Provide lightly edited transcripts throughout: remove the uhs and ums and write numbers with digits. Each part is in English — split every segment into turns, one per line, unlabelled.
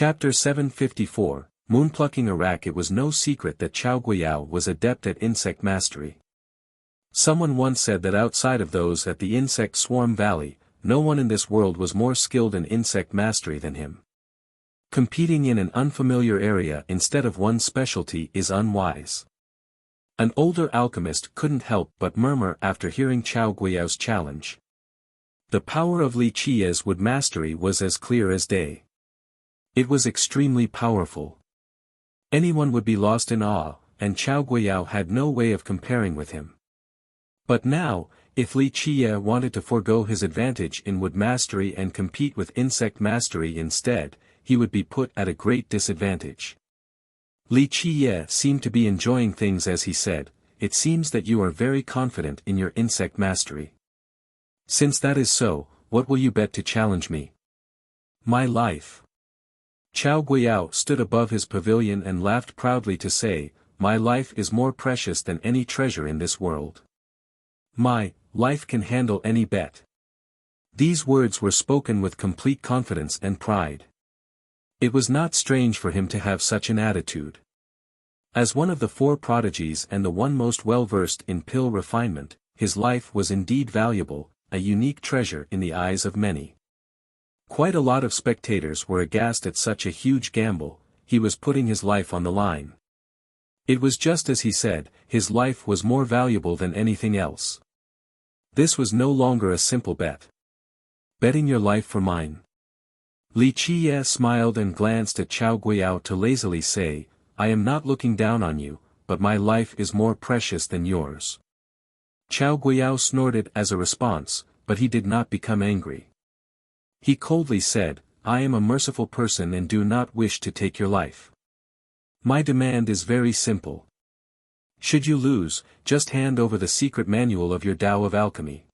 Chapter 754, Moonplucking Iraq. It was no secret that Chao Guiyao was adept at insect mastery. Someone once said that outside of those at the insect swarm valley, no one in this world was more skilled in insect mastery than him. Competing in an unfamiliar area instead of one's specialty is unwise. An older alchemist couldn't help but murmur after hearing Chao Guiyao's challenge. The power of Li Qi's wood mastery was as clear as day. It was extremely powerful. Anyone would be lost in awe, and Chao Guiyao had no way of comparing with him. But now, if Li Qi wanted to forego his advantage in wood mastery and compete with insect mastery instead, he would be put at a great disadvantage. Li Qi seemed to be enjoying things as he said, "It seems that you are very confident in your insect mastery. Since that is so, what will you bet to challenge me?" "My life." Chao Guiyao stood above his pavilion and laughed proudly to say, "My life is more precious than any treasure in this world. My life can handle any bet." These words were spoken with complete confidence and pride. It was not strange for him to have such an attitude. As one of the four prodigies and the one most well-versed in pill refinement, his life was indeed valuable, a unique treasure in the eyes of many. Quite a lot of spectators were aghast at such a huge gamble. He was putting his life on the line. It was just as he said, his life was more valuable than anything else. This was no longer a simple bet. "Betting your life for mine?" Li Qi smiled and glanced at Chao Guiyao to lazily say, "I am not looking down on you, but my life is more precious than yours." Chao Guiyao snorted as a response, but he did not become angry. He coldly said, "I am a merciful person and do not wish to take your life. My demand is very simple. Should you lose, just hand over the secret manual of your Tao of Alchemy."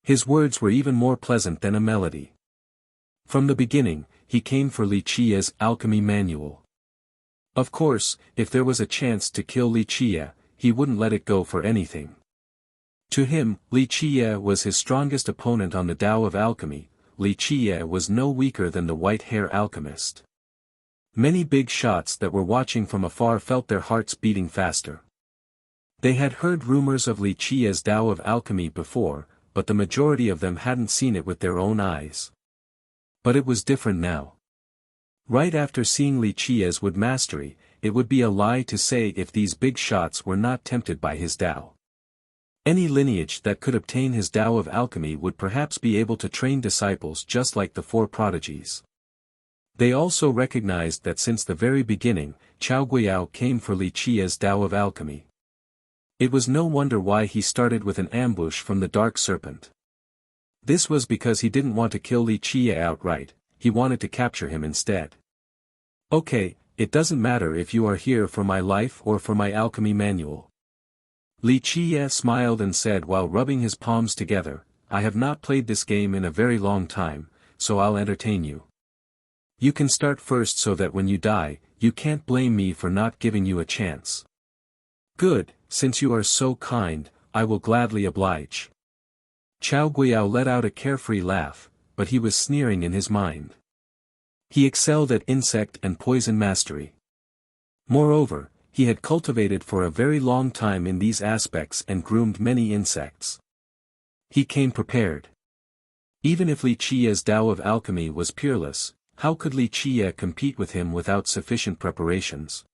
His words were even more pleasant than a melody. From the beginning, he came for Li Qi's alchemy manual. Of course, if there was a chance to kill Li Qi, he wouldn't let it go for anything. To him, Li Qi was his strongest opponent on the Tao of Alchemy. Li Qi was no weaker than the white-hair alchemist. Many big shots that were watching from afar felt their hearts beating faster. They had heard rumors of Li Qi's Tao of Alchemy before, but the majority of them hadn't seen it with their own eyes. But it was different now. Right after seeing Li Qi's wood mastery, it would be a lie to say if these big shots were not tempted by his Tao. Any lineage that could obtain his Tao of Alchemy would perhaps be able to train disciples just like the four prodigies. They also recognized that since the very beginning, Chao Guiyao came for Li Qi's Tao of Alchemy. It was no wonder why he started with an ambush from the Dark Serpent. This was because he didn't want to kill Li Qi outright, he wanted to capture him instead. "Okay, it doesn't matter if you are here for my life or for my alchemy manual." Li Qi smiled and said while rubbing his palms together, "I have not played this game in a very long time, so I'll entertain you. You can start first so that when you die, you can't blame me for not giving you a chance." "Good, since you are so kind, I will gladly oblige." Chao Guiyao let out a carefree laugh, but he was sneering in his mind. He excelled at insect and poison mastery. Moreover, he had cultivated for a very long time in these aspects and groomed many insects. He came prepared. Even if Li Qi's Tao of Alchemy was peerless, how could Li Qi compete with him without sufficient preparations?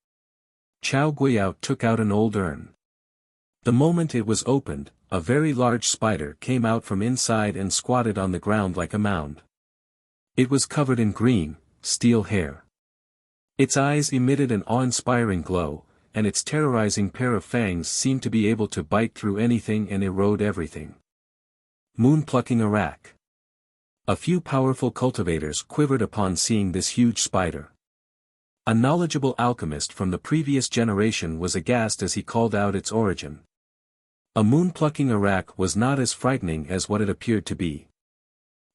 Chao Guiyao took out an old urn. The moment it was opened, a very large spider came out from inside and squatted on the ground like a mound. It was covered in green, steel hair. Its eyes emitted an awe-inspiring glow, and its terrorizing pair of fangs seemed to be able to bite through anything and erode everything. Moonplucking Iraq. A few powerful cultivators quivered upon seeing this huge spider. A knowledgeable alchemist from the previous generation was aghast as he called out its origin. A moonplucking Iraq was not as frightening as what it appeared to be.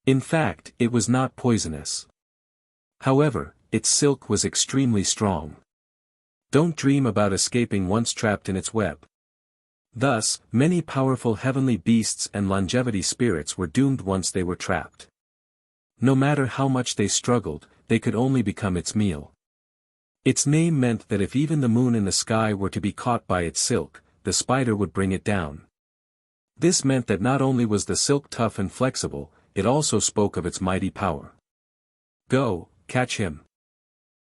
In fact, it was not poisonous. However, its silk was extremely strong. Don't dream about escaping once trapped in its web. Thus, many powerful heavenly beasts and longevity spirits were doomed once they were trapped. No matter how much they struggled, they could only become its meal. Its name meant that if even the moon in the sky were to be caught by its silk, the spider would bring it down. This meant that not only was the silk tough and flexible, it also spoke of its mighty power. Go, catch him.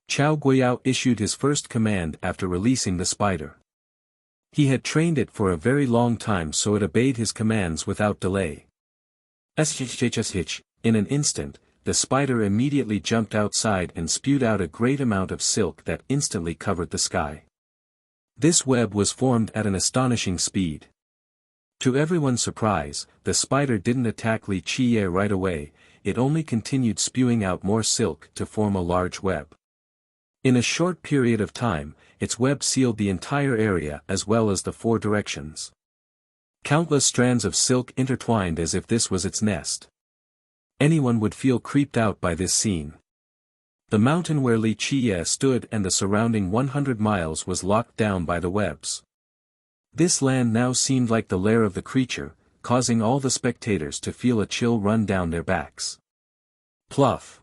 Chao Guiyao issued his first command after releasing the spider. He had trained it for a very long time, so it obeyed his commands without delay. In an instant, the spider immediately jumped outside and spewed out a great amount of silk that instantly covered the sky. This web was formed at an astonishing speed. To everyone's surprise, the spider didn't attack Li Qiye right away, it only continued spewing out more silk to form a large web. In a short period of time, its web sealed the entire area as well as the 4 directions. Countless strands of silk intertwined as if this was its nest. Anyone would feel creeped out by this scene. The mountain where Li Qiye stood and the surrounding 100 miles was locked down by the webs. This land now seemed like the lair of the creature, causing all the spectators to feel a chill run down their backs. Pluff.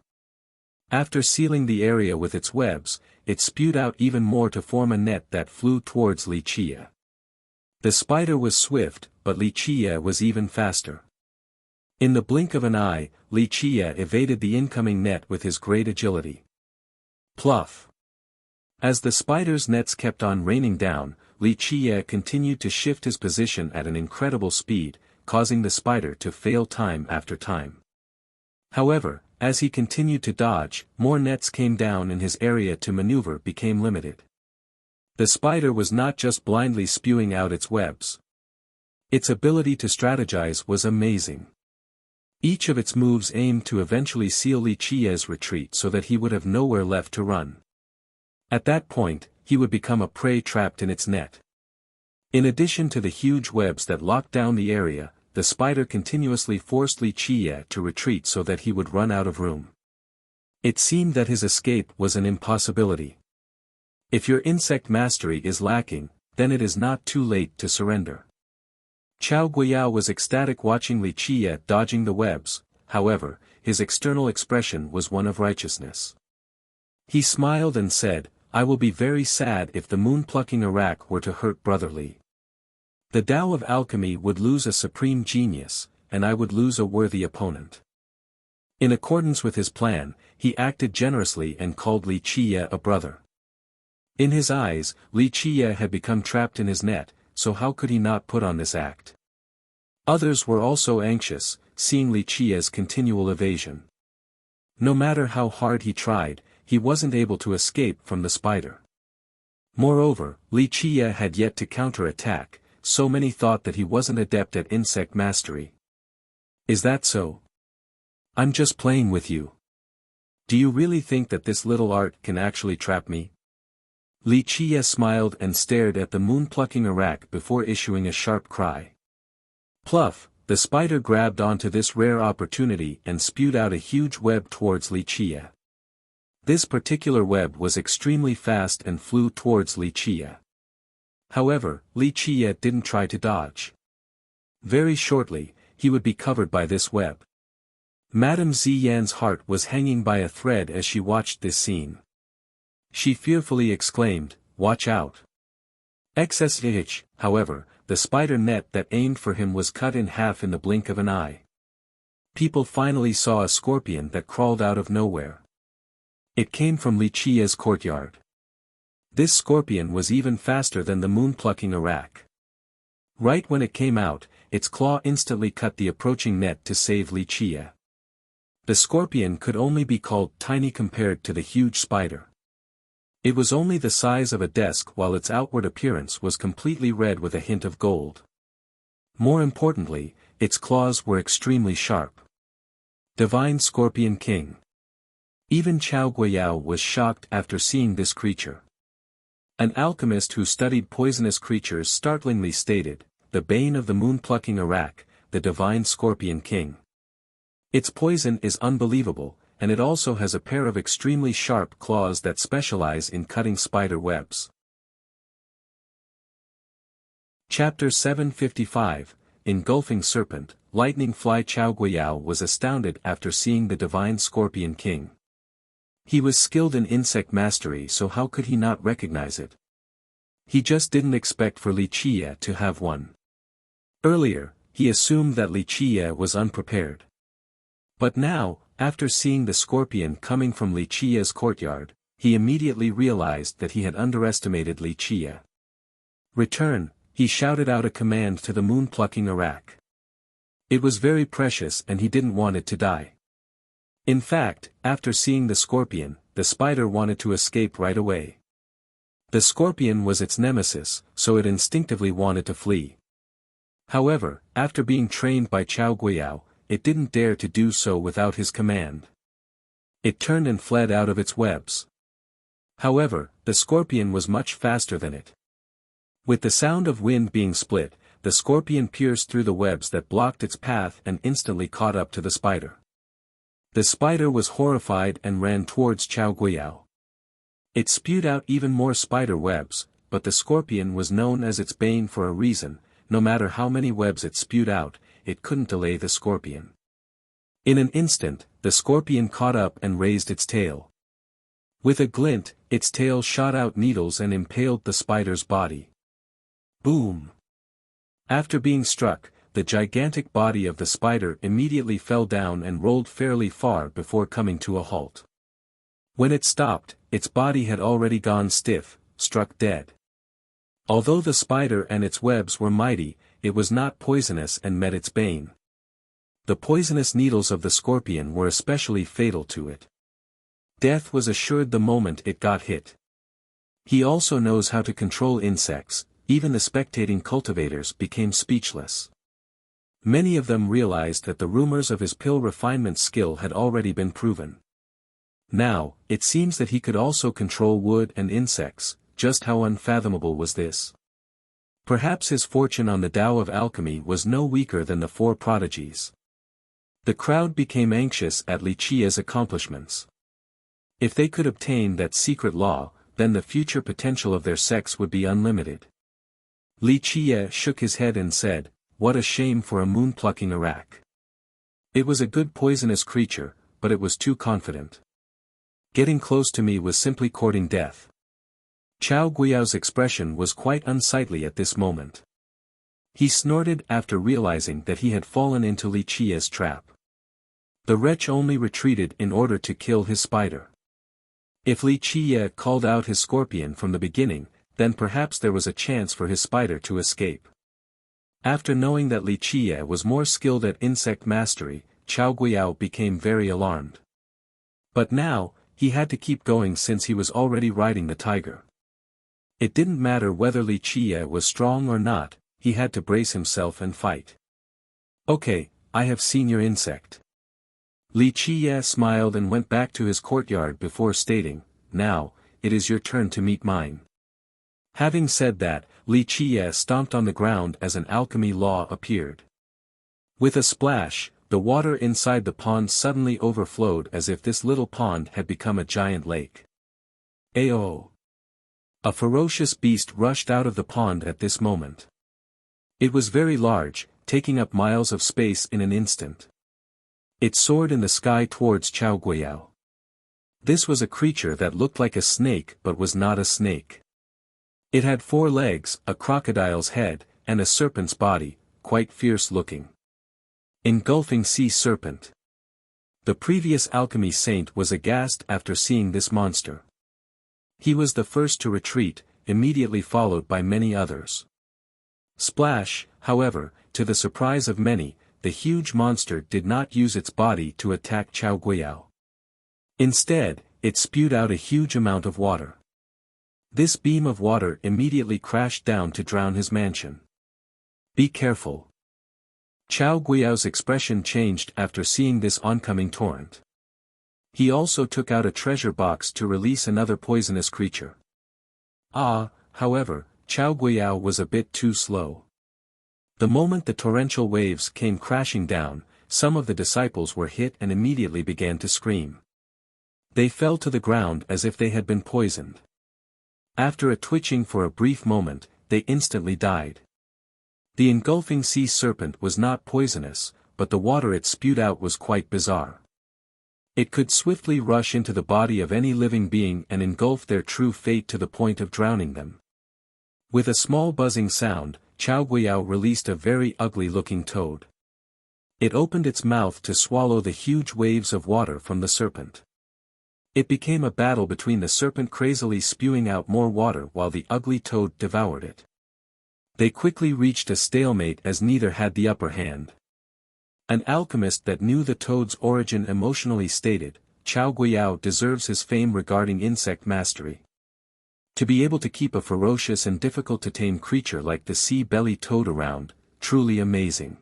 After sealing the area with its webs, it spewed out even more to form a net that flew towards Li Qiye. The spider was swift, but Li Qiye was even faster. In the blink of an eye, Li Qiye evaded the incoming net with his great agility. Pluff. As the spider's nets kept on raining down, Li Qiye continued to shift his position at an incredible speed, causing the spider to fail time after time. However, as he continued to dodge, more nets came down and his area to maneuver became limited. The spider was not just blindly spewing out its webs. Its ability to strategize was amazing. Each of its moves aimed to eventually seal Li Qiye's retreat so that he would have nowhere left to run. At that point, he would become a prey trapped in its net. In addition to the huge webs that locked down the area, the spider continuously forced Li Qiye to retreat so that he would run out of room. It seemed that his escape was an impossibility. If your insect mastery is lacking, then it is not too late to surrender. Chao Guiyao was ecstatic watching Li Qiye dodging the webs, however, his external expression was one of righteousness. He smiled and said, "I will be very sad if the moon-plucking Iraq were to hurt Brother Li. The Tao of alchemy would lose a supreme genius, and I would lose a worthy opponent." In accordance with his plan, he acted generously and called Li Qiye a brother. In his eyes, Li Qiye had become trapped in his net, so how could he not put on this act? Others were also anxious, seeing Li Qiye's continual evasion. No matter how hard he tried, he wasn't able to escape from the spider. Moreover, Li Qiye had yet to counter-attack, so many thought that he wasn't adept at insect mastery. Is that so? I'm just playing with you. Do you really think that this little art can actually trap me? Li Qiye smiled and stared at the moon-plucking Iraq before issuing a sharp cry. Pluff, the spider grabbed onto this rare opportunity and spewed out a huge web towards Li Qiye. This particular web was extremely fast and flew towards Li Qiye. However, Li Qiye didn't try to dodge. Very shortly, he would be covered by this web. Madame Ziyan's heart was hanging by a thread as she watched this scene. She fearfully exclaimed, "Watch out!" XSH, however, the spider net that aimed for him was cut in half in the blink of an eye. People finally saw a scorpion that crawled out of nowhere. It came from Li Qiye's courtyard. This scorpion was even faster than the moon-plucking Iraq. Right when it came out, its claw instantly cut the approaching net to save Li Qiye. The scorpion could only be called tiny compared to the huge spider. It was only the size of a desk while its outward appearance was completely red with a hint of gold. More importantly, its claws were extremely sharp. Divine Scorpion King. Even Chao Guiyao was shocked after seeing this creature. An alchemist who studied poisonous creatures startlingly stated, "The bane of the moon-plucking Iraq, the Divine Scorpion King. Its poison is unbelievable, and it also has a pair of extremely sharp claws that specialize in cutting spider webs." Chapter 755, Engulfing Serpent, Lightning Fly. Chao Guiyao was astounded after seeing the Divine Scorpion King. He was skilled in insect mastery, so how could he not recognize it? He just didn't expect for Wuxia to have one. Earlier, he assumed that Wuxia was unprepared. But now, after seeing the scorpion coming from Wuxia's courtyard, he immediately realized that he had underestimated Wuxia. "Return," he shouted out a command to the moon-plucking Arak. It was very precious and he didn't want it to die. In fact, after seeing the scorpion, the spider wanted to escape right away. The scorpion was its nemesis, so it instinctively wanted to flee. However, after being trained by Chao Guiyao, it didn't dare to do so without his command. It turned and fled out of its webs. However, the scorpion was much faster than it. With the sound of wind being split, the scorpion pierced through the webs that blocked its path and instantly caught up to the spider. The spider was horrified and ran towards Chao Guiyao. It spewed out even more spider webs, but the scorpion was known as its bane for a reason. No matter how many webs it spewed out, it couldn't delay the scorpion. In an instant, the scorpion caught up and raised its tail. With a glint, its tail shot out needles and impaled the spider's body. Boom! After being struck, the gigantic body of the spider immediately fell down and rolled fairly far before coming to a halt. When it stopped, its body had already gone stiff, struck dead. Although the spider and its webs were mighty, it was not poisonous and met its bane. The poisonous needles of the scorpion were especially fatal to it. Death was assured the moment it got hit. He also knows how to control insects. Even the spectating cultivators became speechless. Many of them realized that the rumors of his pill refinement skill had already been proven. Now, it seems that he could also control wood and insects. Just how unfathomable was this? Perhaps his fortune on the Tao of alchemy was no weaker than the four prodigies. The crowd became anxious at Wuxia's accomplishments. If they could obtain that secret law, then the future potential of their sex would be unlimited. Wuxia shook his head and said, "What a shame for a moon-plucking Arak. It was a good poisonous creature, but it was too confident. Getting close to me was simply courting death." Chao Guiyao's expression was quite unsightly at this moment. He snorted after realizing that he had fallen into Wuxia's trap. The wretch only retreated in order to kill his spider. If Wuxia called out his scorpion from the beginning, then perhaps there was a chance for his spider to escape. After knowing that Wuxia was more skilled at insect mastery, Chao Guiyao became very alarmed. But now, he had to keep going since he was already riding the tiger. It didn't matter whether Wuxia was strong or not, he had to brace himself and fight. "Okay, I have seen your insect." Wuxia smiled and went back to his courtyard before stating, "Now, it is your turn to meet mine." Having said that, Wuxia stomped on the ground as an alchemy law appeared. With a splash, the water inside the pond suddenly overflowed as if this little pond had become a giant lake. Ayo! A ferocious beast rushed out of the pond at this moment. It was very large, taking up miles of space in an instant. It soared in the sky towards Chao Guiyao. This was a creature that looked like a snake but was not a snake. It had 4 legs, a crocodile's head, and a serpent's body, quite fierce-looking. Engulfing sea serpent. The previous alchemy saint was aghast after seeing this monster. He was the first to retreat, immediately followed by many others. Splash, however, to the surprise of many, the huge monster did not use its body to attack Chao Guiyao. Instead, it spewed out a huge amount of water. This beam of water immediately crashed down to drown his mansion. "Be careful." Chao Guiyao's expression changed after seeing this oncoming torrent. He also took out a treasure box to release another poisonous creature. However, Chao Guiyao was a bit too slow. The moment the torrential waves came crashing down, some of the disciples were hit and immediately began to scream. They fell to the ground as if they had been poisoned. After a twitching for a brief moment, they instantly died. The engulfing sea serpent was not poisonous, but the water it spewed out was quite bizarre. It could swiftly rush into the body of any living being and engulf their true fate to the point of drowning them. With a small buzzing sound, Chao Guiyao released a very ugly-looking toad. It opened its mouth to swallow the huge waves of water from the serpent. It became a battle between the serpent crazily spewing out more water while the ugly toad devoured it. They quickly reached a stalemate as neither had the upper hand. An alchemist that knew the toad's origin emotionally stated, Chao Guiyao deserves his fame regarding insect mastery. To be able to keep a ferocious and difficult-to-tame creature like the sea-belly toad around, truly amazing.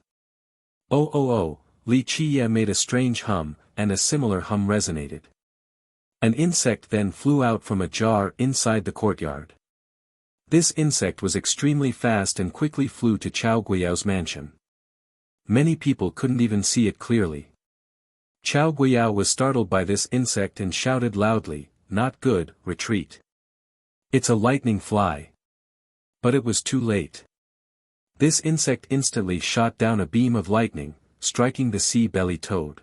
Oh oh oh, Li Qiye made a strange hum, and a similar hum resonated. An insect then flew out from a jar inside the courtyard. This insect was extremely fast and quickly flew to Chao Guiyao's mansion. Many people couldn't even see it clearly. Chao Guiyao was startled by this insect and shouted loudly, "Not good, retreat. It's a lightning fly." But it was too late. This insect instantly shot down a beam of lightning, striking the sea-belly toad.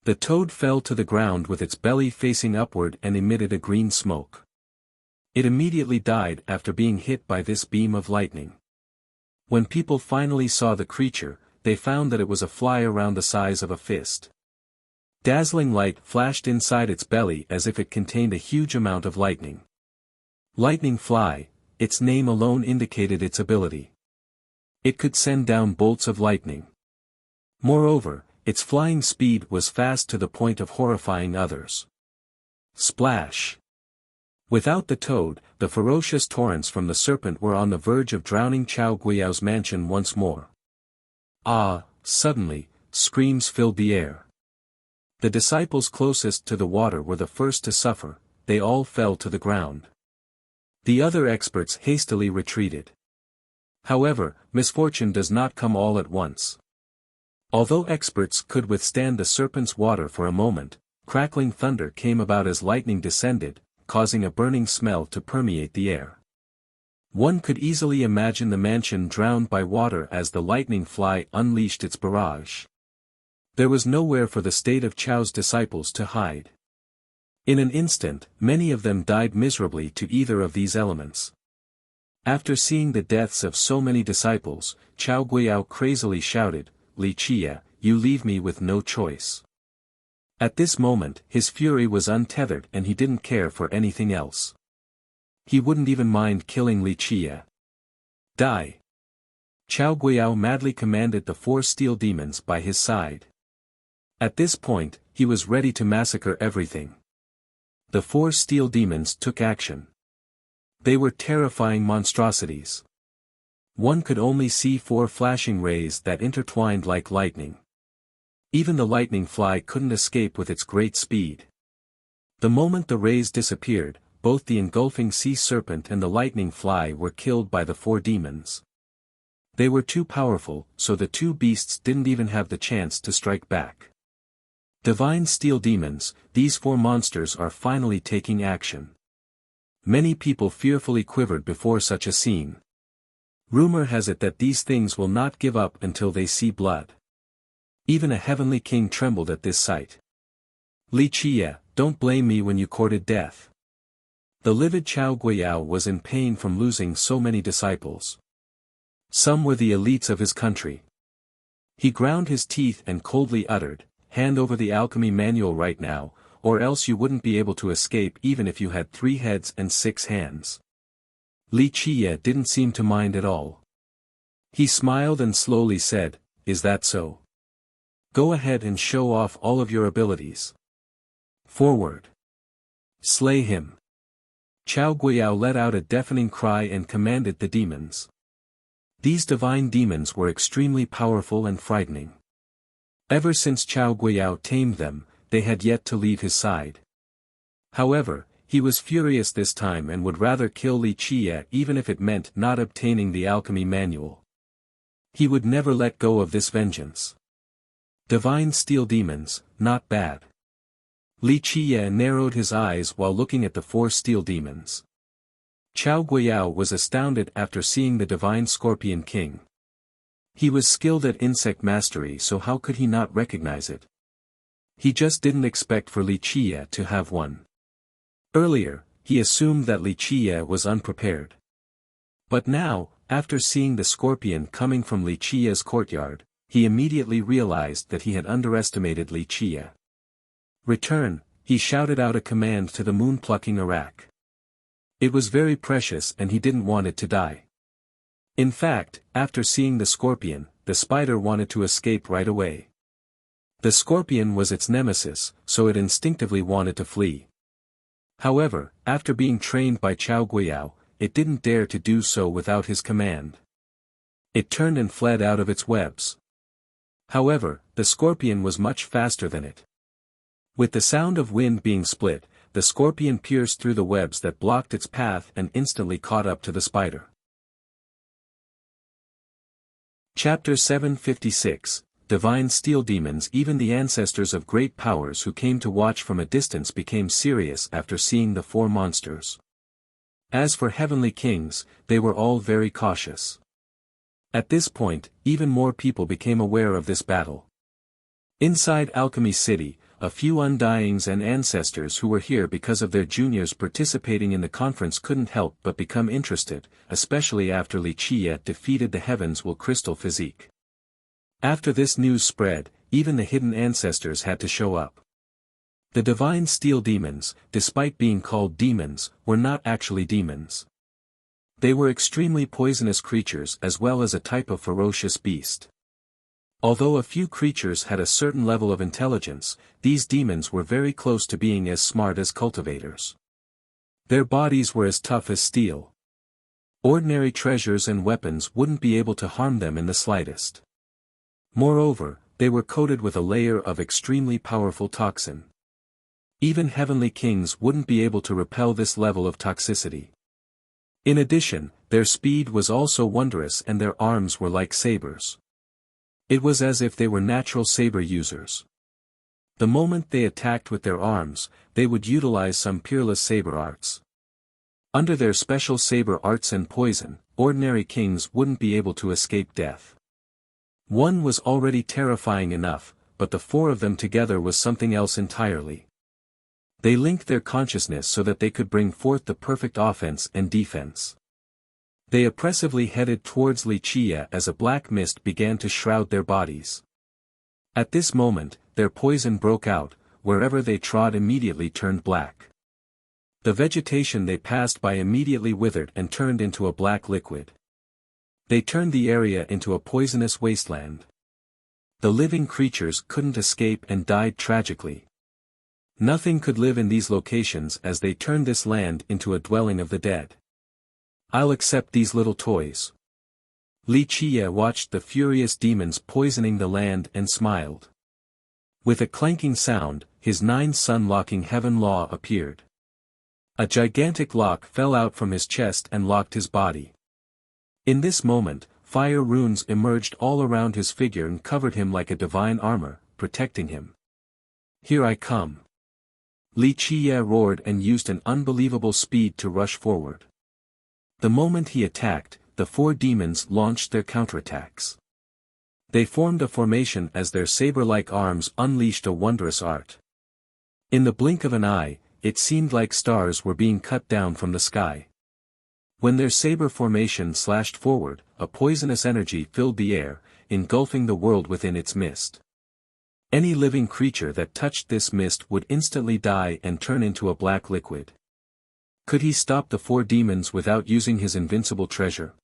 The toad fell to the ground with its belly facing upward and emitted a green smoke. It immediately died after being hit by this beam of lightning. When people finally saw the creature, they found that it was a fly around the size of a fist. Dazzling light flashed inside its belly as if it contained a huge amount of lightning. Lightning fly, its name alone indicated its ability. It could send down bolts of lightning. Moreover, its flying speed was fast to the point of horrifying others. Splash! Without the toad, the ferocious torrents from the serpent were on the verge of drowning Chao Guiyao's mansion once more. Ah! Suddenly, screams filled the air. The disciples closest to the water were the first to suffer, they all fell to the ground. The other experts hastily retreated. However, misfortune does not come all at once. Although experts could withstand the serpent's water for a moment, crackling thunder came about as lightning descended, causing a burning smell to permeate the air. One could easily imagine the mansion drowned by water as the lightning fly unleashed its barrage. There was nowhere for the state of Chao's disciples to hide. In an instant, many of them died miserably to either of these elements. After seeing the deaths of so many disciples, Chao Guiyao crazily shouted, "Li Qiye, you leave me with no choice." At this moment, his fury was untethered and he didn't care for anything else. He wouldn't even mind killing Li Qiye. Die! Chao Guiyao madly commanded the 4 steel demons by his side. At this point, he was ready to massacre everything. The 4 steel demons took action. They were terrifying monstrosities. One could only see 4 flashing rays that intertwined like lightning. Even the lightning fly couldn't escape with its great speed. The moment the rays disappeared, both the engulfing sea serpent and the lightning fly were killed by the 4 demons. They were too powerful, so the 2 beasts didn't even have the chance to strike back. Divine steel demons, these 4 monsters are finally taking action. Many people fearfully quivered before such a scene. Rumor has it that these things will not give up until they see blood. Even a heavenly king trembled at this sight. Li Qiye, don't blame me when you courted death. The livid Chao Guiyao was in pain from losing so many disciples. Some were the elites of his country. He ground his teeth and coldly uttered, "Hand over the alchemy manual right now, or else you wouldn't be able to escape even if you had 3 heads and 6 hands." Li Qiye didn't seem to mind at all. He smiled and slowly said, "Is that so? Go ahead and show off all of your abilities. Forward. Slay him." Chao Guiyao let out a deafening cry and commanded the demons. These divine demons were extremely powerful and frightening. Ever since Chao Guiyao tamed them, they had yet to leave his side. However, he was furious this time and would rather kill Li Qiye even if it meant not obtaining the alchemy manual. He would never let go of this vengeance. Divine steel demons, not bad. Li Qiye narrowed his eyes while looking at the 4 steel demons. Chao Guiyao was astounded after seeing the divine Scorpion King. He was skilled at insect mastery, so how could he not recognize it? He just didn't expect for Li Qie to have one. Earlier, he assumed that Li Qie was unprepared. But now, after seeing the scorpion coming from Li Qie's courtyard, he immediately realized that he had underestimated Li Qie. "Return," he shouted out a command to the moon-plucking Arak. It was very precious and he didn't want it to die. In fact, after seeing the scorpion, the spider wanted to escape right away. The scorpion was its nemesis, so it instinctively wanted to flee. However, after being trained by Chao Guiyao, it didn't dare to do so without his command. It turned and fled out of its webs. However, the scorpion was much faster than it. With the sound of wind being split, the scorpion pierced through the webs that blocked its path and instantly caught up to the spider. Chapter 756, Divine Steel Demons. Even the ancestors of great powers who came to watch from a distance became serious after seeing the four monsters. As for heavenly kings, they were all very cautious. At this point, even more people became aware of this battle. Inside Alchemy City, a few undyings and ancestors who were here because of their juniors participating in the conference couldn't help but become interested, especially after Li Qie defeated the Heavens Will Crystal Physique. After this news spread, even the hidden ancestors had to show up. The divine steel demons, despite being called demons, were not actually demons. They were extremely poisonous creatures as well as a type of ferocious beast. Although a few creatures had a certain level of intelligence, these demons were very close to being as smart as cultivators. Their bodies were as tough as steel. Ordinary treasures and weapons wouldn't be able to harm them in the slightest. Moreover, they were coated with a layer of extremely powerful toxin. Even heavenly kings wouldn't be able to repel this level of toxicity. In addition, their speed was also wondrous and their arms were like sabers. It was as if they were natural saber users. The moment they attacked with their arms, they would utilize some peerless saber arts. Under their special saber arts and poison, ordinary kings wouldn't be able to escape death. One was already terrifying enough, but the four of them together was something else entirely. They linked their consciousness so that they could bring forth the perfect offense and defense. They oppressively headed towards Li Qie as a black mist began to shroud their bodies. At this moment, their poison broke out, wherever they trod immediately turned black. The vegetation they passed by immediately withered and turned into a black liquid. They turned the area into a poisonous wasteland. The living creatures couldn't escape and died tragically. Nothing could live in these locations as they turned this land into a dwelling of the dead. "I'll accept these little toys." Li Qie watched the furious demons poisoning the land and smiled. With a clanking sound, his 9 sun-locking heaven law appeared. A gigantic lock fell out from his chest and locked his body. In this moment, fire runes emerged all around his figure and covered him like a divine armor, protecting him. "Here I come." Li Qie roared and used an unbelievable speed to rush forward. The moment he attacked, the 4 demons launched their counterattacks. They formed a formation as their saber-like arms unleashed a wondrous art. In the blink of an eye, it seemed like stars were being cut down from the sky. When their saber formation slashed forward, a poisonous energy filled the air, engulfing the world within its mist. Any living creature that touched this mist would instantly die and turn into a black liquid. Could he stop the 4 demons without using his invincible treasure?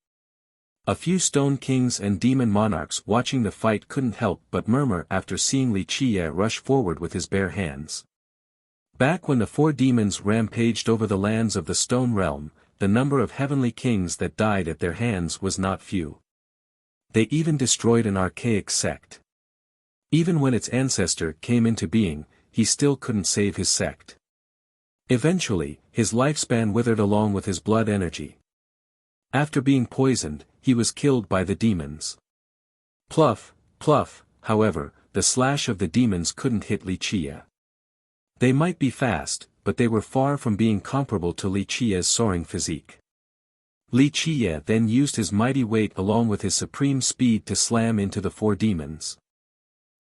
A few stone kings and demon monarchs watching the fight couldn't help but murmur after seeing Li Qie rush forward with his bare hands. Back when the 4 demons rampaged over the lands of the stone realm, the number of heavenly kings that died at their hands was not few. They even destroyed an archaic sect. Even when its ancestor came into being, he still couldn't save his sect. Eventually, his lifespan withered along with his blood energy. After being poisoned, he was killed by the demons. Pluff, pluff, however, the slash of the demons couldn't hit Li Qie. They might be fast, but they were far from being comparable to Li Qie's soaring physique. Li Qie then used his mighty weight along with his supreme speed to slam into the 4 demons.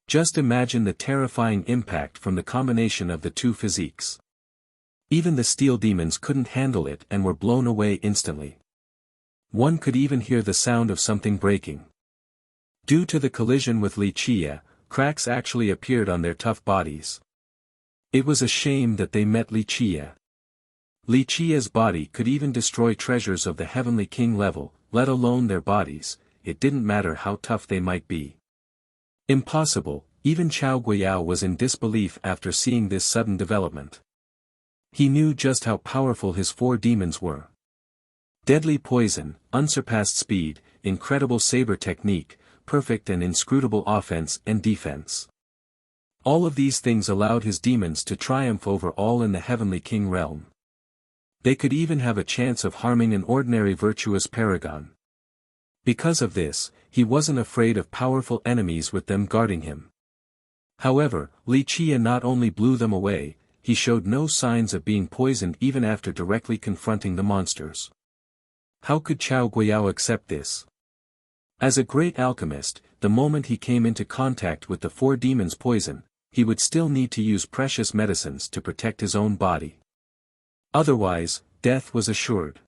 Just imagine the terrifying impact from the combination of the two physiques. Even the steel demons couldn't handle it and were blown away instantly. One could even hear the sound of something breaking. Due to the collision with Li Qie, cracks actually appeared on their tough bodies. It was a shame that they met Li Qie. Li Qie's body could even destroy treasures of the Heavenly King level, let alone their bodies. It didn't matter how tough they might be. Impossible, even Chao Guiyao was in disbelief after seeing this sudden development. He knew just how powerful his four demons were. Deadly poison, unsurpassed speed, incredible saber technique, perfect and inscrutable offense and defense. All of these things allowed his demons to triumph over all in the Heavenly King realm. They could even have a chance of harming an ordinary virtuous paragon. Because of this, he wasn't afraid of powerful enemies with them guarding him. However, Li Qie not only blew them away, he showed no signs of being poisoned even after directly confronting the monsters. How could Chao Guiyao accept this? As a great alchemist, the moment he came into contact with the four demons' poison, he would still need to use precious medicines to protect his own body. Otherwise, death was assured.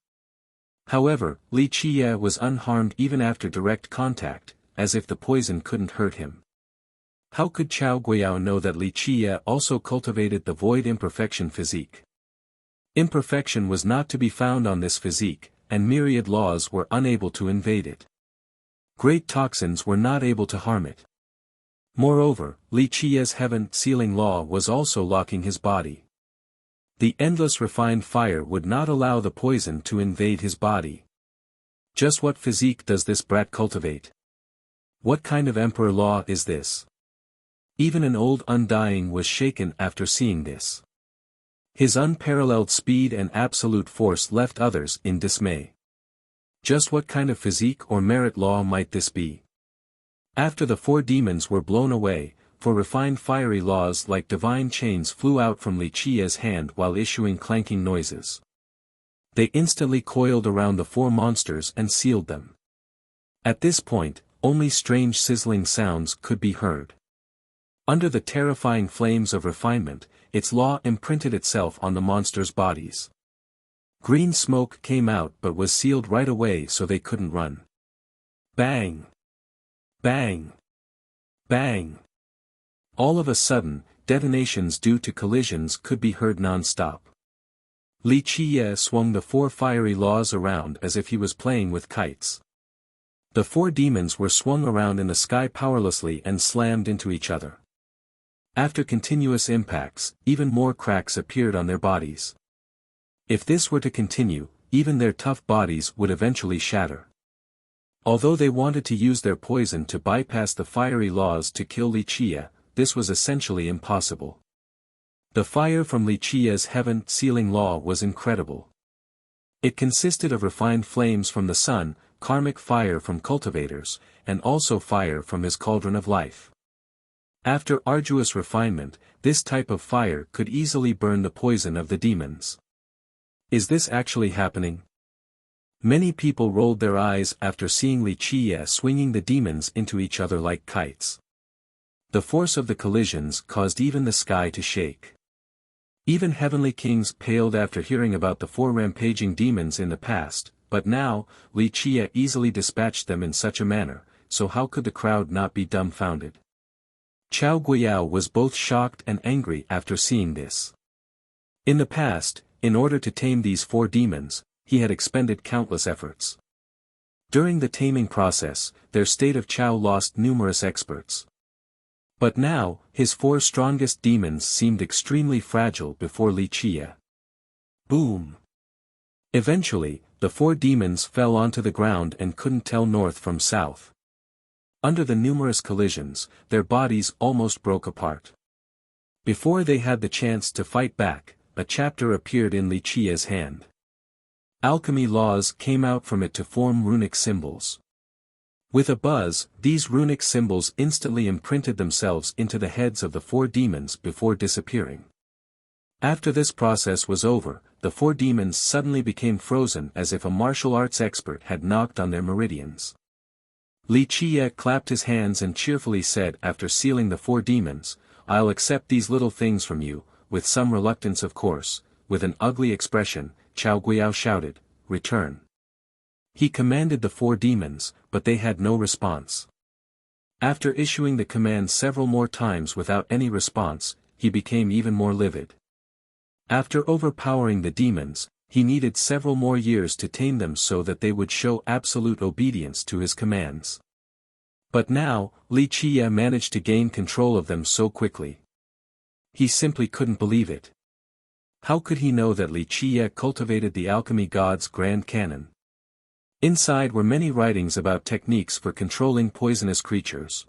However, Li Qie was unharmed even after direct contact, as if the poison couldn't hurt him. How could Chao Guiyao know that Li Qie also cultivated the void imperfection physique? Imperfection was not to be found on this physique, and myriad laws were unable to invade it. Great toxins were not able to harm it. Moreover, Li Qie's heaven-sealing law was also locking his body. The endless refined fire would not allow the poison to invade his body. Just what physique does this brat cultivate? What kind of emperor law is this? Even an old undying was shaken after seeing this. His unparalleled speed and absolute force left others in dismay. Just what kind of physique or merit law might this be? After the four demons were blown away, for refined fiery laws like divine chains flew out from Li Qie's hand while issuing clanking noises. They instantly coiled around the four monsters and sealed them. At this point, only strange sizzling sounds could be heard. Under the terrifying flames of refinement, its law imprinted itself on the monsters' bodies. Green smoke came out but was sealed right away so they couldn't run. Bang! Bang! Bang! All of a sudden, detonations due to collisions could be heard non-stop. Li Qie swung the four fiery laws around as if he was playing with kites. The four demons were swung around in the sky powerlessly and slammed into each other. After continuous impacts, even more cracks appeared on their bodies. If this were to continue, even their tough bodies would eventually shatter. Although they wanted to use their poison to bypass the fiery laws to kill Li Qie, this was essentially impossible. The fire from Li Qie's heaven-sealing law was incredible. It consisted of refined flames from the sun, karmic fire from cultivators, and also fire from his cauldron of life. After arduous refinement, this type of fire could easily burn the poison of the demons. Is this actually happening? Many people rolled their eyes after seeing Li Qie swinging the demons into each other like kites. The force of the collisions caused even the sky to shake. Even heavenly kings paled after hearing about the four rampaging demons in the past, but now, Li Qie easily dispatched them in such a manner, so how could the crowd not be dumbfounded? Chao Guiyao was both shocked and angry after seeing this. In the past, in order to tame these four demons, he had expended countless efforts. During the taming process, their state of Chao lost numerous experts. But now, his four strongest demons seemed extremely fragile before Li Qie. Boom! Eventually, the four demons fell onto the ground and couldn't tell north from south. Under the numerous collisions, their bodies almost broke apart. Before they had the chance to fight back, a chapter appeared in Li Qie's hand. Alchemy laws came out from it to form runic symbols. With a buzz, these runic symbols instantly imprinted themselves into the heads of the four demons before disappearing. After this process was over, the four demons suddenly became frozen as if a martial arts expert had knocked on their meridians. Li Qiye clapped his hands and cheerfully said after sealing the 4 demons, "I'll accept these little things from you," with some reluctance of course. With an ugly expression, Chao Guiyao shouted, "Return." He commanded the 4 demons, but they had no response. After issuing the command several more times without any response, he became even more livid. After overpowering the demons, he needed several more years to tame them so that they would show absolute obedience to his commands. But now, Li Qiye managed to gain control of them so quickly. He simply couldn't believe it. How could he know that Li Qiye cultivated the alchemy god's grand canon? Inside were many writings about techniques for controlling poisonous creatures.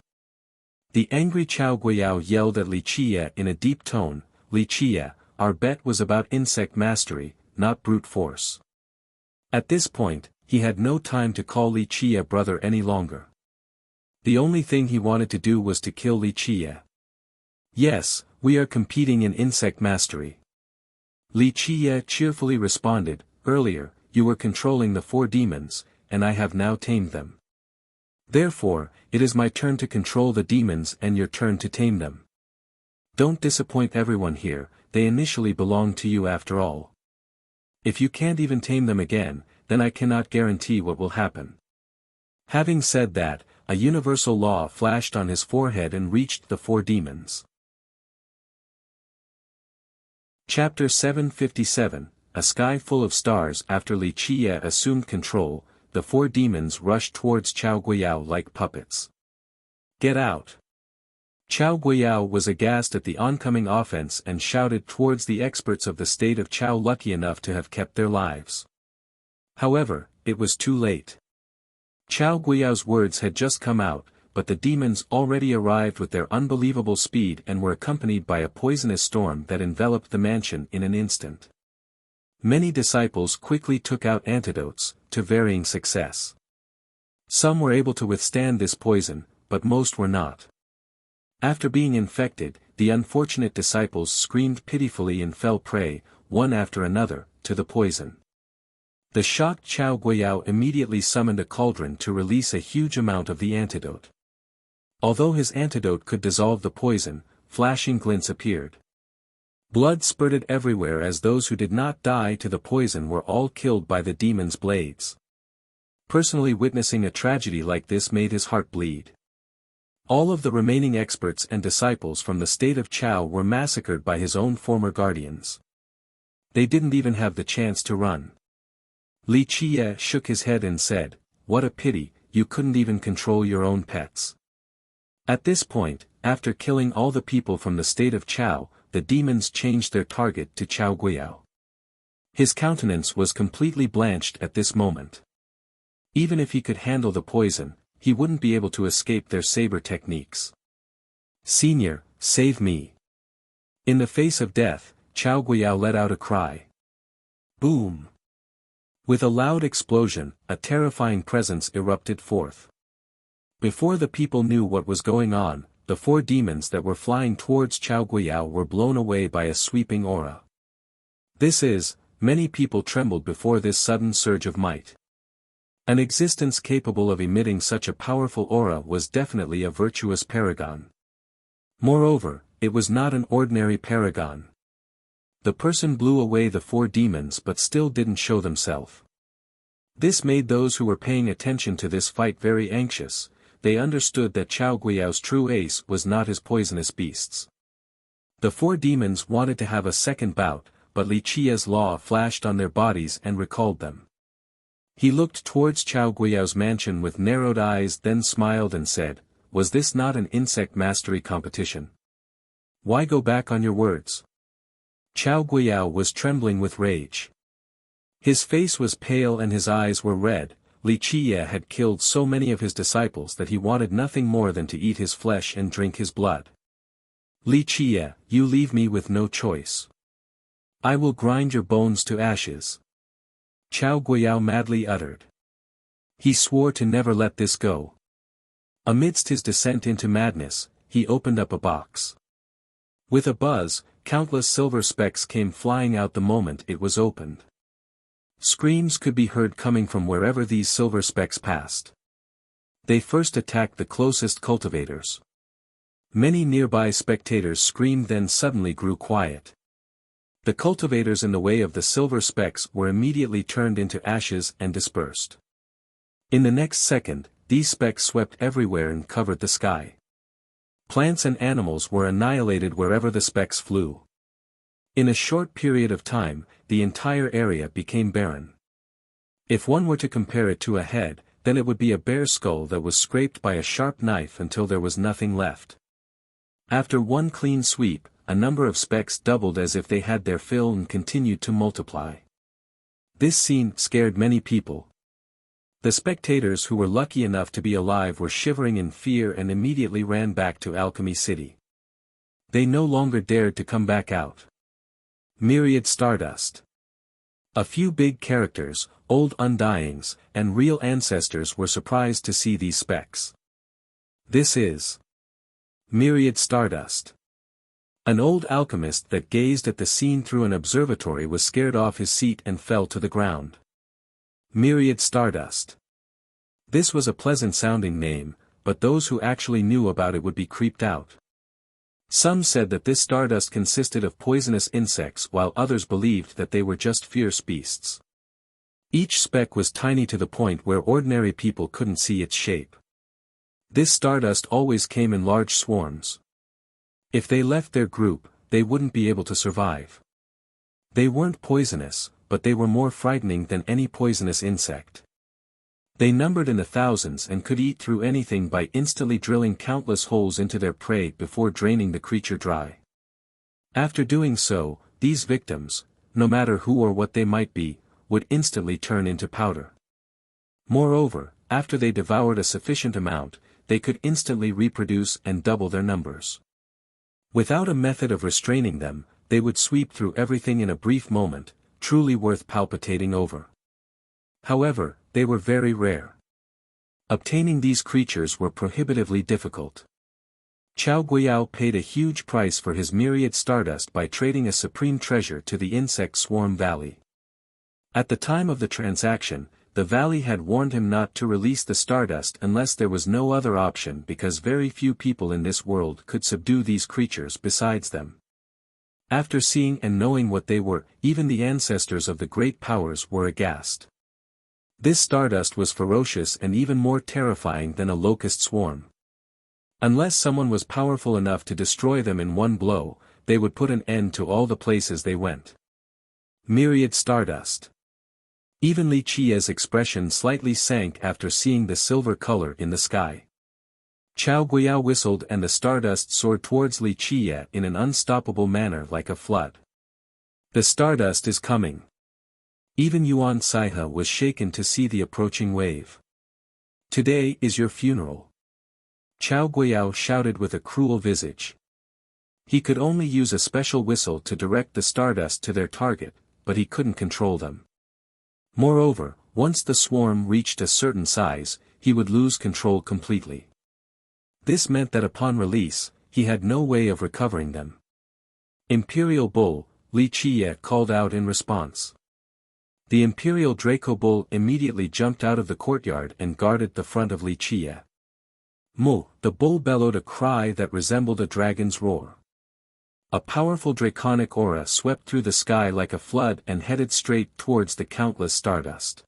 The angry Chao Guiyao yelled at Li Qiye in a deep tone, "Li Qiye, our bet was about insect mastery, not brute force." At this point, he had no time to call Li Qiye brother any longer. The only thing he wanted to do was to kill Li Qiye. "Yes, we are competing in insect mastery." Li Qiye cheerfully responded, "Earlier, you were controlling the 4 demons, and I have now tamed them. Therefore, it is my turn to control the demons and your turn to tame them. Don't disappoint everyone here, they initially belonged to you after all. If you can't even tame them again, then I cannot guarantee what will happen." Having said that, a universal law flashed on his forehead and reached the 4 demons. Chapter 757, A Sky Full of Stars. After Li Qiye assumed control, the 4 demons rushed towards Chao Guiyao like puppets. "Get out!" Chao Guiyao was aghast at the oncoming offense and shouted towards the experts of the state of Chao, lucky enough to have kept their lives. However, it was too late. Chao Guiyao's words had just come out, but the demons already arrived with their unbelievable speed and were accompanied by a poisonous storm that enveloped the mansion in an instant. Many disciples quickly took out antidotes, to varying success. Some were able to withstand this poison, but most were not. After being infected, the unfortunate disciples screamed pitifully and fell prey, one after another, to the poison. The shocked Chao Guiyao immediately summoned a cauldron to release a huge amount of the antidote. Although his antidote could dissolve the poison, flashing glints appeared. Blood spurted everywhere as those who did not die to the poison were all killed by the demon's blades. Personally witnessing a tragedy like this made his heart bleed. All of the remaining experts and disciples from the state of Chao were massacred by his own former guardians. They didn't even have the chance to run. Li Qiye shook his head and said, "What a pity, you couldn't even control your own pets." At this point, after killing all the people from the state of Chao, the demons changed their target to Chao Guiyao. His countenance was completely blanched at this moment. Even if he could handle the poison, he wouldn't be able to escape their saber techniques. "Senior, save me." In the face of death, Chao Guiyao let out a cry. Boom! With a loud explosion, a terrifying presence erupted forth. Before the people knew what was going on, the 4 demons that were flying towards Chao Guiyao were blown away by a sweeping aura. Many people trembled before this sudden surge of might. An existence capable of emitting such a powerful aura was definitely a virtuous paragon. Moreover, it was not an ordinary paragon. The person blew away the 4 demons but still didn't show themselves. This made those who were paying attention to this fight very anxious. They understood that Chao Guiyao's true ace was not his poisonous beasts. The 4 demons wanted to have a second bout, but Li Qiye's law flashed on their bodies and recalled them. He looked towards Chao Guiyao's mansion with narrowed eyes, then smiled and said, "Was this not an insect mastery competition? Why go back on your words?" Chao Guiyao was trembling with rage. His face was pale and his eyes were red. Li Qiye had killed so many of his disciples that he wanted nothing more than to eat his flesh and drink his blood. "Li Qiye, you leave me with no choice. I will grind your bones to ashes," Chao Guiyao madly uttered. He swore to never let this go. Amidst his descent into madness, he opened up a box. With a buzz, countless silver specks came flying out the moment it was opened. Screams could be heard coming from wherever these silver specks passed. They first attacked the closest cultivators. Many nearby spectators screamed, then suddenly grew quiet. The cultivators in the way of the silver specks were immediately turned into ashes and dispersed. In the next second, these specks swept everywhere and covered the sky. Plants and animals were annihilated wherever the specks flew. In a short period of time, the entire area became barren. If one were to compare it to a head, then it would be a bare skull that was scraped by a sharp knife until there was nothing left. After one clean sweep, a number of specks doubled as if they had their fill and continued to multiply. This scene scared many people. The spectators who were lucky enough to be alive were shivering in fear and immediately ran back to Alchemy City. They no longer dared to come back out. Myriad Stardust. A few big characters, old undyings, and real ancestors were surprised to see these specks. This is Myriad Stardust. An old alchemist that gazed at the scene through an observatory was scared off his seat and fell to the ground. Myriad Stardust. This was a pleasant-sounding name, but those who actually knew about it would be creeped out. Some said that this stardust consisted of poisonous insects while others believed that they were just fierce beasts. Each speck was tiny to the point where ordinary people couldn't see its shape. This stardust always came in large swarms. If they left their group, they wouldn't be able to survive. They weren't poisonous, but they were more frightening than any poisonous insect. They numbered in the thousands and could eat through anything by instantly drilling countless holes into their prey before draining the creature dry. After doing so, these victims, no matter who or what they might be, would instantly turn into powder. Moreover, after they devoured a sufficient amount, they could instantly reproduce and double their numbers. Without a method of restraining them, they would sweep through everything in a brief moment, truly worth palpitating over. However, they were very rare. Obtaining these creatures were prohibitively difficult. Chao Guiyao paid a huge price for his myriad stardust by trading a supreme treasure to the insect swarm valley. At the time of the transaction, the valley had warned him not to release the stardust unless there was no other option because very few people in this world could subdue these creatures besides them. After seeing and knowing what they were, even the ancestors of the great powers were aghast. This stardust was ferocious and even more terrifying than a locust swarm. Unless someone was powerful enough to destroy them in one blow, they would put an end to all the places they went. Myriad Stardust. Even Li Qiye's expression slightly sank after seeing the silver color in the sky. Chao Guiyao whistled and the stardust soared towards Li Qiye in an unstoppable manner like a flood. The stardust is coming. Even Yuan Saihe was shaken to see the approaching wave. Today is your funeral. Chao Guiyao shouted with a cruel visage. He could only use a special whistle to direct the stardust to their target, but he couldn't control them. Moreover, once the swarm reached a certain size, he would lose control completely. This meant that upon release, he had no way of recovering them. Imperial Bull, Li Qiye called out in response. The Imperial Draco Bull immediately jumped out of the courtyard and guarded the front of Li Qiye. Mu, the bull bellowed a cry that resembled a dragon's roar. A powerful draconic aura swept through the sky like a flood and headed straight towards the countless stardust.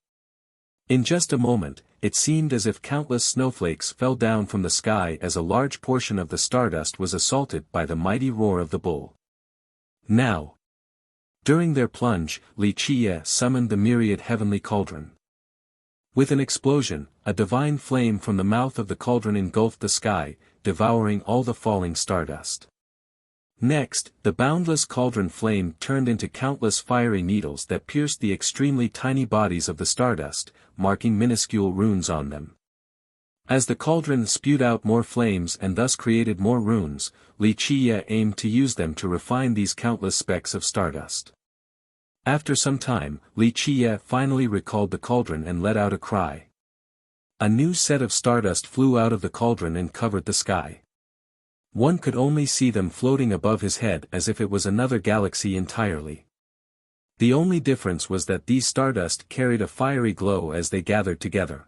In just a moment, it seemed as if countless snowflakes fell down from the sky as a large portion of the stardust was assaulted by the mighty roar of the bull. Now! During their plunge, Li Qiye summoned the myriad heavenly cauldron. With an explosion, a divine flame from the mouth of the cauldron engulfed the sky, devouring all the falling stardust. Next, the boundless cauldron flame turned into countless fiery needles that pierced the extremely tiny bodies of the stardust, marking minuscule runes on them. As the cauldron spewed out more flames and thus created more runes, Li Qiye aimed to use them to refine these countless specks of stardust. After some time, Li Qiye finally recalled the cauldron and let out a cry. A new set of stardust flew out of the cauldron and covered the sky. One could only see them floating above his head as if it was another galaxy entirely. The only difference was that these stardust carried a fiery glow as they gathered together.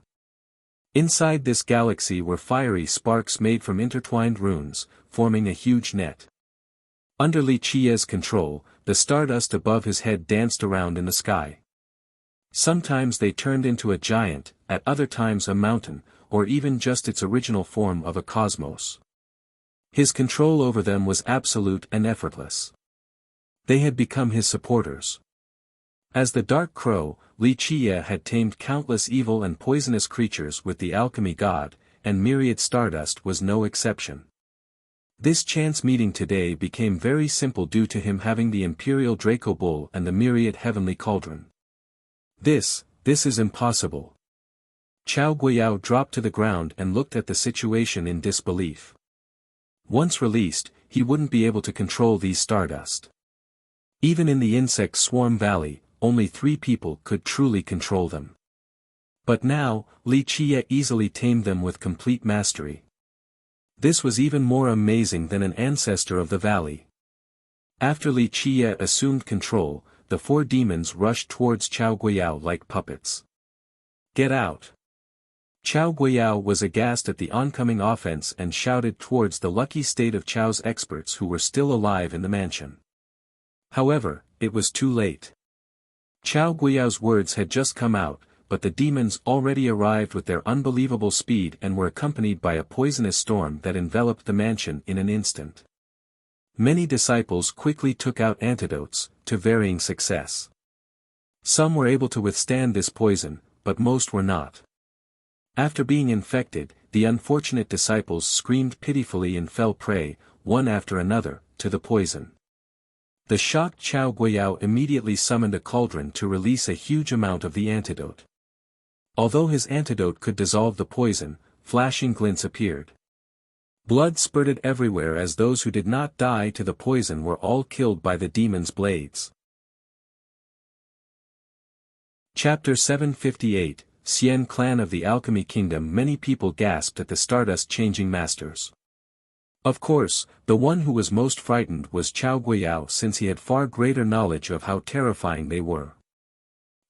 Inside this galaxy were fiery sparks made from intertwined runes, forming a huge net. Under Li Qiye's control, the stardust above his head danced around in the sky. Sometimes they turned into a giant, at other times a mountain, or even just its original form of a cosmos. His control over them was absolute and effortless. They had become his supporters. As the Dark Crow, Li Qiye had tamed countless evil and poisonous creatures with the alchemy god, and myriad stardust was no exception. This chance meeting today became very simple due to him having the Imperial Draco Bull and the myriad heavenly cauldron. This is impossible. Chao Guiyao dropped to the ground and looked at the situation in disbelief. Once released, he wouldn't be able to control these stardust. Even in the insect swarm valley, only 3 people could truly control them. But now, Li Qiye easily tamed them with complete mastery. This was even more amazing than an ancestor of the valley. After Li Qiye assumed control, the 4 demons rushed towards Chao Guiyao like puppets. Get out! Chao Guiyao was aghast at the oncoming offense and shouted towards the lucky state of Chao's experts who were still alive in the mansion. However, it was too late. Chao Guiyao's words had just come out, but the demons already arrived with their unbelievable speed and were accompanied by a poisonous storm that enveloped the mansion in an instant. Many disciples quickly took out antidotes, to varying success. Some were able to withstand this poison, but most were not. After being infected, the unfortunate disciples screamed pitifully and fell prey, one after another, to the poison. The shocked Chao Guiyao immediately summoned a cauldron to release a huge amount of the antidote. Although his antidote could dissolve the poison, flashing glints appeared. Blood spurted everywhere as those who did not die to the poison were all killed by the demon's blades. Chapter 758, Xian Clan of the Alchemy Kingdom. Many people gasped at the stardust-changing masters. Of course, the one who was most frightened was Chao Guiyao since he had far greater knowledge of how terrifying they were.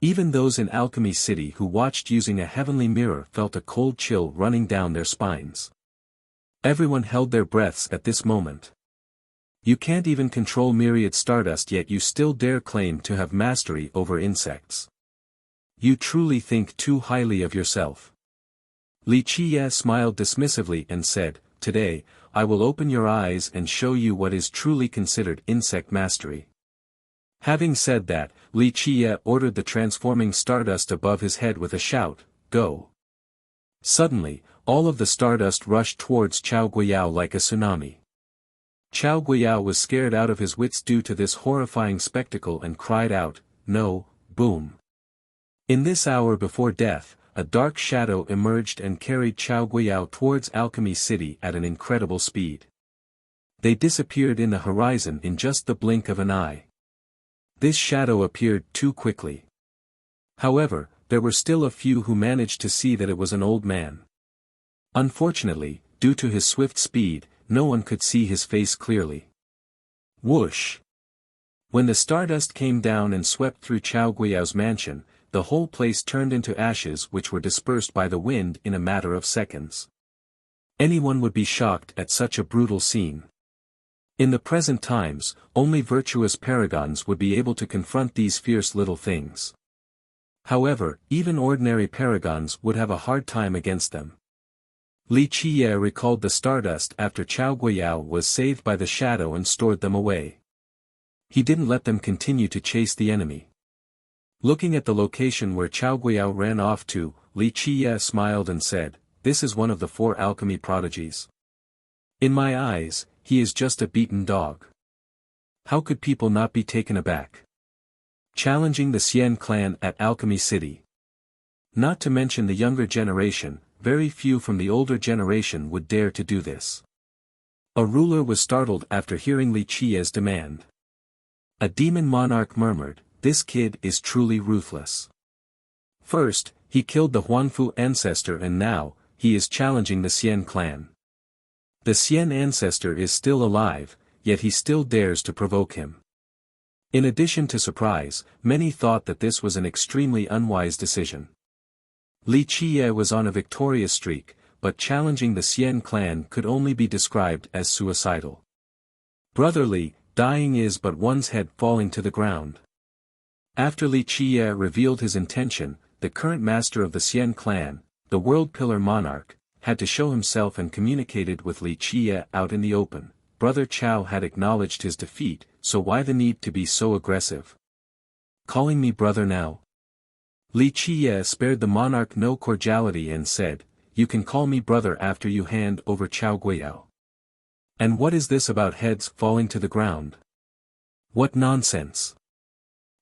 Even those in Alchemy City who watched using a heavenly mirror felt a cold chill running down their spines. Everyone held their breaths at this moment. You can't even control myriad stardust, yet you still dare claim to have mastery over insects. You truly think too highly of yourself. Li Qiye smiled dismissively and said, "Today, I will open your eyes and show you what is truly considered insect mastery." Having said that, Li Qiye ordered the transforming stardust above his head with a shout, "Go!" Suddenly, all of the stardust rushed towards Chao Guiyao like a tsunami. Chao Guiyao was scared out of his wits due to this horrifying spectacle and cried out, "No!" Boom! In this hour before death, a dark shadow emerged and carried Chao Guiyao towards Alchemy City at an incredible speed. They disappeared in the horizon in just the blink of an eye. This shadow appeared too quickly. However, there were still a few who managed to see that it was an old man. Unfortunately, due to his swift speed, no one could see his face clearly. Whoosh! When the stardust came down and swept through Chao Guiyao's mansion, the whole place turned into ashes which were dispersed by the wind in a matter of seconds. Anyone would be shocked at such a brutal scene. In the present times, only virtuous paragons would be able to confront these fierce little things. However, even ordinary paragons would have a hard time against them. Li Qiye recalled the stardust after Chao Guiyao was saved by the shadow and stored them away. He didn't let them continue to chase the enemy. Looking at the location where Chao Guiyao ran off to, Li Qiye smiled and said, "This is one of the 4 alchemy prodigies. In my eyes, he is just a beaten dog." How could people not be taken aback? Challenging the Xian clan at Alchemy City. Not to mention the younger generation, very few from the older generation would dare to do this. A ruler was startled after hearing Li Qiye's demand. A demon monarch murmured, "This kid is truly ruthless. First, he killed the Huanfu ancestor and now, he is challenging the Xian clan. The Xian ancestor is still alive, yet he still dares to provoke him." In addition to surprise, many thought that this was an extremely unwise decision. Li Qiye was on a victorious streak, but challenging the Xian clan could only be described as suicidal. Brother Li, dying is but one's head falling to the ground. After Li Qiye revealed his intention, the current master of the Xian clan, the World Pillar Monarch, had to show himself and communicated with Li Qiye out in the open. Brother Chao had acknowledged his defeat, so why the need to be so aggressive? Calling me brother now? Li Qiye spared the monarch no cordiality and said, "You can call me brother after you hand over Chao Guiyao." And what is this about heads falling to the ground? What nonsense!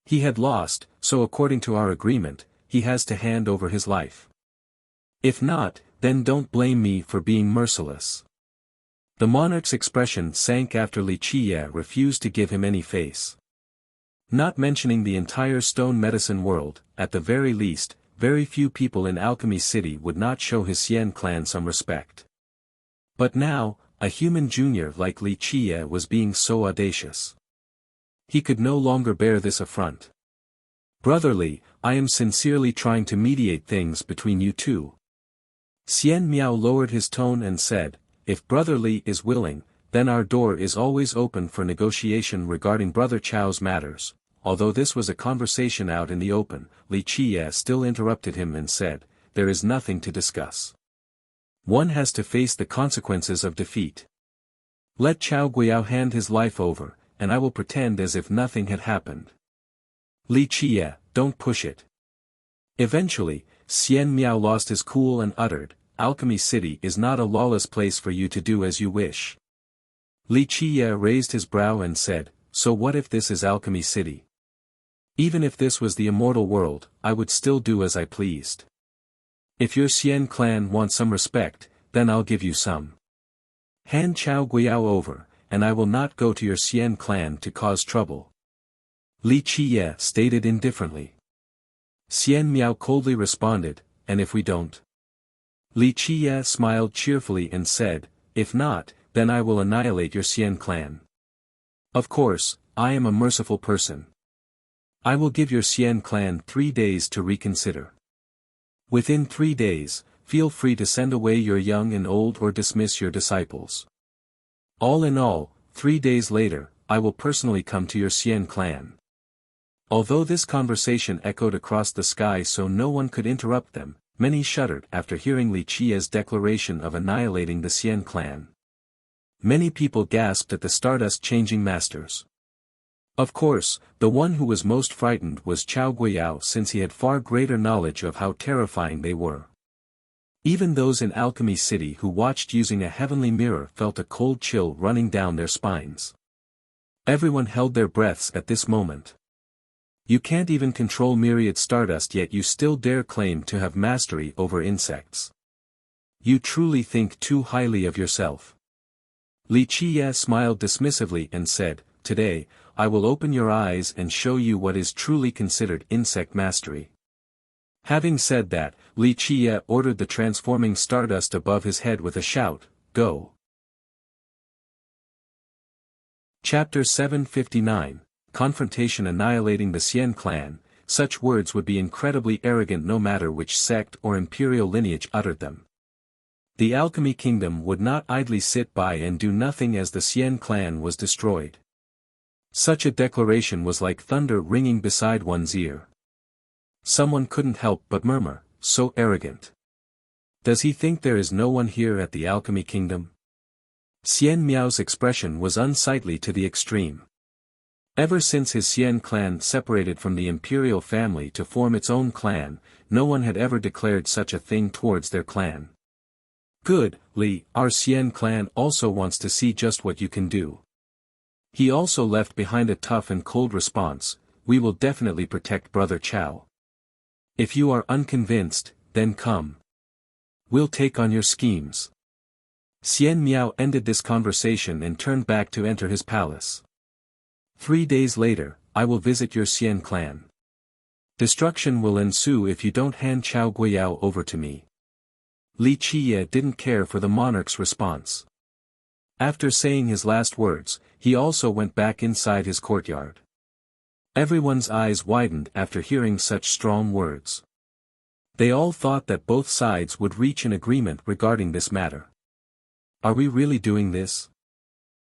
He had lost, so according to our agreement, he has to hand over his life. If not, then don't blame me for being merciless. The monarch's expression sank after Li Qiye refused to give him any face. Not mentioning the entire stone medicine world, at the very least, very few people in Alchemy City would not show his Xian clan some respect. But now, a human junior like Li Qiye was being so audacious. He could no longer bear this affront. "Brother Li, I am sincerely trying to mediate things between you two." Xian Miao lowered his tone and said, "If Brother Li is willing, then our door is always open for negotiation regarding Brother Chao's matters." Although this was a conversation out in the open, Li Qiye still interrupted him and said, "There is nothing to discuss. One has to face the consequences of defeat. Let Chao Guiyao hand his life over, and I will pretend as if nothing had happened." "Li Qiye, don't push it." Eventually, Xian Miao lost his cool and uttered, "Alchemy City is not a lawless place for you to do as you wish." Li Qiye raised his brow and said, "So what if this is Alchemy City? Even if this was the immortal world, I would still do as I pleased. If your Xian clan wants some respect, then I'll give you some. Hand Chao Guiyao over, and I will not go to your Xian clan to cause trouble." Li Qiye stated indifferently. Xian Miao coldly responded, "And if we don't?" Li Qiye smiled cheerfully and said, "If not, then I will annihilate your Xian clan. Of course, I am a merciful person. I will give your Xian clan 3 days to reconsider. Within 3 days, feel free to send away your young and old or dismiss your disciples. All in all, 3 days later, I will personally come to your Xian clan." Although this conversation echoed across the sky so no one could interrupt them, many shuddered after hearing Li Qiye's declaration of annihilating the Xian clan. Many people gasped at the Stardust-changing masters. Of course, the one who was most frightened was Chao Guiyao, since he had far greater knowledge of how terrifying they were. Even those in Alchemy City who watched using a heavenly mirror felt a cold chill running down their spines. Everyone held their breaths at this moment. You can't even control myriad stardust, yet you still dare claim to have mastery over insects. You truly think too highly of yourself. Li Qiye smiled dismissively and said, "Today, I will open your eyes and show you what is truly considered insect mastery." Having said that, Li Qiye ordered the transforming stardust above his head with a shout, "Go!" Chapter 759, Confrontation Annihilating the Xian clan. Such words would be incredibly arrogant no matter which sect or imperial lineage uttered them. The Alchemy Kingdom would not idly sit by and do nothing as the Xian clan was destroyed. Such a declaration was like thunder ringing beside one's ear. Someone couldn't help but murmur, "So arrogant. Does he think there is no one here at the Alchemy Kingdom?" Xian Miao's expression was unsightly to the extreme. Ever since his Xian clan separated from the imperial family to form its own clan, no one had ever declared such a thing towards their clan. "Good, Li, our Xian clan also wants to see just what you can do." He also left behind a tough and cold response, "We will definitely protect Brother Chao. If you are unconvinced, then come. We'll take on your schemes." Xian Miao ended this conversation and turned back to enter his palace. 3 days later, I will visit your Xian clan. Destruction will ensue if you don't hand Chao Guiyao over to me. Li Qiye didn't care for the monarch's response. After saying his last words, he also went back inside his courtyard. Everyone's eyes widened after hearing such strong words. They all thought that both sides would reach an agreement regarding this matter. Are we really doing this?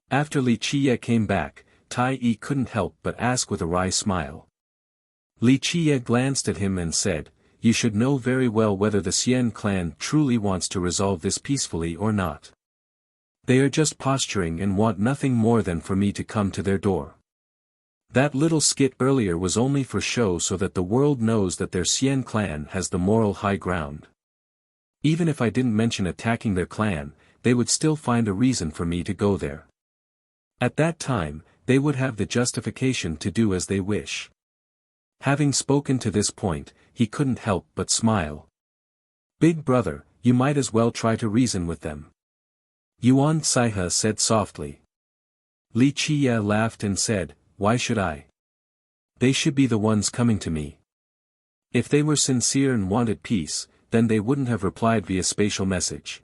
After Li Qiye came back, Tai Yi couldn't help but ask with a wry smile. Li Qiye glanced at him and said, "You should know very well whether the Xian clan truly wants to resolve this peacefully or not. They are just posturing and want nothing more than for me to come to their door. That little skit earlier was only for show so that the world knows that their Xian clan has the moral high ground. Even if I didn't mention attacking their clan, they would still find a reason for me to go there. At that time, they would have the justification to do as they wish." Having spoken to this point, he couldn't help but smile. "Big brother, you might as well try to reason with them," Yuan Saihe said softly. Li Qiye laughed and said, "Why should I? They should be the ones coming to me. If they were sincere and wanted peace, then they wouldn't have replied via spatial message.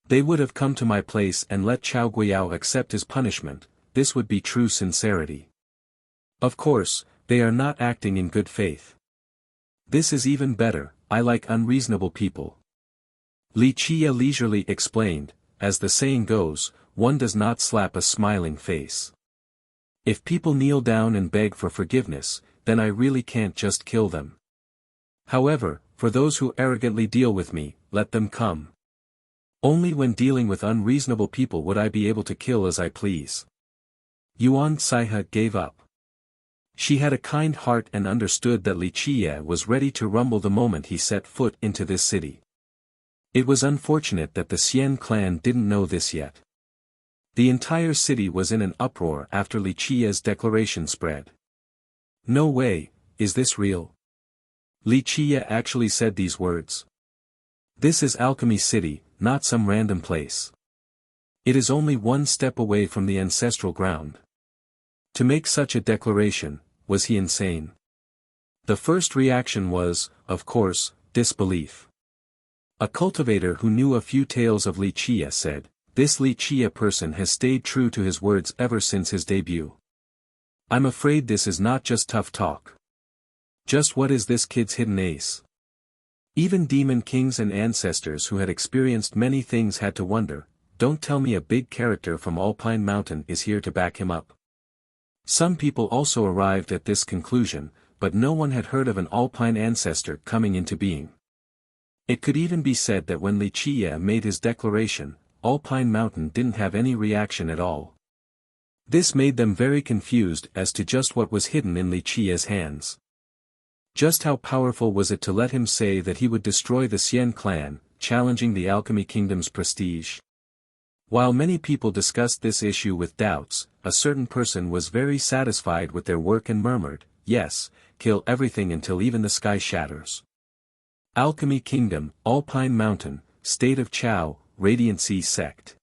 They would have come to my place and let Chao Guiyao accept his punishment. This would be true sincerity. Of course, they are not acting in good faith. This is even better, I like unreasonable people." Li Qiye leisurely explained, "As the saying goes, one does not slap a smiling face. If people kneel down and beg for forgiveness, then I really can't just kill them. However, for those who arrogantly deal with me, let them come. Only when dealing with unreasonable people would I be able to kill as I please." Yuan Saihe gave up. She had a kind heart and understood that Li Qiye was ready to rumble the moment he set foot into this city. It was unfortunate that the Xian clan didn't know this yet. The entire city was in an uproar after Li Qiye's declaration spread. "No way, is this real?" Li Qiye actually said these words. "This is Alchemy City, not some random place. It is only one step away from the ancestral ground. To make such a declaration, was he insane?" The first reaction was, of course, disbelief. A cultivator who knew a few tales of Li Qiye said, "This Li Qiye person has stayed true to his words ever since his debut. I'm afraid this is not just tough talk. Just what is this kid's hidden ace?" Even demon kings and ancestors who had experienced many things had to wonder, don't tell me a big character from Alpine Mountain is here to back him up. Some people also arrived at this conclusion, but no one had heard of an Alpine ancestor coming into being. It could even be said that when Li Qiye made his declaration, Alpine Mountain didn't have any reaction at all. This made them very confused as to just what was hidden in Li Qiye's hands. Just how powerful was it to let him say that he would destroy the Xian clan, challenging the Alchemy Kingdom's prestige? While many people discussed this issue with doubts, a certain person was very satisfied with their work and murmured, "Yes, kill everything until even the sky shatters." Alchemy Kingdom, Alpine Mountain, State of Chao, Radiant Sea Sect.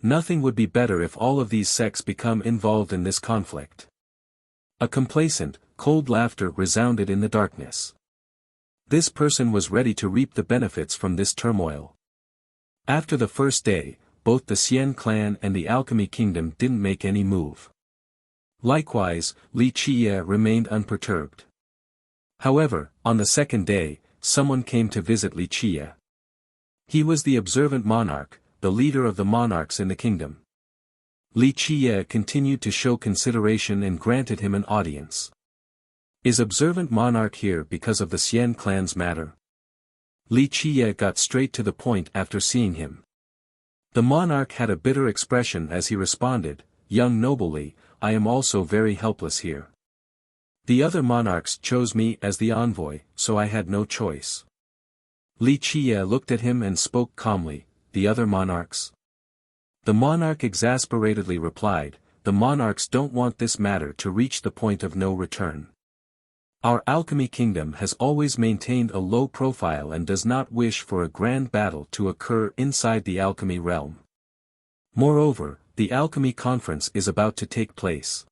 Nothing would be better if all of these sects become involved in this conflict. A complacent, cold laughter resounded in the darkness. This person was ready to reap the benefits from this turmoil. After the first day, both the Xian clan and the Alchemy Kingdom didn't make any move. Likewise, Li Qiye remained unperturbed. However, on the second day, someone came to visit Li Qiye. He was the observant monarch, the leader of the monarchs in the kingdom. Li Qiye continued to show consideration and granted him an audience. "Is observant monarch here because of the Xian clan's matter?" Li Qiye got straight to the point after seeing him. The monarch had a bitter expression as he responded, "Young noble Li, I am also very helpless here. The other monarchs chose me as the envoy, so I had no choice." Li Qiye looked at him and spoke calmly, "The other monarchs?" The monarch exasperatedly replied, "The monarchs don't want this matter to reach the point of no return. Our Alchemy Kingdom has always maintained a low profile and does not wish for a grand battle to occur inside the Alchemy realm. Moreover, the Alchemy Conference is about to take place.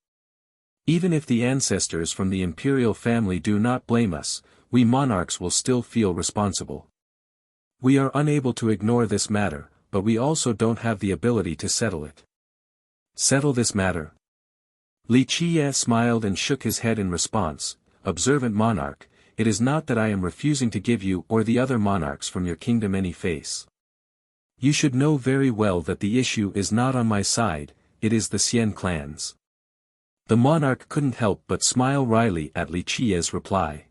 Even if the ancestors from the imperial family do not blame us, we monarchs will still feel responsible. We are unable to ignore this matter, but we also don't have the ability to settle it." "Settle this matter?" Li Qiye smiled and shook his head in response, "Observant monarch, it is not that I am refusing to give you or the other monarchs from your kingdom any face. You should know very well that the issue is not on my side, it is the Xian clan's. The monarch couldn't help but smile wryly at Li Qia's reply.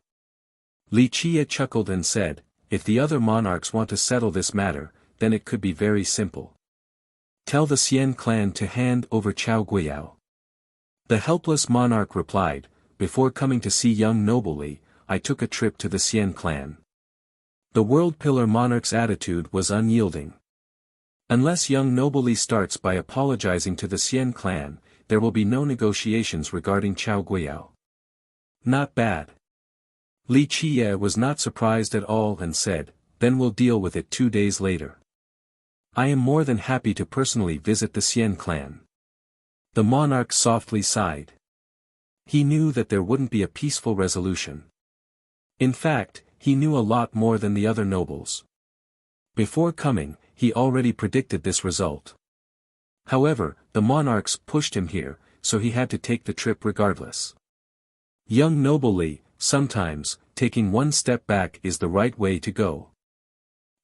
Li Qia chuckled and said, if the other monarchs want to settle this matter, then it could be very simple. Tell the Xian clan to hand over Chao Guiyao. The helpless monarch replied, before coming to see young noble Li, I took a trip to the Xian clan. The World Pillar monarch's attitude was unyielding. Unless young noble Li starts by apologizing to the Xian clan, there will be no negotiations regarding Chao Guiyao. Not bad. Li Qia was not surprised at all and said, then we'll deal with it 2 days later. I am more than happy to personally visit the Xian clan. The monarch softly sighed. He knew that there wouldn't be a peaceful resolution. In fact, he knew a lot more than the other nobles. Before coming, he already predicted this result. However, the monarchs pushed him here, so he had to take the trip regardless. Young noble Li, sometimes, taking one step back is the right way to go.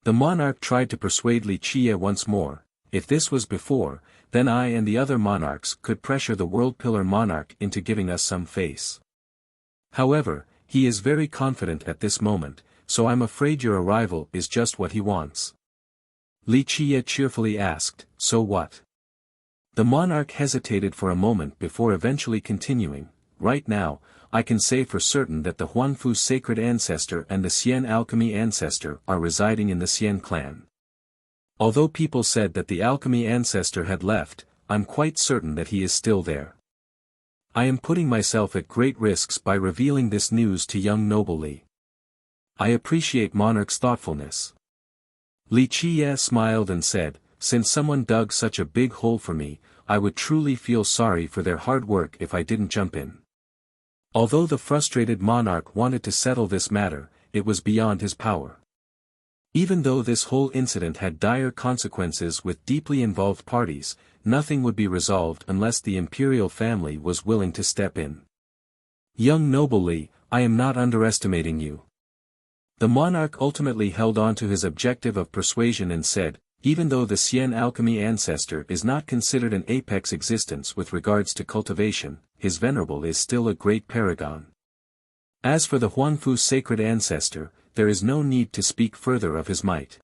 The monarch tried to persuade Li Qia once more, if this was before, then I and the other monarchs could pressure the World Pillar monarch into giving us some face. However, he is very confident at this moment, so I'm afraid your arrival is just what he wants. Li Qia cheerfully asked, so what? The monarch hesitated for a moment before eventually continuing, right now, I can say for certain that the Huanfu sacred ancestor and the Xian alchemy ancestor are residing in the Xian clan. Although people said that the alchemy ancestor had left, I'm quite certain that he is still there. I am putting myself at great risks by revealing this news to young noble Li. I appreciate monarch's thoughtfulness. Li Qia smiled and said, since someone dug such a big hole for me, I would truly feel sorry for their hard work if I didn't jump in. Although the frustrated monarch wanted to settle this matter, it was beyond his power. Even though this whole incident had dire consequences with deeply involved parties, nothing would be resolved unless the imperial family was willing to step in. Young noble Li, I am not underestimating you. The monarch ultimately held on to his objective of persuasion and said, even though the Xian alchemy ancestor is not considered an apex existence with regards to cultivation, his venerable is still a great paragon. As for the Huanfu sacred ancestor, there is no need to speak further of his might.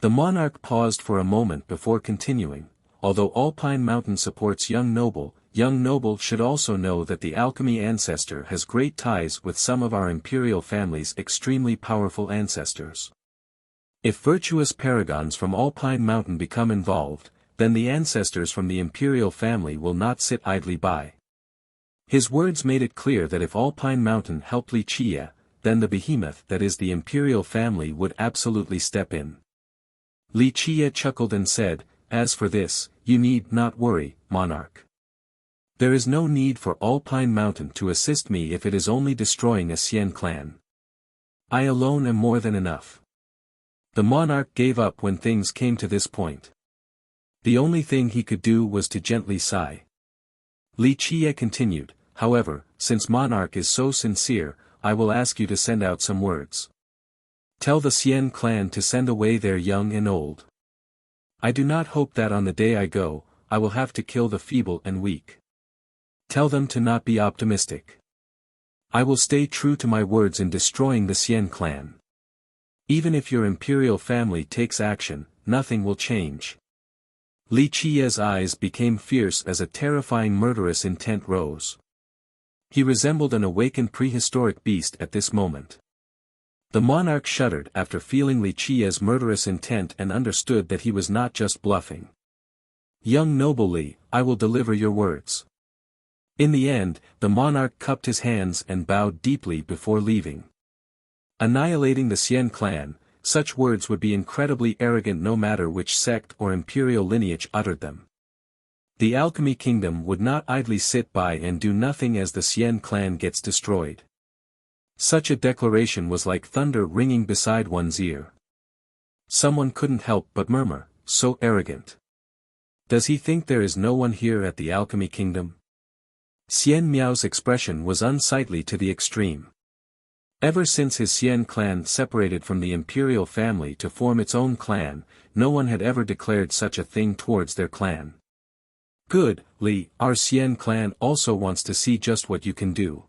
The monarch paused for a moment before continuing, although Alpine Mountain supports young noble should also know that the alchemy ancestor has great ties with some of our imperial family's extremely powerful ancestors. If virtuous paragons from Alpine Mountain become involved, then the ancestors from the imperial family will not sit idly by. His words made it clear that if Alpine Mountain helped Li Qia, then the behemoth that is the imperial family would absolutely step in. Li Qia chuckled and said, as for this, you need not worry, monarch. There is no need for Alpine Mountain to assist me if it is only destroying a Xian clan. I alone am more than enough. The monarch gave up when things came to this point. The only thing he could do was to gently sigh. Li Qia continued, however, since monarch is so sincere, I will ask you to send out some words. Tell the Xian clan to send away their young and old. I do not hope that on the day I go, I will have to kill the feeble and weak. Tell them to not be optimistic. I will stay true to my words in destroying the Xian clan. Even if your imperial family takes action, nothing will change. Li Qia's eyes became fierce as a terrifying murderous intent rose. He resembled an awakened prehistoric beast at this moment. The monarch shuddered after feeling Li Qia's murderous intent and understood that he was not just bluffing. Young noble Li, I will deliver your words. In the end, the monarch cupped his hands and bowed deeply before leaving. Annihilating the Xian clan, such words would be incredibly arrogant no matter which sect or imperial lineage uttered them. The alchemy kingdom would not idly sit by and do nothing as the Xian clan gets destroyed. Such a declaration was like thunder ringing beside one's ear. Someone couldn't help but murmur, so arrogant. Does he think there is no one here at the alchemy kingdom? Xian Miao's expression was unsightly to the extreme. Ever since his Xian clan separated from the imperial family to form its own clan, no one had ever declared such a thing towards their clan. Good, Li, our Xian clan also wants to see just what you can do.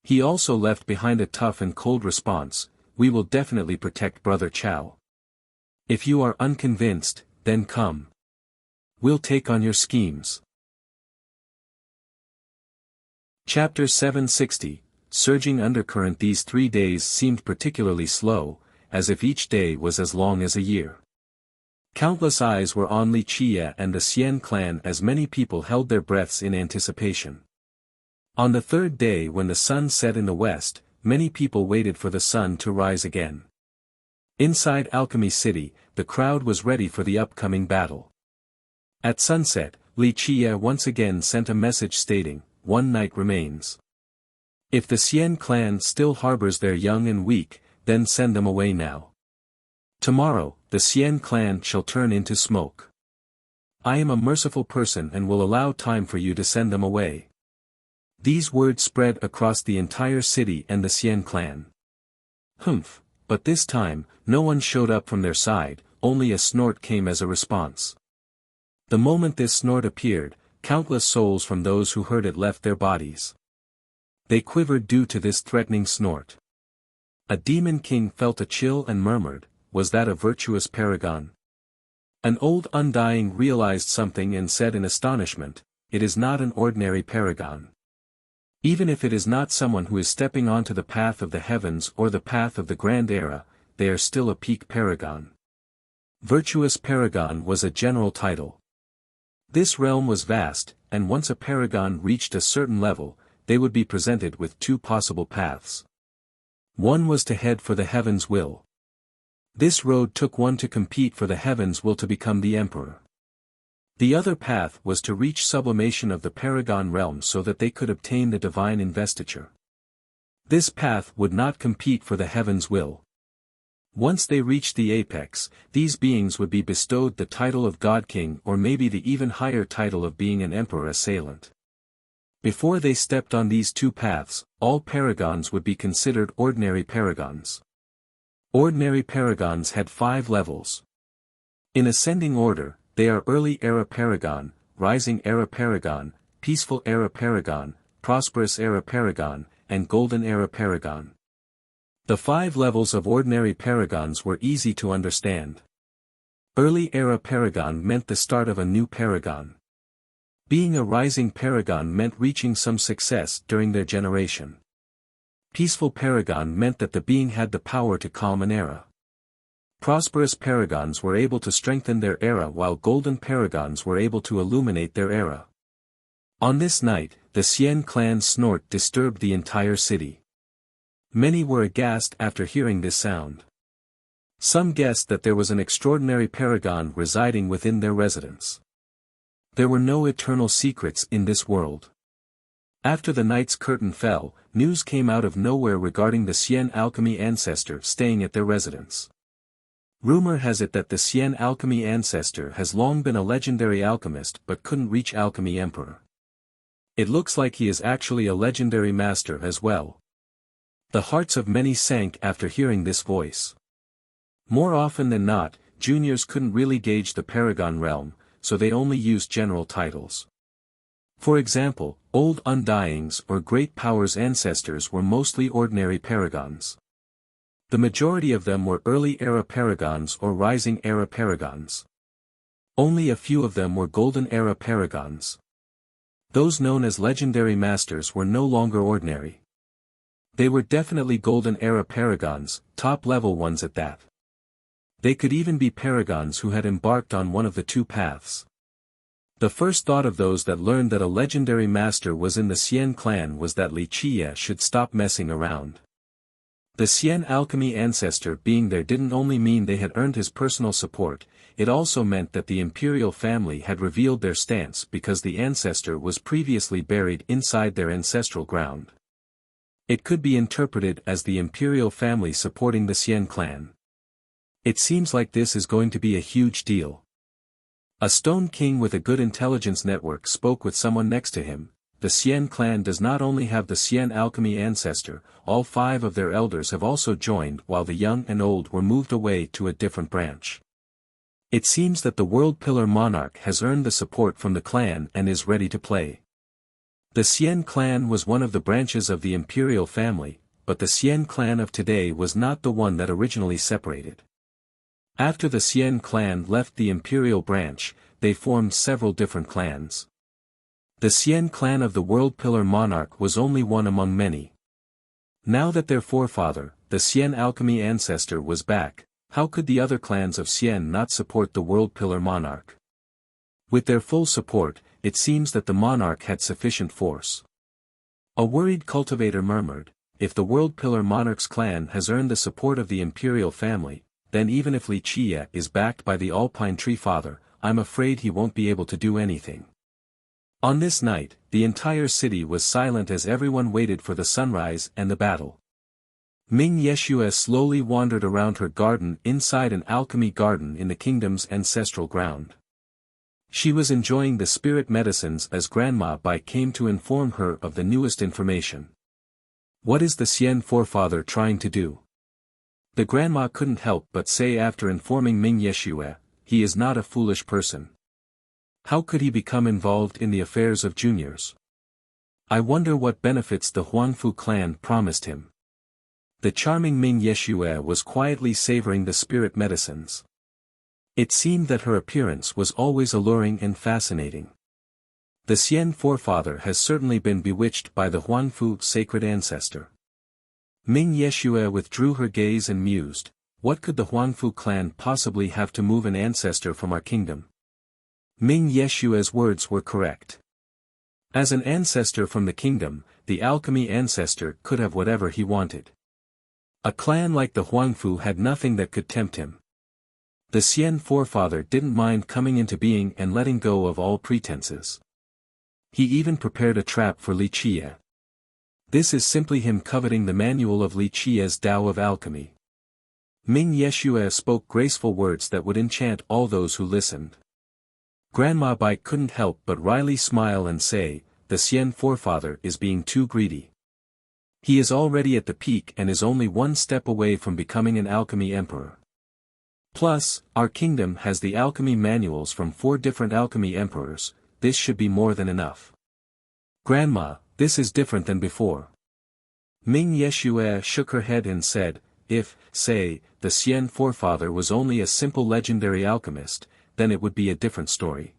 He also left behind a tough and cold response, we will definitely protect Brother Chao. If you are unconvinced, then come. We'll take on your schemes. Chapter 760, Surging Undercurrent. These 3 days seemed particularly slow, as if each day was as long as a year. Countless eyes were on Li Qie and the Xian clan as many people held their breaths in anticipation. On the 3rd day, when the sun set in the west, many people waited for the sun to rise again. Inside Alchemy City, the crowd was ready for the upcoming battle. At sunset, Li Qie once again sent a message stating, "One night remains. If the Xian clan still harbors their young and weak, then send them away now. Tomorrow, the Xian clan shall turn into smoke. I am a merciful person and will allow time for you to send them away." These words spread across the entire city and the Xian clan. Humph, but this time, no one showed up from their side, only a snort came as a response. The moment this snort appeared, countless souls from those who heard it left their bodies. They quivered due to this threatening snort. A demon king felt a chill and murmured, "Was that a virtuous paragon?" An old undying realized something and said in astonishment, "It is not an ordinary paragon. Even if it is not someone who is stepping onto the path of the heavens or the path of the grand era, they are still a peak paragon." Virtuous paragon was a general title. This realm was vast, and once a paragon reached a certain level, they would be presented with 2 possible paths. One was to head for the heaven's will. This road took one to compete for the heaven's will to become the emperor. The other path was to reach sublimation of the paragon realm so that they could obtain the divine investiture. This path would not compete for the heaven's will. Once they reached the apex, these beings would be bestowed the title of God King or maybe the even higher title of being an Emperor Assailant. Before they stepped on these 2 paths, all paragons would be considered ordinary paragons. Ordinary paragons had 5 levels. In ascending order, they are Early Era Paragon, Rising Era Paragon, Peaceful Era Paragon, Prosperous Era Paragon, and Golden Era Paragon. The 5 levels of ordinary paragons were easy to understand. Early Era Paragon meant the start of a new paragon. Being a rising paragon meant reaching some success during their generation. Peaceful paragon meant that the being had the power to calm an era. Prosperous paragons were able to strengthen their era while golden paragons were able to illuminate their era. On this night, the Xian clan's snort disturbed the entire city. Many were aghast after hearing this sound. Some guessed that there was an extraordinary paragon residing within their residence. There were no eternal secrets in this world. After the night's curtain fell, news came out of nowhere regarding the Xian alchemy ancestor staying at their residence. Rumor has it that the Xian alchemy ancestor has long been a legendary alchemist but couldn't reach alchemy emperor. It looks like he is actually a legendary master as well. The hearts of many sank after hearing this voice. More often than not, juniors couldn't really gauge the paragon realm, so they only used general titles. For example, Old Undying's or Great Power's ancestors were mostly ordinary paragons. The majority of them were Early Era Paragons or Rising Era Paragons. Only a few of them were Golden Era Paragons. Those known as Legendary Masters were no longer ordinary. They were definitely Golden Era Paragons, top-level ones at that. They could even be Paragons who had embarked on one of the 2 paths. The first thought of those that learned that a legendary master was in the Xian clan was that Li Qie should stop messing around. The Xian alchemy ancestor being there didn't only mean they had earned his personal support, it also meant that the imperial family had revealed their stance because the ancestor was previously buried inside their ancestral ground. It could be interpreted as the imperial family supporting the Xian clan. It seems like this is going to be a huge deal. A stone king with a good intelligence network spoke with someone next to him. the Xian clan does not only have the Xian alchemy ancestor, all 5 of their elders have also joined while the young and old were moved away to a different branch. It seems that the World Pillar monarch has earned the support from the clan and is ready to play. The Xian clan was one of the branches of the imperial family, but the Xian clan of today was not the one that originally separated. After the Xian clan left the imperial branch, they formed several different clans. The Xian clan of the World Pillar monarch was only one among many. Now that their forefather, the Xian alchemy ancestor, was back, how could the other clans of Xian not support the World Pillar monarch? With their full support, it seems that the monarch had sufficient force. A worried cultivator murmured, if the World Pillar monarch's clan has earned the support of the imperial family, then even if Li Qie is backed by the Alpine Tree Father, I'm afraid he won't be able to do anything. On this night, the entire city was silent as everyone waited for the sunrise and the battle. Ming Yeshua slowly wandered around her garden inside an alchemy garden in the kingdom's ancestral ground. She was enjoying the spirit medicines as Grandma Bai came to inform her of the newest information. What is the Xian forefather trying to do? The grandma couldn't help but say after informing Ming Yeshua, he is not a foolish person. How could he become involved in the affairs of juniors? I wonder what benefits the Huangfu clan promised him. The charming Ming Yeshua was quietly savoring the spirit medicines. It seemed that her appearance was always alluring and fascinating. The Xian forefather has certainly been bewitched by the Huangfu sacred ancestor. Ming Yeshua withdrew her gaze and mused, what could the Huangfu clan possibly have to move an ancestor from our kingdom? Ming Yeshua's words were correct. As an ancestor from the kingdom, the alchemy ancestor could have whatever he wanted. A clan like the Huangfu had nothing that could tempt him. The Xian forefather didn't mind coming into being and letting go of all pretenses. He even prepared a trap for Li Qie. This is simply him coveting the manual of Li Qie's Tao of Alchemy. Ming Yeshua spoke graceful words that would enchant all those who listened. Grandma Bai couldn't help but wryly smile and say, the Xian forefather is being too greedy. He is already at the peak and is only one step away from becoming an alchemy emperor. Plus, our kingdom has the alchemy manuals from 4 different alchemy emperors. This should be more than enough. Grandma, this is different than before. Ming Yeshua shook her head and said, if, say, the Xian forefather was only a simple legendary alchemist, then it would be a different story.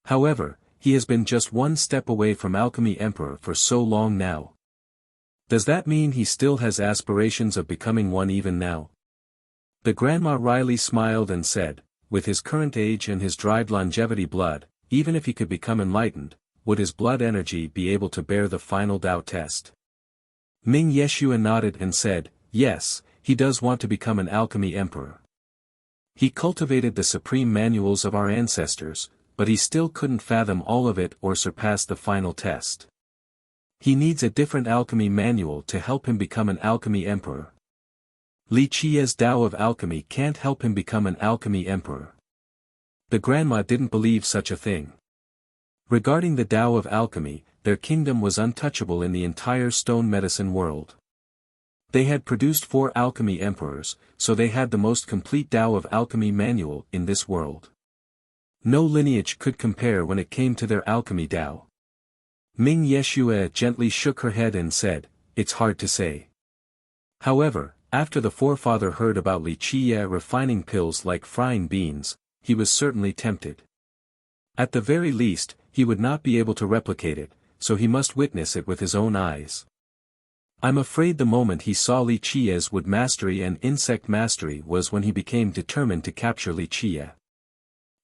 However, he has been just one step away from alchemy emperor for so long now. Does that mean he still has aspirations of becoming one even now? The grandma wryly smiled and said, with his current age and his dried longevity blood, even if he could become enlightened, would his blood energy be able to bear the final Tao test? Ming Yeshua nodded and said, yes, he does want to become an alchemy emperor. He cultivated the supreme manuals of our ancestors, but he still couldn't fathom all of it or surpass the final test. He needs a different alchemy manual to help him become an alchemy emperor. Li Qie's Tao of Alchemy can't help him become an alchemy emperor. The grandma didn't believe such a thing. Regarding the Tao of Alchemy, their kingdom was untouchable in the entire stone medicine world. They had produced 4 alchemy emperors, so they had the most complete Tao of Alchemy manual in this world. No lineage could compare when it came to their alchemy Tao. Ming Yeshua gently shook her head and said, it's hard to say. However, after the forefather heard about Li Qie refining pills like frying beans, he was certainly tempted. At the very least, he would not be able to replicate it, so he must witness it with his own eyes. I'm afraid the moment he saw Li Qie's wood mastery and insect mastery was when he became determined to capture Li Qie.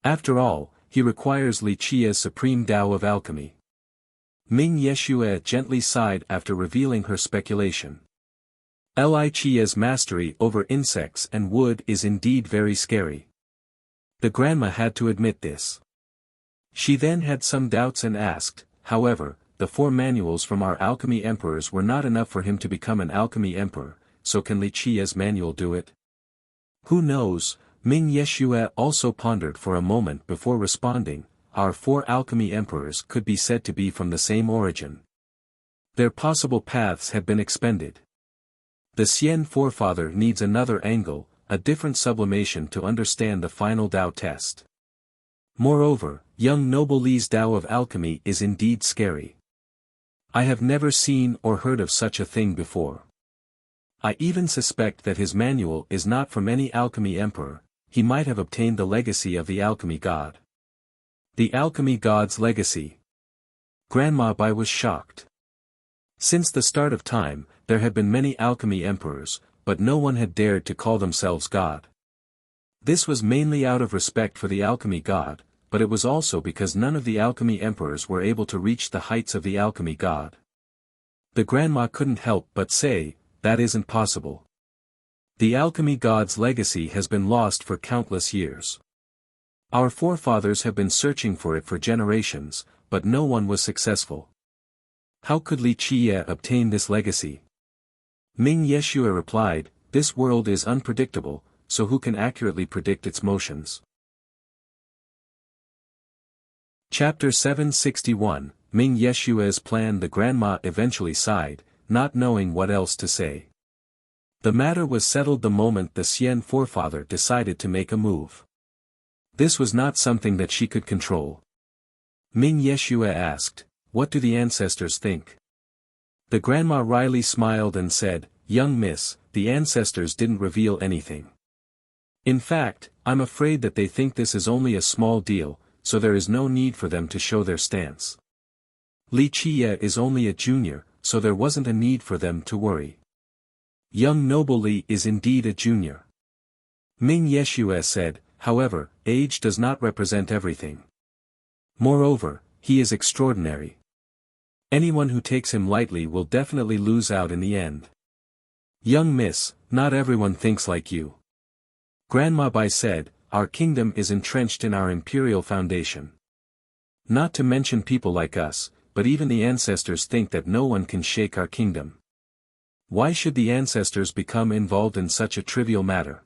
After all, he requires Li Qie's supreme Tao of Alchemy. Ming Yeshua gently sighed after revealing her speculation. Li Qie's mastery over insects and wood is indeed very scary. The grandma had to admit this. She then had some doubts and asked, however, the 4 manuals from our alchemy emperors were not enough for him to become an alchemy emperor, so can Li Qie's manual do it? Who knows? Ming Yeshua also pondered for a moment before responding, our 4 alchemy emperors could be said to be from the same origin. Their possible paths had been expended. The Xian forefather needs another angle, a different sublimation to understand the final Tao test. Moreover, young noble Li's Tao of alchemy is indeed scary. I have never seen or heard of such a thing before. I even suspect that his manual is not from any alchemy emperor, he might have obtained the legacy of the alchemy god. The alchemy god's legacy. Grandma Bai was shocked. Since the start of time, there had been many alchemy emperors, but no one had dared to call themselves god. This was mainly out of respect for the alchemy god, but it was also because none of the alchemy emperors were able to reach the heights of the alchemy god. The grandma couldn't help but say, that isn't possible. The alchemy god's legacy has been lost for countless years. Our forefathers have been searching for it for generations, but no one was successful. How could Li Qiye obtain this legacy? Ming Yeshua replied, this world is unpredictable, so who can accurately predict its motions? Chapter 761, Ming Yeshua's plan. The grandma eventually sighed, not knowing what else to say. The matter was settled the moment the Xian forefather decided to make a move. This was not something that she could control. Ming Yeshua asked, what do the ancestors think? The grandma wryly smiled and said, young miss, the ancestors didn't reveal anything. In fact, I'm afraid that they think this is only a small deal, so there is no need for them to show their stance. Li Qiye is only a junior, so there wasn't a need for them to worry. Young noble Li is indeed a junior. Ming Yeshua said, however, age does not represent everything. Moreover, he is extraordinary. Anyone who takes him lightly will definitely lose out in the end. Young miss, not everyone thinks like you. Grandma Bai said, our kingdom is entrenched in our imperial foundation. Not to mention people like us, but even the ancestors think that no one can shake our kingdom. Why should the ancestors become involved in such a trivial matter?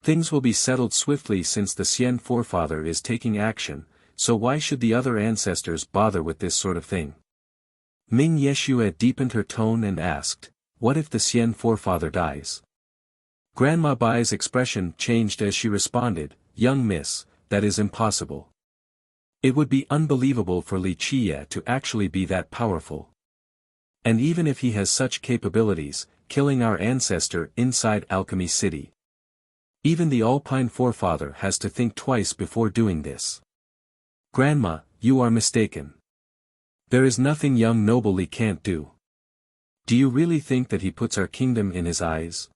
Things will be settled swiftly since the Xian forefather is taking action, so why should the other ancestors bother with this sort of thing? Ming Yeshua deepened her tone and asked, what if the Xian forefather dies? Grandma Bai's expression changed as she responded, young miss, that is impossible. It would be unbelievable for Li Qiye to actually be that powerful. And even if he has such capabilities, killing our ancestor inside Alchemy City. Even the Alpine forefather has to think twice before doing this. Grandma, you are mistaken. There is nothing young noble Li can't do. Do you really think that he puts our kingdom in his eyes?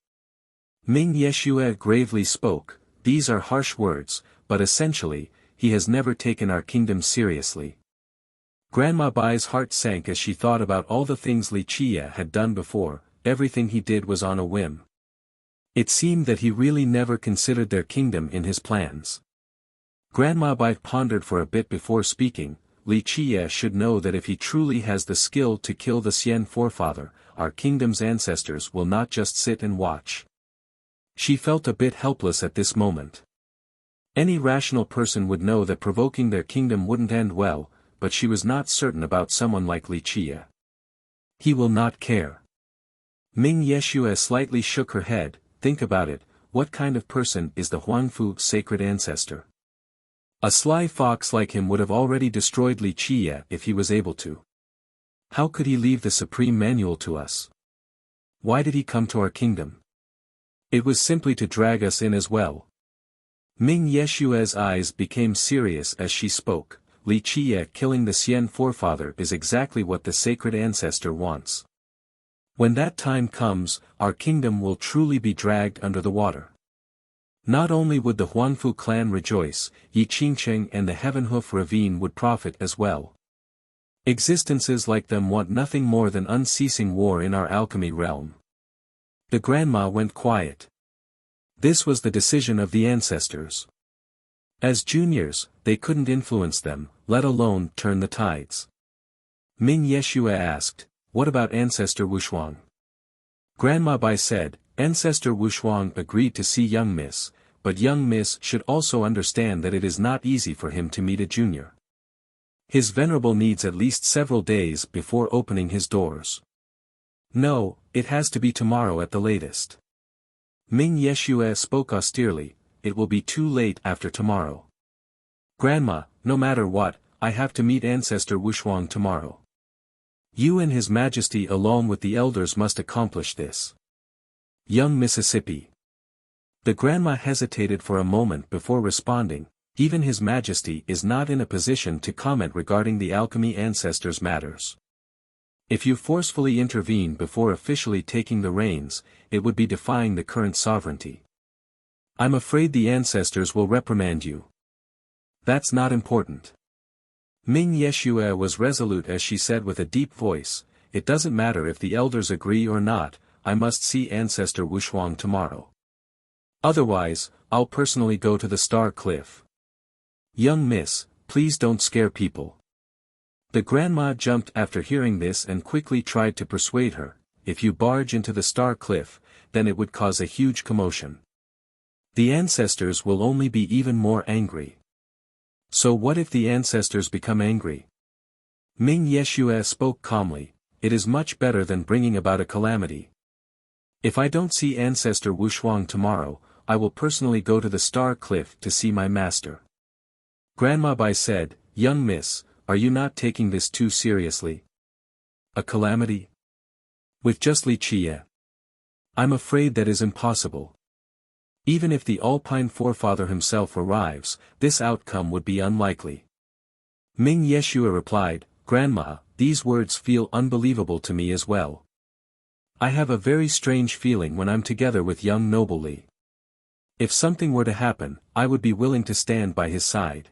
Ming Yeshua gravely spoke, these are harsh words, but essentially, he has never taken our kingdom seriously. Grandma Bai's heart sank as she thought about all the things Li Qiye had done before, everything he did was on a whim. It seemed that he really never considered their kingdom in his plans. Grandma Bai pondered for a bit before speaking, Li Qiye should know that if he truly has the skill to kill the Xian forefather, our kingdom's ancestors will not just sit and watch. She felt a bit helpless at this moment. Any rational person would know that provoking their kingdom wouldn't end well, but she was not certain about someone like Li Qiye. He will not care. Ming Yeshua slightly shook her head, think about it, what kind of person is the Huangfu sacred ancestor? A sly fox like him would have already destroyed Li Qiye if he was able to. How could he leave the supreme manual to us? Why did he come to our kingdom? It was simply to drag us in as well. Ming Yeshua's eyes became serious as she spoke, Li Qiye killing the Xian forefather is exactly what the sacred ancestor wants. When that time comes, our kingdom will truly be dragged under the water. Not only would the Huangfu clan rejoice, Yi Qingcheng and the Heavenhoof Ravine would profit as well. Existences like them want nothing more than unceasing war in our alchemy realm. The grandma went quiet. This was the decision of the ancestors. As juniors, they couldn't influence them, let alone turn the tides. Ming Yeshua asked, what about Ancestor Wushuang? Grandma Bai said, Ancestor Wushuang agreed to see young miss, but young miss should also understand that it is not easy for him to meet a junior. His venerable needs at least several days before opening his doors. No, it has to be tomorrow at the latest. Ming Yeshue spoke austerely, it will be too late after tomorrow. Grandma, no matter what, I have to meet Ancestor Wushuang tomorrow. You and His Majesty along with the elders must accomplish this. Young Mississippi. The grandma hesitated for a moment before responding. Even His Majesty is not in a position to comment regarding the alchemy ancestors' matters. If you forcefully intervene before officially taking the reins, it would be defying the current sovereignty. I'm afraid the ancestors will reprimand you. That's not important. Ming Yeshue was resolute as she said with a deep voice, it doesn't matter if the elders agree or not, I must see Ancestor Wushuang tomorrow. Otherwise, I'll personally go to the Star Cliff. Young miss, please don't scare people. The grandma jumped after hearing this and quickly tried to persuade her, if you barge into the Star Cliff, then it would cause a huge commotion. The ancestors will only be even more angry. So what if the ancestors become angry? Ming Yeshue spoke calmly, it is much better than bringing about a calamity. If I don't see Ancestor Wushuang tomorrow, I will personally go to the Star Cliff to see my master. Grandma Bai said, young miss, are you not taking this too seriously? A calamity? With just Li Qie? I'm afraid that is impossible. Even if the Alpine Forefather himself arrives, this outcome would be unlikely. Ming Yeshue replied, Grandma, these words feel unbelievable to me as well. I have a very strange feeling when I'm together with young noble Li. If something were to happen, I would be willing to stand by his side.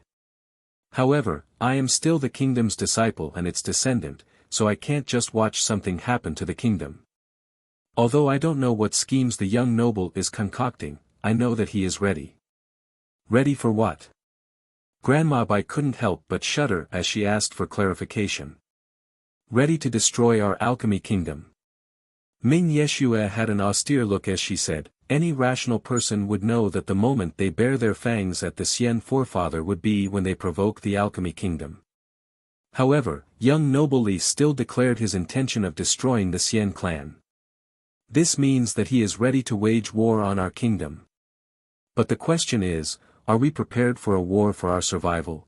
However, I am still the kingdom's disciple and its descendant, so I can't just watch something happen to the kingdom. Although I don't know what schemes the young noble is concocting, I know that he is ready. Ready for what? Grandma Bai couldn't help but shudder as she asked for clarification. Ready to destroy our alchemy kingdom. Ming Yeshue had an austere look as she said, any rational person would know that the moment they bare their fangs at the Xian forefather would be when they provoke the alchemy kingdom. However, young noble Li still declared his intention of destroying the Xian clan. This means that he is ready to wage war on our kingdom. But the question is, are we prepared for a war for our survival?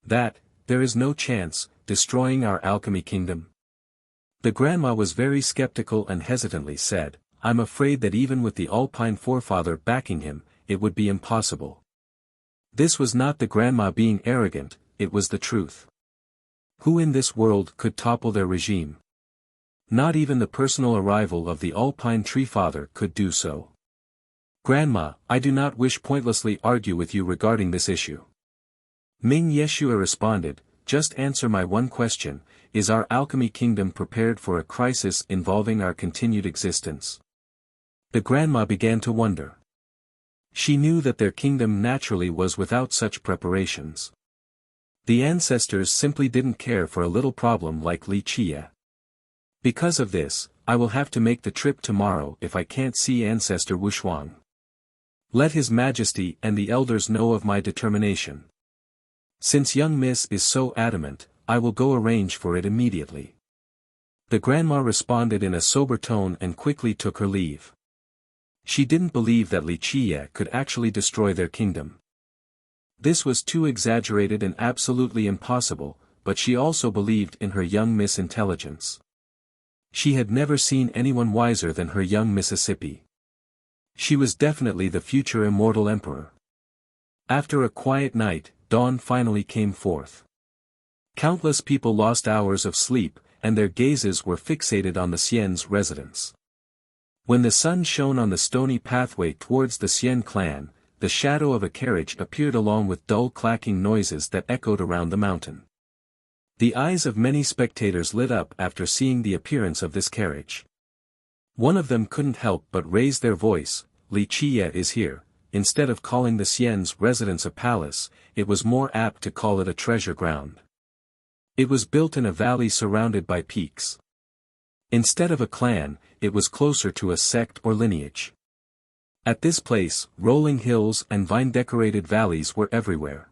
That, there is no chance, destroying our alchemy kingdom? The grandma was very skeptical and hesitantly said, I'm afraid that even with the Alpine Forefather backing him, it would be impossible. This was not the grandma being arrogant, it was the truth. Who in this world could topple their regime? Not even the personal arrival of the Alpine Tree Father could do so. Grandma, I do not wish pointlessly argue with you regarding this issue. Ming Yeshue responded, just answer my one question, is our alchemy kingdom prepared for a crisis involving our continued existence? The grandma began to wonder. She knew that their kingdom naturally was without such preparations. The ancestors simply didn't care for a little problem like Li Qie. Because of this, I will have to make the trip tomorrow if I can't see Ancestor Wushuang. Let His Majesty and the elders know of my determination. Since young miss is so adamant, I will go arrange for it immediately. The grandma responded in a sober tone and quickly took her leave. She didn't believe that Li Qie could actually destroy their kingdom. This was too exaggerated and absolutely impossible, but she also believed in her young miss intelligence. She had never seen anyone wiser than her young Mississippi. She was definitely the future immortal emperor. After a quiet night, dawn finally came forth. Countless people lost hours of sleep, and their gazes were fixated on the Xian's residence. When the sun shone on the stony pathway towards the Xian clan, the shadow of a carriage appeared along with dull clacking noises that echoed around the mountain. The eyes of many spectators lit up after seeing the appearance of this carriage. One of them couldn't help but raise their voice, Li Qie is here. Instead of calling the Xian's residence a palace, it was more apt to call it a treasure ground. It was built in a valley surrounded by peaks. Instead of a clan, it was closer to a sect or lineage. At this place, rolling hills and vine-decorated valleys were everywhere.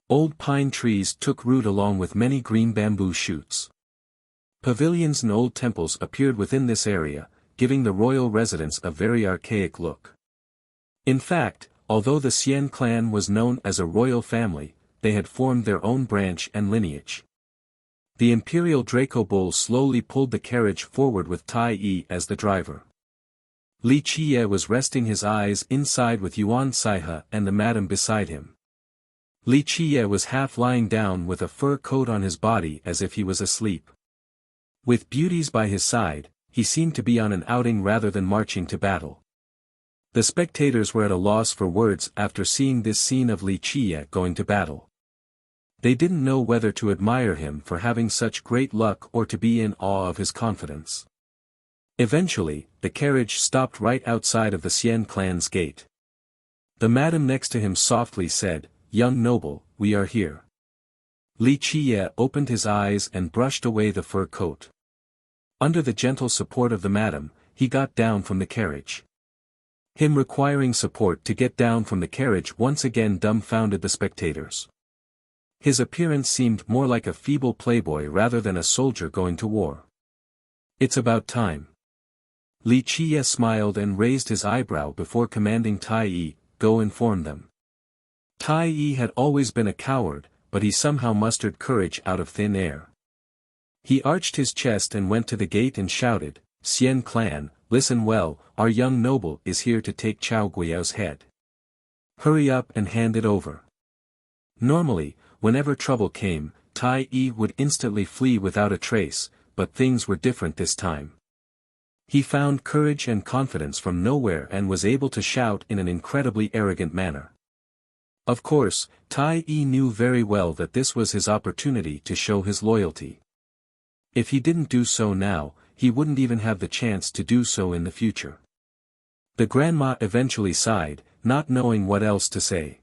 Old pine trees took root along with many green bamboo shoots. Pavilions and old temples appeared within this area, giving the royal residence a very archaic look. In fact, although the Xian clan was known as a royal family, they had formed their own branch and lineage. The imperial Draco bull slowly pulled the carriage forward with Tai Yi as the driver. Li Qiye was resting his eyes inside with Yuan Saihe and the madam beside him. Li Qiye was half lying down with a fur coat on his body as if he was asleep. With beauties by his side, he seemed to be on an outing rather than marching to battle. The spectators were at a loss for words after seeing this scene of Li Qiye going to battle. They didn't know whether to admire him for having such great luck or to be in awe of his confidence. Eventually, the carriage stopped right outside of the Xian clan's gate. The madam next to him softly said, "Young noble, we are here." Li Qiye opened his eyes and brushed away the fur coat. Under the gentle support of the madam, he got down from the carriage. Him requiring support to get down from the carriage once again dumbfounded the spectators. His appearance seemed more like a feeble playboy rather than a soldier going to war. "It's about time." Li Qiye smiled and raised his eyebrow before commanding Tai Yi, "Go inform them." Tai Yi had always been a coward, but he somehow mustered courage out of thin air. He arched his chest and went to the gate and shouted, "Xian clan, listen well, our young noble is here to take Chao Guiyao's head. Hurry up and hand it over." Normally, whenever trouble came, Tai Yi would instantly flee without a trace, but things were different this time. He found courage and confidence from nowhere and was able to shout in an incredibly arrogant manner. Of course, Tai Yi knew very well that this was his opportunity to show his loyalty. If he didn't do so now, he wouldn't even have the chance to do so in the future. The grandma eventually sighed, not knowing what else to say.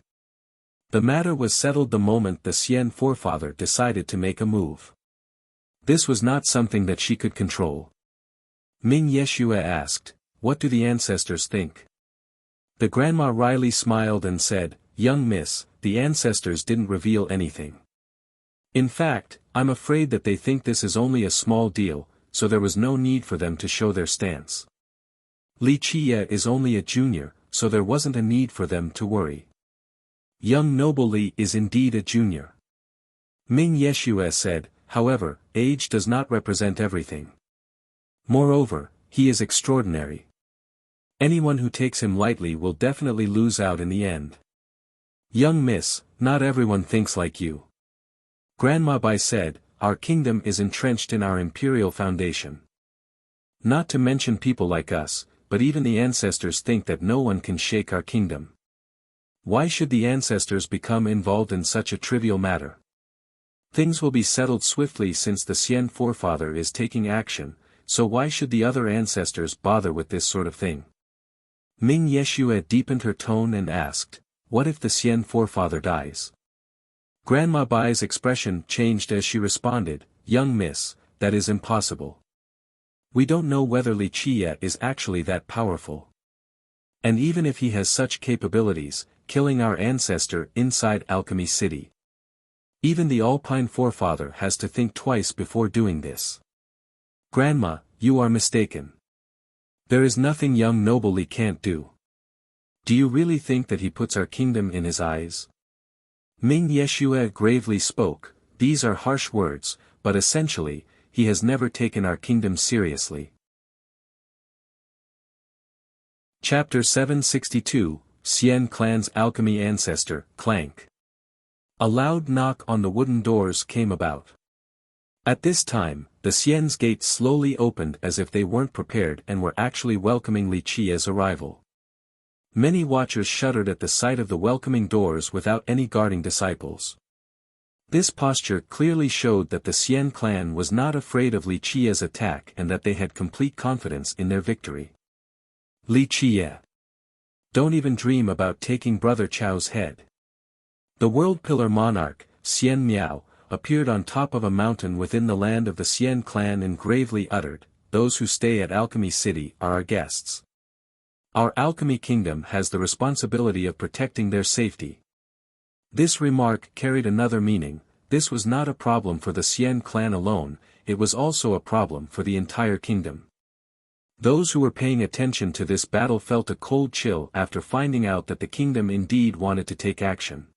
The matter was settled the moment the Xian forefather decided to make a move. This was not something that she could control. Ming Yeshua asked, "What do the ancestors think?" The grandma wryly smiled and said, "Young miss, the ancestors didn't reveal anything. In fact, I'm afraid that they think this is only a small deal, so there was no need for them to show their stance. Li Qiye is only a junior, so there wasn't a need for them to worry." "Young noble Li is indeed a junior," Ming Yeshua said, "however, age does not represent everything. Moreover, he is extraordinary. Anyone who takes him lightly will definitely lose out in the end. Young miss, not everyone thinks like you." Grandma Bai said, "Our kingdom is entrenched in our imperial foundation. Not to mention people like us, but even the ancestors think that no one can shake our kingdom. Why should the ancestors become involved in such a trivial matter? Things will be settled swiftly since the Xian forefather is taking action, so why should the other ancestors bother with this sort of thing?" Ming Yeshua deepened her tone and asked, "What if the Xian forefather dies?" Grandma Bai's expression changed as she responded, "Young miss, that is impossible. We don't know whether Li Qiye is actually that powerful. And even if he has such capabilities, killing our ancestor inside Alchemy City. Even the Alpine forefather has to think twice before doing this." "Grandma, you are mistaken. There is nothing young noble Li can't do. Do you really think that he puts our kingdom in his eyes?" Ming Yeshua gravely spoke, "These are harsh words, but essentially, he has never taken our kingdom seriously." Chapter 762, Xian Clan's Alchemy Ancestor, Clank. A loud knock on the wooden doors came about. At this time, the Xian's gates slowly opened as if they weren't prepared and were actually welcoming Li Qiye's arrival. Many watchers shuddered at the sight of the welcoming doors without any guarding disciples. This posture clearly showed that the Xian clan was not afraid of Li Qiye's attack and that they had complete confidence in their victory. "Li Qiye, don't even dream about taking Brother Chao's head." The World Pillar Monarch, Xian Miao, appeared on top of a mountain within the land of the Xian clan and gravely uttered, "Those who stay at Alchemy City are our guests. Our Alchemy Kingdom has the responsibility of protecting their safety. This remark carried another meaning. This was not a problem for the Xian clan alone, it was also a problem for the entire kingdom. Those who were paying attention to this battle felt a cold chill after finding out that the kingdom indeed wanted to take action.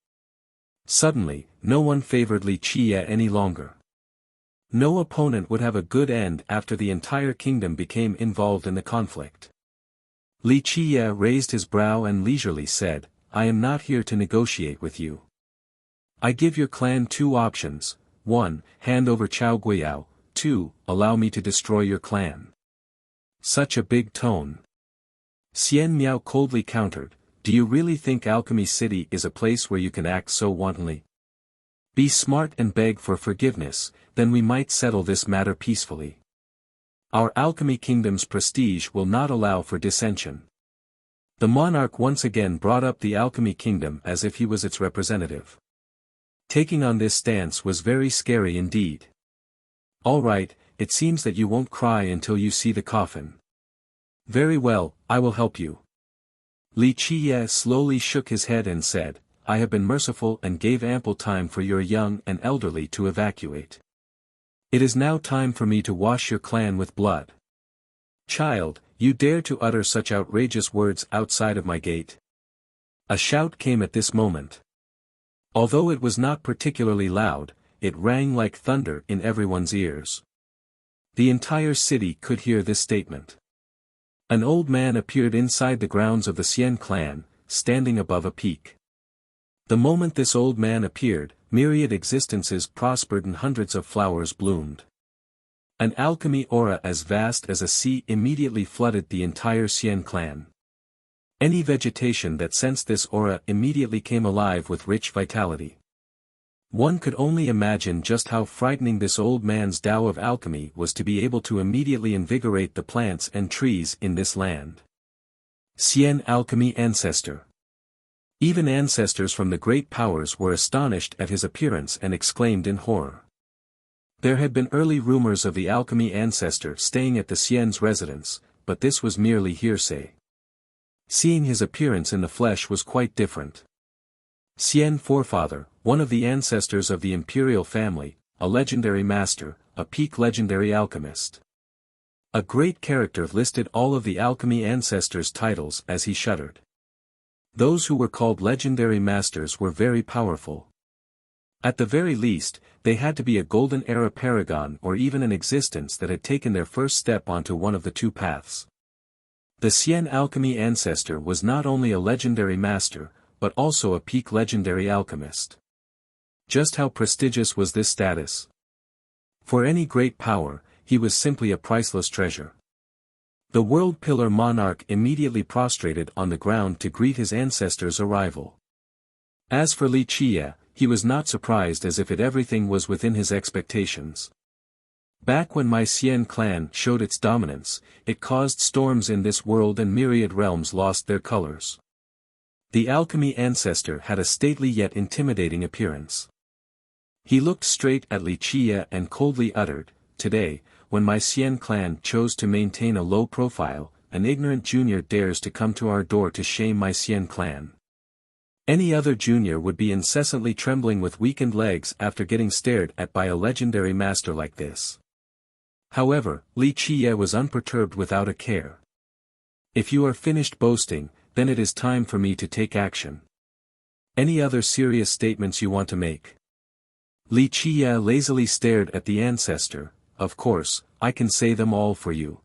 Suddenly, no one favored Li Qiye any longer. No opponent would have a good end after the entire kingdom became involved in the conflict. Li Qiye raised his brow and leisurely said, I am not here to negotiate with you. I give your clan two options: 1. Hand over Chao Guiyao, 2. Allow me to destroy your clan. Such a big tone. Xian Miao coldly countered, do you really think Alchemy City is a place where you can act so wantonly? Be smart and beg for forgiveness, then we might settle this matter peacefully. Our alchemy kingdom's prestige will not allow for dissension. The monarch once again brought up the alchemy kingdom as if he was its representative. Taking on this stance was very scary indeed. All right, it seems that you won't cry until you see the coffin. Very well, I will help you. Li Qiye slowly shook his head and said, I have been merciful and gave ample time for your young and elderly to evacuate. It is now time for me to wash your clan with blood. Child, you dare to utter such outrageous words outside of my gate? A shout came at this moment. Although it was not particularly loud, it rang like thunder in everyone's ears. The entire city could hear this statement. An old man appeared inside the grounds of the Xian clan, standing above a peak. The moment this old man appeared, myriad existences prospered and hundreds of flowers bloomed. An alchemy aura as vast as a sea immediately flooded the entire Xian clan. Any vegetation that sensed this aura immediately came alive with rich vitality. One could only imagine just how frightening this old man's Tao of alchemy was to be able to immediately invigorate the plants and trees in this land. Xian alchemy ancestor. Even ancestors from the great powers were astonished at his appearance and exclaimed in horror. There had been early rumors of the alchemy ancestor staying at the Xian's residence, but this was merely hearsay. Seeing his appearance in the flesh was quite different. Xian forefather, one of the ancestors of the imperial family, a legendary master, a peak legendary alchemist. A great character listed all of the alchemy ancestors' titles as he shuddered. Those who were called legendary masters were very powerful. At the very least, they had to be a golden era paragon or even an existence that had taken their first step onto one of the two paths. The Xian alchemy ancestor was not only a legendary master, but also a peak legendary alchemist. Just how prestigious was this status? For any great power, he was simply a priceless treasure. The World Pillar monarch immediately prostrated on the ground to greet his ancestor's arrival. As for Li Qiye, he was not surprised as if everything was within his expectations. Back when my Xian clan showed its dominance, it caused storms in this world and myriad realms lost their colors. The alchemy ancestor had a stately yet intimidating appearance. He looked straight at Li Qiye and coldly uttered, Today, when my Xian clan chose to maintain a low profile, an ignorant junior dares to come to our door to shame my Xian clan. Any other junior would be incessantly trembling with weakened legs after getting stared at by a legendary master like this. However, Li Qiye was unperturbed without a care. If you are finished boasting, then it is time for me to take action. Any other serious statements you want to make? Li Qiye lazily stared at the ancestor. Of course, I can say them all for you.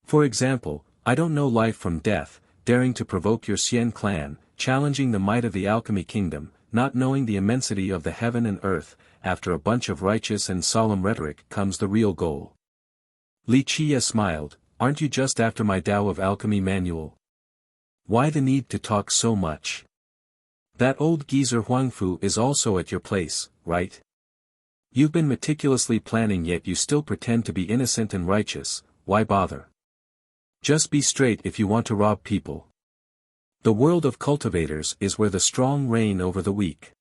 For example, I don't know life from death, daring to provoke your Xian clan, challenging the might of the alchemy kingdom, not knowing the immensity of the heaven and earth, after a bunch of righteous and solemn rhetoric comes the real goal. Li Qiye smiled, aren't you just after my Tao of Alchemy manual? Why the need to talk so much? That old geezer Huangfu is also at your place, right? You've been meticulously planning yet you still pretend to be innocent and righteous, why bother? Just be straight if you want to rob people. The world of cultivators is where the strong reign over the weak.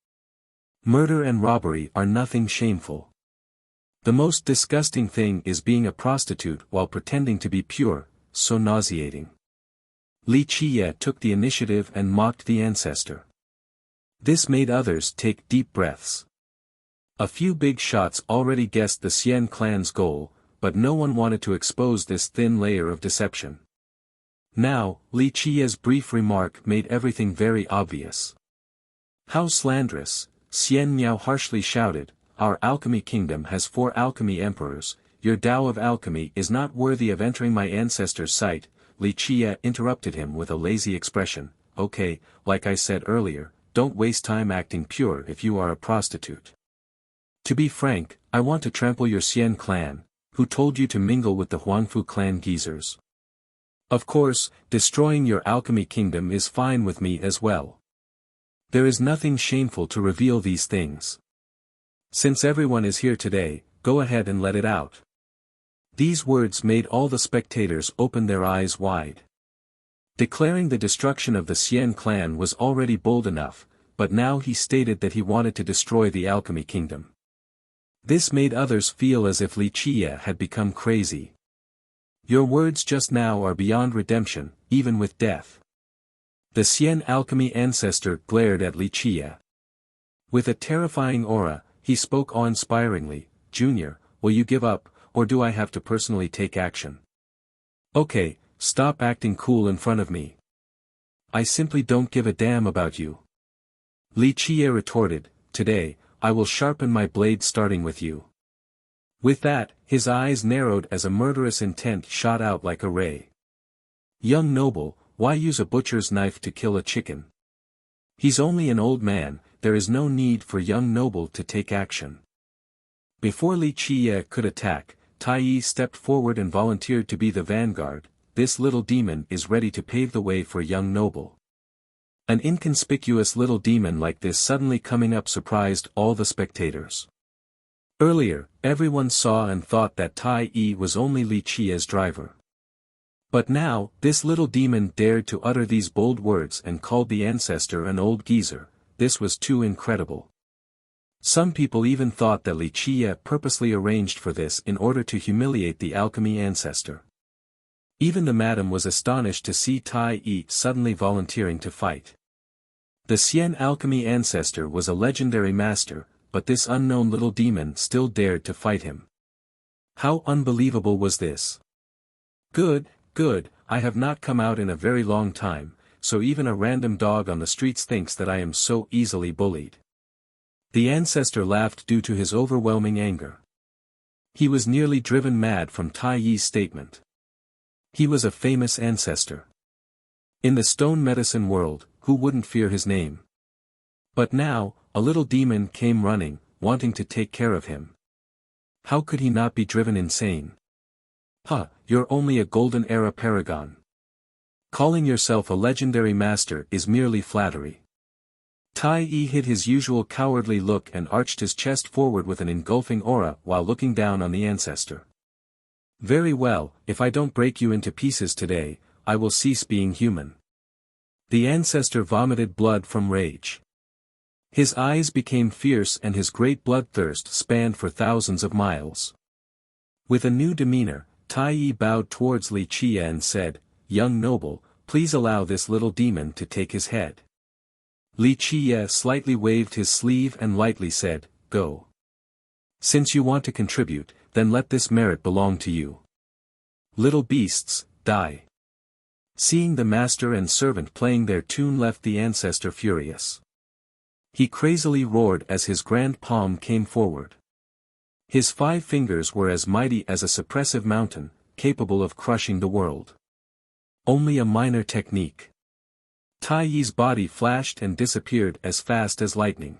Murder and robbery are nothing shameful. The most disgusting thing is being a prostitute while pretending to be pure, so nauseating. Li Qiye took the initiative and mocked the ancestor. This made others take deep breaths. A few big shots already guessed the Xian clan's goal, but no one wanted to expose this thin layer of deception. Now, Li Qiye's brief remark made everything very obvious. How slanderous, Xian Miao harshly shouted, our alchemy kingdom has 4 alchemy emperors, your Tao of alchemy is not worthy of entering my ancestor's site. Li Qiye interrupted him with a lazy expression, okay, like I said earlier, don't waste time acting pure if you are a prostitute. To be frank, I want to trample your Xian clan, who told you to mingle with the Huangfu clan geezers. Of course, destroying your alchemy kingdom is fine with me as well. There is nothing shameful to reveal these things. Since everyone is here today, go ahead and let it out. These words made all the spectators open their eyes wide. Declaring the destruction of the Xian clan was already bold enough, but now he stated that he wanted to destroy the alchemy kingdom. This made others feel as if Li Qiye had become crazy. Your words just now are beyond redemption, even with death. The Xian alchemy ancestor glared at Li Qiye. With a terrifying aura, he spoke awe-inspiringly, Junior, will you give up, or do I have to personally take action? Okay, stop acting cool in front of me. I simply don't give a damn about you. Li Qiye retorted, today, I will sharpen my blade starting with you. With that, his eyes narrowed as a murderous intent shot out like a ray. Young noble, why use a butcher's knife to kill a chicken? He's only an old man, there is no need for young noble to take action. Before Li Qiye could attack, Tai Yi stepped forward and volunteered to be the vanguard. This little demon is ready to pave the way for young noble. An inconspicuous little demon like this suddenly coming up surprised all the spectators. Earlier, everyone saw and thought that Tai Yi was only Li Qiye's driver. But now, this little demon dared to utter these bold words and called the ancestor an old geezer. This was too incredible. Some people even thought that Li Qiye purposely arranged for this in order to humiliate the alchemy ancestor. Even the madam was astonished to see Tai Yi suddenly volunteering to fight. The Xian alchemy ancestor was a legendary master, but this unknown little demon still dared to fight him. How unbelievable was this? Good, I have not come out in a very long time, so even a random dog on the streets thinks that I am so easily bullied. The ancestor laughed due to his overwhelming anger. He was nearly driven mad from Tai Yi's statement. He was a famous ancestor. In the stone medicine world, who wouldn't fear his name? But now, a little demon came running, wanting to take care of him. How could he not be driven insane? You're only a golden era paragon. Calling yourself a legendary master is merely flattery. Tai Yi hid his usual cowardly look and arched his chest forward with an engulfing aura while looking down on the ancestor. Very well, if I don't break you into pieces today, I will cease being human. The ancestor vomited blood from rage. His eyes became fierce and his great bloodthirst spanned for thousands of miles. With a new demeanor, Tai Yi bowed towards Li Qiye and said, Young noble, please allow this little demon to take his head. Li Qiye slightly waved his sleeve and lightly said, Go. Since you want to contribute, then let this merit belong to you. Little beasts, die. Seeing the master and servant playing their tune left the ancestor furious. He crazily roared as his grand palm came forward. His 5 fingers were as mighty as a suppressive mountain, capable of crushing the world. Only a minor technique. Tai Yi's body flashed and disappeared as fast as lightning.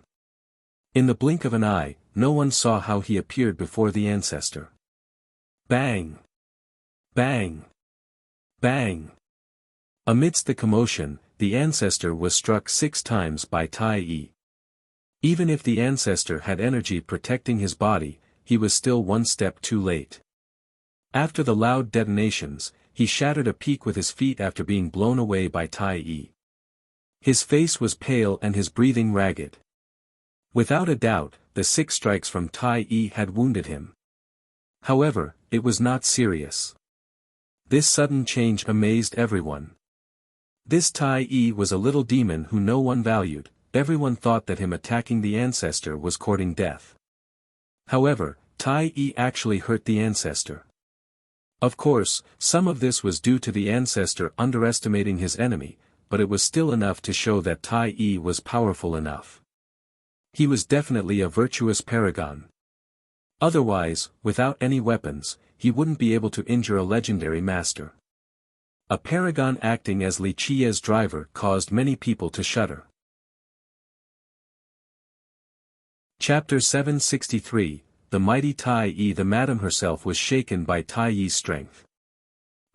In the blink of an eye, no one saw how he appeared before the ancestor. Bang! Bang! Bang! Amidst the commotion, the ancestor was struck 6 times by Tai Yi. Even if the ancestor had energy protecting his body, he was still one step too late. After the loud detonations, he shattered a peak with his feet after being blown away by Tai Yi. His face was pale and his breathing ragged. Without a doubt, the 6 strikes from Tai Yi had wounded him. However, it was not serious. This sudden change amazed everyone. This Tai Yi was a little demon who no one valued, everyone thought that him attacking the ancestor was courting death. However, Tai Yi actually hurt the ancestor. Of course, some of this was due to the ancestor underestimating his enemy, but it was still enough to show that Tai Yi was powerful enough. He was definitely a virtuous paragon. Otherwise, without any weapons, he wouldn't be able to injure a legendary master. A paragon acting as Li Qiye's driver caused many people to shudder. Chapter 763, The Mighty Tai Yi. The madam herself was shaken by Tai Yi's strength.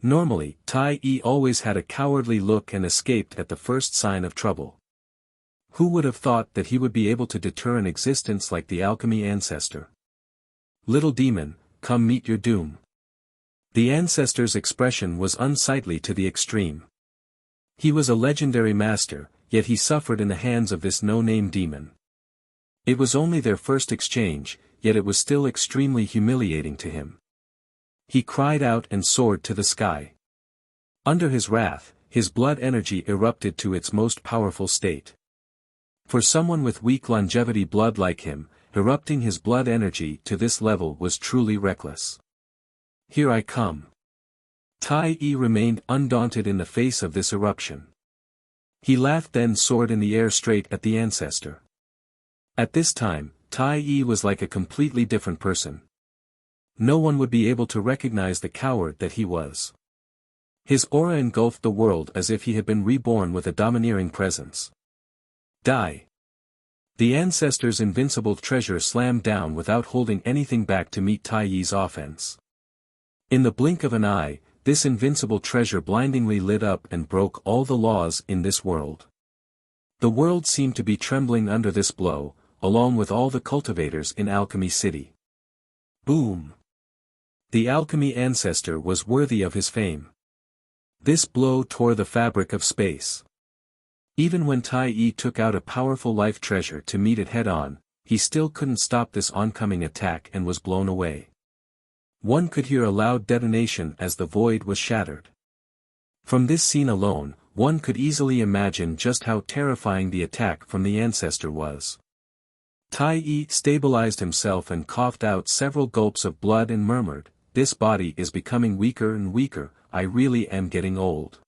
Normally, Tai Yi always had a cowardly look and escaped at the first sign of trouble. Who would have thought that he would be able to deter an existence like the alchemy ancestor? Little demon, come meet your doom. The ancestor's expression was unsightly to the extreme. He was a legendary master, yet he suffered in the hands of this no-name demon. It was only their first exchange, yet it was still extremely humiliating to him. He cried out and soared to the sky. Under his wrath, his blood energy erupted to its most powerful state. For someone with weak longevity blood like him, erupting his blood energy to this level was truly reckless. Here I come. Tai Yi remained undaunted in the face of this eruption. He laughed, then soared in the air straight at the ancestor. At this time, Tai Yi was like a completely different person. No one would be able to recognize the coward that he was. His aura engulfed the world as if he had been reborn with a domineering presence. Die. The ancestor's invincible treasure slammed down without holding anything back to meet Tai Yi's offense. In the blink of an eye, this invincible treasure blindingly lit up and broke all the laws in this world. The world seemed to be trembling under this blow, along with all the cultivators in Alchemy City. Boom! The alchemy ancestor was worthy of his fame. This blow tore the fabric of space. Even when Tai Yi took out a powerful life treasure to meet it head-on, he still couldn't stop this oncoming attack and was blown away. One could hear a loud detonation as the void was shattered. From this scene alone, one could easily imagine just how terrifying the attack from the ancestor was. Tai Yi stabilized himself and coughed out several gulps of blood and murmured, "This body is becoming weaker and weaker, I really am getting old."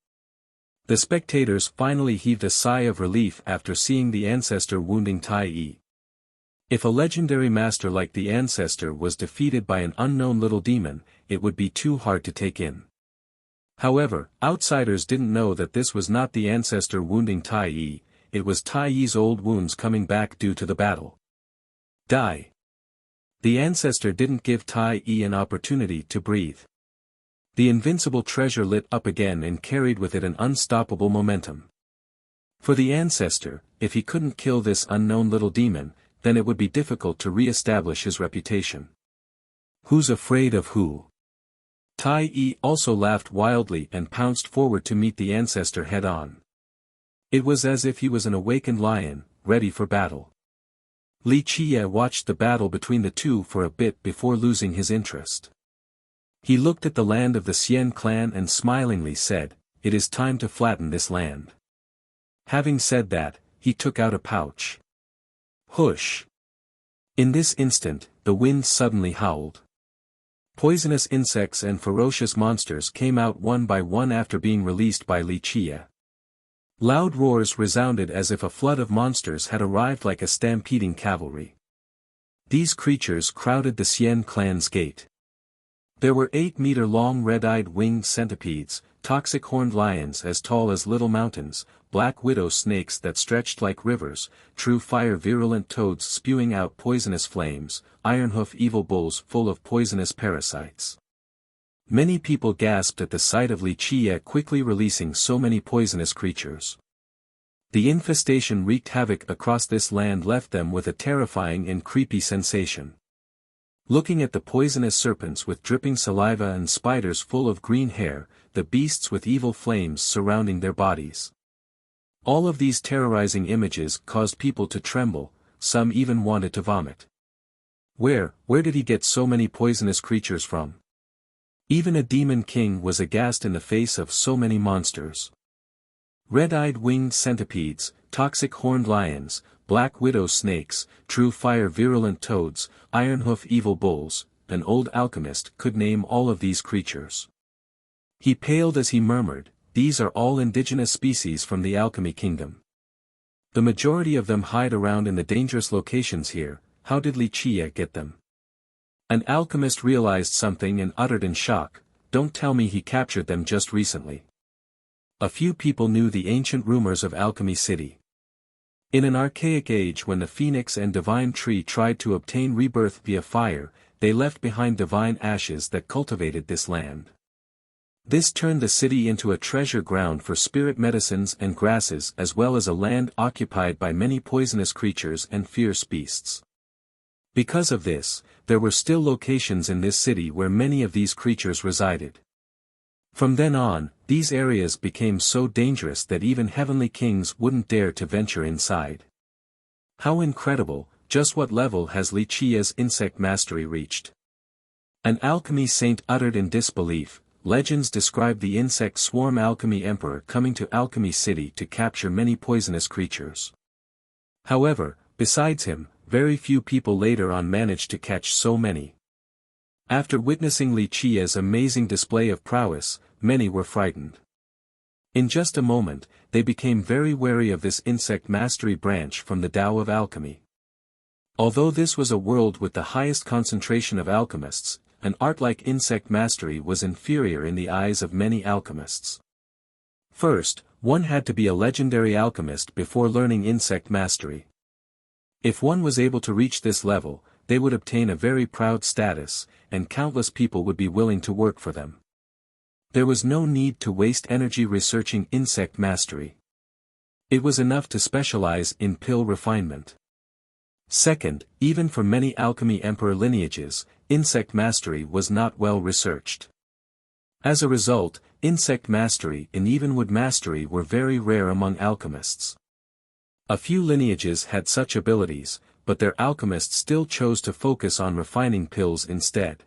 The spectators finally heaved a sigh of relief after seeing the ancestor wounding Tai Yi. If a legendary master like the ancestor was defeated by an unknown little demon, it would be too hard to take in. However, outsiders didn't know that this was not the ancestor wounding Tai Yi, it was Tai Yi's old wounds coming back due to the battle. Die. The ancestor didn't give Tai Yi an opportunity to breathe. The invincible treasure lit up again and carried with it an unstoppable momentum. For the ancestor, if he couldn't kill this unknown little demon, then it would be difficult to re-establish his reputation. Who's afraid of who? Tai Yi also laughed wildly and pounced forward to meet the ancestor head-on. It was as if he was an awakened lion, ready for battle. Li Qiye watched the battle between the two for a bit before losing his interest. He looked at the land of the Xian clan and smilingly said, "It is time to flatten this land." Having said that, he took out a pouch. Whoosh! In this instant, the wind suddenly howled. Poisonous insects and ferocious monsters came out one by one after being released by Li Qiye. Loud roars resounded as if a flood of monsters had arrived like a stampeding cavalry. These creatures crowded the Xian clan's gate. There were 8-meter-long red-eyed winged centipedes, toxic horned lions as tall as little mountains, black widow snakes that stretched like rivers, true fire-virulent toads spewing out poisonous flames, iron-hoof evil bulls full of poisonous parasites. Many people gasped at the sight of Li Qiye quickly releasing so many poisonous creatures. The infestation wreaked havoc across this land, left them with a terrifying and creepy sensation. Looking at the poisonous serpents with dripping saliva and spiders full of green hair, the beasts with evil flames surrounding their bodies. All of these terrorizing images caused people to tremble, some even wanted to vomit. Where did he get so many poisonous creatures from? Even a demon king was aghast in the face of so many monsters. Red-eyed winged centipedes, toxic horned lions, black widow snakes, true fire virulent toads, ironhoof evil bulls. An old alchemist could name all of these creatures. He paled as he murmured, "These are all indigenous species from the alchemy kingdom. The majority of them hide around in the dangerous locations here. How did Wuxia get them?" An alchemist realized something and uttered in shock, "Don't tell me he captured them just recently." A few people knew the ancient rumors of Alchemy City. In an archaic age when the phoenix and divine tree tried to obtain rebirth via fire, they left behind divine ashes that cultivated this land. This turned the city into a treasure ground for spirit medicines and grasses as well as a land occupied by many poisonous creatures and fierce beasts. Because of this, there were still locations in this city where many of these creatures resided. From then on, these areas became so dangerous that even heavenly kings wouldn't dare to venture inside. How incredible! Just what level has Wuxia's insect mastery reached? An alchemy saint uttered in disbelief. Legends describe the insect swarm alchemy emperor coming to Alchemy City to capture many poisonous creatures. However, besides him, very few people later on managed to catch so many. After witnessing Wuxia's amazing display of prowess, many were frightened. In just a moment, they became very wary of this insect mastery branch from the Tao of alchemy. Although this was a world with the highest concentration of alchemists, an art like insect mastery was inferior in the eyes of many alchemists. First, one had to be a legendary alchemist before learning insect mastery. If one was able to reach this level, they would obtain a very proud status, and countless people would be willing to work for them. There was no need to waste energy researching insect mastery. It was enough to specialize in pill refinement. Second, even for many alchemy emperor lineages, insect mastery was not well researched. As a result, insect mastery and even wood mastery were very rare among alchemists. A few lineages had such abilities, but their alchemists still chose to focus on refining pills instead.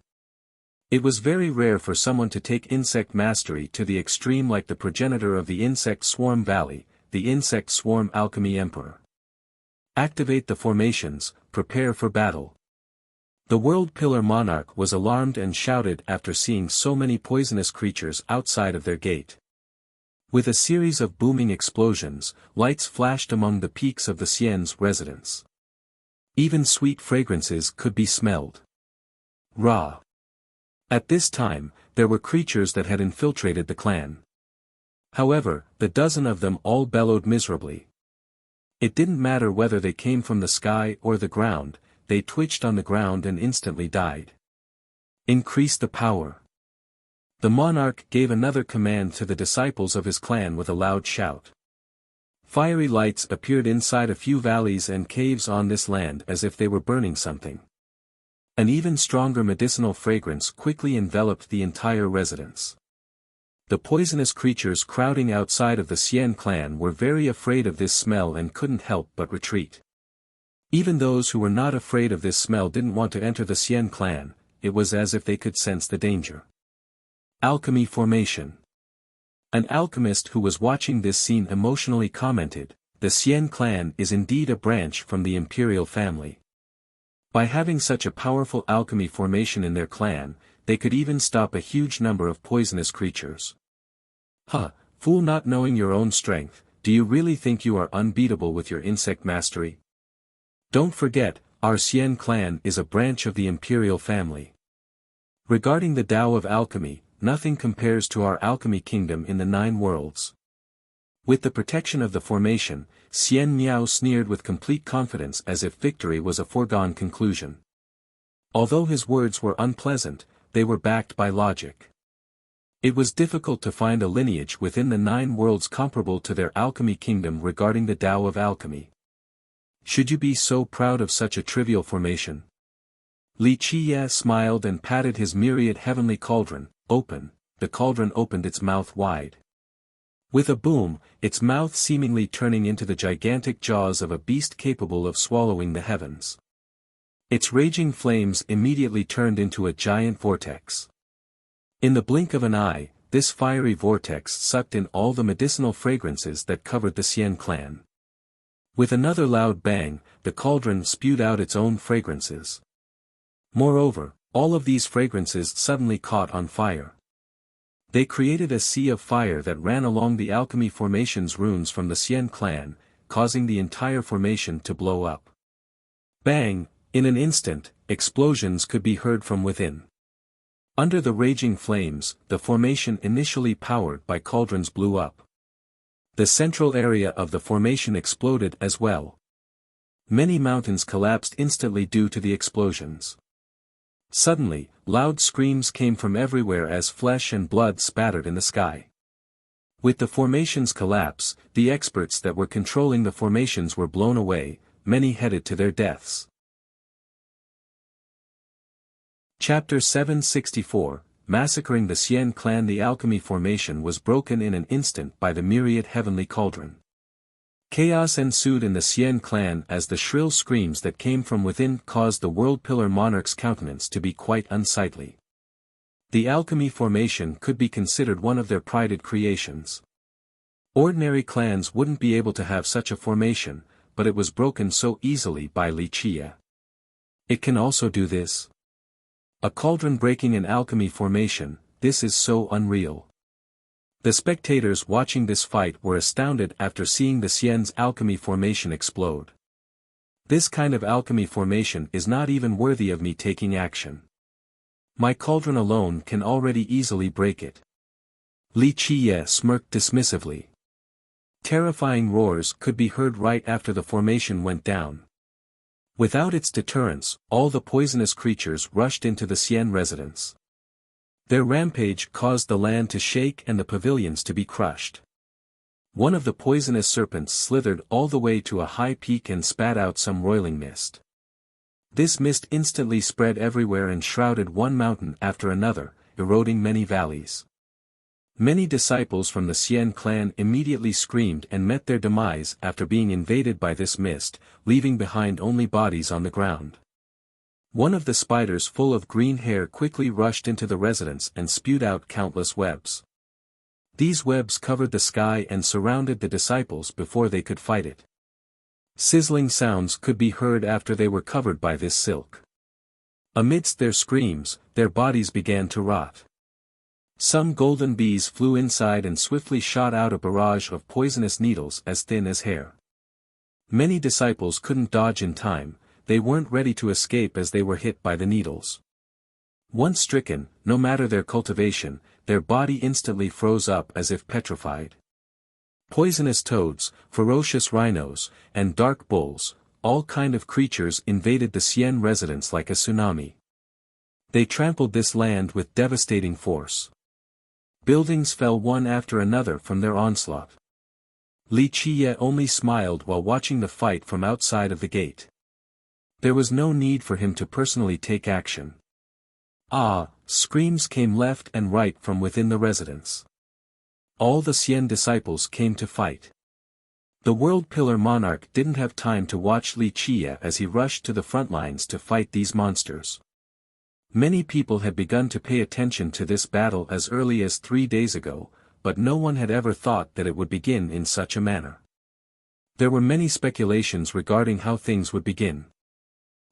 It was very rare for someone to take insect mastery to the extreme like the progenitor of the insect swarm valley, the insect swarm alchemy emperor. Activate the formations, prepare for battle. The World Pillar Monarch was alarmed and shouted after seeing so many poisonous creatures outside of their gate. With a series of booming explosions, lights flashed among the peaks of the Xian's residence. Even sweet fragrances could be smelled. Ra. At this time, there were creatures that had infiltrated the clan. However, the dozen of them all bellowed miserably. It didn't matter whether they came from the sky or the ground, they twitched on the ground and instantly died. Increase the power. The monarch gave another command to the disciples of his clan with a loud shout. Fiery lights appeared inside a few valleys and caves on this land as if they were burning something. An even stronger medicinal fragrance quickly enveloped the entire residence. The poisonous creatures crowding outside of the Xian clan were very afraid of this smell and couldn't help but retreat. Even those who were not afraid of this smell didn't want to enter the Xian clan, it was as if they could sense the danger. Alchemy formation. An alchemist who was watching this scene emotionally commented, "The Xian clan is indeed a branch from the imperial family. By having such a powerful alchemy formation in their clan, they could even stop a huge number of poisonous creatures." Huh, fool, not knowing your own strength, do you really think you are unbeatable with your insect mastery? Don't forget, our Xian clan is a branch of the imperial family. Regarding the Tao of alchemy, nothing compares to our alchemy kingdom in the 9 worlds. With the protection of the formation, Xian Miao sneered with complete confidence as if victory was a foregone conclusion. Although his words were unpleasant, they were backed by logic. It was difficult to find a lineage within the 9 worlds comparable to their alchemy kingdom regarding the Tao of alchemy. Should you be so proud of such a trivial formation? Wuxia smiled and patted his myriad heavenly cauldron. Open. The cauldron opened its mouth wide. With a boom, its mouth seemingly turning into the gigantic jaws of a beast capable of swallowing the heavens. Its raging flames immediately turned into a giant vortex. In the blink of an eye, this fiery vortex sucked in all the medicinal fragrances that covered the Xian clan. With another loud bang, the cauldron spewed out its own fragrances. Moreover, all of these fragrances suddenly caught on fire. They created a sea of fire that ran along the alchemy formation's runes from the Xian clan, causing the entire formation to blow up. Bang! In an instant, explosions could be heard from within. Under the raging flames, the formation initially powered by cauldrons blew up. The central area of the formation exploded as well. Many mountains collapsed instantly due to the explosions. Suddenly, loud screams came from everywhere as flesh and blood spattered in the sky. With the formation's collapse, the experts that were controlling the formations were blown away, many headed to their deaths. Chapter 764, Massacring the Xian clan. The alchemy formation was broken in an instant by the myriad heavenly cauldron. Chaos ensued in the Xian clan as the shrill screams that came from within caused the World Pillar monarch's countenance to be quite unsightly. The alchemy formation could be considered one of their prided creations. Ordinary clans wouldn't be able to have such a formation, but it was broken so easily by Wuxia. It can also do this? A cauldron breaking an alchemy formation, this is so unreal. The spectators watching this fight were astounded after seeing the Xian's alchemy formation explode. This kind of alchemy formation is not even worthy of me taking action. My cauldron alone can already easily break it. Wuxia smirked dismissively. Terrifying roars could be heard right after the formation went down. Without its deterrence, all the poisonous creatures rushed into the Xian residence. Their rampage caused the land to shake and the pavilions to be crushed. One of the poisonous serpents slithered all the way to a high peak and spat out some roiling mist. This mist instantly spread everywhere and shrouded one mountain after another, eroding many valleys. Many disciples from the Xian clan immediately screamed and met their demise after being invaded by this mist, leaving behind only bodies on the ground. One of the spiders full of green hair quickly rushed into the residence and spewed out countless webs. These webs covered the sky and surrounded the disciples before they could fight it. Sizzling sounds could be heard after they were covered by this silk. Amidst their screams, their bodies began to rot. Some golden bees flew inside and swiftly shot out a barrage of poisonous needles as thin as hair. Many disciples couldn't dodge in time, they weren't ready to escape as they were hit by the needles. Once stricken, no matter their cultivation, their body instantly froze up as if petrified. Poisonous toads, ferocious rhinos, and dark bulls, all kind of creatures invaded the Xian residence like a tsunami. They trampled this land with devastating force. Buildings fell one after another from their onslaught. Wuxia only smiled while watching the fight from outside of the gate. There was no need for him to personally take action. Screams came left and right from within the residence. All the Xian disciples came to fight. The World Pillar monarch didn't have time to watch Wuxia as he rushed to the front lines to fight these monsters. Many people had begun to pay attention to this battle as early as 3 days ago, but no one had ever thought that it would begin in such a manner. There were many speculations regarding how things would begin.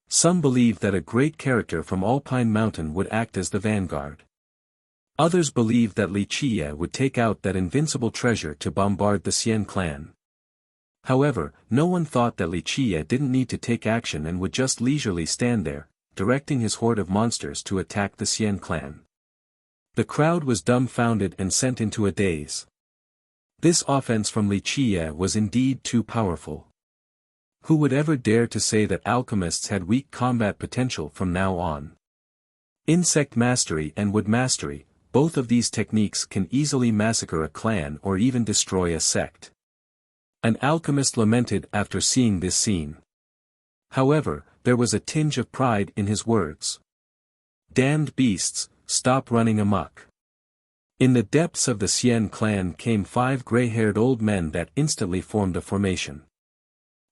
Some believed that a great character from Alpine Mountain would act as the vanguard. Others believed that Wuxia would take out that invincible treasure to bombard the Xian clan. However, no one thought that Wuxia didn't need to take action and would just leisurely stand there, directing his horde of monsters to attack the Xian clan. The crowd was dumbfounded and sent into a daze. This offense from Wuxia was indeed too powerful. Who would ever dare to say that alchemists had weak combat potential from now on? Insect mastery and wood mastery, both of these techniques can easily massacre a clan or even destroy a sect. An alchemist lamented after seeing this scene. However, there was a tinge of pride in his words. Damned beasts, stop running amok. In the depths of the Xian clan came 5 gray-haired old men that instantly formed a formation.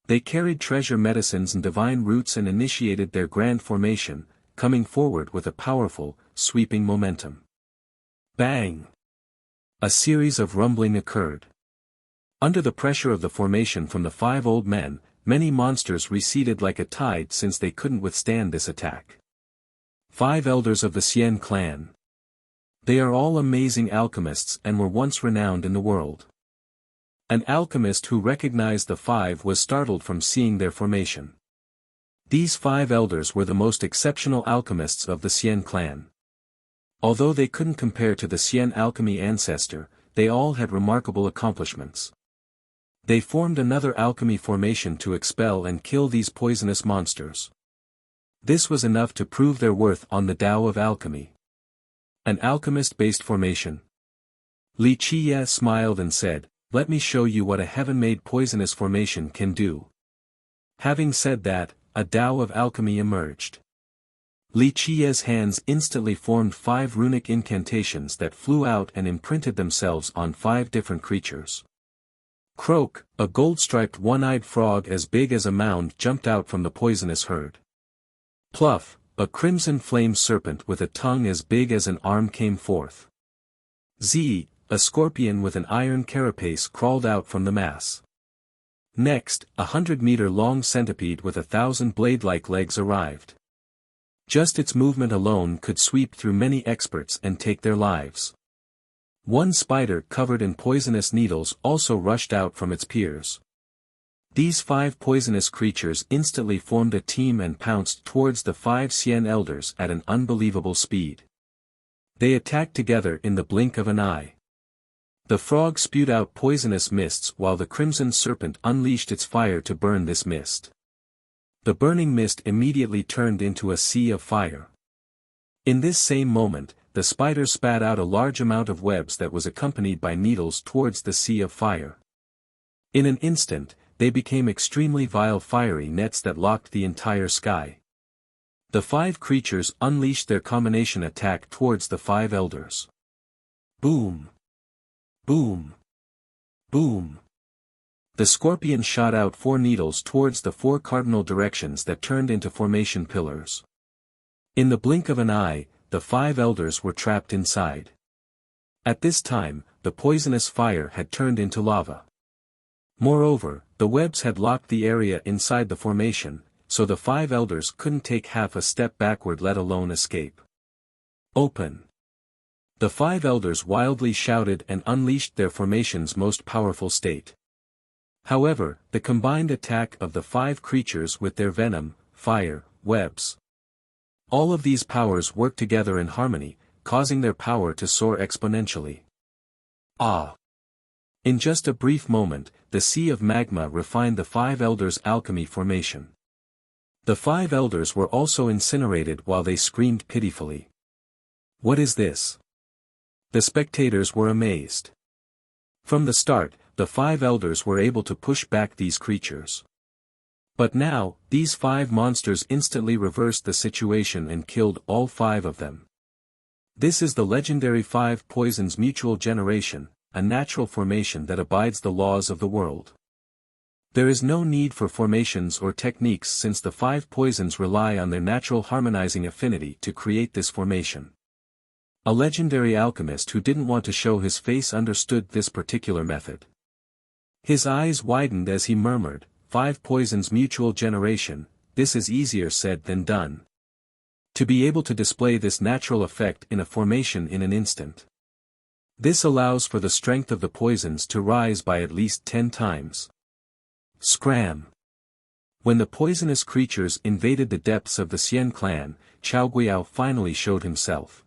They carried treasure medicines and divine roots and initiated their grand formation, coming forward with a powerful, sweeping momentum. Bang! A series of rumbling occurred. Under the pressure of the formation from the 5 old men, many monsters receded like a tide since they couldn't withstand this attack. 5 elders of the Xian clan. They are all amazing alchemists and were once renowned in the world. An alchemist who recognized the 5 was startled from seeing their formation. These 5 elders were the most exceptional alchemists of the Xian clan. Although they couldn't compare to the Xian alchemy ancestor, they all had remarkable accomplishments. They formed another alchemy formation to expel and kill these poisonous monsters. This was enough to prove their worth on the Tao of alchemy. An alchemist-based formation. Li Qiye smiled and said, "Let me show you what a heaven-made poisonous formation can do." Having said that, a Tao of alchemy emerged. Li Qiye's hands instantly formed 5 runic incantations that flew out and imprinted themselves on 5 different creatures. Croak, a gold-striped one-eyed frog as big as a mound jumped out from the poisonous herd. Pluff, a crimson flame serpent with a tongue as big as an arm came forth. Z, a scorpion with an iron carapace crawled out from the mass. Next, 100-meter-long centipede with 1,000 blade-like legs arrived. Just its movement alone could sweep through many experts and take their lives. One spider covered in poisonous needles also rushed out from its peers. These 5 poisonous creatures instantly formed a team and pounced towards the 5 Xian elders at an unbelievable speed. They attacked together in the blink of an eye. The frog spewed out poisonous mists while the crimson serpent unleashed its fire to burn this mist. The burning mist immediately turned into a sea of fire. In this same moment, the spider spat out a large amount of webs that was accompanied by needles towards the sea of fire. In an instant, they became extremely vile fiery nets that locked the entire sky. The 5 creatures unleashed their combination attack towards the 5 elders. Boom! Boom! Boom! The scorpion shot out 4 needles towards the 4 cardinal directions that turned into formation pillars. In the blink of an eye, the 5 elders were trapped inside. At this time, the poisonous fire had turned into lava. Moreover, the webs had locked the area inside the formation, so the 5 elders couldn't take half a step backward, let alone escape. Open! The 5 elders wildly shouted and unleashed their formation's most powerful state. However, the combined attack of the 5 creatures with their venom, fire, webs. All of these powers worked together in harmony, causing their power to soar exponentially. Ah! In just a brief moment, the sea of magma refined the 5 elders' alchemy formation. The 5 elders were also incinerated while they screamed pitifully. What is this? The spectators were amazed. From the start, the 5 elders were able to push back these creatures. But now, these 5 monsters instantly reversed the situation and killed all 5 of them. This is the legendary 5 poisons mutual generation, a natural formation that abides the laws of the world. There is no need for formations or techniques since the 5 poisons rely on their natural harmonizing affinity to create this formation. A legendary alchemist who didn't want to show his face understood this particular method. His eyes widened as he murmured, 5 poisons mutual generation, this is easier said than done. To be able to display this natural effect in a formation in an instant. This allows for the strength of the poisons to rise by at least 10 times. Scram! When the poisonous creatures invaded the depths of the Xian clan, Chao Guiyao finally showed himself.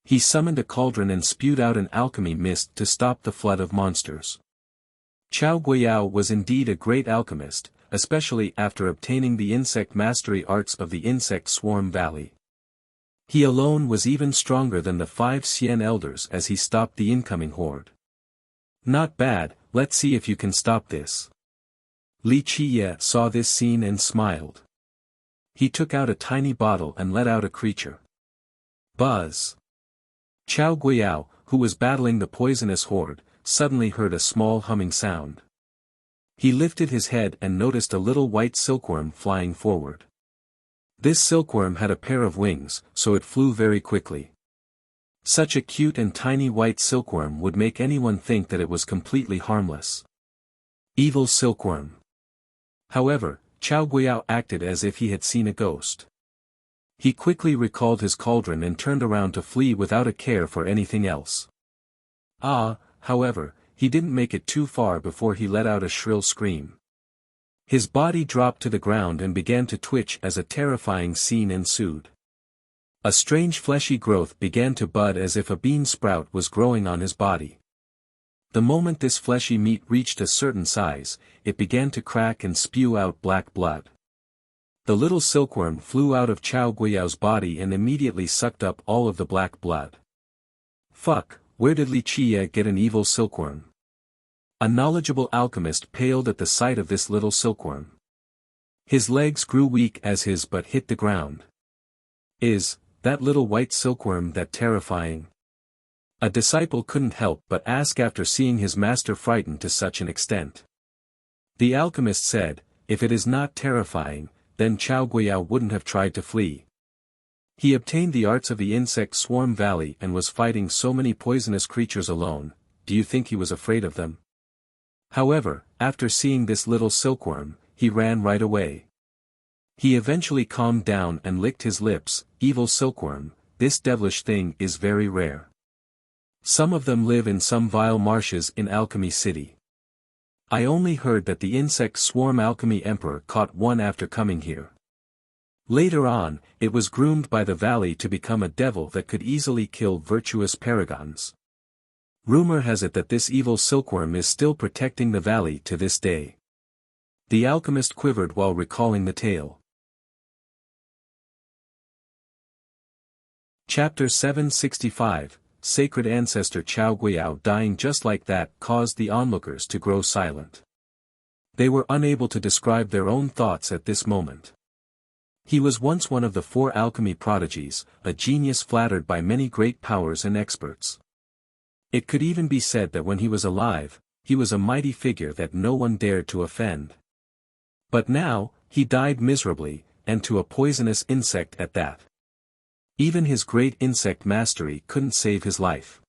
He summoned a cauldron and spewed out an alchemy mist to stop the flood of monsters. Chao Guiyao was indeed a great alchemist, especially after obtaining the insect mastery arts of the insect swarm valley. He alone was even stronger than the 5 Xian elders as he stopped the incoming horde. Not bad, let's see if you can stop this. Li Qiye saw this scene and smiled. He took out a tiny bottle and let out a creature. Buzz! Chao Guiyao, who was battling the poisonous horde, suddenly heard a small humming sound. He lifted his head and noticed a little white silkworm flying forward. This silkworm had a pair of wings, so it flew very quickly. Such a cute and tiny white silkworm would make anyone think that it was completely harmless. Evil silkworm. However, Chao Guiyao acted as if he had seen a ghost. He quickly recalled his cauldron and turned around to flee without a care for anything else. However, he didn't make it too far before he let out a shrill scream. His body dropped to the ground and began to twitch as a terrifying scene ensued. A strange fleshy growth began to bud as if a bean sprout was growing on his body. The moment this fleshy meat reached a certain size, it began to crack and spew out black blood. The little silkworm flew out of Chao Guiyao's body and immediately sucked up all of the black blood. Fuck, where did Li Qie get an evil silkworm? A knowledgeable alchemist paled at the sight of this little silkworm. His legs grew weak as his butt hit the ground. Is that little white silkworm that terrifying? A disciple couldn't help but ask after seeing his master frightened to such an extent. The alchemist said, if it is not terrifying, then Chao Guiyao wouldn't have tried to flee. He obtained the arts of the insect swarm valley and was fighting so many poisonous creatures alone. Do you think he was afraid of them? However, after seeing this little silkworm, he ran right away. He eventually calmed down and licked his lips. Evil silkworm, this devilish thing is very rare. Some of them live in some vile marshes in Alchemy City. I only heard that the insect swarm alchemy emperor caught one after coming here. Later on, it was groomed by the valley to become a devil that could easily kill virtuous paragons. Rumor has it that this evil silkworm is still protecting the valley to this day. The alchemist quivered while recalling the tale. Chapter 765, Sacred Ancestor Chao Guiyao dying just like that caused the onlookers to grow silent. They were unable to describe their own thoughts at this moment. He was once one of the 4 alchemy prodigies, a genius flattered by many great powers and experts. It could even be said that when he was alive, he was a mighty figure that no one dared to offend. But now, he died miserably, and to a poisonous insect at that. Even his great insect mastery couldn't save his life.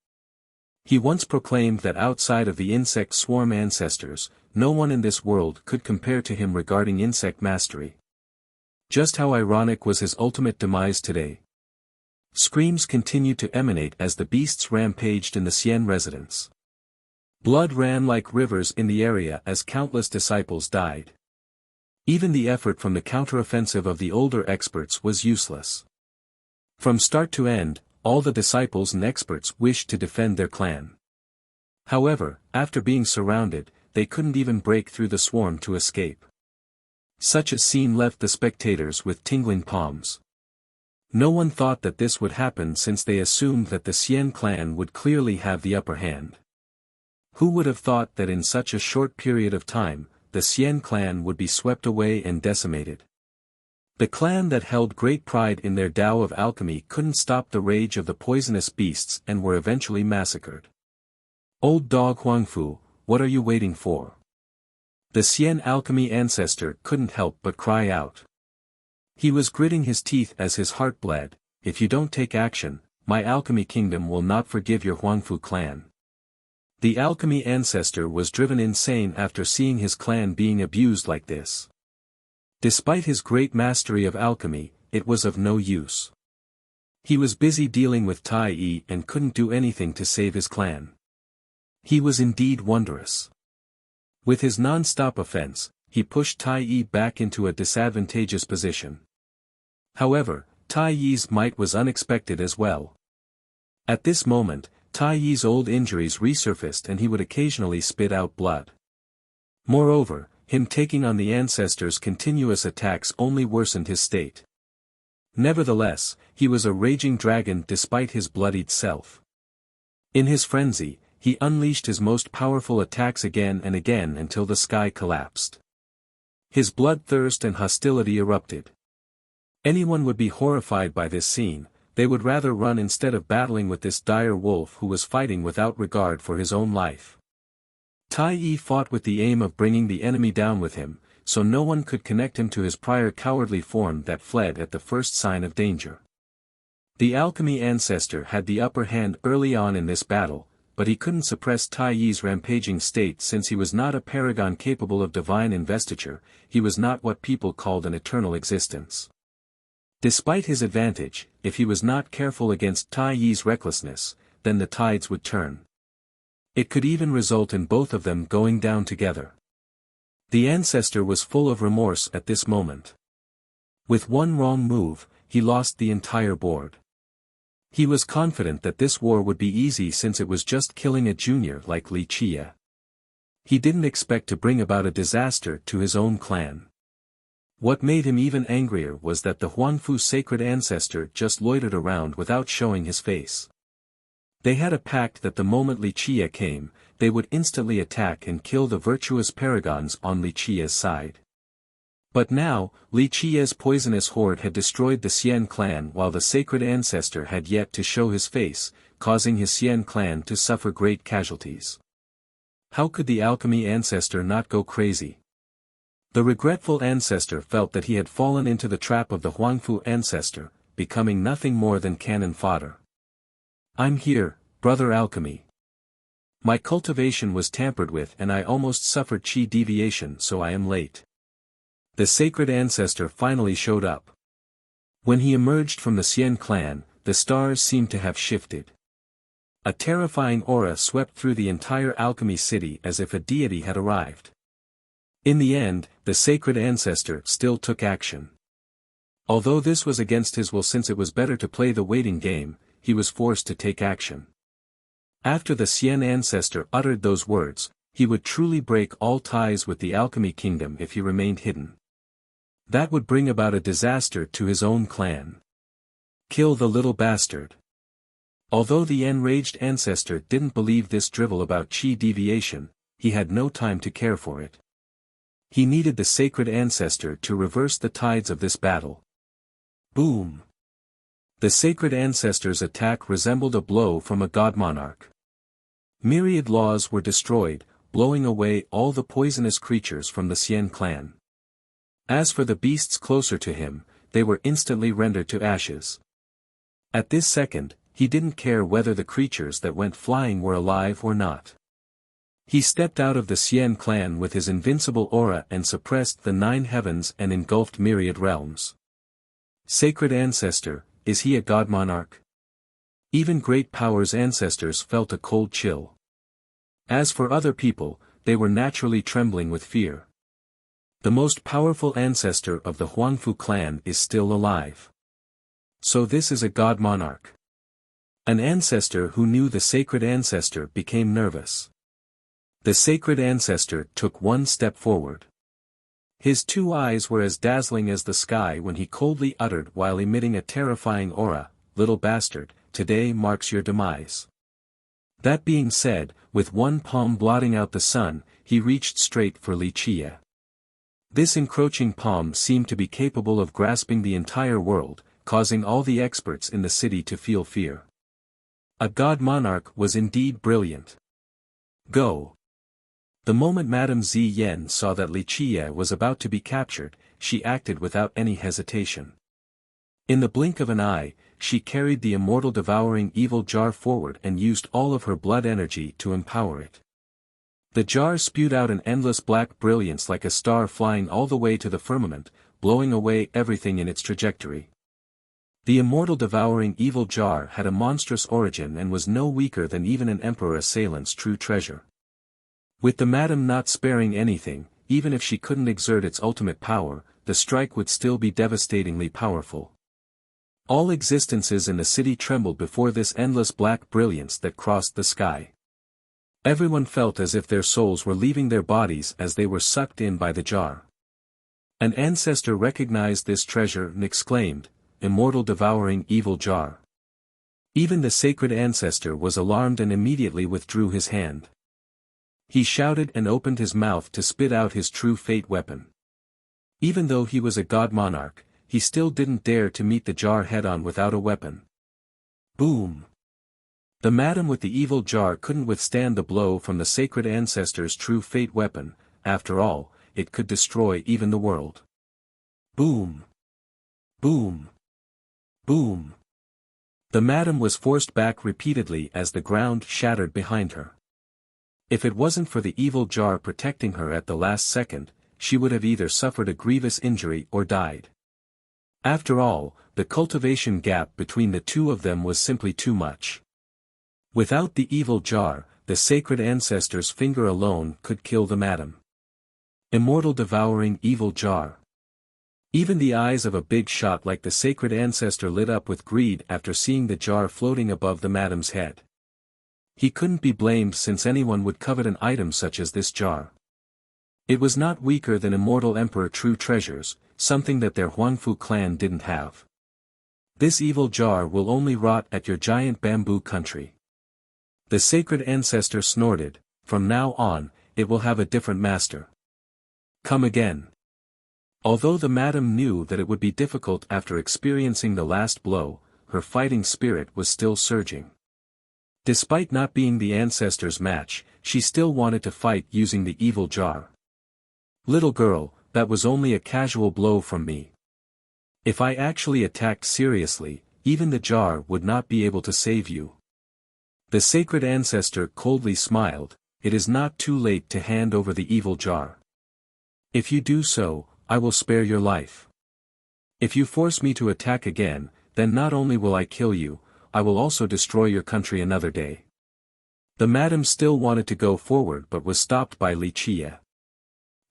He once proclaimed that outside of the insect swarm ancestors, no one in this world could compare to him regarding insect mastery. Just how ironic was his ultimate demise today. Screams continued to emanate as the beasts rampaged in the Xian residence. Blood ran like rivers in the area as countless disciples died. Even the effort from the counteroffensive of the older experts was useless. From start to end, all the disciples and experts wished to defend their clan. However, after being surrounded, they couldn't even break through the swarm to escape. Such a scene left the spectators with tingling palms. No one thought that this would happen since they assumed that the Xian clan would clearly have the upper hand. Who would have thought that in such a short period of time, the Xian clan would be swept away and decimated? The clan that held great pride in their Tao of alchemy couldn't stop the rage of the poisonous beasts and were eventually massacred. Old dog Huangfu, what are you waiting for? The Xian alchemy ancestor couldn't help but cry out. He was gritting his teeth as his heart bled. If you don't take action, my alchemy kingdom will not forgive your Huangfu clan. The alchemy ancestor was driven insane after seeing his clan being abused like this. Despite his great mastery of alchemy, it was of no use. He was busy dealing with Tai Yi and couldn't do anything to save his clan. He was indeed wondrous. With his non-stop offense, he pushed Tai Yi back into a disadvantageous position. However, Tai Yi's might was unexpected as well. At this moment, Tai Yi's old injuries resurfaced and he would occasionally spit out blood. Moreover, him taking on the ancestors' continuous attacks only worsened his state. Nevertheless, he was a raging dragon despite his bloodied self. In his frenzy, he unleashed his most powerful attacks again and again until the sky collapsed. His bloodthirst and hostility erupted. Anyone would be horrified by this scene, they would rather run instead of battling with this dire wolf who was fighting without regard for his own life. Tai Yi fought with the aim of bringing the enemy down with him, so no one could connect him to his prior cowardly form that fled at the first sign of danger. The alchemy ancestor had the upper hand early on in this battle, but he couldn't suppress Tai Yi's rampaging state since he was not a paragon capable of divine investiture, he was not what people called an eternal existence. Despite his advantage, if he was not careful against Tai Yi's recklessness, then the tides would turn. It could even result in both of them going down together. The ancestor was full of remorse at this moment. With one wrong move, he lost the entire board. He was confident that this war would be easy since it was just killing a junior like Li Chia. He didn't expect to bring about a disaster to his own clan. What made him even angrier was that the Huangfu sacred ancestor just loitered around without showing his face. They had a pact that the moment Li Chia came, they would instantly attack and kill the virtuous paragons on Li Chia's side. But now, Li Chia's poisonous horde had destroyed the Xian clan while the sacred ancestor had yet to show his face, causing his Xian clan to suffer great casualties. How could the alchemy ancestor not go crazy? The regretful ancestor felt that he had fallen into the trap of the Huangfu ancestor, becoming nothing more than cannon fodder. I'm here, brother alchemy. My cultivation was tampered with and I almost suffered chi deviation, so I am late. The sacred ancestor finally showed up. When he emerged from the Xian clan, the stars seemed to have shifted. A terrifying aura swept through the entire alchemy city as if a deity had arrived. In the end, the sacred ancestor still took action. Although this was against his will since it was better to play the waiting game, he was forced to take action. After the Xian ancestor uttered those words, he would truly break all ties with the alchemy kingdom if he remained hidden. That would bring about a disaster to his own clan. Kill the little bastard. Although the enraged ancestor didn't believe this drivel about chi deviation, he had no time to care for it. He needed the sacred ancestor to reverse the tides of this battle. Boom! The sacred ancestor's attack resembled a blow from a god monarch. Myriad laws were destroyed, blowing away all the poisonous creatures from the Xian clan. As for the beasts closer to him, they were instantly rendered to ashes. At this second, he didn't care whether the creatures that went flying were alive or not. He stepped out of the Xian clan with his invincible aura and suppressed the 9 heavens and engulfed myriad realms. Sacred ancestor, is he a god monarch? Even great power's ancestors felt a cold chill. As for other people, they were naturally trembling with fear. The most powerful ancestor of the Huangfu clan is still alive. So this is a god monarch. An ancestor who knew the sacred ancestor became nervous. The sacred ancestor took one step forward. His 2 eyes were as dazzling as the sky when he coldly uttered while emitting a terrifying aura, "Little bastard, today marks your demise." That being said, with one palm blotting out the sun, he reached straight for Li Chia. This encroaching palm seemed to be capable of grasping the entire world, causing all the experts in the city to feel fear. A god monarch was indeed brilliant. Go! The moment Madame Ziyan saw that Li Chia was about to be captured, she acted without any hesitation. In the blink of an eye, she carried the immortal devouring evil jar forward and used all of her blood energy to empower it. The jar spewed out an endless black brilliance like a star flying all the way to the firmament, blowing away everything in its trajectory. The immortal devouring evil jar had a monstrous origin and was no weaker than even an emperor assailant's true treasure. With the madam not sparing anything, even if she couldn't exert its ultimate power, the strike would still be devastatingly powerful. All existences in the city trembled before this endless black brilliance that crossed the sky. Everyone felt as if their souls were leaving their bodies as they were sucked in by the jar. An ancestor recognized this treasure and exclaimed, "Immortal devouring evil jar." Even the sacred ancestor was alarmed and immediately withdrew his hand. He shouted and opened his mouth to spit out his true fate weapon. Even though he was a god monarch, he still didn't dare to meet the jar head-on without a weapon. Boom! The madam with the evil jar couldn't withstand the blow from the sacred ancestor's true fate weapon. After all, it could destroy even the world. Boom! Boom! Boom! The madam was forced back repeatedly as the ground shattered behind her. If it wasn't for the evil jar protecting her at the last second, she would have either suffered a grievous injury or died. After all, the cultivation gap between the two of them was simply too much. Without the evil jar, the sacred ancestor's finger alone could kill the madam. Immortal devouring evil jar. Even the eyes of a big shot like the sacred ancestor lit up with greed after seeing the jar floating above the madam's head. He couldn't be blamed since anyone would covet an item such as this jar. It was not weaker than Immortal Emperor true treasures, something that their Huangfu clan didn't have. This evil jar will only rot at your giant bamboo country. The sacred ancestor snorted, from now on, it will have a different master. Come again. Although the madam knew that it would be difficult after experiencing the last blow, her fighting spirit was still surging. Despite not being the ancestor's match, she still wanted to fight using the evil jar. Little girl, that was only a casual blow from me. If I actually attacked seriously, even the jar would not be able to save you. The sacred ancestor coldly smiled, it is not too late to hand over the evil jar. If you do so, I will spare your life. If you force me to attack again, then not only will I kill you, I will also destroy your country another day. The madam still wanted to go forward but was stopped by Li Qie.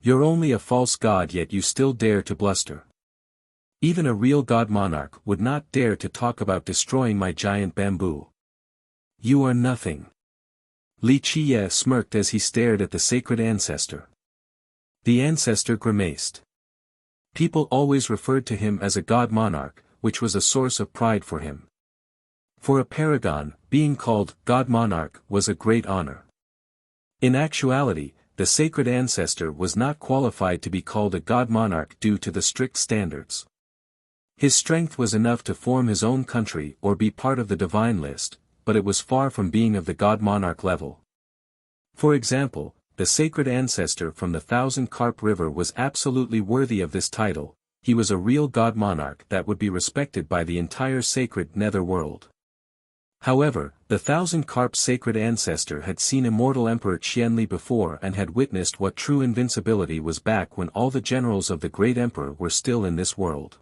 You're only a false god yet you still dare to bluster. Even a real god monarch would not dare to talk about destroying my giant bamboo. You are nothing. Li Qie smirked as he stared at the sacred ancestor. The ancestor grimaced. People always referred to him as a god monarch, which was a source of pride for him. For a paragon, being called God Monarch was a great honor. In actuality, the sacred ancestor was not qualified to be called a God Monarch due to the strict standards. His strength was enough to form his own country or be part of the divine list, but it was far from being of the God Monarch level. For example, the sacred ancestor from the Thousand Carp River was absolutely worthy of this title. He was a real God Monarch that would be respected by the entire sacred nether world. However, the Thousand Carp sacred ancestor had seen Immortal Emperor Qianli before and had witnessed what true invincibility was back when all the generals of the great emperor were still in this world.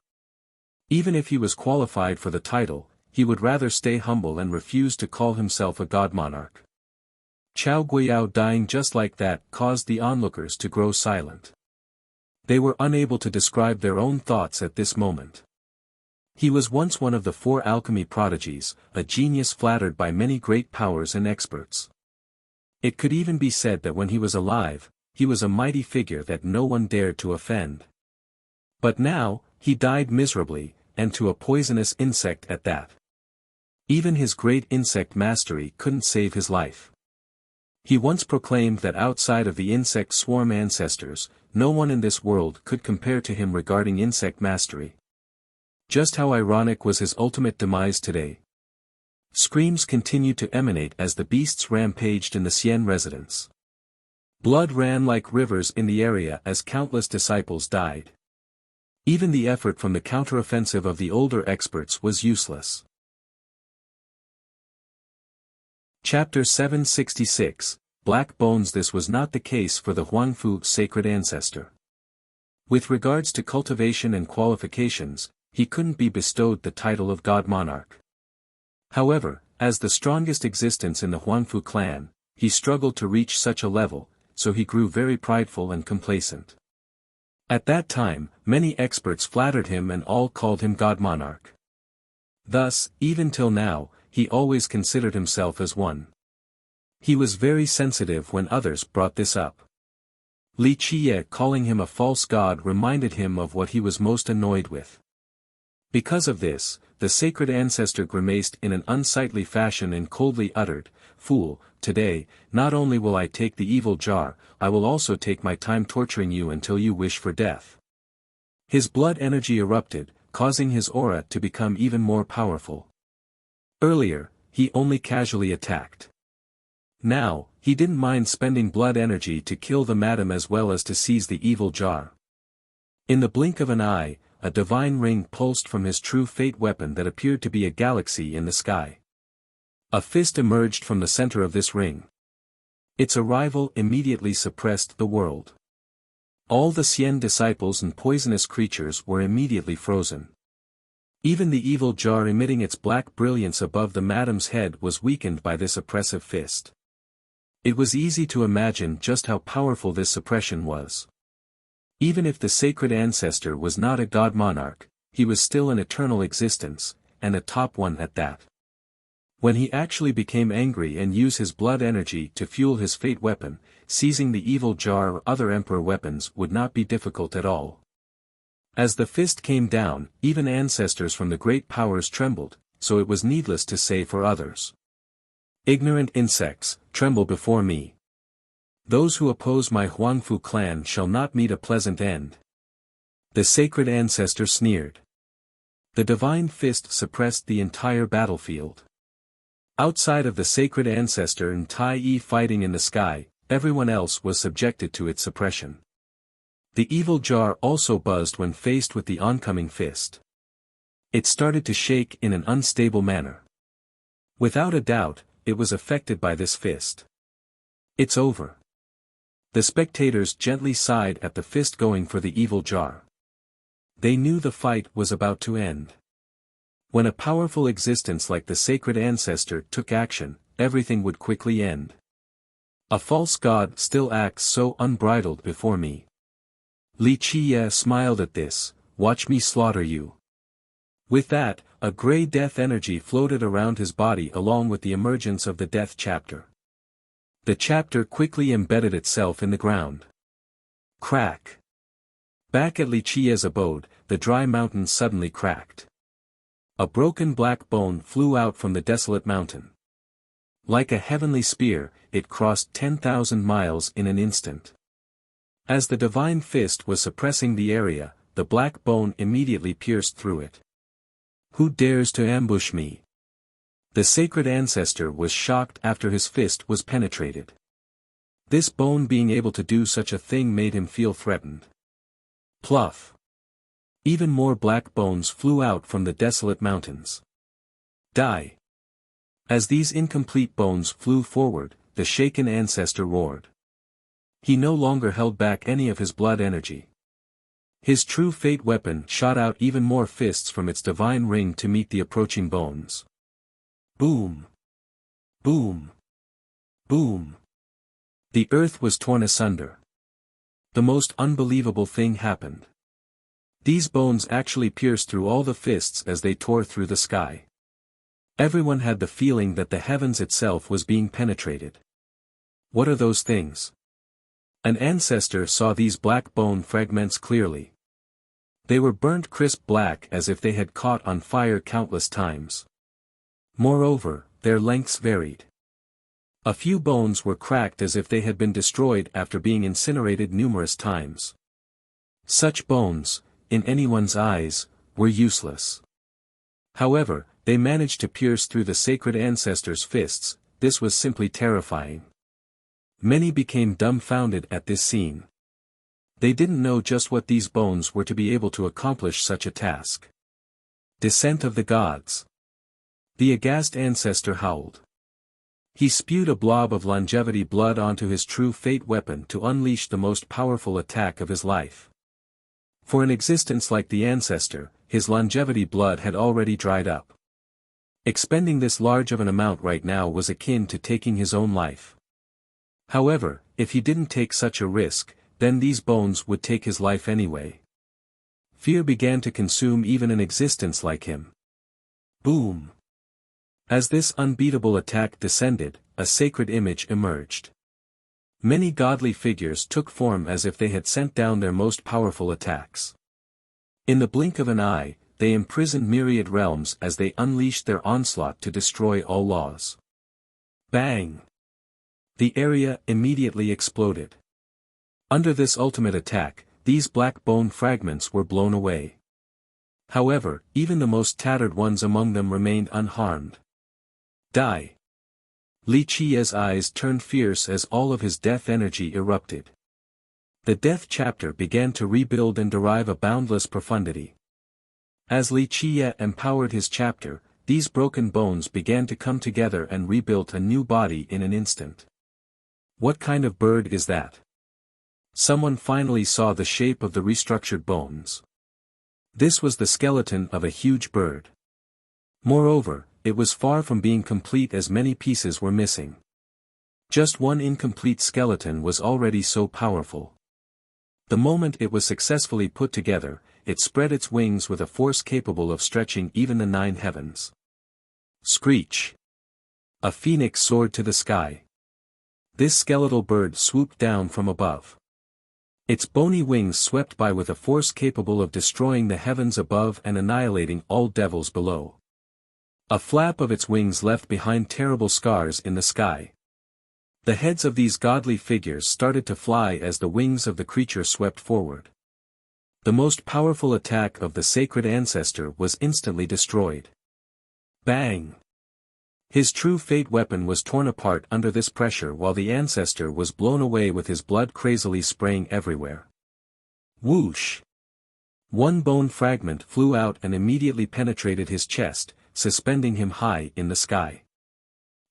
Even if he was qualified for the title, he would rather stay humble and refuse to call himself a god monarch. Chao Guiyao dying just like that caused the onlookers to grow silent. They were unable to describe their own thoughts at this moment. He was once one of the 4 alchemy prodigies, a genius flattered by many great powers and experts. It could even be said that when he was alive, he was a mighty figure that no one dared to offend. But now, he died miserably, and to a poisonous insect at that. Even his great insect mastery couldn't save his life. He once proclaimed that outside of the insect swarm ancestors, no one in this world could compare to him regarding insect mastery. Just how ironic was his ultimate demise today. Screams continued to emanate as the beasts rampaged in the Xian residence. Blood ran like rivers in the area as countless disciples died. Even the effort from the counteroffensive of the older experts was useless. Chapter 766, Black Bones. This was not the case for the Huangfu sacred ancestor. With regards to cultivation and qualifications, he couldn't be bestowed the title of God Monarch. However, as the strongest existence in the Huangfu clan, he struggled to reach such a level, so he grew very prideful and complacent. At that time, many experts flattered him and all called him God Monarch. Thus, even till now, he always considered himself as one. He was very sensitive when others brought this up. Li Qie calling him a false god reminded him of what he was most annoyed with. Because of this, the sacred ancestor grimaced in an unsightly fashion and coldly uttered, "Fool, today, not only will I take the evil jar, I will also take my time torturing you until you wish for death." His blood energy erupted, causing his aura to become even more powerful. Earlier, he only casually attacked. Now, he didn't mind spending blood energy to kill the madam as well as to seize the evil jar. In the blink of an eye, a divine ring pulsed from his true fate weapon that appeared to be a galaxy in the sky. A fist emerged from the center of this ring. Its arrival immediately suppressed the world. All the Xian disciples and poisonous creatures were immediately frozen. Even the evil jar emitting its black brilliance above the madam's head was weakened by this oppressive fist. It was easy to imagine just how powerful this suppression was. Even if the sacred ancestor was not a god monarch, he was still an eternal existence, and a top one at that. When he actually became angry and used his blood energy to fuel his fate weapon, seizing the evil jar or other emperor weapons would not be difficult at all. As the fist came down, even ancestors from the great powers trembled, so it was needless to say for others. Ignorant insects, tremble before me. Those who oppose my Huangfu clan shall not meet a pleasant end. The sacred ancestor sneered. The divine fist suppressed the entire battlefield. Outside of the sacred ancestor and Tai Yi fighting in the sky, everyone else was subjected to its suppression. The evil jar also buzzed when faced with the oncoming fist. It started to shake in an unstable manner. Without a doubt, it was affected by this fist. It's over. The spectators gently sighed at the fist going for the evil jar. They knew the fight was about to end. When a powerful existence like the sacred ancestor took action, everything would quickly end. A false god still acts so unbridled before me. Li Qiye smiled at this, watch me slaughter you. With that, a grey death energy floated around his body along with the emergence of the death chapter. The chapter quickly embedded itself in the ground. Crack. Back at Li Qiye's abode, the dry mountain suddenly cracked. A broken black bone flew out from the desolate mountain. Like a heavenly spear, it crossed 10,000 miles in an instant. As the divine fist was suppressing the area, the black bone immediately pierced through it. Who dares to ambush me? The sacred ancestor was shocked after his fist was penetrated. This bone being able to do such a thing made him feel threatened. Pluff. Even more black bones flew out from the desolate mountains. Die. As these incomplete bones flew forward, the shaken ancestor roared. He no longer held back any of his blood energy. His true fate weapon shot out even more fists from its divine ring to meet the approaching bones. Boom. Boom. Boom. The earth was torn asunder. The most unbelievable thing happened. These bones actually pierced through all the fists as they tore through the sky. Everyone had the feeling that the heavens itself was being penetrated. What are those things? An ancestor saw these black bone fragments clearly. They were burnt crisp black as if they had caught on fire countless times. Moreover, their lengths varied. A few bones were cracked as if they had been destroyed after being incinerated numerous times. Such bones, in anyone's eyes, were useless. However, they managed to pierce through the sacred ancestor's fists. This was simply terrifying. Many became dumbfounded at this scene. They didn't know just what these bones were to be able to accomplish such a task. Descent of the gods. The aghast ancestor howled. He spewed a blob of longevity blood onto his true fate weapon to unleash the most powerful attack of his life. For an existence like the ancestor, his longevity blood had already dried up. Expending this large of an amount right now was akin to taking his own life. However, if he didn't take such a risk, then these bones would take his life anyway. Fear began to consume even an existence like him. Boom! As this unbeatable attack descended, a sacred image emerged. Many godly figures took form as if they had sent down their most powerful attacks. In the blink of an eye, they imprisoned myriad realms as they unleashed their onslaught to destroy all laws. Bang! The area immediately exploded. Under this ultimate attack, these black bone fragments were blown away. However, even the most tattered ones among them remained unharmed. Die! Li Qiye's eyes turned fierce as all of his death energy erupted. The death chapter began to rebuild and derive a boundless profundity. As Li Qiye empowered his chapter, these broken bones began to come together and rebuilt a new body in an instant. What kind of bird is that? Someone finally saw the shape of the restructured bones. This was the skeleton of a huge bird. Moreover, it was far from being complete as many pieces were missing. Just one incomplete skeleton was already so powerful. The moment it was successfully put together, it spread its wings with a force capable of stretching even the 9 heavens. Screech! A phoenix soared to the sky. This skeletal bird swooped down from above. Its bony wings swept by with a force capable of destroying the heavens above and annihilating all devils below. A flap of its wings left behind terrible scars in the sky. The heads of these godly figures started to fly as the wings of the creature swept forward. The most powerful attack of the sacred ancestor was instantly destroyed. Bang! His true fate weapon was torn apart under this pressure while the ancestor was blown away with his blood crazily spraying everywhere. Whoosh! One bone fragment flew out and immediately penetrated his chest, suspending him high in the sky.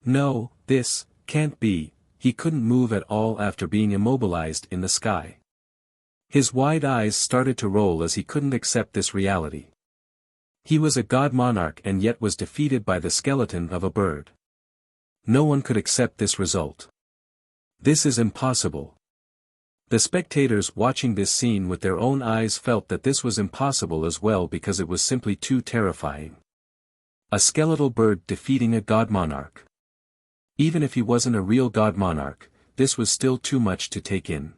No, this can't be, he couldn't move at all after being immobilized in the sky. His wide eyes started to roll as he couldn't accept this reality. He was a god monarch and yet was defeated by the skeleton of a bird. No one could accept this result. This is impossible. The spectators watching this scene with their own eyes felt that this was impossible as well because it was simply too terrifying. A skeletal bird defeating a god monarch. Even if he wasn't a real god monarch, this was still too much to take in.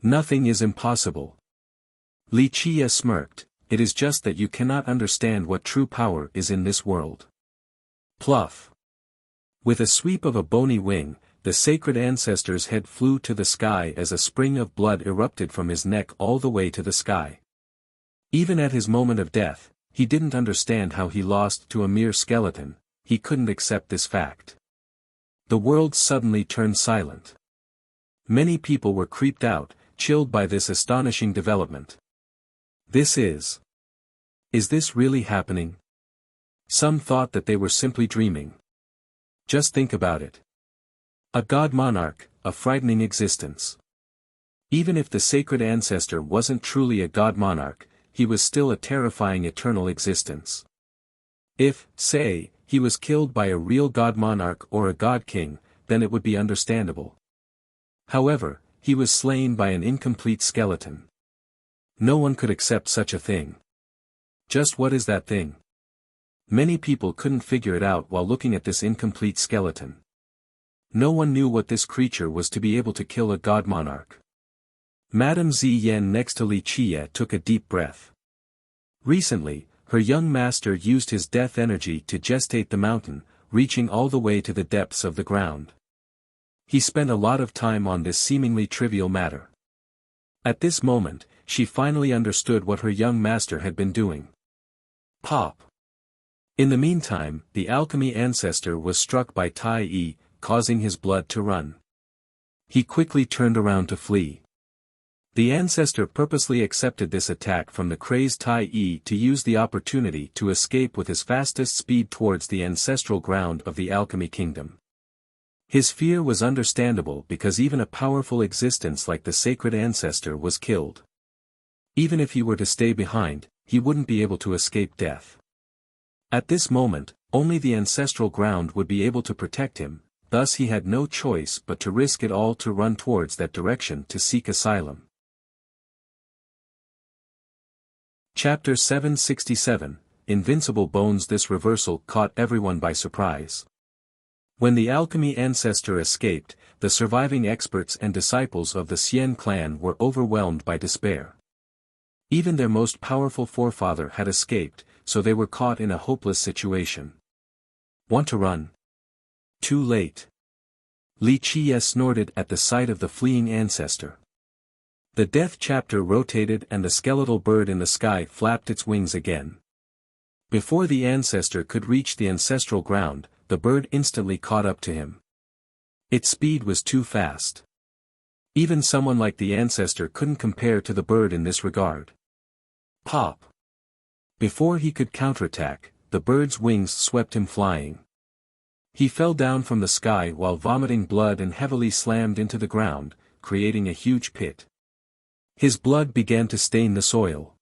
Nothing is impossible. Li Qiye smirked, it is just that you cannot understand what true power is in this world. Pluff. With a sweep of a bony wing, the sacred ancestor's head flew to the sky as a spring of blood erupted from his neck all the way to the sky. Even at his moment of death, he didn't understand how he lost to a mere skeleton, he couldn't accept this fact. The world suddenly turned silent. Many people were creeped out, chilled by this astonishing development. Is this really happening? Some thought that they were simply dreaming. Just think about it. A god monarch, a frightening existence. Even if the sacred ancestor wasn't truly a god monarch, he was still a terrifying eternal existence. If, say, he was killed by a real god monarch or a god king, then it would be understandable. However, he was slain by an incomplete skeleton. No one could accept such a thing. Just what is that thing? Many people couldn't figure it out while looking at this incomplete skeleton. No one knew what this creature was to be able to kill a god monarch. Madame Ziyan next to Li Qiye took a deep breath. Recently, her young master used his death energy to gestate the mountain, reaching all the way to the depths of the ground. He spent a lot of time on this seemingly trivial matter. At this moment, she finally understood what her young master had been doing. Pop! In the meantime, the alchemy ancestor was struck by Tai Yi, causing his blood to run. He quickly turned around to flee. The ancestor purposely accepted this attack from the crazed Tai Yi to use the opportunity to escape with his fastest speed towards the ancestral ground of the alchemy kingdom. His fear was understandable because even a powerful existence like the sacred ancestor was killed. Even if he were to stay behind, he wouldn't be able to escape death. At this moment, only the ancestral ground would be able to protect him, thus he had no choice but to risk it all to run towards that direction to seek asylum. Chapter 767, Invincible Bones. This reversal caught everyone by surprise. When the alchemy ancestor escaped, the surviving experts and disciples of the Xian clan were overwhelmed by despair. Even their most powerful forefather had escaped, so they were caught in a hopeless situation. Want to run? Too late. Li Qiye snorted at the sight of the fleeing ancestor. The death chapter rotated and the skeletal bird in the sky flapped its wings again. Before the ancestor could reach the ancestral ground, the bird instantly caught up to him. Its speed was too fast. Even someone like the ancestor couldn't compare to the bird in this regard. Pop! Before he could counterattack, the bird's wings swept him flying. He fell down from the sky while vomiting blood and heavily slammed into the ground, creating a huge pit. His blood began to stain the soil.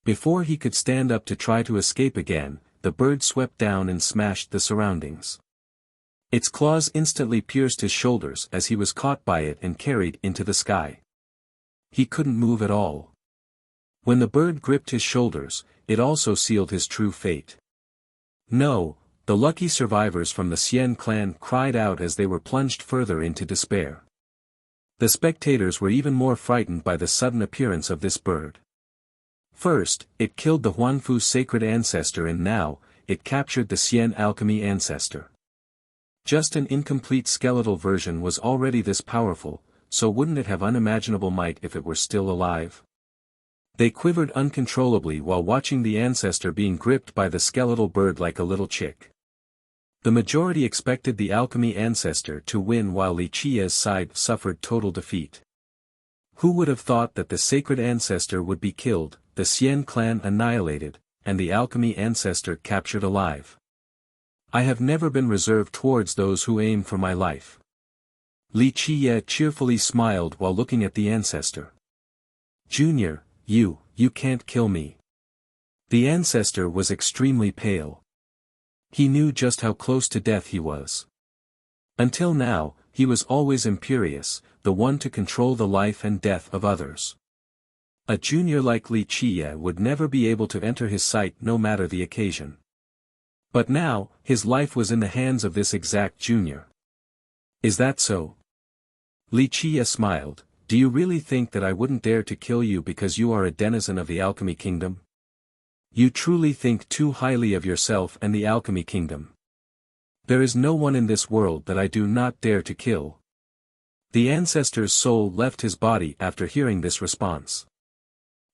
Before he could stand up to try to escape again, the bird swept down and smashed the surroundings. Its claws instantly pierced his shoulders as he was caught by it and carried into the sky. He couldn't move at all. When the bird gripped his shoulders, it also sealed his true fate. No, the lucky survivors from the Xian clan cried out as they were plunged further into despair. The spectators were even more frightened by the sudden appearance of this bird. First, it killed the Huanfu sacred ancestor, and now, it captured the Xian alchemy ancestor. Just an incomplete skeletal version was already this powerful, so wouldn't it have unimaginable might if it were still alive? They quivered uncontrollably while watching the ancestor being gripped by the skeletal bird like a little chick. The majority expected the alchemy ancestor to win while Li Qiye's side suffered total defeat. Who would have thought that the sacred ancestor would be killed, the Xian clan annihilated, and the alchemy ancestor captured alive? I have never been reserved towards those who aim for my life. Li Qiye cheerfully smiled while looking at the ancestor. Junior, you can't kill me. The ancestor was extremely pale. He knew just how close to death he was. Until now, he was always imperious, the one to control the life and death of others. A junior like Li Qiye would never be able to enter his sight no matter the occasion. But now, his life was in the hands of this exact junior. Is that so? Li Qiye smiled. Do you really think that I wouldn't dare to kill you because you are a denizen of the alchemy kingdom? You truly think too highly of yourself and the alchemy kingdom. There is no one in this world that I do not dare to kill. The ancestor's soul left his body after hearing this response.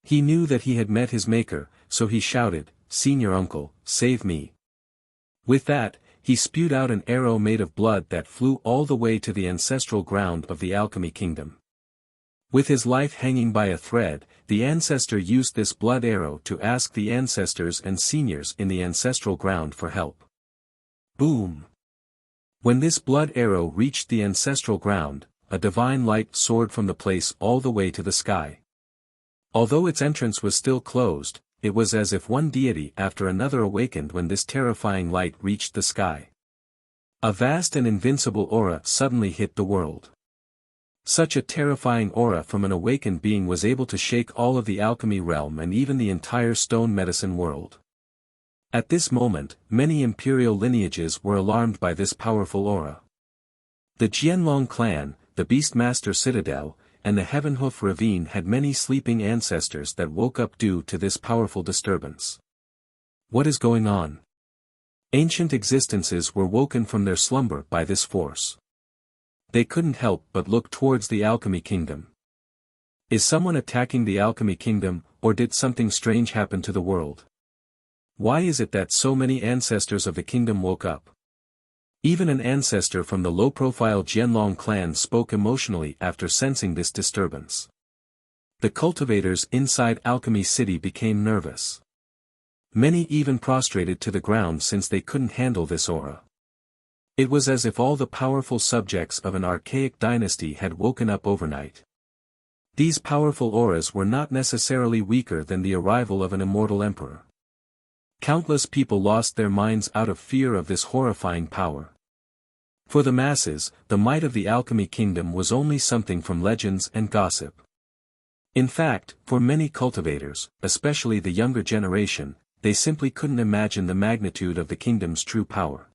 He knew that he had met his maker, so he shouted, "Senior uncle, save me." With that, he spewed out an arrow made of blood that flew all the way to the ancestral ground of the alchemy kingdom. With his life hanging by a thread, the ancestor used this blood arrow to ask the ancestors and seniors in the ancestral ground for help. Boom! When this blood arrow reached the ancestral ground, a divine light soared from the place all the way to the sky. Although its entrance was still closed, it was as if one deity after another awakened when this terrifying light reached the sky. A vast and invincible aura suddenly hit the world. Such a terrifying aura from an awakened being was able to shake all of the alchemy realm and even the entire stone medicine world. At this moment, many imperial lineages were alarmed by this powerful aura. The Jianlong clan, the Beastmaster Citadel, and the Heavenhoof Ravine had many sleeping ancestors that woke up due to this powerful disturbance. What is going on? Ancient existences were woken from their slumber by this force. They couldn't help but look towards the alchemy kingdom. Is someone attacking the alchemy kingdom, or did something strange happen to the world? Why is it that so many ancestors of the kingdom woke up? Even an ancestor from the low-profile Jianlong clan spoke emotionally after sensing this disturbance. The cultivators inside Alchemy City became nervous. Many even prostrated to the ground since they couldn't handle this aura. It was as if all the powerful subjects of an archaic dynasty had woken up overnight. These powerful auras were not necessarily weaker than the arrival of an immortal emperor. Countless people lost their minds out of fear of this horrifying power. For the masses, the might of the alchemy kingdom was only something from legends and gossip. In fact, for many cultivators, especially the younger generation, they simply couldn't imagine the magnitude of the kingdom's true power.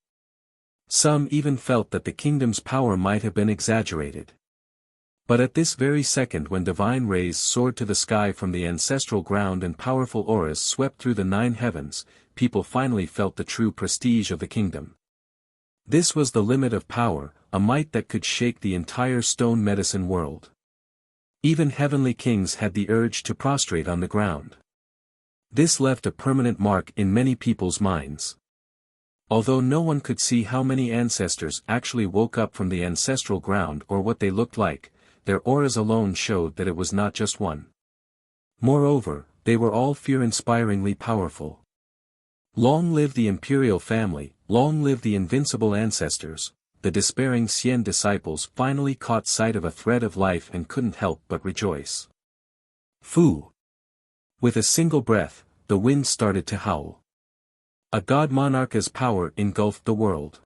Some even felt that the kingdom's power might have been exaggerated. But at this very second, when divine rays soared to the sky from the ancestral ground and powerful auras swept through the 9 heavens, people finally felt the true prestige of the kingdom. This was the limit of power, a might that could shake the entire stone medicine world. Even heavenly kings had the urge to prostrate on the ground. This left a permanent mark in many people's minds. Although no one could see how many ancestors actually woke up from the ancestral ground or what they looked like, their auras alone showed that it was not just one. Moreover, they were all fear-inspiringly powerful. Long live the imperial family, long live the invincible ancestors. The despairing Xian disciples finally caught sight of a thread of life and couldn't help but rejoice. Fu! With a single breath, the wind started to howl. A god monarch's power engulfed the world.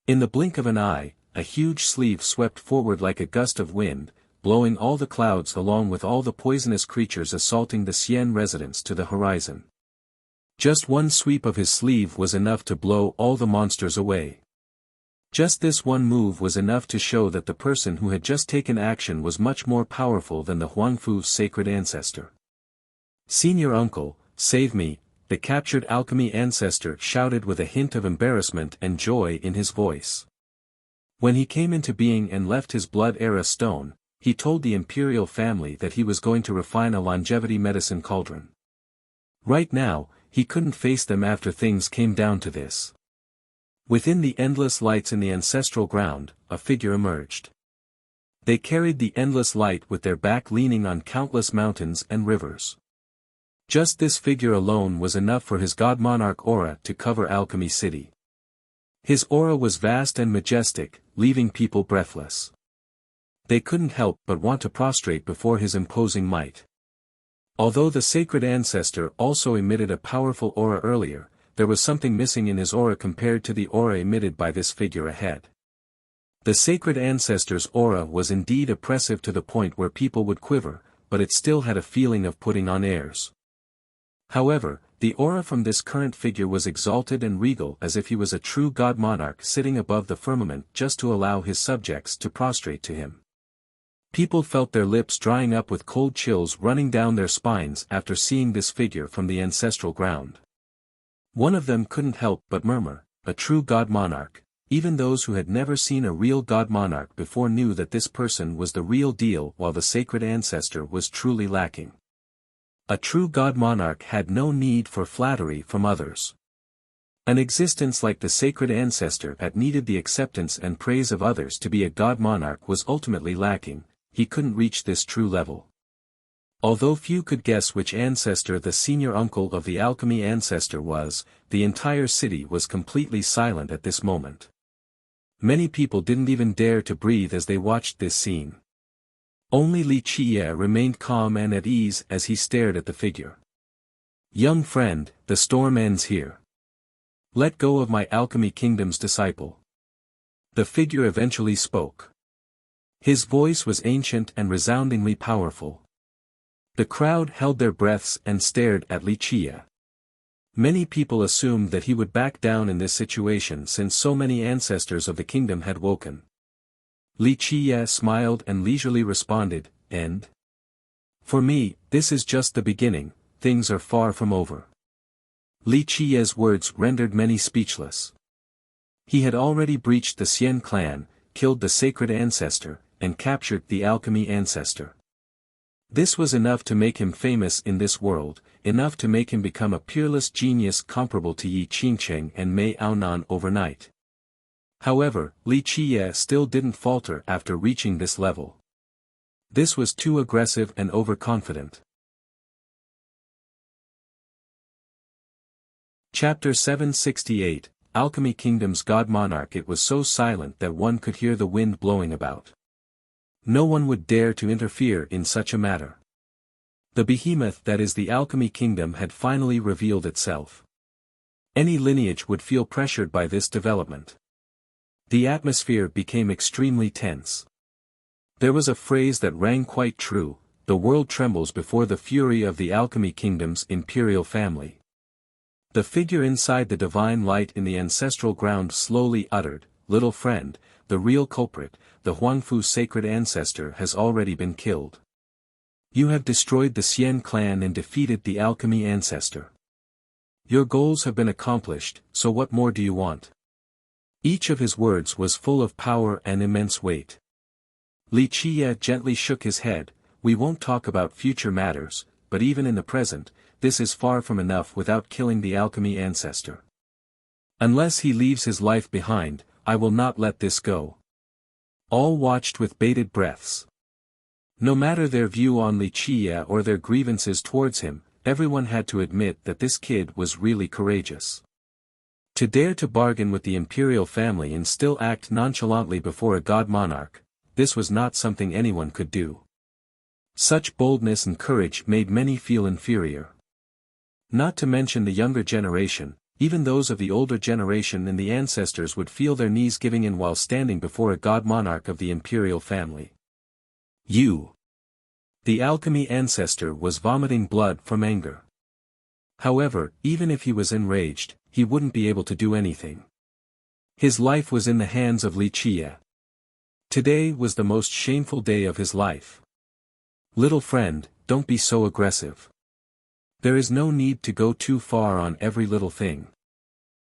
In the blink of an eye, a huge sleeve swept forward like a gust of wind, blowing all the clouds along with all the poisonous creatures assaulting the Xian residents to the horizon. Just one sweep of his sleeve was enough to blow all the monsters away. Just this one move was enough to show that the person who had just taken action was much more powerful than the Huangfu's sacred ancestor. "Senior uncle, save me," the captured alchemy ancestor shouted with a hint of embarrassment and joy in his voice. When he came into being and left his blood era stone, he told the imperial family that he was going to refine a longevity medicine cauldron. Right now, he couldn't face them after things came down to this. Within the endless lights in the ancestral ground, a figure emerged. They carried the endless light with their back leaning on countless mountains and rivers. Just this figure alone was enough for his god monarch aura to cover Alchemy City. His aura was vast and majestic, leaving people breathless. They couldn't help but want to prostrate before his imposing might. Although the sacred ancestor also emitted a powerful aura earlier, there was something missing in his aura compared to the aura emitted by this figure ahead. The sacred ancestor's aura was indeed oppressive to the point where people would quiver, but it still had a feeling of putting on airs. However, the aura from this current figure was exalted and regal as if he was a true god monarch sitting above the firmament just to allow his subjects to prostrate to him. People felt their lips drying up with cold chills running down their spines after seeing this figure from the ancestral ground. One of them couldn't help but murmur, "A true god monarch." Even those who had never seen a real god monarch before knew that this person was the real deal while the sacred ancestor was truly lacking. A true god monarch had no need for flattery from others. An existence like the sacred ancestor that needed the acceptance and praise of others to be a god monarch was ultimately lacking. He couldn't reach this true level. Although few could guess which ancestor the senior uncle of the alchemy ancestor was, the entire city was completely silent at this moment. Many people didn't even dare to breathe as they watched this scene. Only Li Qie remained calm and at ease as he stared at the figure. "Young friend, the storm ends here. Let go of my alchemy kingdom's disciple." The figure eventually spoke. His voice was ancient and resoundingly powerful. The crowd held their breaths and stared at Li Qie. Many people assumed that he would back down in this situation since so many ancestors of the kingdom had woken. Li Qie smiled and leisurely responded, "And? For me, this is just the beginning, things are far from over." Li Qie's words rendered many speechless. He had already breached the Xian clan, killed the sacred ancestor, and captured the alchemy ancestor. This was enough to make him famous in this world, enough to make him become a peerless genius comparable to Yi Qingcheng and Mei Aonan overnight. However, Li Qie still didn't falter after reaching this level. This was too aggressive and overconfident. Chapter 768, Alchemy Kingdom's God Monarch. It was so silent that one could hear the wind blowing about. No one would dare to interfere in such a matter. The behemoth that is the Alchemy Kingdom had finally revealed itself. Any lineage would feel pressured by this development. The atmosphere became extremely tense. There was a phrase that rang quite true: the world trembles before the fury of the Alchemy Kingdom's imperial family. The figure inside the divine light in the ancestral ground slowly uttered, "Little friend, the real culprit, the Huangfu sacred ancestor, has already been killed. You have destroyed the Xian clan and defeated the alchemy ancestor. Your goals have been accomplished, so what more do you want?" Each of his words was full of power and immense weight. Li Qie gently shook his head. "We won't talk about future matters, but even in the present, this is far from enough without killing the alchemy ancestor. Unless he leaves his life behind, I will not let this go." All watched with bated breaths. No matter their view on Li Qie or their grievances towards him, everyone had to admit that this kid was really courageous. To dare to bargain with the imperial family and still act nonchalantly before a god monarch, this was not something anyone could do. Such boldness and courage made many feel inferior. Not to mention the younger generation, even those of the older generation and the ancestors would feel their knees giving in while standing before a god monarch of the imperial family. The alchemy ancestor was vomiting blood from anger. However, even if he was enraged, he wouldn't be able to do anything. His life was in the hands of Li Qie. Today was the most shameful day of his life. Little friend, don't be so aggressive. There is no need to go too far on every little thing.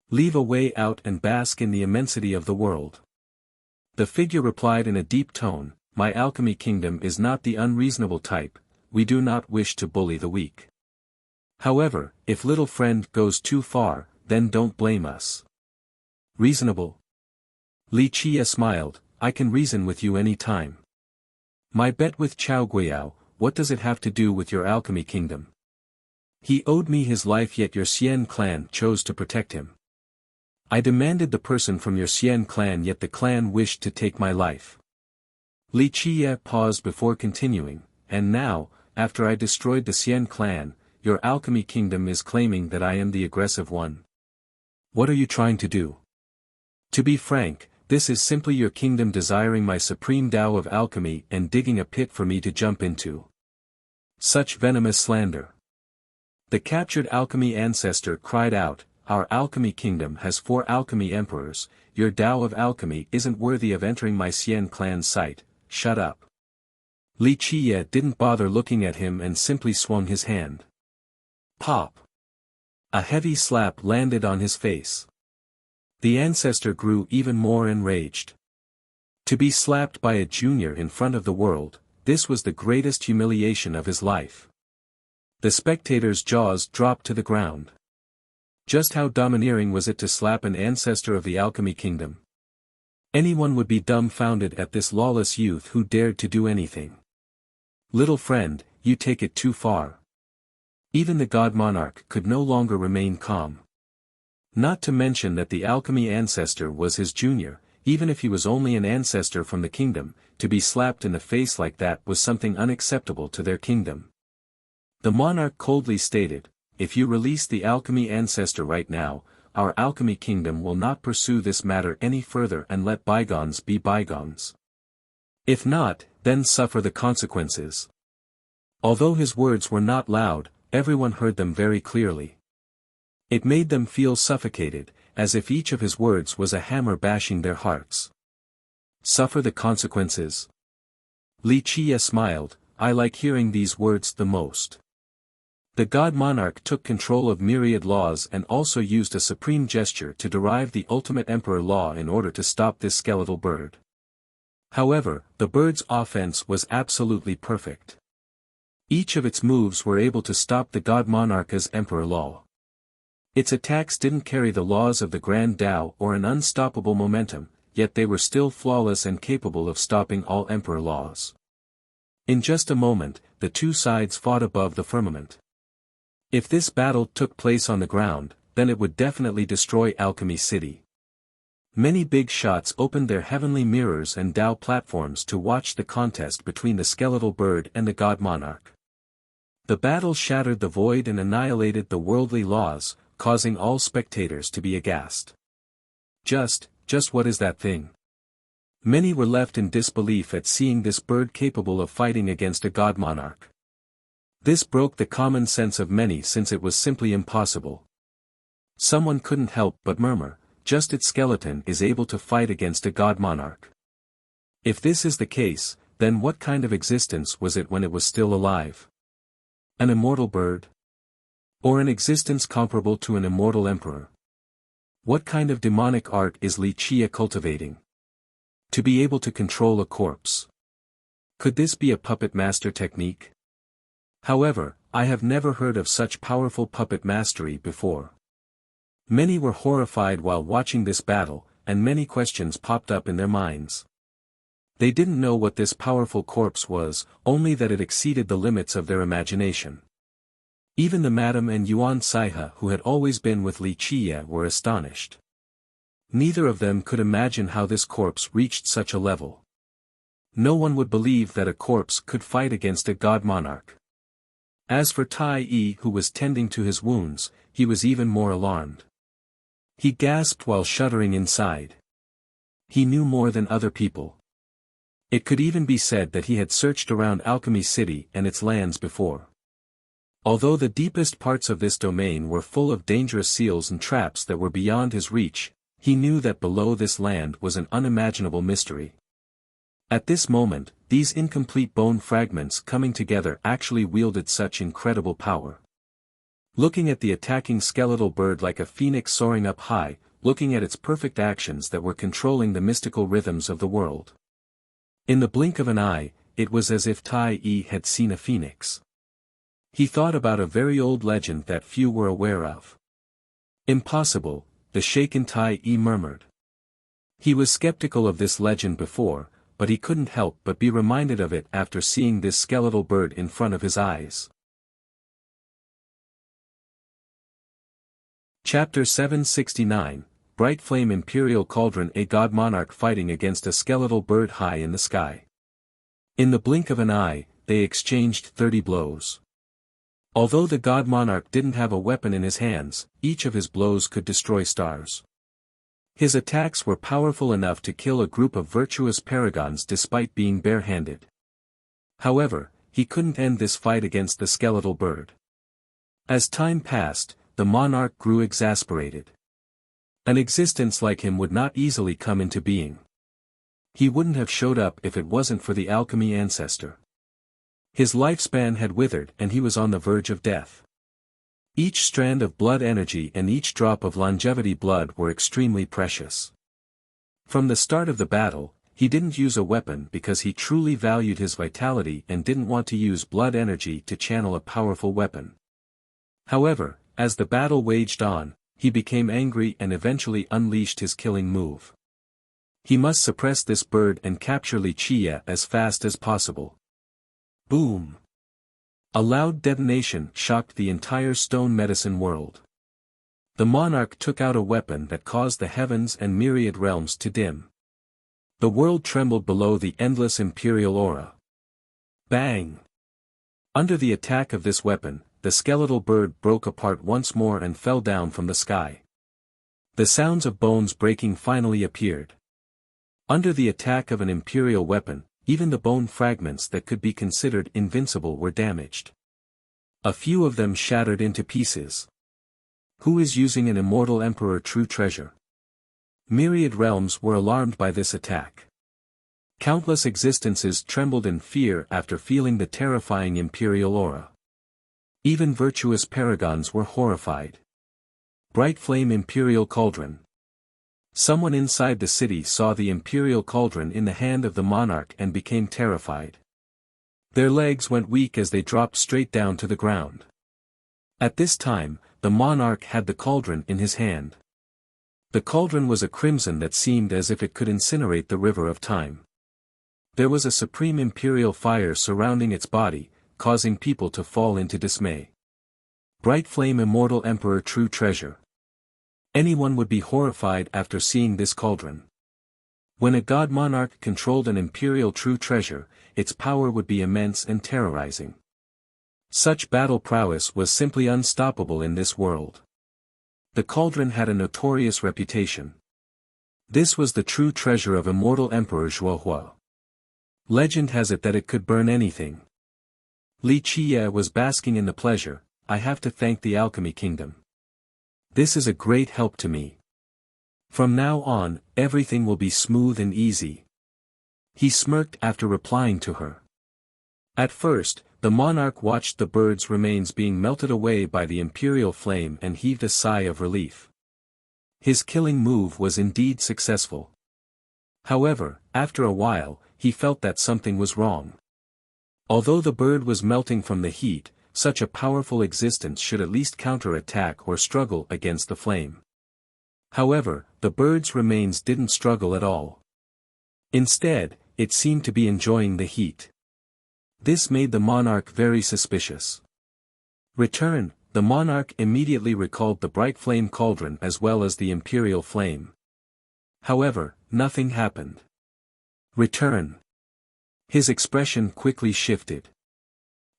Leave a way out and bask in the immensity of the world. The figure replied in a deep tone, "My alchemy kingdom is not the unreasonable type, we do not wish to bully the weak. However, if little friend goes too far, then don't blame us." Reasonable? Li Qie smiled, "I can reason with you any time. My bet with Chao Guiyao, what does it have to do with your alchemy kingdom? He owed me his life yet your Xian clan chose to protect him. I demanded the person from your Xian clan yet the clan wished to take my life." Li Qie paused before continuing, "And now, after I destroyed the Xian clan, your alchemy kingdom is claiming that I am the aggressive one. What are you trying to do? To be frank, this is simply your kingdom desiring my supreme Tao of alchemy and digging a pit for me to jump into. Such venomous slander." The captured alchemy ancestor cried out, "Our alchemy kingdom has 4 alchemy emperors, your Tao of alchemy isn't worthy of entering my Xian clan's site, shut up." Li Qie didn't bother looking at him and simply swung his hand. Pop! A heavy slap landed on his face. The ancestor grew even more enraged. To be slapped by a junior in front of the world, this was the greatest humiliation of his life. The spectators' jaws dropped to the ground. Just how domineering was it to slap an ancestor of the alchemy kingdom? Anyone would be dumbfounded at this lawless youth who dared to do anything. Little friend, you take it too far. Even the god monarch could no longer remain calm. Not to mention that the alchemy ancestor was his junior, even if he was only an ancestor from the kingdom, to be slapped in the face like that was something unacceptable to their kingdom. The monarch coldly stated, "If you release the alchemy ancestor right now, our alchemy kingdom will not pursue this matter any further and let bygones be bygones. If not, then suffer the consequences." Although his words were not loud, everyone heard them very clearly. It made them feel suffocated, as if each of his words was a hammer bashing their hearts. Suffer the consequences. Li Qie smiled, "I like hearing these words the most." The god monarch took control of myriad laws and also used a supreme gesture to derive the ultimate emperor law in order to stop this skeletal bird. However, the bird's offense was absolutely perfect. Each of its moves were able to stop the god monarch's emperor law. Its attacks didn't carry the laws of the Grand Tao or an unstoppable momentum, yet they were still flawless and capable of stopping all emperor laws. In just a moment, the two sides fought above the firmament. If this battle took place on the ground, then it would definitely destroy Alchemy City. Many big shots opened their heavenly mirrors and Tao platforms to watch the contest between the skeletal bird and the god monarch. The battle shattered the void and annihilated the worldly laws, causing all spectators to be aghast. Just what is that thing? Many were left in disbelief at seeing this bird capable of fighting against a god monarch. This broke the common sense of many since it was simply impossible. Someone couldn't help but murmur, just its skeleton is able to fight against a god monarch. If this is the case, then what kind of existence was it when it was still alive? An immortal bird? Or an existence comparable to an immortal emperor? What kind of demonic art is Li Qie cultivating? To be able to control a corpse. Could this be a puppet master technique? However, I have never heard of such powerful puppet mastery before. Many were horrified while watching this battle, and many questions popped up in their minds. They didn't know what this powerful corpse was, only that it exceeded the limits of their imagination. Even the madam and Yuan Saihe who had always been with Li Qiye were astonished. Neither of them could imagine how this corpse reached such a level. No one would believe that a corpse could fight against a god monarch. As for Tai Yi who was tending to his wounds, he was even more alarmed. He gasped while shuddering inside. He knew more than other people. It could even be said that he had searched around Alchemy City and its lands before. Although the deepest parts of this domain were full of dangerous seals and traps that were beyond his reach, he knew that below this land was an unimaginable mystery. At this moment, these incomplete bone fragments coming together actually wielded such incredible power. Looking at the attacking skeletal bird like a phoenix soaring up high, looking at its perfect actions that were controlling the mystical rhythms of the world. In the blink of an eye, it was as if Tai Yi had seen a phoenix. He thought about a very old legend that few were aware of. Impossible, the shaken Tai Yi murmured. He was skeptical of this legend before, but he couldn't help but be reminded of it after seeing this skeletal bird in front of his eyes. Chapter 769, Bright Flame Imperial Cauldron. A god monarch fighting against a skeletal bird high in the sky. In the blink of an eye, they exchanged 30 blows. Although the god monarch didn't have a weapon in his hands, each of his blows could destroy stars. His attacks were powerful enough to kill a group of virtuous paragons despite being barehanded. However, he couldn't end this fight against the skeletal bird. As time passed, the monarch grew exasperated. An existence like him would not easily come into being. He wouldn't have showed up if it wasn't for the alchemy ancestor. His lifespan had withered and he was on the verge of death. Each strand of blood energy and each drop of longevity blood were extremely precious. From the start of the battle, he didn't use a weapon because he truly valued his vitality and didn't want to use blood energy to channel a powerful weapon. However, as the battle waged on, he became angry and eventually unleashed his killing move. He must suppress this bird and capture Li Qiye as fast as possible. Boom! A loud detonation shocked the entire stone medicine world. The monarch took out a weapon that caused the heavens and myriad realms to dim. The world trembled below the endless imperial aura. Bang! Under the attack of this weapon, the skeletal bird broke apart once more and fell down from the sky. The sounds of bones breaking finally appeared. Under the attack of an imperial weapon, even the bone fragments that could be considered invincible were damaged. A few of them shattered into pieces. Who is using an immortal emperor true treasure? Myriad realms were alarmed by this attack. Countless existences trembled in fear after feeling the terrifying imperial aura. Even virtuous paragons were horrified. Bright Flame Imperial Cauldron. Someone inside the city saw the imperial cauldron in the hand of the monarch and became terrified. Their legs went weak as they dropped straight down to the ground. At this time, the monarch had the cauldron in his hand. The cauldron was a crimson that seemed as if it could incinerate the river of time. There was a supreme imperial fire surrounding its body, causing people to fall into dismay. Bright Flame Immortal Emperor True Treasure. Anyone would be horrified after seeing this cauldron. When a god monarch controlled an imperial true treasure, its power would be immense and terrorizing. Such battle prowess was simply unstoppable in this world. The cauldron had a notorious reputation. This was the true treasure of immortal Emperor Zhuohua. Legend has it that it could burn anything. Li Qiye was basking in the pleasure. I have to thank the Alchemy Kingdom. This is a great help to me. From now on, everything will be smooth and easy. He smirked after replying to her. At first, the monarch watched the bird's remains being melted away by the imperial flame and heaved a sigh of relief. His killing move was indeed successful. However, after a while, he felt that something was wrong. Although the bird was melting from the heat, such a powerful existence should at least counter-attack or struggle against the flame. However, the bird's remains didn't struggle at all. Instead, it seemed to be enjoying the heat. This made the monarch very suspicious. Return, the monarch immediately recalled the bright flame cauldron as well as the imperial flame. However, nothing happened. Return. His expression quickly shifted.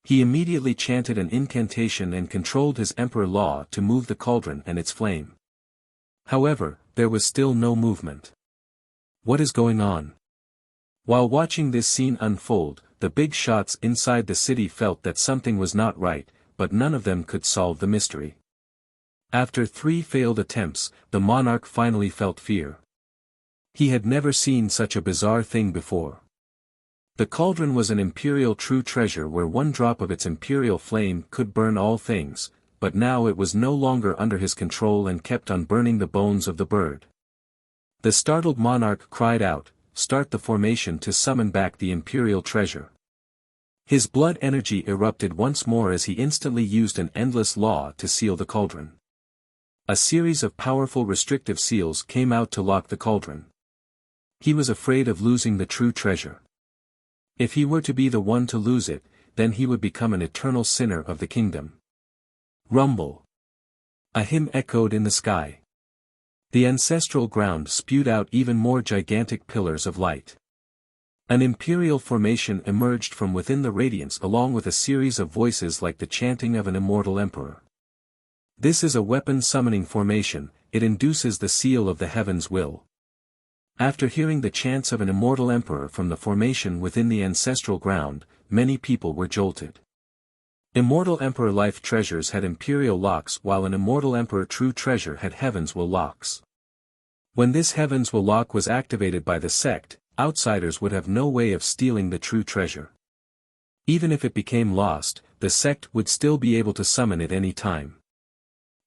He immediately chanted an incantation and controlled his emperor law to move the cauldron and its flame. However, there was still no movement. What is going on? While watching this scene unfold, the big shots inside the city felt that something was not right, but none of them could solve the mystery. After 3 failed attempts, the monarch finally felt fear. He had never seen such a bizarre thing before. The cauldron was an imperial true treasure where 1 drop of its imperial flame could burn all things, but now it was no longer under his control and kept on burning the bones of the bird. The startled monarch cried out, "Start the formation to summon back the imperial treasure." His blood energy erupted once more as he instantly used an endless law to seal the cauldron. A series of powerful restrictive seals came out to lock the cauldron. He was afraid of losing the true treasure. If he were to be the one to lose it, then he would become an eternal sinner of the kingdom. Rumble. A hymn echoed in the sky. The ancestral ground spewed out even more gigantic pillars of light. An imperial formation emerged from within the radiance along with a series of voices like the chanting of an immortal emperor. This is a weapon summoning formation, it induces the seal of the heavens will. After hearing the chants of an immortal emperor from the formation within the ancestral ground, many people were jolted. Immortal emperor life treasures had imperial locks while an immortal emperor true treasure had heavens will locks. When this heavens will lock was activated by the sect, outsiders would have no way of stealing the true treasure. Even if it became lost, the sect would still be able to summon it any time.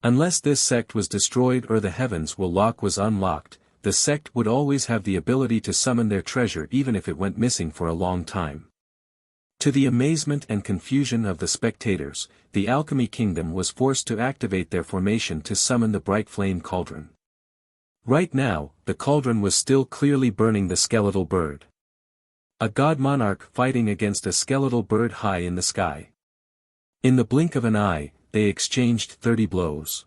Unless this sect was destroyed or the heavens will lock was unlocked, the sect would always have the ability to summon their treasure even if it went missing for a long time. To the amazement and confusion of the spectators, the Alchemy Kingdom was forced to activate their formation to summon the bright flame cauldron. Right now, the cauldron was still clearly burning the skeletal bird. A god monarch fighting against a skeletal bird high in the sky. In the blink of an eye, they exchanged 30 blows.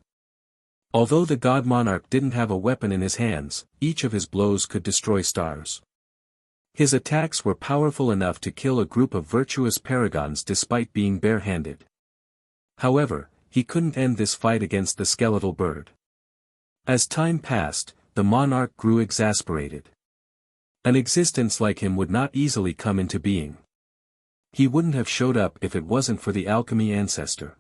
Although the god monarch didn't have a weapon in his hands, each of his blows could destroy stars. His attacks were powerful enough to kill a group of virtuous paragons despite being barehanded. However, he couldn't end this fight against the skeletal bird. As time passed, the monarch grew exasperated. An existence like him would not easily come into being. He wouldn't have showed up if it wasn't for the alchemy ancestor.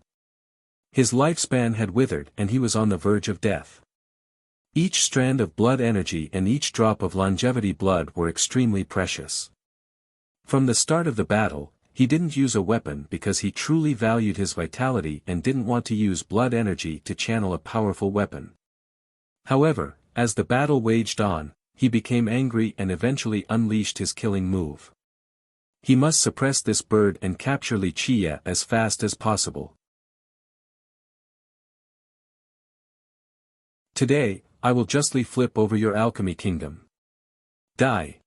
His lifespan had withered and he was on the verge of death. Each strand of blood energy and each drop of longevity blood were extremely precious. From the start of the battle, he didn't use a weapon because he truly valued his vitality and didn't want to use blood energy to channel a powerful weapon. However, as the battle waged on, he became angry and eventually unleashed his killing move. He must suppress this bird and capture Wuxia as fast as possible. Today, I will justly flip over your alchemy kingdom. Die.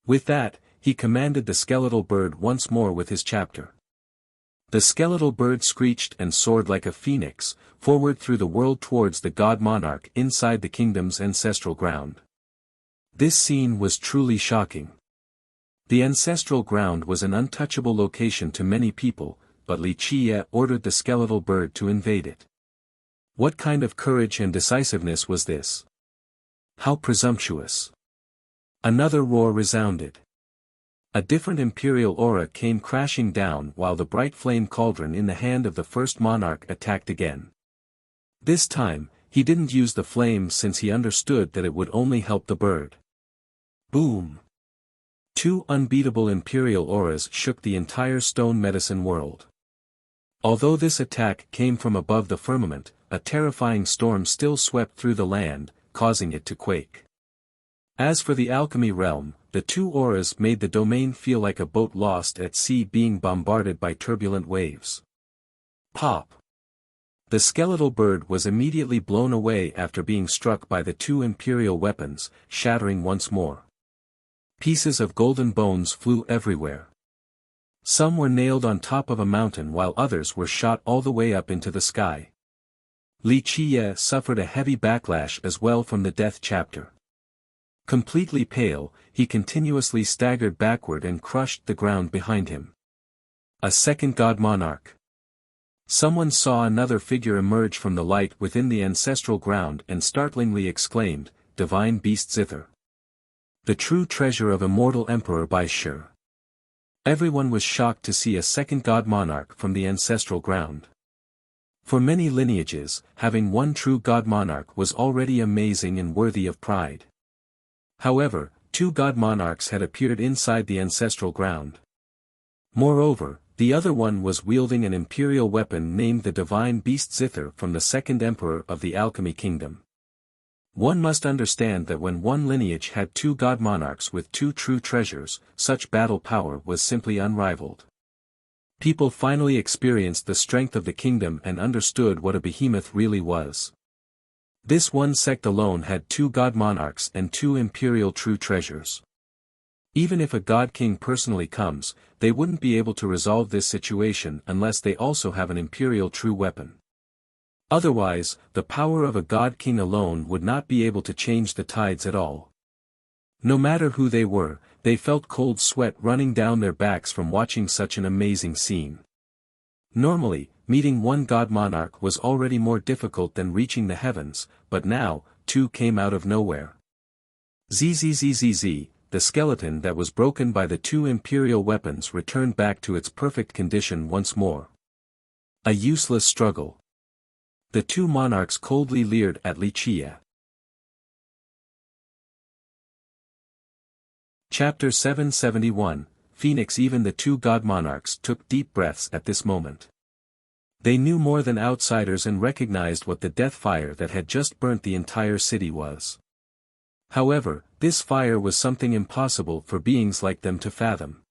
With that, he commanded the skeletal bird once more with his chapter. The skeletal bird screeched and soared like a phoenix, forward through the world towards the god monarch inside the kingdom's ancestral ground. This scene was truly shocking. The ancestral ground was an untouchable location to many people, but Wuxia ordered the skeletal bird to invade it. What kind of courage and decisiveness was this? How presumptuous! Another roar resounded. A different imperial aura came crashing down while the bright flame cauldron in the hand of the first monarch attacked again. This time, he didn't use the flame since he understood that it would only help the bird. Boom! 2 unbeatable imperial auras shook the entire stone medicine world. Although this attack came from above the firmament, a terrifying storm still swept through the land, causing it to quake. As for the alchemy realm, the 2 auras made the domain feel like a boat lost at sea being bombarded by turbulent waves. Pop! The skeletal bird was immediately blown away after being struck by the 2 imperial weapons, shattering once more. Pieces of golden bones flew everywhere. Some were nailed on top of a mountain while others were shot all the way up into the sky. Li Qiye suffered a heavy backlash as well from the death chapter. Completely pale, he continuously staggered backward and crushed the ground behind him. A second god monarch. Someone saw another figure emerge from the light within the ancestral ground and startlingly exclaimed, "Divine beast Zither. The true treasure of immortal emperor by Shur." Everyone was shocked to see a second god monarch from the ancestral ground. For many lineages, having one true god monarch was already amazing and worthy of pride. However, two god monarchs had appeared inside the ancestral ground. Moreover, the other one was wielding an imperial weapon named the Divine Beast Zither from the second emperor of the Alchemy Kingdom. One must understand that when one lineage had two god monarchs with two true treasures, such battle power was simply unrivaled. People finally experienced the strength of the kingdom and understood what a behemoth really was. This one sect alone had two god monarchs and two imperial true treasures. Even if a god king personally comes, they wouldn't be able to resolve this situation unless they also have an imperial true weapon. Otherwise, the power of a god king alone would not be able to change the tides at all. No matter who they were, they felt cold sweat running down their backs from watching such an amazing scene. Normally, meeting one god monarch was already more difficult than reaching the heavens, but now, two came out of nowhere. Zzzzz, the skeleton that was broken by the two imperial weapons returned back to its perfect condition once more. A useless struggle. The two monarchs coldly leered at Li Qiye. Chapter 771, Phoenix. Even the two god monarchs took deep breaths at this moment. They knew more than outsiders and recognized what the death fire that had just burnt the entire city was. However, this fire was something impossible for beings like them to fathom.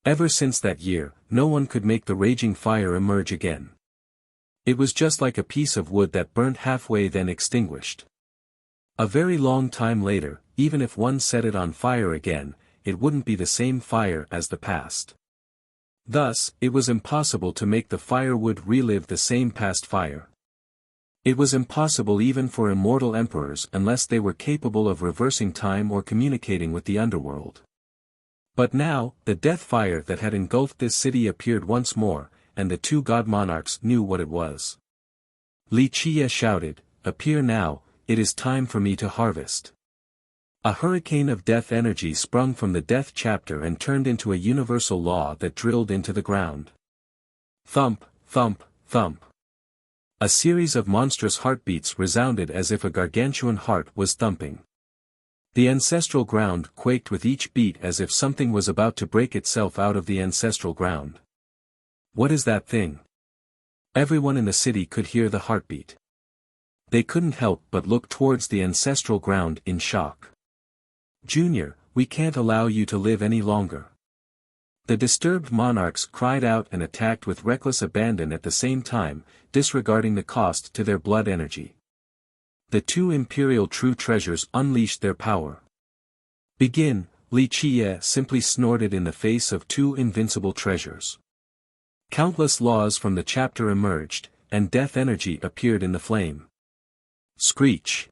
Ever since that year, no one could make the raging fire emerge again. It was just like a piece of wood that burnt halfway then extinguished. A very long time later, even if one set it on fire again, it wouldn't be the same fire as the past. Thus, it was impossible to make the firewood relive the same past fire. It was impossible even for immortal emperors unless they were capable of reversing time or communicating with the underworld. But now, the death fire that had engulfed this city appeared once more, and the two god monarchs knew what it was. Li Qiye shouted, "Appear now, it is time for me to harvest." A hurricane of death energy sprung from the death chapter and turned into a universal law that drilled into the ground. Thump, thump, thump. A series of monstrous heartbeats resounded as if a gargantuan heart was thumping. The ancestral ground quaked with each beat as if something was about to break itself out of the ancestral ground. What is that thing? Everyone in the city could hear the heartbeat. They couldn't help but look towards the ancestral ground in shock. "Junior, we can't allow you to live any longer." The disturbed monarchs cried out and attacked with reckless abandon at the same time, disregarding the cost to their blood energy. The two imperial true treasures unleashed their power. "Begin," Li Qiye simply snorted in the face of two invincible treasures. Countless laws from the chapter emerged, and death energy appeared in the flame. Screech!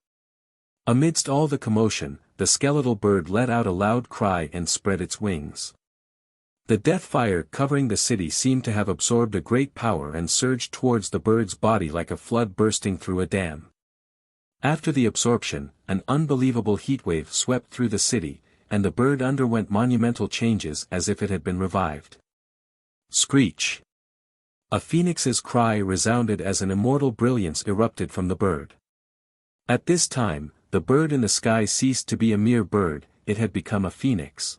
Amidst all the commotion, the skeletal bird let out a loud cry and spread its wings. The death fire covering the city seemed to have absorbed a great power and surged towards the bird's body like a flood bursting through a dam. After the absorption, an unbelievable heatwave swept through the city, and the bird underwent monumental changes as if it had been revived. Screech! A phoenix's cry resounded as an immortal brilliance erupted from the bird. At this time, the bird in the sky ceased to be a mere bird, it had become a phoenix.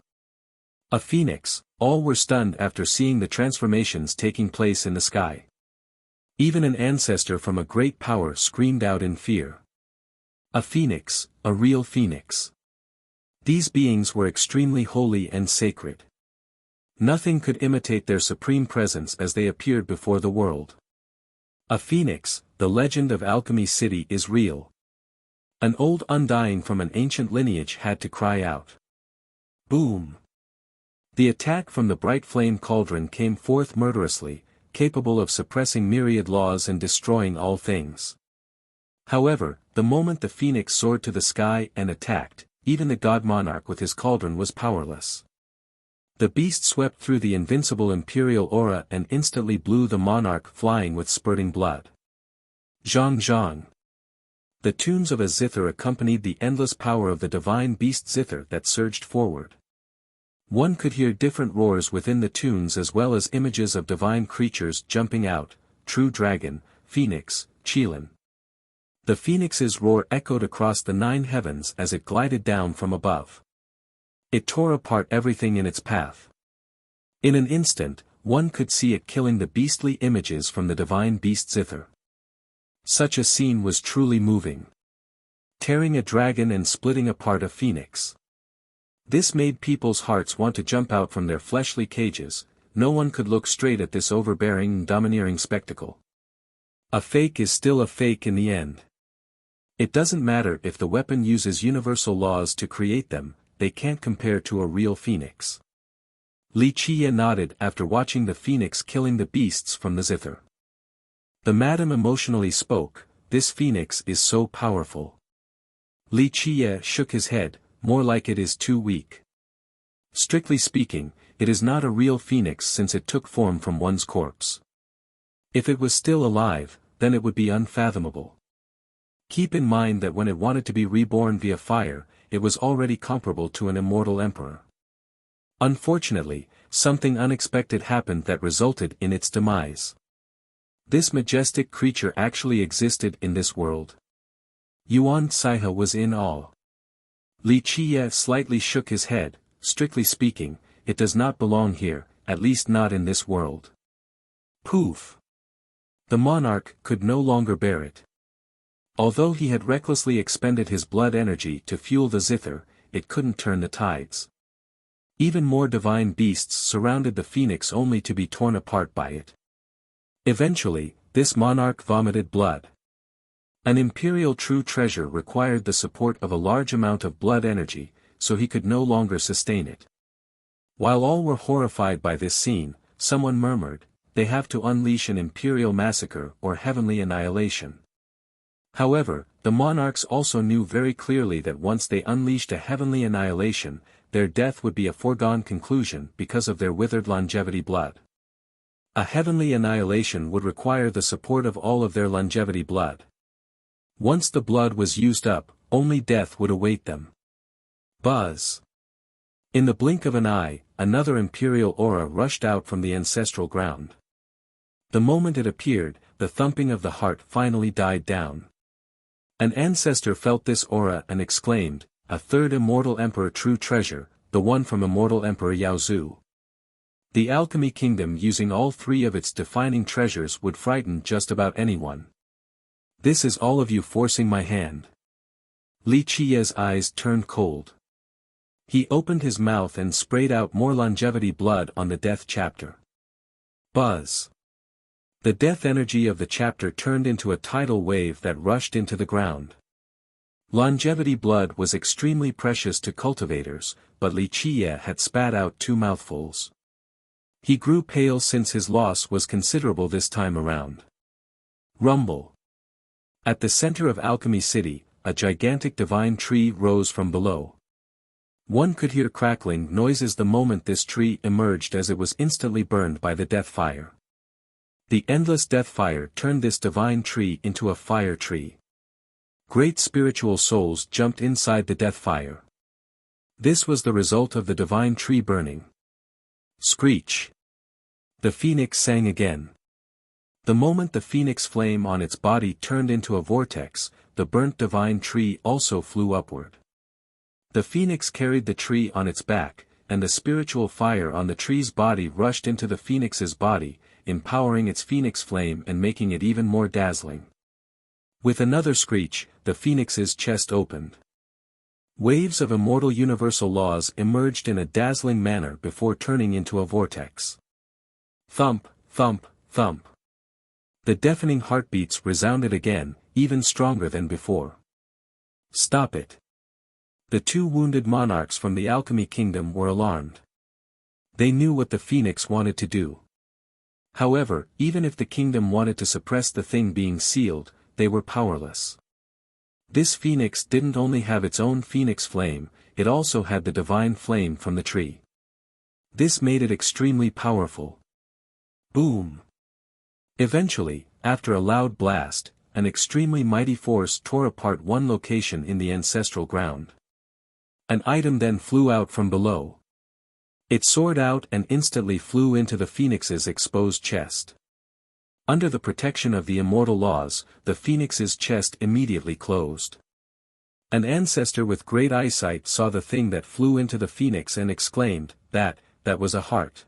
A phoenix, all were stunned after seeing the transformations taking place in the sky. Even an ancestor from a great power screamed out in fear. A phoenix, a real phoenix. These beings were extremely holy and sacred. Nothing could imitate their supreme presence as they appeared before the world. A phoenix, the legend of Alchemy City is real. An old undying from an ancient lineage had to cry out. Boom! The attack from the bright flame cauldron came forth murderously, capable of suppressing myriad laws and destroying all things. However, the moment the phoenix soared to the sky and attacked, even the god monarch with his cauldron was powerless. The beast swept through the invincible imperial aura and instantly blew the monarch flying with spurting blood. Zhang zhang. The tunes of a zither accompanied the endless power of the divine beast zither that surged forward. One could hear different roars within the tunes as well as images of divine creatures jumping out, true dragon, phoenix, qilin. The phoenix's roar echoed across the 9 heavens as it glided down from above. It tore apart everything in its path. In an instant, one could see it killing the beastly images from the divine beast zither. Such a scene was truly moving. Tearing a dragon and splitting apart a phoenix. This made people's hearts want to jump out from their fleshly cages. No one could look straight at this overbearing and domineering spectacle. A fake is still a fake in the end. It doesn't matter if the weapon uses universal laws to create them, they can't compare to a real phoenix. Li Qie nodded after watching the phoenix killing the beasts from the zither. The madam emotionally spoke, "This phoenix is so powerful." Li Qie shook his head, "More like it is too weak. Strictly speaking, it is not a real phoenix since it took form from one's corpse. If it was still alive, then it would be unfathomable. Keep in mind that when it wanted to be reborn via fire, it was already comparable to an immortal emperor. Unfortunately, something unexpected happened that resulted in its demise. This majestic creature actually existed in this world." Yuan Saihe was in awe. Li Qie slightly shook his head, "Strictly speaking, it does not belong here, at least not in this world." Poof! The monarch could no longer bear it. Although he had recklessly expended his blood energy to fuel the zither, it couldn't turn the tides. Even more divine beasts surrounded the phoenix only to be torn apart by it. Eventually, this monarch vomited blood. An imperial true treasure required the support of a large amount of blood energy, so he could no longer sustain it. While all were horrified by this scene, someone murmured, "They have to unleash an imperial massacre or heavenly annihilation." However, the monarchs also knew very clearly that once they unleashed a heavenly annihilation, their death would be a foregone conclusion because of their withered longevity blood. A heavenly annihilation would require the support of all of their longevity blood. Once the blood was used up, only death would await them. Buzz! In the blink of an eye, another imperial aura rushed out from the ancestral ground. The moment it appeared, the thumping of the heart finally died down. An ancestor felt this aura and exclaimed, "A third immortal emperor true treasure, the one from immortal Emperor Yaozu." The alchemy kingdom using all 3 of its defining treasures would frighten just about anyone. "This is all of you forcing my hand." Li Qie's eyes turned cold. He opened his mouth and sprayed out more longevity blood on the death chapter. Buzz! The death energy of the chapter turned into a tidal wave that rushed into the ground. Longevity blood was extremely precious to cultivators, but Li Qie had spat out 2 mouthfuls. He grew pale since his loss was considerable this time around. Rumble! At the center of Alchemy City, a gigantic divine tree rose from below. One could hear crackling noises the moment this tree emerged as it was instantly burned by the death fire. The endless death fire turned this divine tree into a fire tree. Great spiritual souls jumped inside the death fire. This was the result of the divine tree burning. Screech! The phoenix sang again. The moment the phoenix flame on its body turned into a vortex, the burnt divine tree also flew upward. The phoenix carried the tree on its back, and the spiritual fire on the tree's body rushed into the phoenix's body, empowering its phoenix flame and making it even more dazzling. With another screech, the phoenix's chest opened. Waves of immortal universal laws emerged in a dazzling manner before turning into a vortex. Thump, thump, thump. The deafening heartbeats resounded again, even stronger than before. "Stop it. The two wounded monarchs from the Alchemy Kingdom were alarmed. They knew what the phoenix wanted to do. However, even if the kingdom wanted to suppress the thing being sealed, they were powerless. This phoenix didn't only have its own phoenix flame, it also had the divine flame from the tree. This made it extremely powerful. Boom! Eventually, after a loud blast, an extremely mighty force tore apart one location in the ancestral ground. An item then flew out from below. It soared out and instantly flew into the phoenix's exposed chest. Under the protection of the immortal laws, the phoenix's chest immediately closed. An ancestor with great eyesight saw the thing that flew into the phoenix and exclaimed, that was a heart.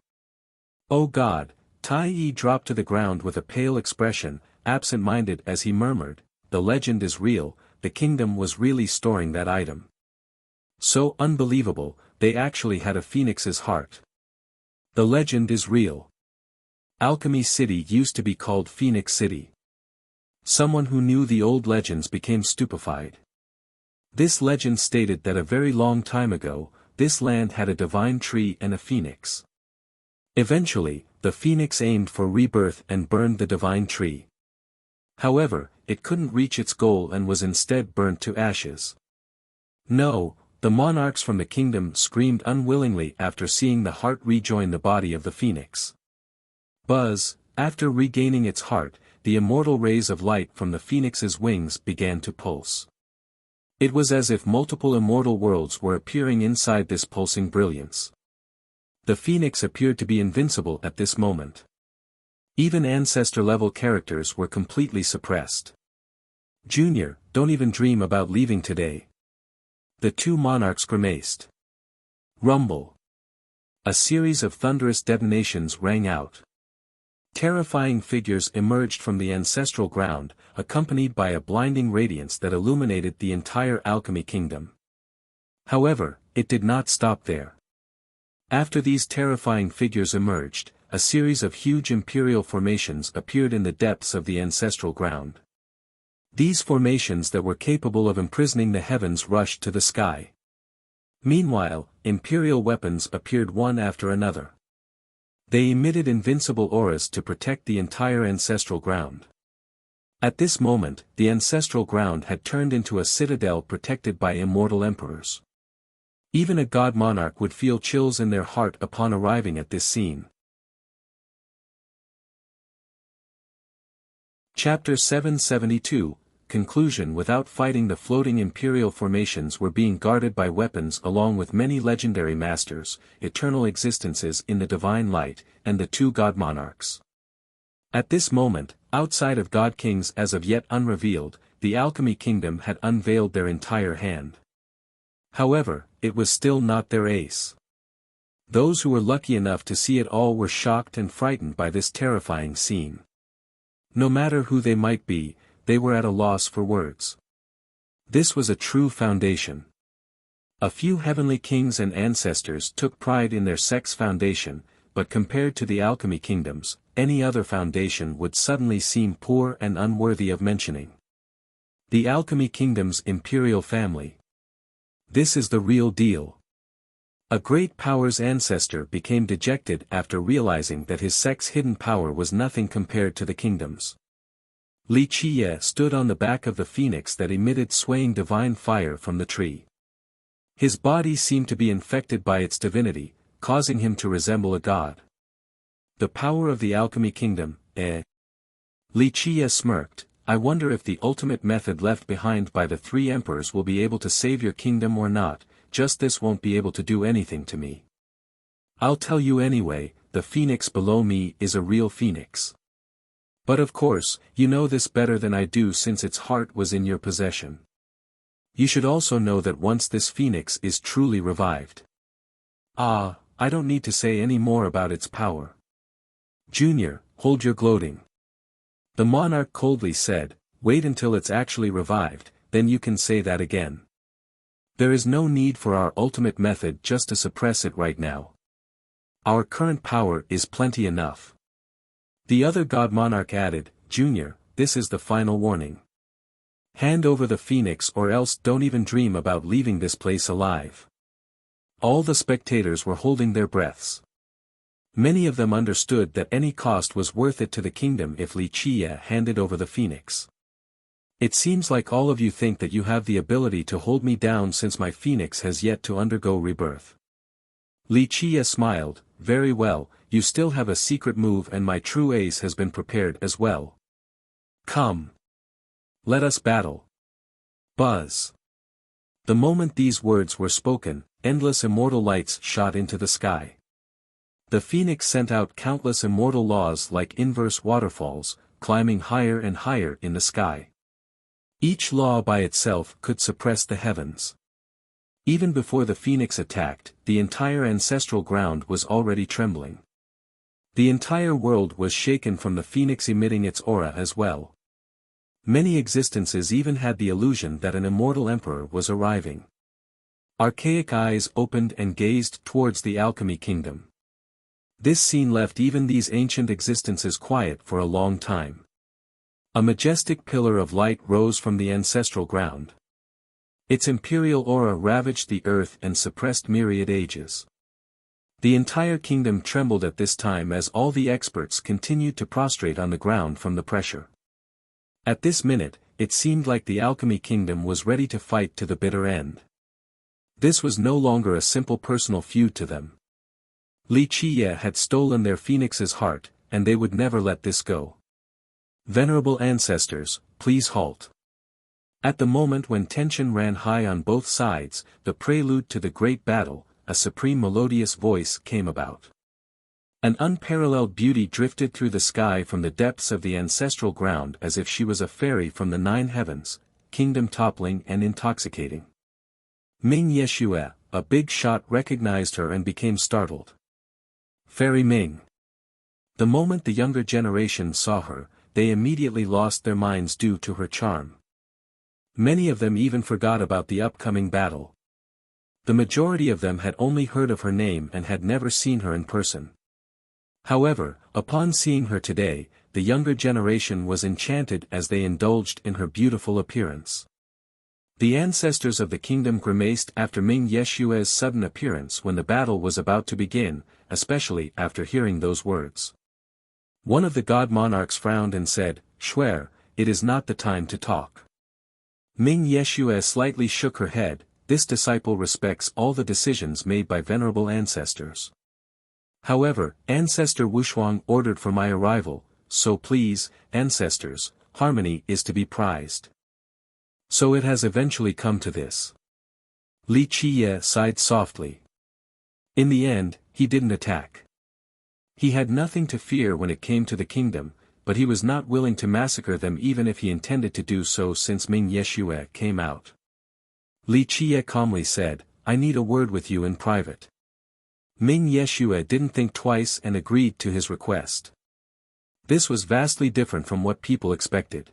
Oh God! Tai dropped to the ground with a pale expression, absent-minded as he murmured, the legend is real, the kingdom was really storing that item. So unbelievable, they actually had a phoenix's heart. The legend is real. Alchemy City used to be called Phoenix City. Someone who knew the old legends became stupefied. This legend stated that a very long time ago, this land had a divine tree and a phoenix. Eventually, the phoenix aimed for rebirth and burned the divine tree. However, it couldn't reach its goal and was instead burnt to ashes. No, the monarchs from the kingdom screamed unwillingly after seeing the heart rejoin the body of the phoenix. Buzz, after regaining its heart, the immortal rays of light from the phoenix's wings began to pulse. It was as if multiple immortal worlds were appearing inside this pulsing brilliance. The phoenix appeared to be invincible at this moment. Even ancestor-level characters were completely suppressed. Junior, don't even dream about leaving today. The two monarchs grimaced. Rumble. A series of thunderous detonations rang out. Terrifying figures emerged from the ancestral ground, accompanied by a blinding radiance that illuminated the entire Alchemy Kingdom. However, it did not stop there. After these terrifying figures emerged, a series of huge imperial formations appeared in the depths of the ancestral ground. These formations that were capable of imprisoning the heavens rushed to the sky. Meanwhile, imperial weapons appeared one after another. They emitted invincible auras to protect the entire ancestral ground. At this moment, the ancestral ground had turned into a citadel protected by immortal emperors. Even a god monarch would feel chills in their heart upon arriving at this scene. Chapter 772, Conclusion. Without fighting, the floating imperial formations were being guarded by weapons along with many legendary masters, eternal existences in the divine light, and the two god monarchs. At this moment, outside of god kings as of yet unrevealed, the Alchemy Kingdom had unveiled their entire hand. However, it was still not their ace. Those who were lucky enough to see it all were shocked and frightened by this terrifying scene. No matter who they might be, they were at a loss for words. This was a true foundation. A few heavenly kings and ancestors took pride in their sex foundation, but compared to the Alchemy Kingdoms, any other foundation would suddenly seem poor and unworthy of mentioning. The Alchemy Kingdom's imperial family. This is the real deal. A great power's ancestor became dejected after realizing that his sect's hidden power was nothing compared to the kingdom's. Li Qiye stood on the back of the phoenix that emitted swaying divine fire from the tree. His body seemed to be infected by its divinity, causing him to resemble a god. The power of the Alchemy Kingdom, eh? Li Qiye smirked, I wonder if the ultimate method left behind by the three emperors will be able to save your kingdom or not. Just this won't be able to do anything to me. I'll tell you anyway, the phoenix below me is a real phoenix. But of course, you know this better than I do since its heart was in your possession. You should also know that once this phoenix is truly revived. I don't need to say any more about its power. Junior, hold your gloating. The monarch coldly said, wait until it's actually revived, then you can say that again. There is no need for our ultimate method just to suppress it right now. Our current power is plenty enough. The other god monarch added, Junior, this is the final warning. Hand over the phoenix or else don't even dream about leaving this place alive. All the spectators were holding their breaths. Many of them understood that any cost was worth it to the kingdom if Li Qie handed over the phoenix. It seems like all of you think that you have the ability to hold me down since my phoenix has yet to undergo rebirth. Li Qie smiled, very well, you still have a secret move and my true ace has been prepared as well. Come. Let us battle. Buzz. The moment these words were spoken, endless immortal lights shot into the sky. The phoenix sent out countless immortal laws like inverse waterfalls, climbing higher and higher in the sky. Each law by itself could suppress the heavens. Even before the phoenix attacked, the entire ancestral ground was already trembling. The entire world was shaken from the phoenix emitting its aura as well. Many existences even had the illusion that an immortal emperor was arriving. Archaic eyes opened and gazed towards the alchemy kingdom. This scene left even these ancient existences quiet for a long time. A majestic pillar of light rose from the ancestral ground. Its imperial aura ravaged the earth and suppressed myriad ages. The entire kingdom trembled at this time as all the experts continued to prostrate on the ground from the pressure. At this minute, it seemed like the alchemy kingdom was ready to fight to the bitter end. This was no longer a simple personal feud to them. Li Qie had stolen their phoenix's heart, and they would never let this go. Venerable ancestors, please halt. At the moment when tension ran high on both sides, the prelude to the great battle, a supreme melodious voice came about. An unparalleled beauty drifted through the sky from the depths of the ancestral ground as if she was a fairy from the 9 heavens, kingdom-toppling and intoxicating. Ming Yeshue, a big shot, recognized her and became startled. Fairy Ming. The moment the younger generation saw her, they immediately lost their minds due to her charm. Many of them even forgot about the upcoming battle. The majority of them had only heard of her name and had never seen her in person. However, upon seeing her today, the younger generation was enchanted as they indulged in her beautiful appearance. The ancestors of the kingdom grimaced after Ming Yeshue's sudden appearance when the battle was about to begin, especially after hearing those words. One of the god monarchs frowned and said, "Shuer, it is not the time to talk." Ming Yeshue slightly shook her head. This disciple respects all the decisions made by venerable ancestors. However, Ancestor Wushuang ordered for my arrival, so please, ancestors, harmony is to be prized. So it has eventually come to this. Li Qie sighed softly. In the end, he didn't attack. He had nothing to fear when it came to the kingdom, but he was not willing to massacre them even if he intended to do so since Ming Yeshue came out. Li Qie calmly said, "I need a word with you in private." Ming Yeshue didn't think twice and agreed to his request. This was vastly different from what people expected.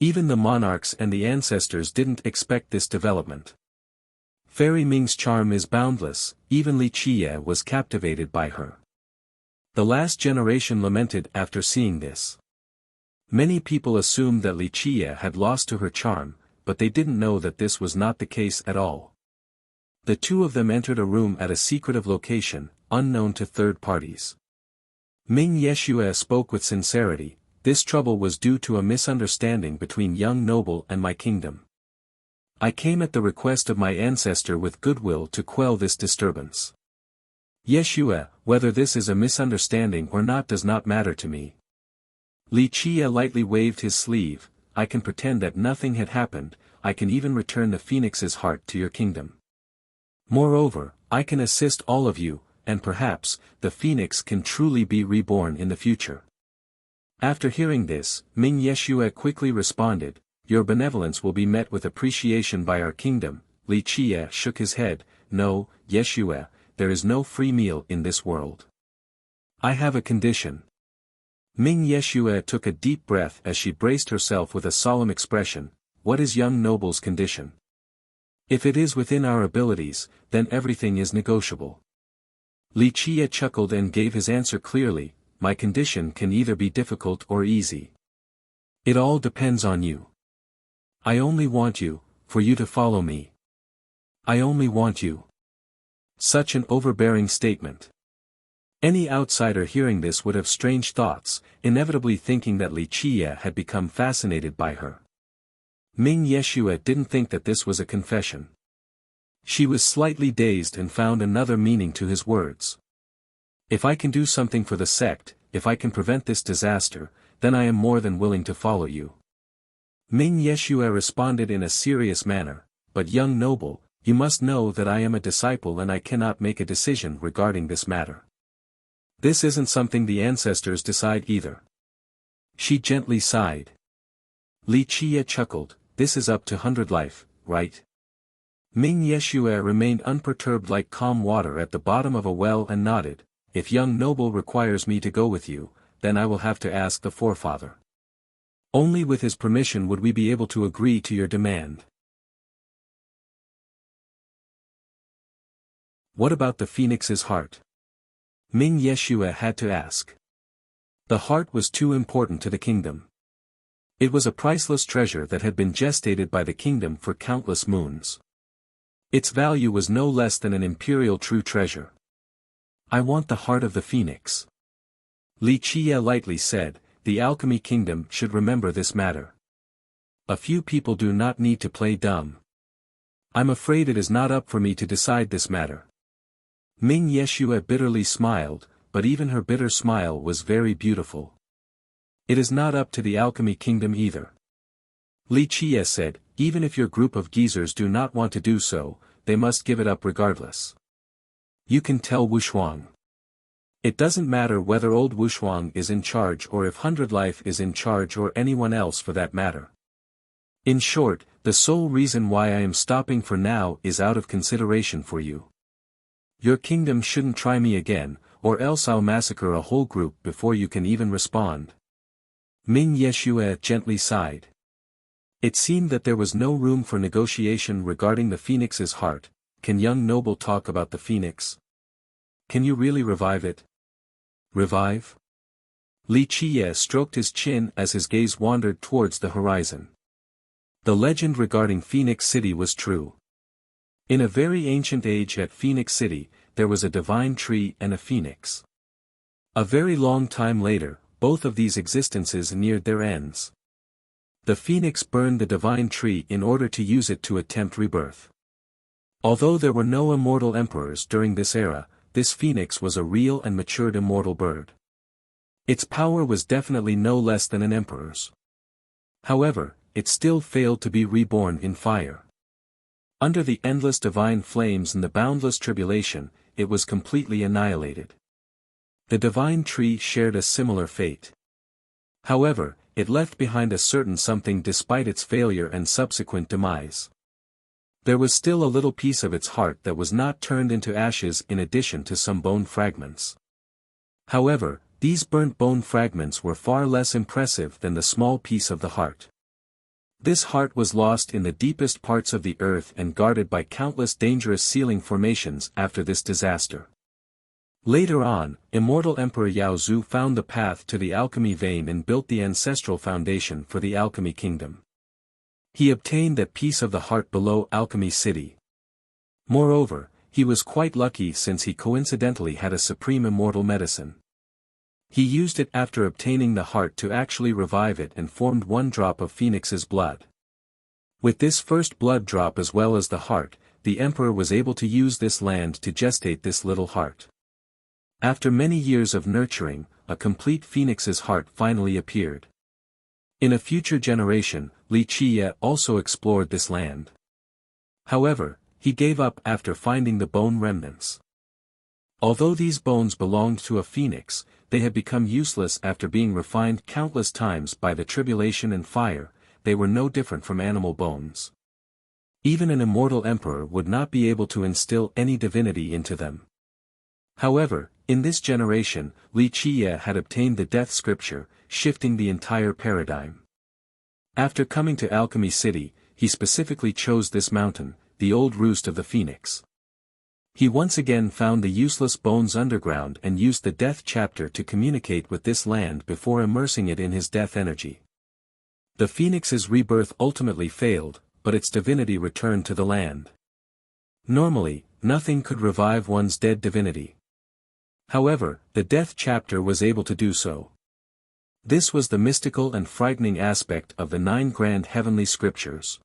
Even the monarchs and the ancestors didn't expect this development. Fairy Ming's charm is boundless, even Li Qie was captivated by her. The last generation lamented after seeing this. Many people assumed that Li Qie had lost to her charm, but they didn't know that this was not the case at all. The two of them entered a room at a secretive location, unknown to third parties. Ming Yeshue spoke with sincerity. This trouble was due to a misunderstanding between young noble and my kingdom. I came at the request of my ancestor with goodwill to quell this disturbance. Yeshue, whether this is a misunderstanding or not does not matter to me. Li Qie lightly waved his sleeve. I can pretend that nothing had happened. I can even return the phoenix's heart to your kingdom. Moreover, I can assist all of you, and perhaps, the phoenix can truly be reborn in the future. After hearing this, Ming Yeshue quickly responded, "Your benevolence will be met with appreciation by our kingdom." Li Qie shook his head, "No, Yeshue, there is no free meal in this world. I have a condition." Ming Yeshue took a deep breath as she braced herself with a solemn expression. "What is young noble's condition?" "If it is within our abilities, then everything is negotiable." Li Qie chuckled and gave his answer clearly, "My condition can either be difficult or easy. It all depends on you. I only want you, for you to follow me. I only want you. Such an overbearing statement. Any outsider hearing this would have strange thoughts, inevitably thinking that Li Qie had become fascinated by her. Ming Yeshua didn't think that this was a confession. She was slightly dazed and found another meaning to his words. If I can do something for the sect, if I can prevent this disaster, then I am more than willing to follow you. Ming Yeshua responded in a serious manner, but young noble, you must know that I am a disciple and I cannot make a decision regarding this matter. This isn't something the ancestors decide either. She gently sighed. Li Qie chuckled, this is up to 100 life, right? Ming Yeshua remained unperturbed like calm water at the bottom of a well and nodded, if young noble requires me to go with you, then I will have to ask the forefather. Only with his permission would we be able to agree to your demand. What about the phoenix's heart? Ming Yeshua had to ask. The heart was too important to the kingdom. It was a priceless treasure that had been gestated by the kingdom for countless moons. Its value was no less than an imperial true treasure. I want the heart of the phoenix. Li Qie lightly said, the alchemy kingdom should remember this matter. A few people do not need to play dumb. I'm afraid it is not up for me to decide this matter. Ming Yeshua bitterly smiled, but even her bitter smile was very beautiful. It is not up to the alchemy kingdom either. Li Qie said, even if your group of geezers do not want to do so, they must give it up regardless. You can tell Wushuang. It doesn't matter whether old Wushuang is in charge or if 100 Life is in charge or anyone else for that matter. In short, the sole reason why I am stopping for now is out of consideration for you. Your kingdom shouldn't try me again, or else I'll massacre a whole group before you can even respond. Ming Yeshua gently sighed. It seemed that there was no room for negotiation regarding the phoenix's heart. Can young noble talk about the phoenix? Can you really revive it? Revive? Li Qie stroked his chin as his gaze wandered towards the horizon. The legend regarding Phoenix City was true. In a very ancient age at Phoenix City, there was a divine tree and a phoenix. A very long time later, both of these existences neared their ends. The phoenix burned the divine tree in order to use it to attempt rebirth. Although there were no immortal emperors during this era, this phoenix was a real and matured immortal bird. Its power was definitely no less than an emperor's. However, it still failed to be reborn in fire. Under the endless divine flames and the boundless tribulation, it was completely annihilated. The divine tree shared a similar fate. However, it left behind a certain something despite its failure and subsequent demise. There was still a little piece of its heart that was not turned into ashes in addition to some bone fragments. However, these burnt bone fragments were far less impressive than the small piece of the heart. This heart was lost in the deepest parts of the earth and guarded by countless dangerous sealing formations after this disaster. Later on, immortal Emperor Yao Zu found the path to the alchemy vein and built the ancestral foundation for the alchemy kingdom. He obtained that piece of the heart below Alchemy City. Moreover, he was quite lucky since he coincidentally had a supreme immortal medicine. He used it after obtaining the heart to actually revive it and formed one drop of Phoenix's blood. With this first blood drop as well as the heart, the emperor was able to use this land to gestate this little heart. After many years of nurturing, a complete Phoenix's heart finally appeared. In a future generation, Li Qie also explored this land. However, he gave up after finding the bone remnants. Although these bones belonged to a phoenix, they had become useless after being refined countless times by the tribulation and fire. They were no different from animal bones. Even an immortal emperor would not be able to instill any divinity into them. However, in this generation, Li Qie had obtained the death scripture, shifting the entire paradigm. After coming to Alchemy City, he specifically chose this mountain, the old roost of the phoenix. He once again found the useless bones underground and used the death chapter to communicate with this land before immersing it in his death energy. The phoenix's rebirth ultimately failed, but its divinity returned to the land. Normally, nothing could revive one's dead divinity. However, the death chapter was able to do so. This was the mystical and frightening aspect of the 9 grand heavenly scriptures.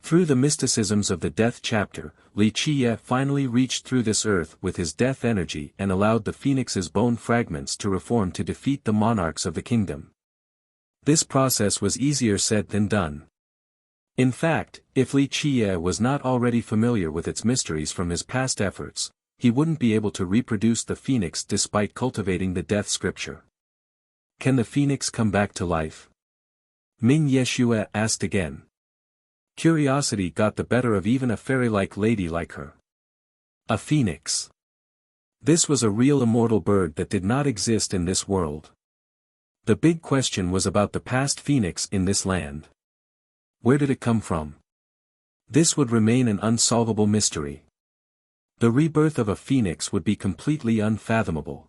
Through the mysticisms of the death chapter, Li Qiye finally reached through this earth with his death energy and allowed the phoenix's bone fragments to reform to defeat the monarchs of the kingdom. This process was easier said than done. In fact, if Li Qiye was not already familiar with its mysteries from his past efforts, he wouldn't be able to reproduce the phoenix despite cultivating the death scripture. Can the phoenix come back to life? Ming Yeshue asked again. Curiosity got the better of even a fairy-like lady like her. A phoenix. This was a real immortal bird that did not exist in this world. The big question was about the past phoenix in this land. Where did it come from? This would remain an unsolvable mystery. The rebirth of a phoenix would be completely unfathomable.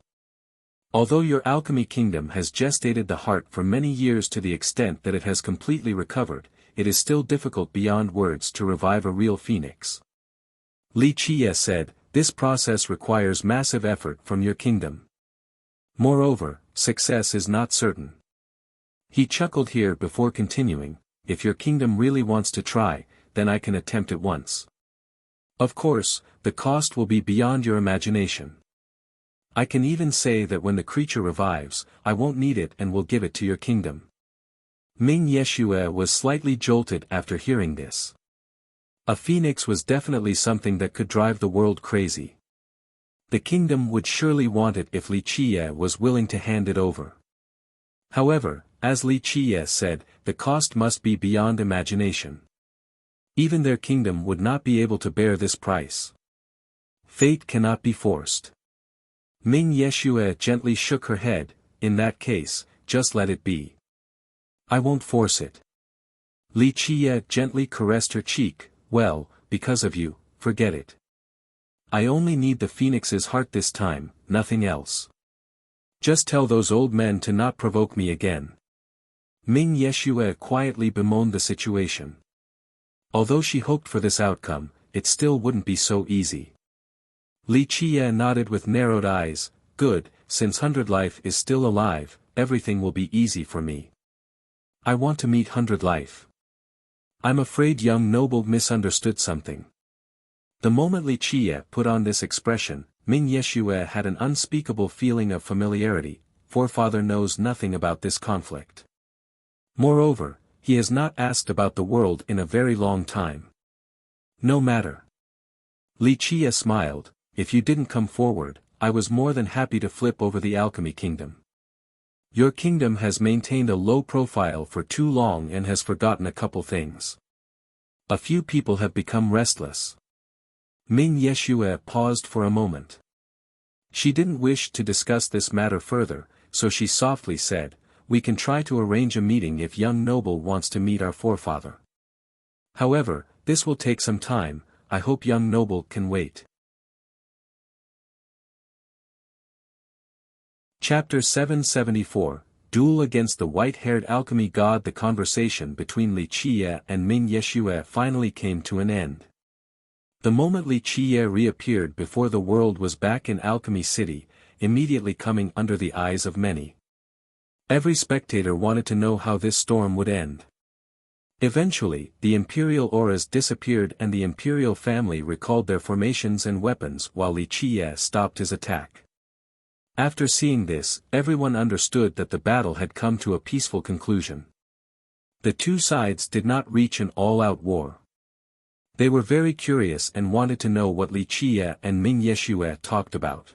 Although your alchemy kingdom has gestated the heart for many years to the extent that it has completely recovered, it is still difficult beyond words to revive a real phoenix. Li Qiye said, this process requires massive effort from your kingdom. Moreover, success is not certain. He chuckled here before continuing, if your kingdom really wants to try, then I can attempt it once. Of course, the cost will be beyond your imagination. I can even say that when the creature revives, I won't need it and will give it to your kingdom. Ming Yeshue was slightly jolted after hearing this. A phoenix was definitely something that could drive the world crazy. The kingdom would surely want it if Li Qiye was willing to hand it over. However, as Li Qiye said, the cost must be beyond imagination. Even their kingdom would not be able to bear this price. Fate cannot be forced. Ming Yeshue gently shook her head, in that case, just let it be. I won't force it. Li Qiye gently caressed her cheek, well, because of you, forget it. I only need the phoenix's heart this time, nothing else. Just tell those old men to not provoke me again. Ming Yeshue quietly bemoaned the situation. Although she hoped for this outcome, it still wouldn't be so easy. Li Qiye nodded with narrowed eyes, good, since 100 Life is still alive, everything will be easy for me. I want to meet 100 Life. I'm afraid young noble misunderstood something. The moment Li Qiye put on this expression, Ming Yeshue had an unspeakable feeling of familiarity, forefather knows nothing about this conflict. Moreover, he has not asked about the world in a very long time. No matter. Li Qiye smiled, if you didn't come forward, I was more than happy to flip over the alchemy kingdom. Your kingdom has maintained a low profile for too long and has forgotten a couple things. A few people have become restless. Ming Yeshue paused for a moment. She didn't wish to discuss this matter further, so she softly said, we can try to arrange a meeting if young noble wants to meet our forefather. However, this will take some time, I hope young noble can wait. Chapter 774, Duel against the white-haired alchemy god. The conversation between Li Qiye and Ming Yeshue finally came to an end. The moment Li Qiye reappeared before the world was back in Alchemy City, immediately coming under the eyes of many. Every spectator wanted to know how this storm would end. Eventually, the imperial auras disappeared and the imperial family recalled their formations and weapons while Li Qiye stopped his attack. After seeing this, everyone understood that the battle had come to a peaceful conclusion. The two sides did not reach an all-out war. They were very curious and wanted to know what Li Qiye and Ming Yeshue talked about.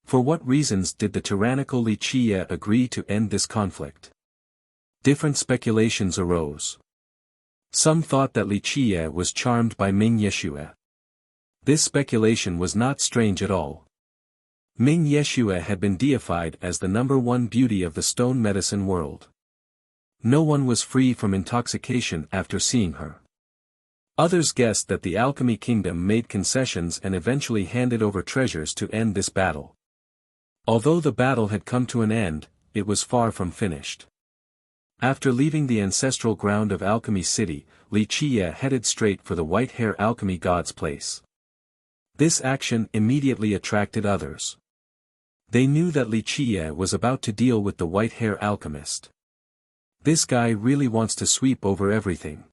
For what reasons did the tyrannical Li Qiye agree to end this conflict? Different speculations arose. Some thought that Li Qiye was charmed by Ming Yeshue. This speculation was not strange at all. Ming Yeshue had been deified as the #1 beauty of the stone medicine world. No one was free from intoxication after seeing her. Others guessed that the alchemy kingdom made concessions and eventually handed over treasures to end this battle. Although the battle had come to an end, it was far from finished. After leaving the ancestral ground of Alchemy City, Li Qiye headed straight for the white-hair alchemy god's place. This action immediately attracted others. They knew that Li Qiye was about to deal with the white-hair alchemist. This guy really wants to sweep over everything.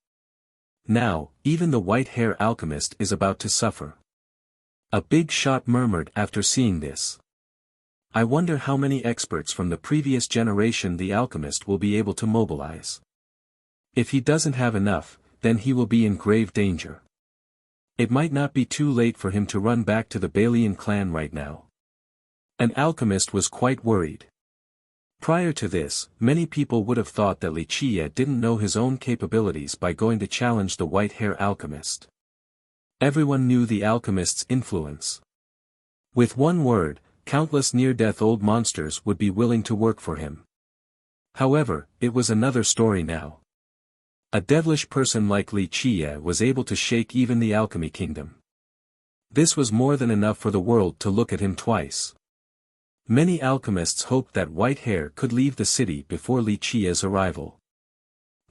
Now, even the white-hair alchemist is about to suffer. A big shot murmured after seeing this. I wonder how many experts from the previous generation the alchemist will be able to mobilize. If he doesn't have enough, then he will be in grave danger. It might not be too late for him to run back to the Balian clan right now. An alchemist was quite worried. Prior to this, many people would have thought that Li Qiye didn't know his own capabilities by going to challenge the white-hair alchemist. Everyone knew the alchemist's influence. With one word, countless near-death old monsters would be willing to work for him. However, it was another story now. A devilish person like Li Qiye was able to shake even the alchemy kingdom. This was more than enough for the world to look at him twice. Many alchemists hoped that white hair could leave the city before Li Qiye's arrival.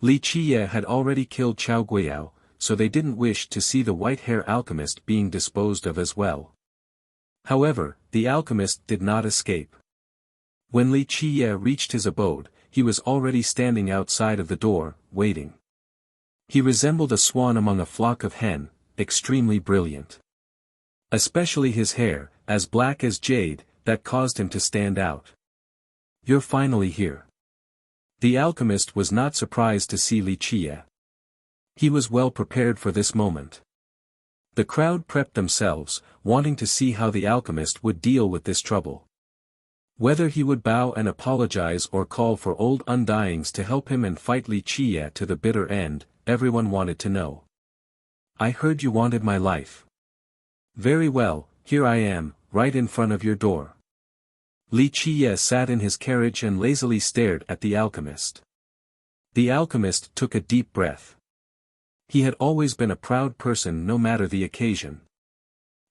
Li Qiye had already killed Chao Guiyao, so they didn't wish to see the white-hair alchemist being disposed of as well. However, the alchemist did not escape. When Li Qiye reached his abode, he was already standing outside of the door, waiting. He resembled a swan among a flock of hen, extremely brilliant. Especially his hair, as black as jade, that caused him to stand out. You're finally here. The alchemist was not surprised to see Li Qiye. He was well prepared for this moment. The crowd prepped themselves, wanting to see how the alchemist would deal with this trouble. Whether he would bow and apologize or call for old undyings to help him and fight Li Qiye to the bitter end, everyone wanted to know. I heard you wanted my life. Very well, here I am, right in front of your door. Li Qiye sat in his carriage and lazily stared at the alchemist. The alchemist took a deep breath. He had always been a proud person no matter the occasion.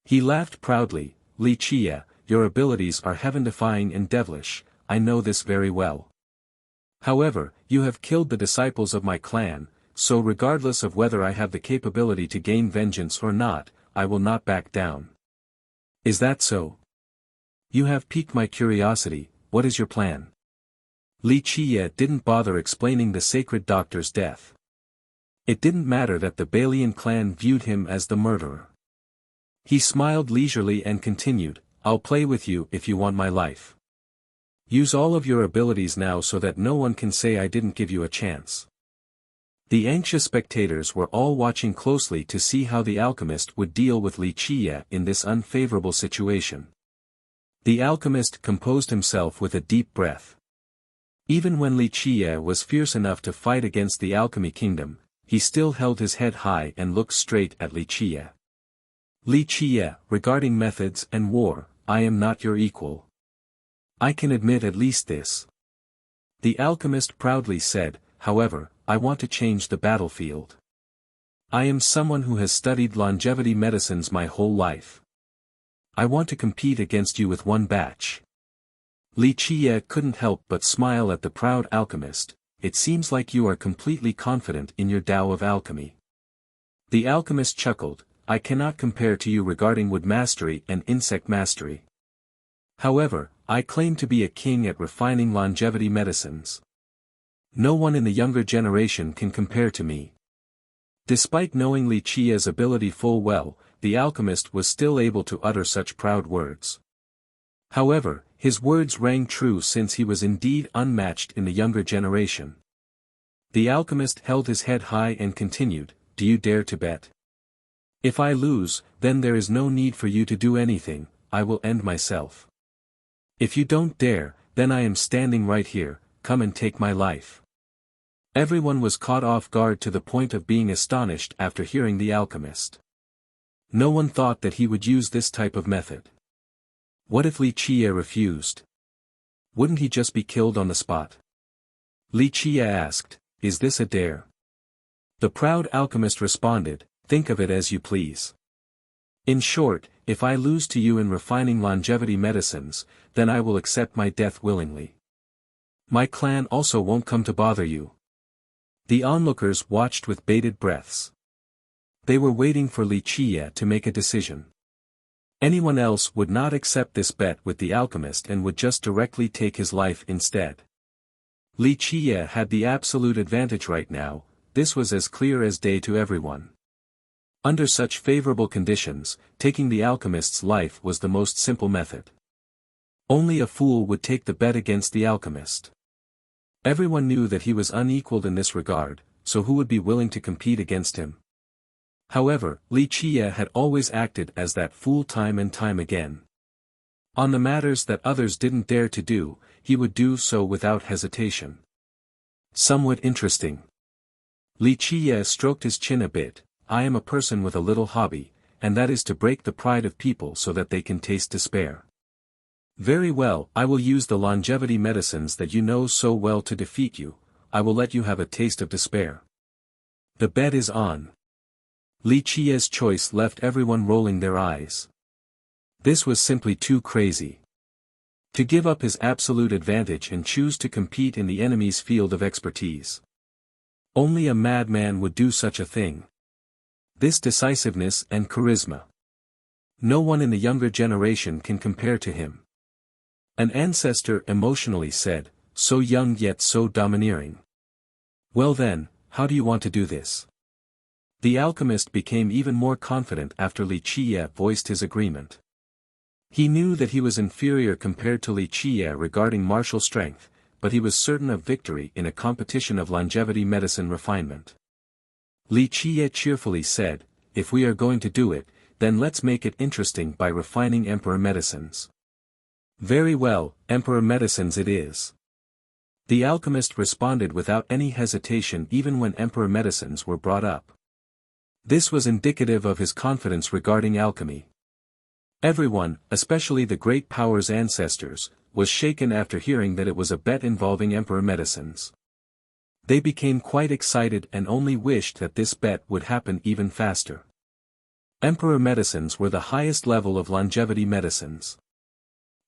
He laughed proudly, Li Qiye, your abilities are heaven-defying and devilish, I know this very well. However, you have killed the disciples of my clan, so regardless of whether I have the capability to gain vengeance or not, I will not back down. Is that so? You have piqued my curiosity, what is your plan? Li Qiye didn't bother explaining the sacred doctor's death. It didn't matter that the Balian clan viewed him as the murderer. He smiled leisurely and continued, I'll play with you if you want my life. Use all of your abilities now so that no one can say I didn't give you a chance. The anxious spectators were all watching closely to see how the alchemist would deal with Li Qiye in this unfavorable situation. The alchemist composed himself with a deep breath. Even when Li Qiye was fierce enough to fight against the alchemy kingdom, he still held his head high and looked straight at Li Qiye. Li Qiye, regarding methods and war, I am not your equal. I can admit at least this. The alchemist proudly said, however, I want to change the battlefield. I am someone who has studied longevity medicines my whole life. I want to compete against you with one batch. Li Qiye couldn't help but smile at the proud alchemist. It seems like you are completely confident in your Tao of alchemy. The alchemist chuckled, I cannot compare to you regarding wood mastery and insect mastery. However, I claim to be a king at refining longevity medicines. No one in the younger generation can compare to me. Despite knowing Li Qiye's ability full well, the alchemist was still able to utter such proud words. However, his words rang true since he was indeed unmatched in the younger generation. The alchemist held his head high and continued, do you dare to bet? If I lose, then there is no need for you to do anything, I will end myself. If you don't dare, then I am standing right here, come and take my life. Everyone was caught off guard to the point of being astonished after hearing the alchemist. No one thought that he would use this type of method. What if Li Qiye refused? Wouldn't he just be killed on the spot? Li Qiye asked, is this a dare? The proud alchemist responded, think of it as you please. In short, if I lose to you in refining longevity medicines, then I will accept my death willingly. My clan also won't come to bother you. The onlookers watched with bated breaths. They were waiting for Li Qiye to make a decision. Anyone else would not accept this bet with the alchemist and would just directly take his life instead. Li Qiye had the absolute advantage right now, this was as clear as day to everyone. Under such favorable conditions, taking the alchemist's life was the most simple method. Only a fool would take the bet against the alchemist. Everyone knew that he was unequaled in this regard, so who would be willing to compete against him? However, Li Qiye had always acted as that fool time and time again. On the matters that others didn't dare to do, he would do so without hesitation. Somewhat interesting. Li Qiye stroked his chin a bit. I am a person with a little hobby, and that is to break the pride of people so that they can taste despair. Very well, I will use the longevity medicines that you know so well to defeat you. I will let you have a taste of despair. The bet is on. Li Qiye's choice left everyone rolling their eyes. This was simply too crazy. To give up his absolute advantage and choose to compete in the enemy's field of expertise. Only a madman would do such a thing. This decisiveness and charisma. No one in the younger generation can compare to him. An ancestor emotionally said, so young yet so domineering. Well then, how do you want to do this? The alchemist became even more confident after Li Qiye voiced his agreement. He knew that he was inferior compared to Li Qiye regarding martial strength, but he was certain of victory in a competition of longevity medicine refinement. Li Qiye cheerfully said, if we are going to do it, then let's make it interesting by refining emperor medicines. Very well, emperor medicines it is. The alchemist responded without any hesitation even when emperor medicines were brought up. This was indicative of his confidence regarding alchemy. Everyone, especially the great power's ancestors, was shaken after hearing that it was a bet involving emperor medicines. They became quite excited and only wished that this bet would happen even faster. Emperor medicines were the highest level of longevity medicines.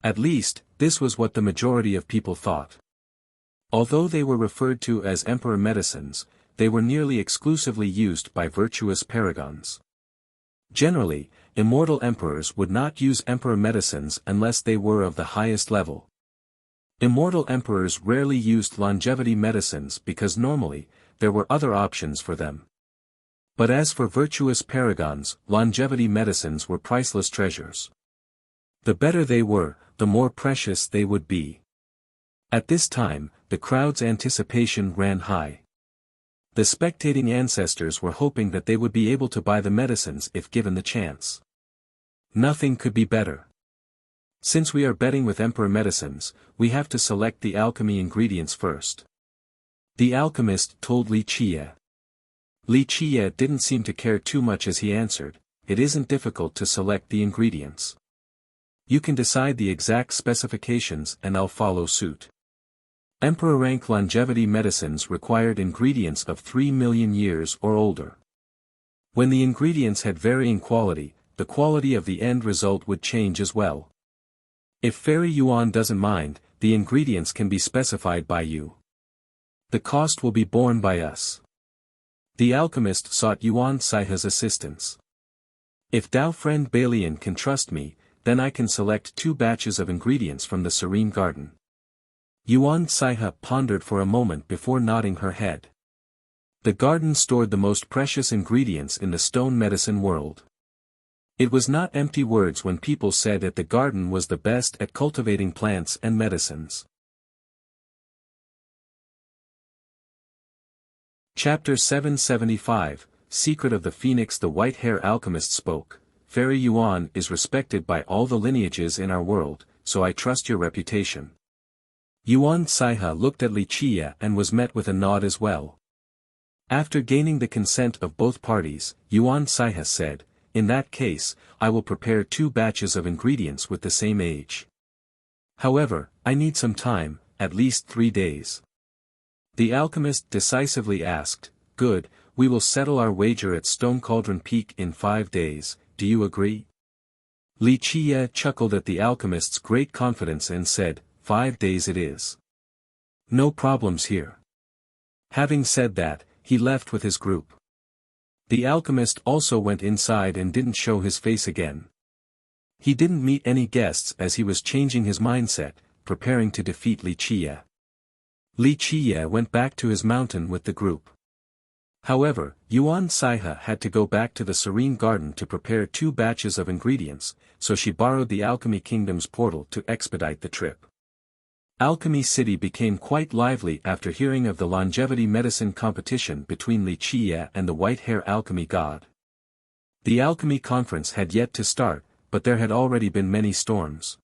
At least, this was what the majority of people thought. Although they were referred to as emperor medicines, they were nearly exclusively used by virtuous paragons. Generally, immortal emperors would not use emperor medicines unless they were of the highest level. Immortal emperors rarely used longevity medicines because normally, there were other options for them. But as for virtuous paragons, longevity medicines were priceless treasures. The better they were, the more precious they would be. At this time, the crowd's anticipation ran high. The spectating ancestors were hoping that they would be able to buy the medicines if given the chance. Nothing could be better. Since we are betting with emperor medicines, we have to select the alchemy ingredients first. The alchemist told Li Qiye. Li Qiye didn't seem to care too much as he answered, it isn't difficult to select the ingredients. You can decide the exact specifications and I'll follow suit. Emperor rank longevity medicines required ingredients of 3 million years or older. When the ingredients had varying quality, the quality of the end result would change as well. If Fairy Yuan doesn't mind, the ingredients can be specified by you. The cost will be borne by us. The alchemist sought Yuan Saiha's assistance. If Dao friend Balian can trust me, then I can select 2 batches of ingredients from the Serene Garden. Yuan Saiha pondered for a moment before nodding her head. The garden stored the most precious ingredients in the stone medicine world. It was not empty words when people said that the garden was the best at cultivating plants and medicines. Chapter 775, Secret of the Phoenix. The white-hair alchemist spoke. Fairy Yuan is respected by all the lineages in our world, so I trust your reputation. Yuan Saiha looked at Li Qiye and was met with a nod as well. After gaining the consent of both parties, Yuan Saiha said, in that case, I will prepare 2 batches of ingredients with the same age. However, I need some time, at least 3 days. The alchemist decisively asked, good, we will settle our wager at Stone Cauldron Peak in 5 days, do you agree? Li Qiye chuckled at the alchemist's great confidence and said, 5 days it is. No problems here. Having said that, he left with his group. The alchemist also went inside and didn't show his face again. He didn't meet any guests as he was changing his mindset, preparing to defeat Li Qiye. Li Qiye went back to his mountain with the group. However, Yuan Saihe had to go back to the Serene Garden to prepare 2 batches of ingredients, so she borrowed the Alchemy Kingdom's portal to expedite the trip. Alchemy City became quite lively after hearing of the longevity medicine competition between Li Qiye and the white-hair alchemy god. The alchemy conference had yet to start, but there had already been many storms.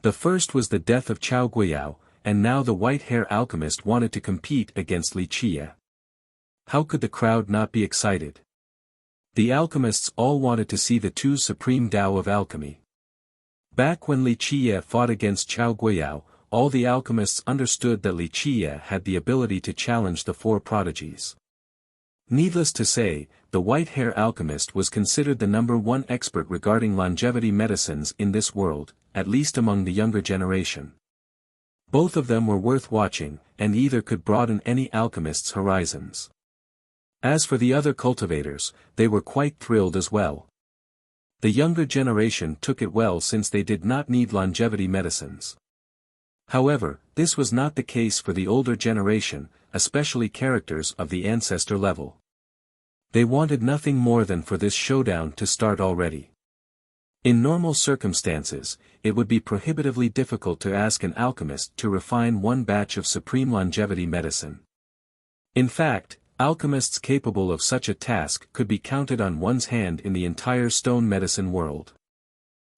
The first was the death of Chao Guiyao, and now the white-hair alchemist wanted to compete against Li Qiye. How could the crowd not be excited? The alchemists all wanted to see the 2 supreme Tao of alchemy. Back when Li Qiye fought against Chao Guiyao, all the alchemists understood that Li Qiye had the ability to challenge the 4 prodigies. Needless to say, the white-hair alchemist was considered the #1 expert regarding longevity medicines in this world, at least among the younger generation. Both of them were worth watching, and either could broaden any alchemist's horizons. As for the other cultivators, they were quite thrilled as well. The younger generation took it well since they did not need longevity medicines. However, this was not the case for the older generation, especially characters of the ancestor level. They wanted nothing more than for this showdown to start already. In normal circumstances, it would be prohibitively difficult to ask an alchemist to refine 1 batch of supreme longevity medicine. In fact, alchemists capable of such a task could be counted on one's hand in the entire stone medicine world.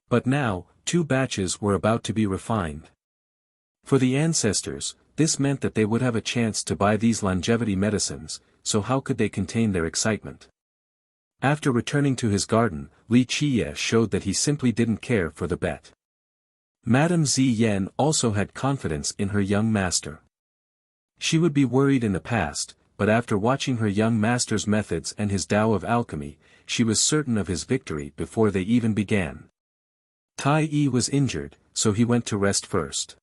But now, 2 batches were about to be refined. For the ancestors, this meant that they would have a chance to buy these longevity medicines, so how could they contain their excitement? After returning to his garden, Li Qiye showed that he simply didn't care for the bet. Madame Ziyan also had confidence in her young master. She would be worried in the past, but after watching her young master's methods and his Tao of alchemy, she was certain of his victory before they even began. Tai Yi was injured, so he went to rest first.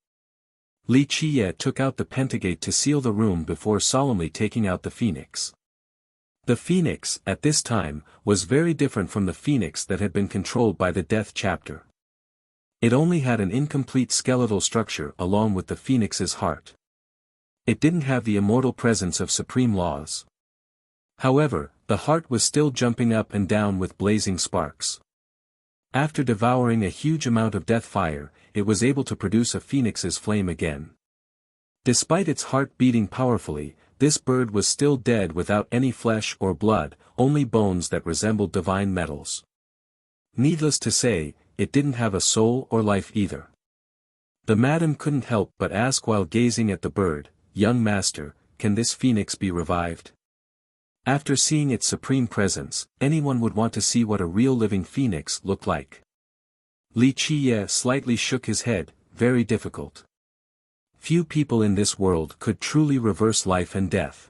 Li Qiye took out the pentagate to seal the room before solemnly taking out the phoenix. The phoenix, at this time, was very different from the phoenix that had been controlled by the Death Chapter. It only had an incomplete skeletal structure along with the phoenix's heart. It didn't have the immortal presence of supreme laws. However, the heart was still jumping up and down with blazing sparks. After devouring a huge amount of death fire, it was able to produce a phoenix's flame again. Despite its heart beating powerfully, this bird was still dead without any flesh or blood, only bones that resembled divine metals. Needless to say, it didn't have a soul or life either. The madam couldn't help but ask while gazing at the bird, "Young master, can this phoenix be revived?" After seeing its supreme presence, anyone would want to see what a real living phoenix looked like. Li Qiye slightly shook his head, very difficult. Few people in this world could truly reverse life and death.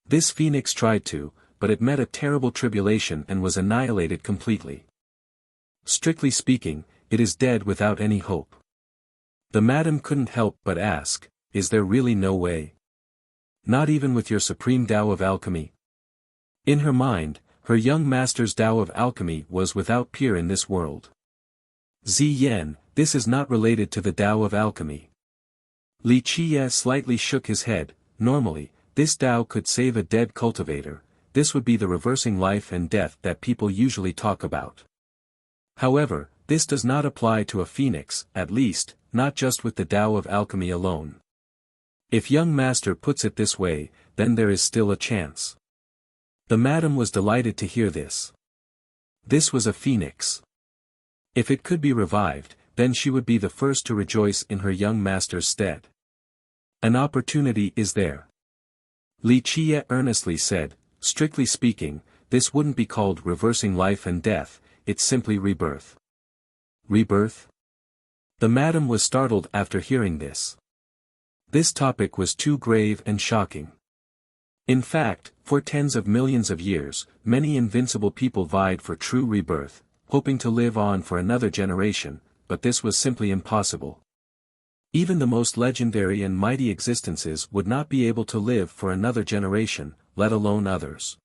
This phoenix tried to, but it met a terrible tribulation and was annihilated completely. Strictly speaking, it is dead without any hope. The madam couldn't help but ask, "Is there really no way? Not even with your supreme Tao of alchemy?" In her mind, her young master's Tao of alchemy was without peer in this world. Ziyan, this is not related to the Tao of alchemy. Li Qiye slightly shook his head. Normally, this Tao could save a dead cultivator. This would be the reversing life and death that people usually talk about. However, this does not apply to a phoenix, at least, not just with the Tao of alchemy alone. If young master puts it this way, then there is still a chance. The madam was delighted to hear this. This was a phoenix. If it could be revived, then she would be the first to rejoice in her young master's stead. An opportunity is there. Li Qiye earnestly said, "Strictly speaking, this wouldn't be called reversing life and death, it's simply rebirth." Rebirth? The madam was startled after hearing this. This topic was too grave and shocking. In fact, for tens of millions of years, many invincible people vied for true rebirth, hoping to live on for another generation, but this was simply impossible. Even the most legendary and mighty existences would not be able to live for another generation, let alone others.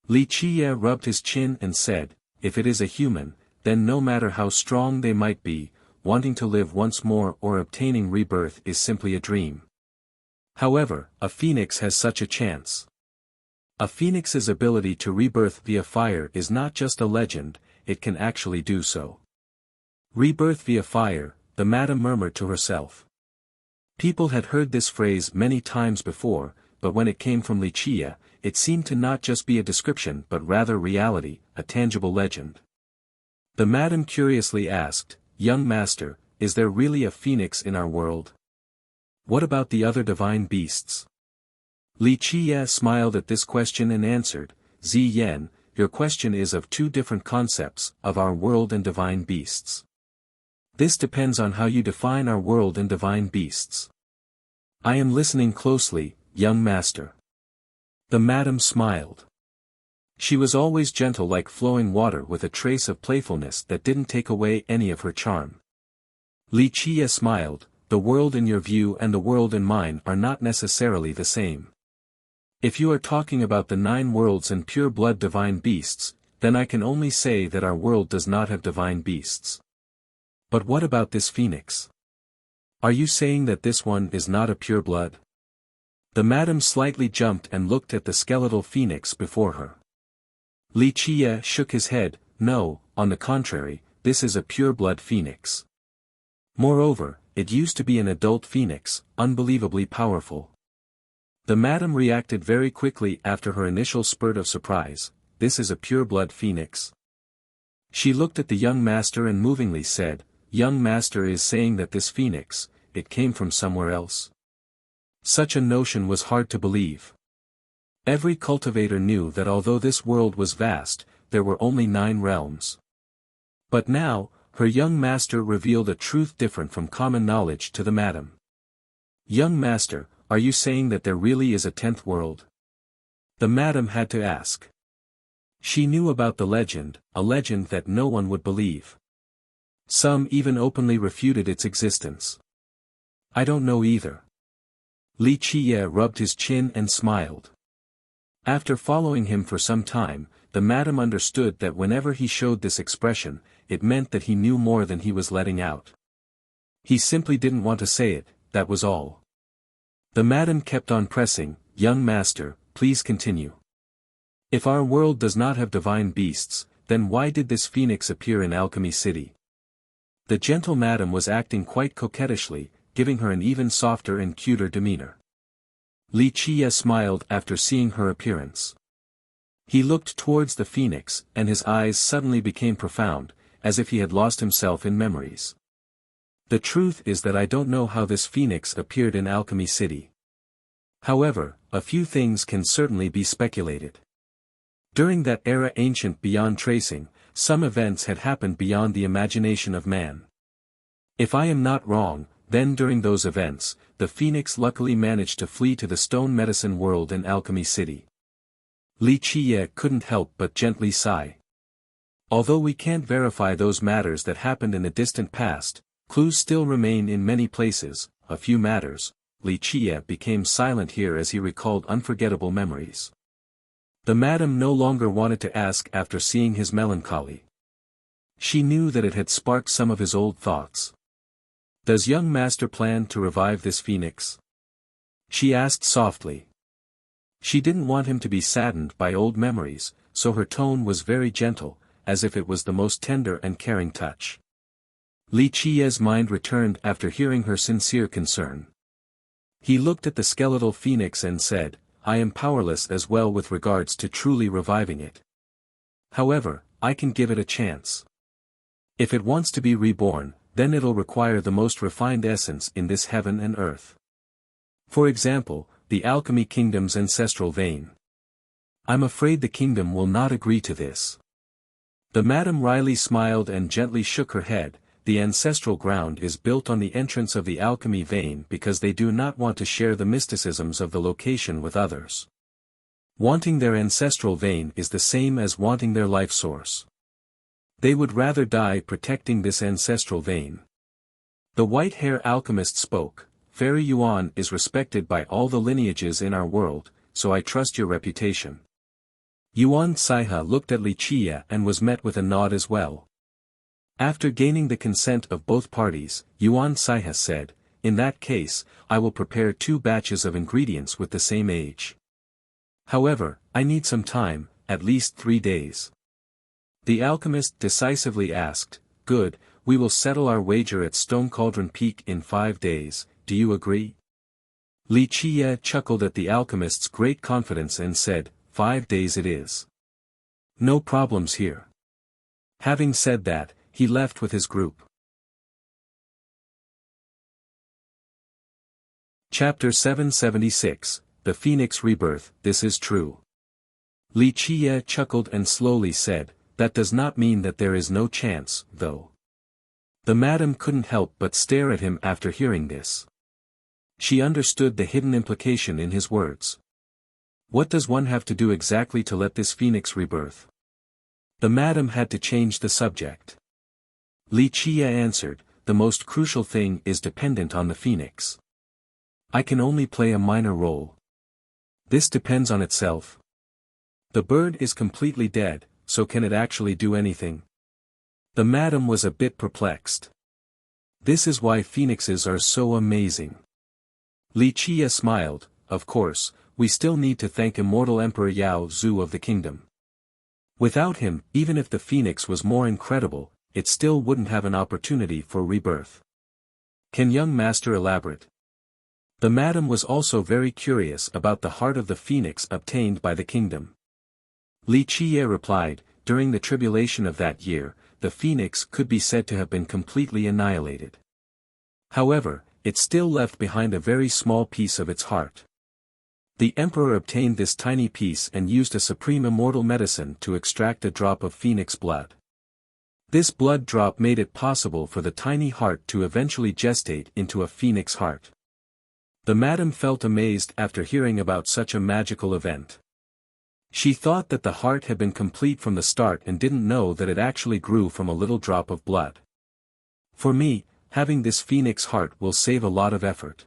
Li Qiye rubbed his chin and said, if it is a human, then no matter how strong they might be, wanting to live once more or obtaining rebirth is simply a dream. However, a phoenix has such a chance. A phoenix's ability to rebirth via fire is not just a legend, it can actually do so. Rebirth via fire, the madam murmured to herself. People had heard this phrase many times before, but when it came from Li Qiye, it seemed to not just be a description but rather reality, a tangible legend. The madam curiously asked, young master, is there really a phoenix in our world? What about the other divine beasts? Li Qiye smiled at this question and answered, Ziyan, your question is of two different concepts, of our world and divine beasts. This depends on how you define our world and divine beasts. I am listening closely, young master. The madam smiled. She was always gentle like flowing water with a trace of playfulness that didn't take away any of her charm. Li Qiye smiled, the world in your view and the world in mine are not necessarily the same. If you are talking about the 9 worlds and pure-blood divine beasts, then I can only say that our world does not have divine beasts. But what about this phoenix? Are you saying that this one is not a pure-blood? The madam slightly jumped and looked at the skeletal phoenix before her. Li Qiye shook his head, no, on the contrary, this is a pure-blood phoenix. Moreover, it used to be an adult phoenix, unbelievably powerful. The madam reacted very quickly after her initial spurt of surprise, this is a pure-blood phoenix. She looked at the young master and movingly said, young master is saying that this phoenix, it came from somewhere else. Such a notion was hard to believe. Every cultivator knew that although this world was vast, there were only 9 realms. But now, her young master revealed a truth different from common knowledge to the madam. Young master, are you saying that there really is a 10th world? The madam had to ask. She knew about the legend, a legend that no one would believe. Some even openly refuted its existence. I don't know either. Li Qiye rubbed his chin and smiled. After following him for some time, the madam understood that whenever he showed this expression, it meant that he knew more than he was letting out. He simply didn't want to say it, that was all. The madam kept on pressing, young master, please continue. If our world does not have divine beasts, then why did this phoenix appear in Alchemy City? The gentle madam was acting quite coquettishly, giving her an even softer and cuter demeanor. Li Qiye smiled after seeing her appearance. He looked towards the phoenix, and his eyes suddenly became profound, as if he had lost himself in memories. The truth is that I don't know how this phoenix appeared in Alchemy City. However, a few things can certainly be speculated. During that era ancient beyond tracing, some events had happened beyond the imagination of man. If I am not wrong, then during those events, the phoenix luckily managed to flee to the stone medicine world in Alchemy City. Li Qiye couldn't help but gently sigh. Although we can't verify those matters that happened in the distant past, clues still remain in many places, a few matters. Li Qiye became silent here as he recalled unforgettable memories. The madam no longer wanted to ask after seeing his melancholy. She knew that it had sparked some of his old thoughts. Does young master plan to revive this phoenix? She asked softly. She didn't want him to be saddened by old memories, so her tone was very gentle, as if it was the most tender and caring touch. Li Qiye's mind returned after hearing her sincere concern. He looked at the skeletal phoenix and said, I am powerless as well with regards to truly reviving it. However, I can give it a chance. If it wants to be reborn, then it'll require the most refined essence in this heaven and earth. For example, the Alchemy Kingdom's ancestral vein. I'm afraid the kingdom will not agree to this. The madam wryly smiled and gently shook her head. The ancestral ground is built on the entrance of the alchemy vein because they do not want to share the mysticisms of the location with others. Wanting their ancestral vein is the same as wanting their life source. They would rather die protecting this ancestral vein. The white-hair alchemist spoke, Fairy Yuan is respected by all the lineages in our world, so I trust your reputation. Yuan Saiha looked at Li Qie and was met with a nod as well. After gaining the consent of both parties, Yuan Saiha said, in that case, I will prepare 2 batches of ingredients with the same age. However, I need some time, at least 3 days. The alchemist decisively asked, good, we will settle our wager at Stone Cauldron Peak in 5 days, do you agree? Li Qie chuckled at the alchemist's great confidence and said, 5 days it is. No problems here. Having said that, he left with his group. Chapter 776, The Phoenix Rebirth, This is True. Li Qie chuckled and slowly said, that does not mean that there is no chance, though. The madam couldn't help but stare at him after hearing this. She understood the hidden implication in his words. What does one have to do exactly to let this phoenix rebirth? The madam had to change the subject. Li Qie answered, the most crucial thing is dependent on the phoenix. I can only play a minor role. This depends on itself. The bird is completely dead, so can it actually do anything? The madam was a bit perplexed. This is why phoenixes are so amazing. Li Qie smiled, of course, we still need to thank immortal Emperor Yao Zhu of the kingdom. Without him, even if the phoenix was more incredible, it still wouldn't have an opportunity for rebirth. Can young master elaborate? The madam was also very curious about the heart of the phoenix obtained by the kingdom. Li Qie replied, during the tribulation of that year, the phoenix could be said to have been completely annihilated. However, it still left behind a very small piece of its heart. The emperor obtained this tiny piece and used a supreme immortal medicine to extract a drop of phoenix blood. This blood drop made it possible for the tiny heart to eventually gestate into a phoenix heart. The madam felt amazed after hearing about such a magical event. She thought that the heart had been complete from the start and didn't know that it actually grew from a little drop of blood. For me, having this phoenix heart will save a lot of effort.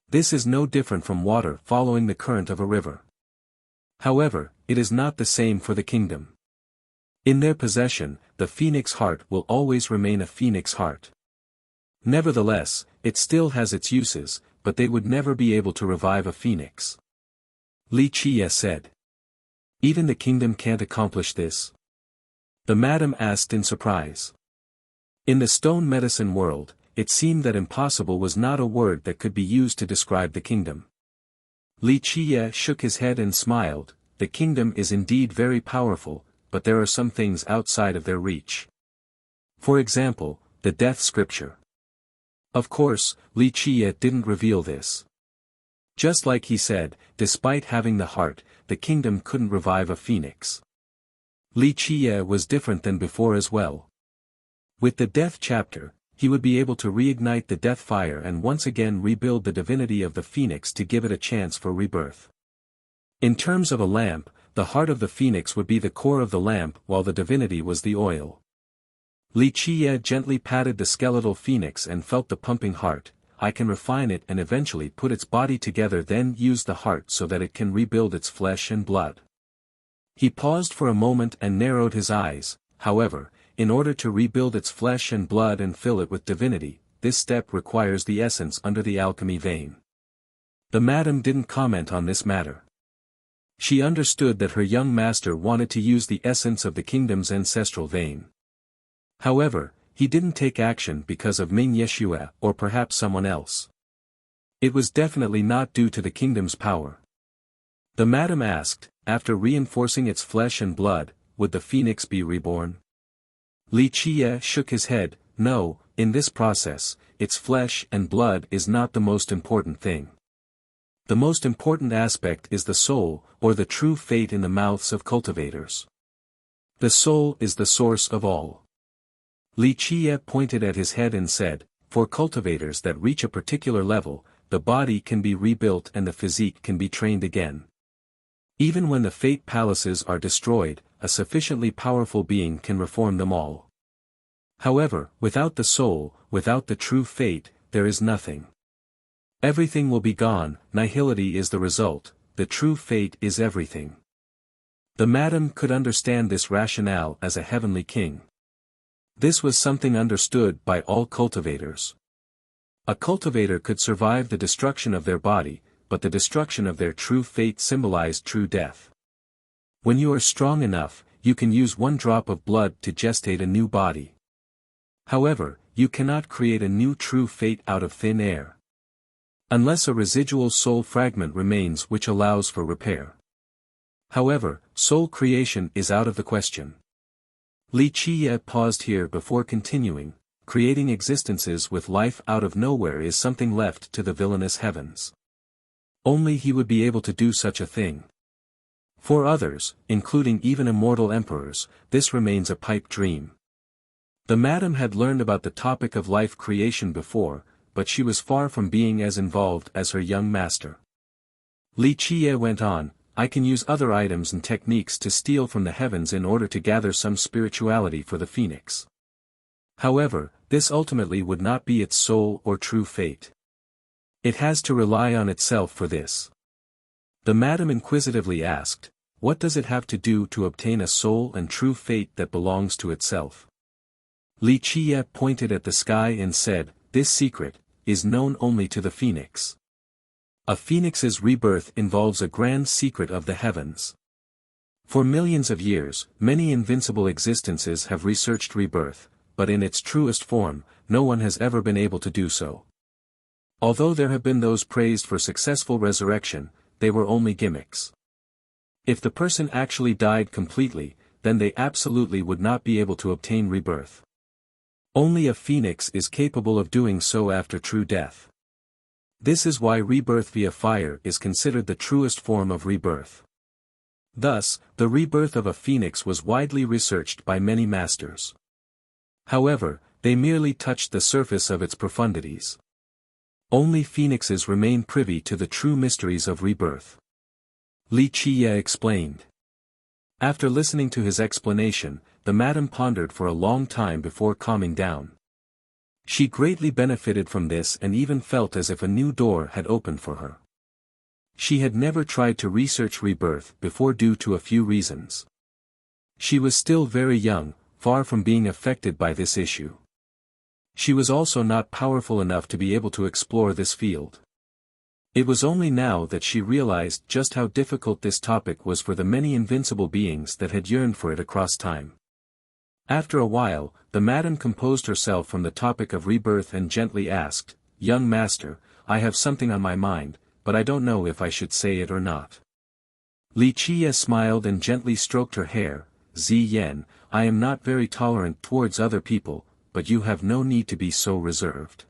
This is no different from water following the current of a river. However, it is not the same for the kingdom. In their possession, the phoenix heart will always remain a phoenix heart. Nevertheless, it still has its uses, but they would never be able to revive a phoenix. Li Qie said. Even the kingdom can't accomplish this? The madam asked in surprise. In the stone medicine world, it seemed that impossible was not a word that could be used to describe the kingdom. Li Qie shook his head and smiled, the kingdom is indeed very powerful, but there are some things outside of their reach. For example, the death scripture. Of course, Li Qie didn't reveal this. Just like he said, despite having the heart, the kingdom couldn't revive a phoenix. Li Qie was different than before as well. With the death chapter, he would be able to reignite the death fire and once again rebuild the divinity of the phoenix to give it a chance for rebirth. In terms of a lamp, the heart of the phoenix would be the core of the lamp while the divinity was the oil. Li Qie gently patted the skeletal phoenix and felt the pumping heart. I can refine it and eventually put its body together, then use the heart so that it can rebuild its flesh and blood. He paused for a moment and narrowed his eyes. However, in order to rebuild its flesh and blood and fill it with divinity, this step requires the essence under the alchemy vein. The madam didn't comment on this matter. She understood that her young master wanted to use the essence of the kingdom's ancestral vein. However, he didn't take action because of Ming Yeshua or perhaps someone else. It was definitely not due to the kingdom's power. The madam asked, after reinforcing its flesh and blood, would the phoenix be reborn? Li Qie shook his head, no, in this process, its flesh and blood is not the most important thing. The most important aspect is the soul, or the true fate in the mouths of cultivators. The soul is the source of all. Li Qie pointed at his head and said, for cultivators that reach a particular level, the body can be rebuilt and the physique can be trained again. Even when the fate palaces are destroyed, a sufficiently powerful being can reform them all. However, without the soul, without the true fate, there is nothing. Everything will be gone, nihility is the result, the true fate is everything. The madam could understand this rationale as a heavenly king. This was something understood by all cultivators. A cultivator could survive the destruction of their body, but the destruction of their true fate symbolized true death. When you are strong enough, you can use one drop of blood to gestate a new body. However, you cannot create a new true fate out of thin air. Unless a residual soul fragment remains which allows for repair. However, soul creation is out of the question. Li Qiye paused here before continuing, creating existences with life out of nowhere is something left to the villainous heavens. Only he would be able to do such a thing. For others, including even immortal emperors, this remains a pipe dream. The madam had learned about the topic of life creation before, but she was far from being as involved as her young master. Li Qiye went on, I can use other items and techniques to steal from the heavens in order to gather some spirituality for the phoenix. However, this ultimately would not be its soul or true fate. It has to rely on itself for this. The madam inquisitively asked, what does it have to do to obtain a soul and true fate that belongs to itself? Li Qiye pointed at the sky and said, this secret is known only to the phoenix. A phoenix's rebirth involves a grand secret of the heavens. For millions of years, many invincible existences have researched rebirth, but in its truest form, no one has ever been able to do so. Although there have been those praised for successful resurrection, they were only gimmicks. If the person actually died completely, then they absolutely would not be able to obtain rebirth. Only a phoenix is capable of doing so after true death. This is why rebirth via fire is considered the truest form of rebirth. Thus, the rebirth of a phoenix was widely researched by many masters. However, they merely touched the surface of its profundities. Only phoenixes remain privy to the true mysteries of rebirth. Li Qiye explained. After listening to his explanation, the madam pondered for a long time before calming down. She greatly benefited from this and even felt as if a new door had opened for her. She had never tried to research rebirth before due to a few reasons. She was still very young, far from being affected by this issue. She was also not powerful enough to be able to explore this field. It was only now that she realized just how difficult this topic was for the many invincible beings that had yearned for it across time. After a while, the madam composed herself from the topic of rebirth and gently asked, young master, I have something on my mind, but I don't know if I should say it or not. Li Qiye smiled and gently stroked her hair, Ziyan, I am not very tolerant towards other people, but you have no need to be so reserved.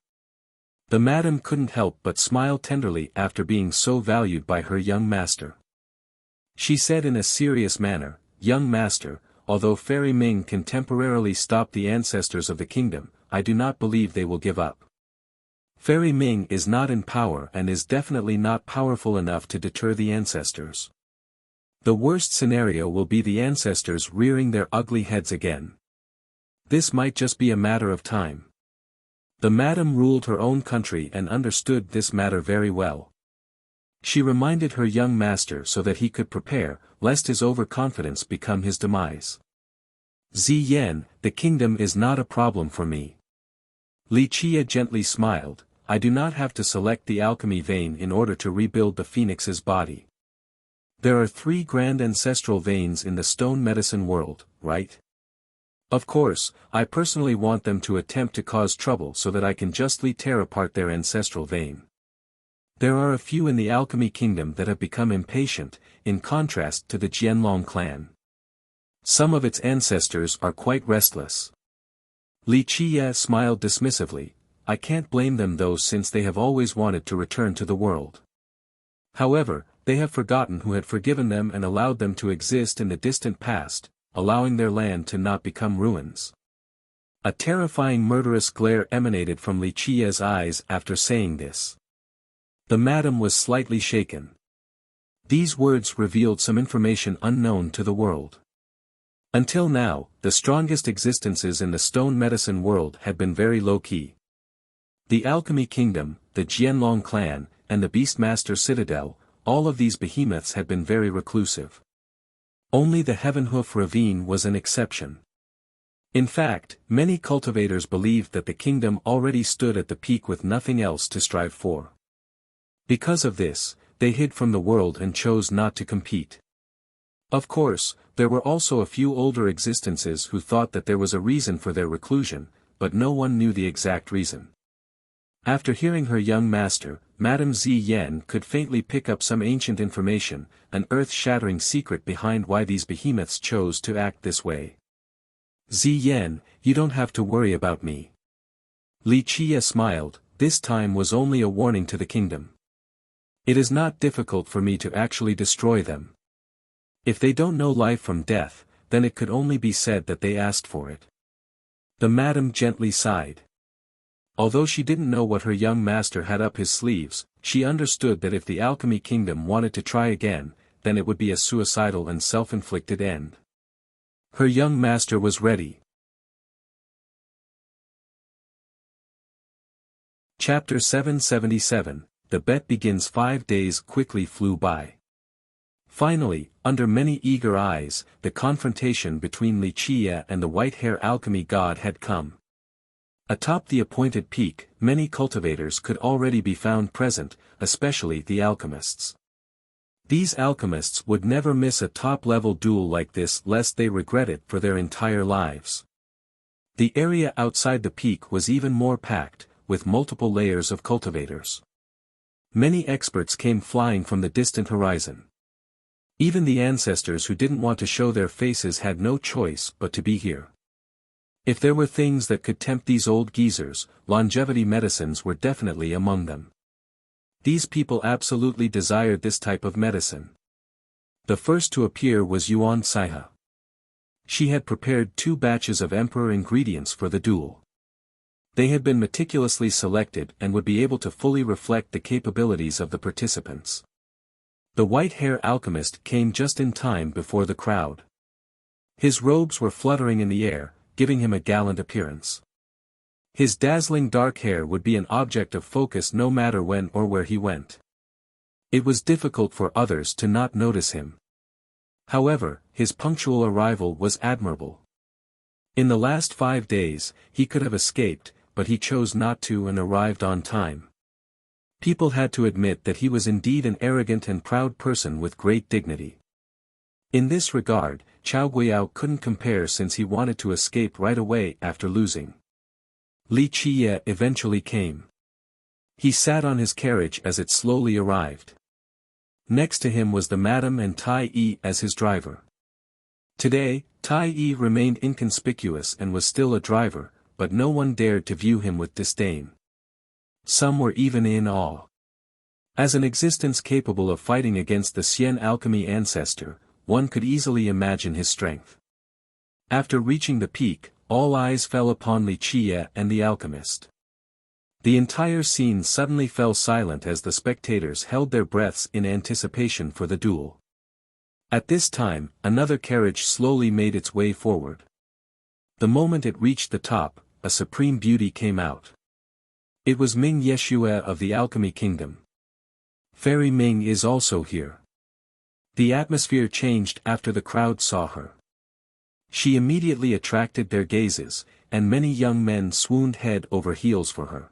The madam couldn't help but smile tenderly after being so valued by her young master. She said in a serious manner, young master, although Fairy Ming can temporarily stop the ancestors of the kingdom, I do not believe they will give up. Fairy Ming is not in power and is definitely not powerful enough to deter the ancestors. The worst scenario will be the ancestors rearing their ugly heads again. This might just be a matter of time. The madam ruled her own country and understood this matter very well. She reminded her young master so that he could prepare, lest his overconfidence become his demise. Ziyan, the kingdom is not a problem for me. Li Qiye gently smiled, I do not have to select the alchemy vein in order to rebuild the phoenix's body. There are 3 grand ancestral veins in the stone medicine world, right? Of course, I personally want them to attempt to cause trouble so that I can justly tear apart their ancestral vein. There are a few in the alchemy kingdom that have become impatient, in contrast to the Jianlong clan. Some of its ancestors are quite restless. Li Qiye smiled dismissively, I can't blame them though since they have always wanted to return to the world. However, they have forgotten who had forgiven them and allowed them to exist in the distant past, allowing their land to not become ruins. A terrifying murderous glare emanated from Li Qiye's eyes after saying this. The madam was slightly shaken. These words revealed some information unknown to the world. Until now, the strongest existences in the stone medicine world had been very low-key. The Alchemy Kingdom, the Jianlong clan, and the Beastmaster Citadel, all of these behemoths had been very reclusive. Only the Heavenhoof Ravine was an exception. In fact, many cultivators believed that the kingdom already stood at the peak with nothing else to strive for. Because of this, they hid from the world and chose not to compete. Of course, there were also a few older existences who thought that there was a reason for their reclusion, but no one knew the exact reason. After hearing her young master, Madame Ziyan could faintly pick up some ancient information, an earth-shattering secret behind why these behemoths chose to act this way. Ziyan, you don't have to worry about me. Li Qie smiled, this time was only a warning to the kingdom. It is not difficult for me to actually destroy them. If they don't know life from death, then it could only be said that they asked for it. The madam gently sighed. Although she didn't know what her young master had up his sleeves, she understood that if the Alchemy Kingdom wanted to try again, then it would be a suicidal and self-inflicted end. Her young master was ready. Chapter 777, The Bet Begins. 5 days quickly flew by. Finally, under many eager eyes, the confrontation between Li Qie and the white-hair alchemy god had come. Atop the appointed peak, many cultivators could already be found present, especially the alchemists. These alchemists would never miss a top-level duel like this lest they regret it for their entire lives. The area outside the peak was even more packed, with multiple layers of cultivators. Many experts came flying from the distant horizon. Even the ancestors who didn't want to show their faces had no choice but to be here. If there were things that could tempt these old geezers, longevity medicines were definitely among them. These people absolutely desired this type of medicine. The first to appear was Yuan Saiha. She had prepared 2 batches of emperor ingredients for the duel. They had been meticulously selected and would be able to fully reflect the capabilities of the participants. The white-hair alchemist came just in time before the crowd. His robes were fluttering in the air, giving him a gallant appearance. His dazzling dark hair would be an object of focus no matter when or where he went. It was difficult for others to not notice him. However, his punctual arrival was admirable. In the last 5 days, he could have escaped, but he chose not to and arrived on time. People had to admit that he was indeed an arrogant and proud person with great dignity. In this regard, Chao Guiyao couldn't compare since he wanted to escape right away after losing. Li Qie eventually came. He sat on his carriage as it slowly arrived. Next to him was the madam and Tai Yi as his driver. Today, Tai Yi remained inconspicuous and was still a driver, but no one dared to view him with disdain. Some were even in awe. As an existence capable of fighting against the Xian alchemy ancestor, one could easily imagine his strength. After reaching the peak, all eyes fell upon Li Qie and the alchemist. The entire scene suddenly fell silent as the spectators held their breaths in anticipation for the duel. At this time, another carriage slowly made its way forward. The moment it reached the top, a supreme beauty came out. It was Ming Yeshue of the Alchemy Kingdom. Fairy Ming is also here. The atmosphere changed after the crowd saw her. She immediately attracted their gazes, and many young men swooned head over heels for her.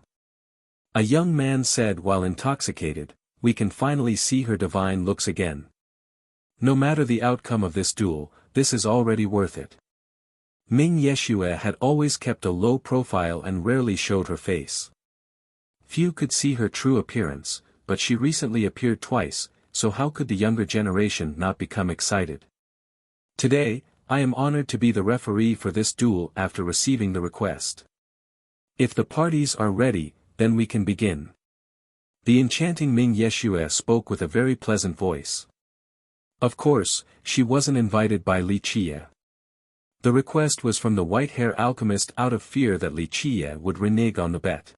A young man said while intoxicated, "We can finally see her divine looks again. No matter the outcome of this duel, this is already worth it." Ming Yeshue had always kept a low profile and rarely showed her face. Few could see her true appearance, but she recently appeared twice, so how could the younger generation not become excited? Today, I am honored to be the referee for this duel after receiving the request. If the parties are ready, then we can begin. The enchanting Ming Yeshue spoke with a very pleasant voice. Of course, she wasn't invited by Li Qie. The request was from the white-hair alchemist out of fear that Li Qie would renege on the bet.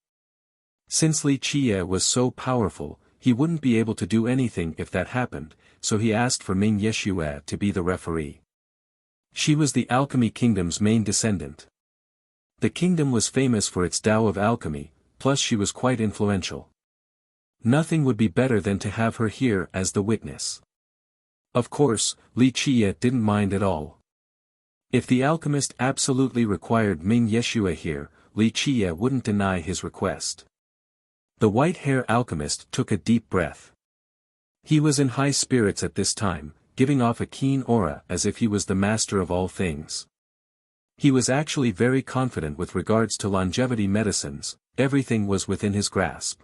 Since Li Qie was so powerful, he wouldn't be able to do anything if that happened, so he asked for Ming Yeshue to be the referee. She was the alchemy kingdom's main descendant. The kingdom was famous for its Tao of alchemy, plus she was quite influential. Nothing would be better than to have her here as the witness. Of course, Li Qie didn't mind at all. If the alchemist absolutely required Ming Yeshua here, Li Qie wouldn't deny his request. The white-hair alchemist took a deep breath. He was in high spirits at this time, giving off a keen aura as if he was the master of all things. He was actually very confident with regards to longevity medicines, everything was within his grasp.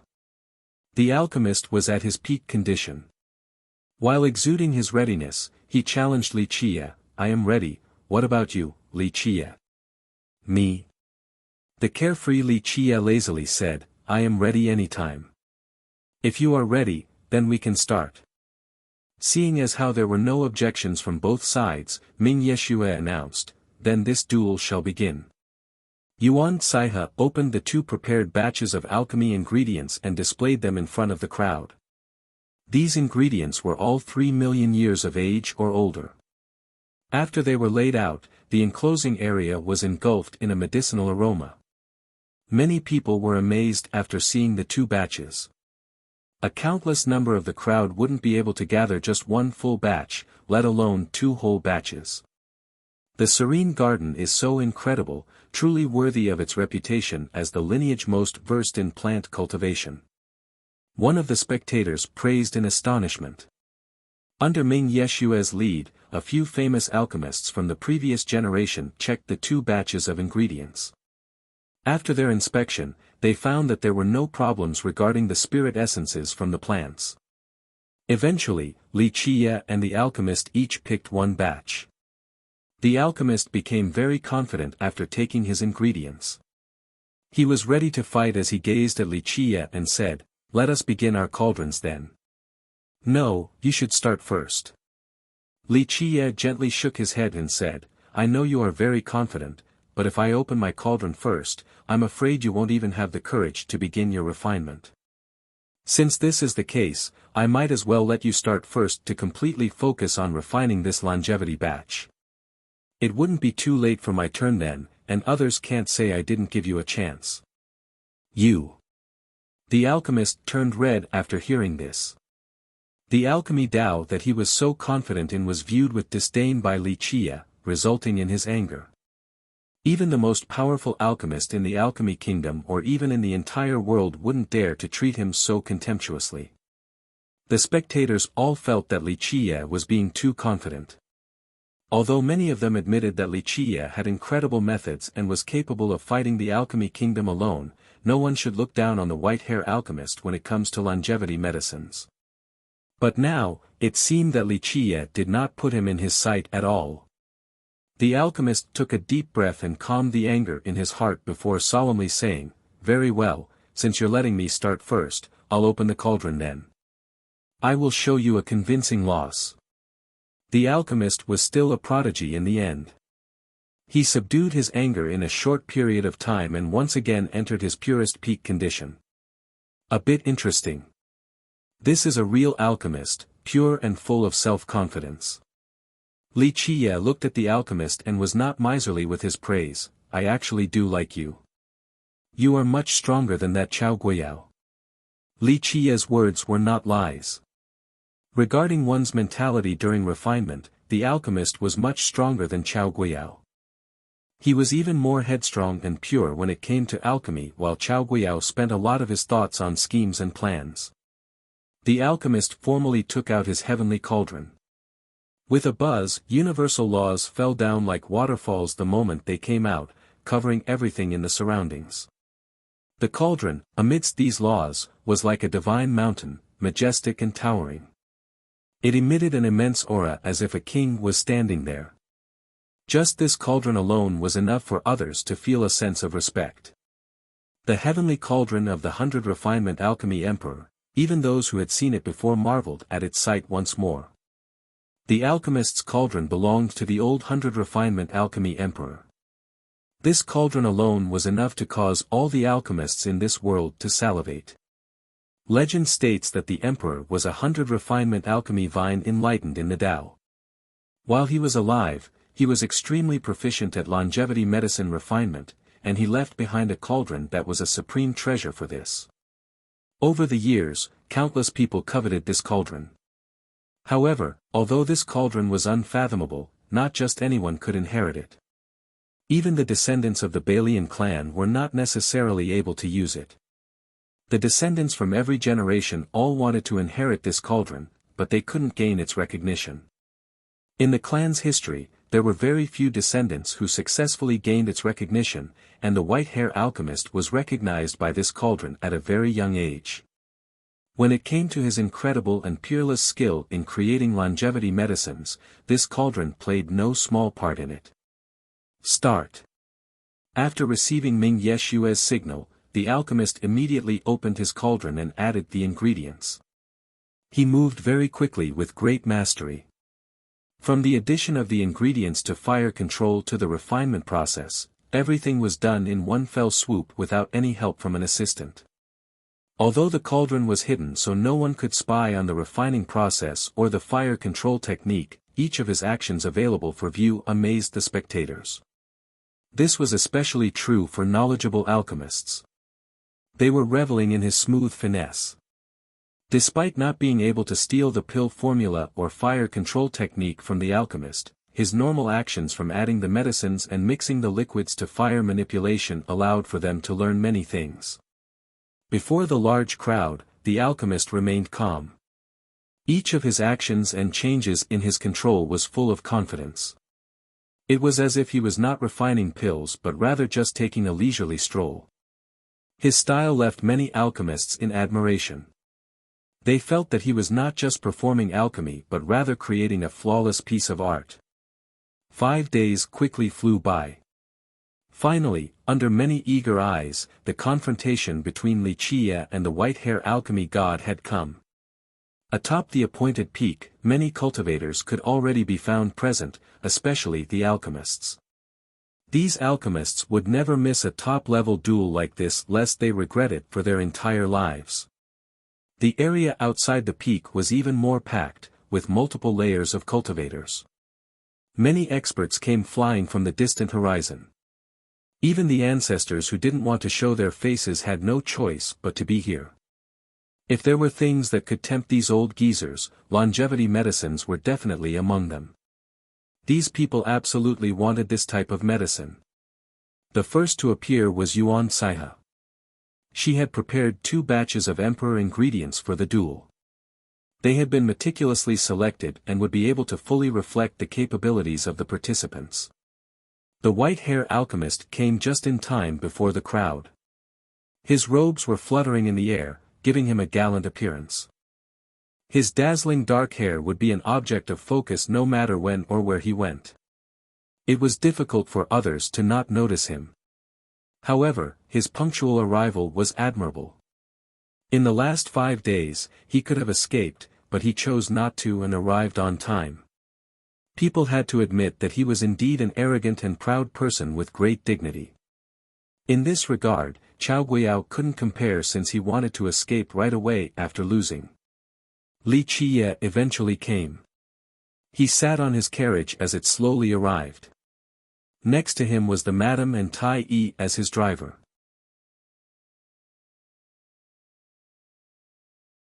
The alchemist was at his peak condition. While exuding his readiness, he challenged Li Qie, "I am ready, what about you, Li Qie?" "Me?" The carefree Li Qie lazily said, "I am ready anytime." "If you are ready, then we can start." Seeing as how there were no objections from both sides, Ming Yeshua announced, "Then this duel shall begin." Yuan Caihe opened the 2 prepared batches of alchemy ingredients and displayed them in front of the crowd. These ingredients were all 3 million years of age or older. After they were laid out, the enclosing area was engulfed in a medicinal aroma. Many people were amazed after seeing the 2 batches. A countless number of the crowd wouldn't be able to gather just 1 full batch, let alone 2 whole batches. The serene garden is so incredible, truly worthy of its reputation as the lineage most versed in plant cultivation. One of the spectators praised in astonishment. Under Ming Yeshua's lead, a few famous alchemists from the previous generation checked the 2 batches of ingredients. After their inspection, they found that there were no problems regarding the spirit essences from the plants. Eventually, Li Qie and the alchemist each picked 1 batch. The alchemist became very confident after taking his ingredients. He was ready to fight as he gazed at Li Qie and said, "Let us begin our cauldrons then." "No, you should start first." Li Qie gently shook his head and said, "I know you are very confident, but if I open my cauldron first, I'm afraid you won't even have the courage to begin your refinement. Since this is the case, I might as well let you start first to completely focus on refining this longevity batch. It wouldn't be too late for my turn then, and others can't say I didn't give you a chance." "You." The alchemist turned red after hearing this. The alchemy Tao that he was so confident in was viewed with disdain by Li Qie, resulting in his anger. Even the most powerful alchemist in the alchemy kingdom or even in the entire world wouldn't dare to treat him so contemptuously. The spectators all felt that Li Qie was being too confident. Although many of them admitted that Li Qie had incredible methods and was capable of fighting the alchemy kingdom alone, no one should look down on the white-hair alchemist when it comes to longevity medicines. But now, it seemed that Li Qie did not put him in his sight at all. The alchemist took a deep breath and calmed the anger in his heart before solemnly saying, "Very well, since you're letting me start first, I'll open the cauldron then. I will show you a convincing loss." The alchemist was still a prodigy in the end. He subdued his anger in a short period of time and once again entered his purest peak condition. A bit interesting. This is a real alchemist, pure and full of self-confidence. Li Qie looked at the alchemist and was not miserly with his praise, "I actually do like you. You are much stronger than that Chao Guiyao." Li Qie's words were not lies. Regarding one's mentality during refinement, the alchemist was much stronger than Chao Guiyao. He was even more headstrong and pure when it came to alchemy, while Chao Guiyao spent a lot of his thoughts on schemes and plans. The alchemist formally took out his heavenly cauldron. With a buzz, universal laws fell down like waterfalls the moment they came out, covering everything in the surroundings. The cauldron, amidst these laws, was like a divine mountain, majestic and towering. It emitted an immense aura as if a king was standing there. Just this cauldron alone was enough for others to feel a sense of respect. The heavenly cauldron of the 100 Refinement Alchemy Emperor, even those who had seen it before marveled at its sight once more. The alchemist's cauldron belonged to the old 100 Refinement Alchemy Emperor. This cauldron alone was enough to cause all the alchemists in this world to salivate. Legend states that the emperor was a 100 Refinement Alchemy vine enlightened in the Tao. While he was alive, He was extremely proficient at longevity medicine refinement, and he left behind a cauldron that was a supreme treasure for this. Over the years, countless people coveted this cauldron. However, although this cauldron was unfathomable, not just anyone could inherit it. Even the descendants of the Balian clan were not necessarily able to use it. The descendants from every generation all wanted to inherit this cauldron, but they couldn't gain its recognition. In the clan's history, there were very few descendants who successfully gained its recognition, and the white-hair alchemist was recognized by this cauldron at a very young age. When it came to his incredible and peerless skill in creating longevity medicines, this cauldron played no small part in it. Start. After receiving Ming Yeshua's signal, the alchemist immediately opened his cauldron and added the ingredients. He moved very quickly with great mastery. From the addition of the ingredients to fire control to the refinement process, everything was done in one fell swoop without any help from an assistant. Although the cauldron was hidden so no one could spy on the refining process or the fire control technique, each of his actions available for view amazed the spectators. This was especially true for knowledgeable alchemists. They were reveling in his smooth finesse. Despite not being able to steal the pill formula or fire control technique from the alchemist, his normal actions from adding the medicines and mixing the liquids to fire manipulation allowed for them to learn many things. Before the large crowd, the alchemist remained calm. Each of his actions and changes in his control was full of confidence. It was as if he was not refining pills but rather just taking a leisurely stroll. His style left many alchemists in admiration. They felt that he was not just performing alchemy but rather creating a flawless piece of art. 5 days quickly flew by. Finally, under many eager eyes, the confrontation between Li Qie and the white-hair alchemy god had come. Atop the appointed peak, many cultivators could already be found present, especially the alchemists. These alchemists would never miss a top-level duel like this lest they regret it for their entire lives. The area outside the peak was even more packed, with multiple layers of cultivators. Many experts came flying from the distant horizon. Even the ancestors who didn't want to show their faces had no choice but to be here. If there were things that could tempt these old geezers, longevity medicines were definitely among them. These people absolutely wanted this type of medicine. The first to appear was Yuan Saiha. She had prepared 2 batches of emperor ingredients for the duel. They had been meticulously selected and would be able to fully reflect the capabilities of the participants. The white-hair alchemist came just in time before the crowd. His robes were fluttering in the air, giving him a gallant appearance. His dazzling dark hair would be an object of focus no matter when or where he went. It was difficult for others to not notice him. However, his punctual arrival was admirable. In the last 5 days, he could have escaped, but he chose not to and arrived on time. People had to admit that he was indeed an arrogant and proud person with great dignity. In this regard, Chao Guiyao couldn't compare since he wanted to escape right away after losing. Li Qie eventually came. He sat on his carriage as it slowly arrived. Next to him was the madam and Tai Yi as his driver.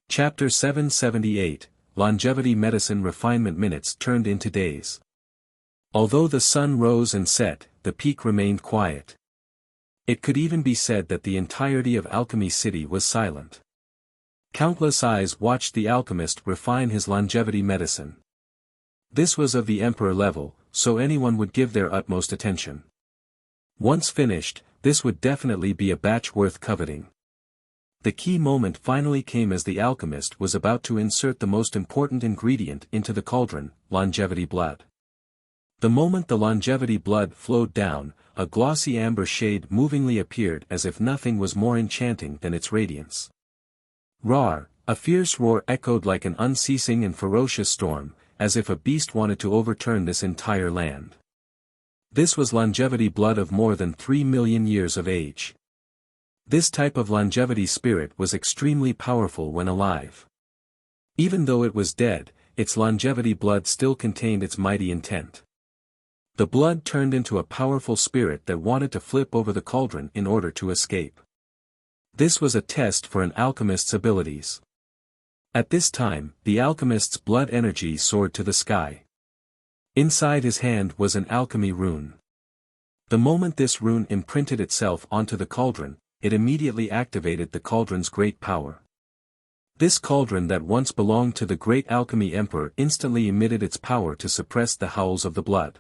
Chapter 778, Longevity Medicine Refinement Minutes Turned into Days. Although the sun rose and set, the peak remained quiet. It could even be said that the entirety of Alchemy City was silent. Countless eyes watched the alchemist refine his longevity medicine. This was of the emperor level, so anyone would give their utmost attention. Once finished, this would definitely be a batch worth coveting. The key moment finally came as the alchemist was about to insert the most important ingredient into the cauldron, longevity blood. The moment the longevity blood flowed down, a glossy amber shade movingly appeared as if nothing was more enchanting than its radiance. Roar! A fierce roar echoed like an unceasing and ferocious storm, as if a beast wanted to overturn this entire land. This was longevity blood of more than 3 million years of age. This type of longevity spirit was extremely powerful when alive. Even though it was dead, its longevity blood still contained its mighty intent. The blood turned into a powerful spirit that wanted to flip over the cauldron in order to escape. This was a test for an alchemist's abilities. At this time, the alchemist's blood energy soared to the sky. Inside his hand was an alchemy rune. The moment this rune imprinted itself onto the cauldron, it immediately activated the cauldron's great power. This cauldron that once belonged to the great alchemy emperor instantly emitted its power to suppress the howls of the blood.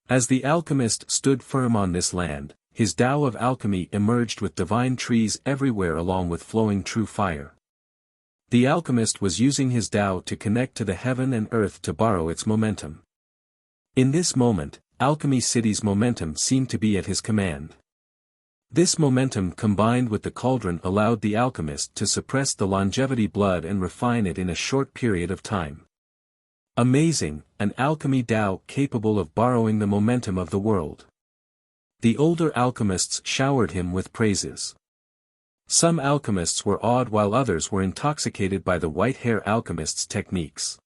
As the alchemist stood firm on this land, his Tao of alchemy emerged with divine trees everywhere along with flowing true fire. The alchemist was using his Tao to connect to the heaven and earth to borrow its momentum. In this moment, Alchemy City's momentum seemed to be at his command. This momentum combined with the cauldron allowed the alchemist to suppress the longevity blood and refine it in a short period of time. Amazing, an alchemy Tao capable of borrowing the momentum of the world. The older alchemists showered him with praises. Some alchemists were awed while others were intoxicated by the white-hair alchemist's techniques.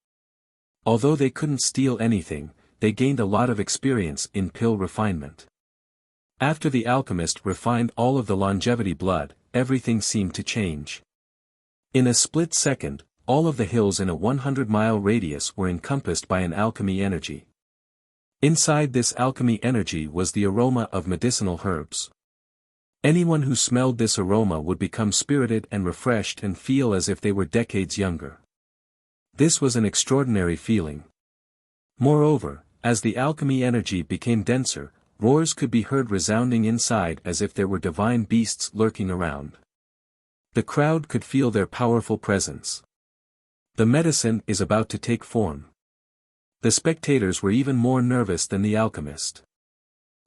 Although they couldn't steal anything, they gained a lot of experience in pill refinement. After the alchemist refined all of the longevity blood, everything seemed to change. In a split second, all of the hills in a 100-mile radius were encompassed by an alchemy energy. Inside this alchemy energy was the aroma of medicinal herbs. Anyone who smelled this aroma would become spirited and refreshed and feel as if they were decades younger. This was an extraordinary feeling. Moreover, as the alchemy energy became denser, roars could be heard resounding inside as if there were divine beasts lurking around. The crowd could feel their powerful presence. The medicine is about to take form. The spectators were even more nervous than the alchemist.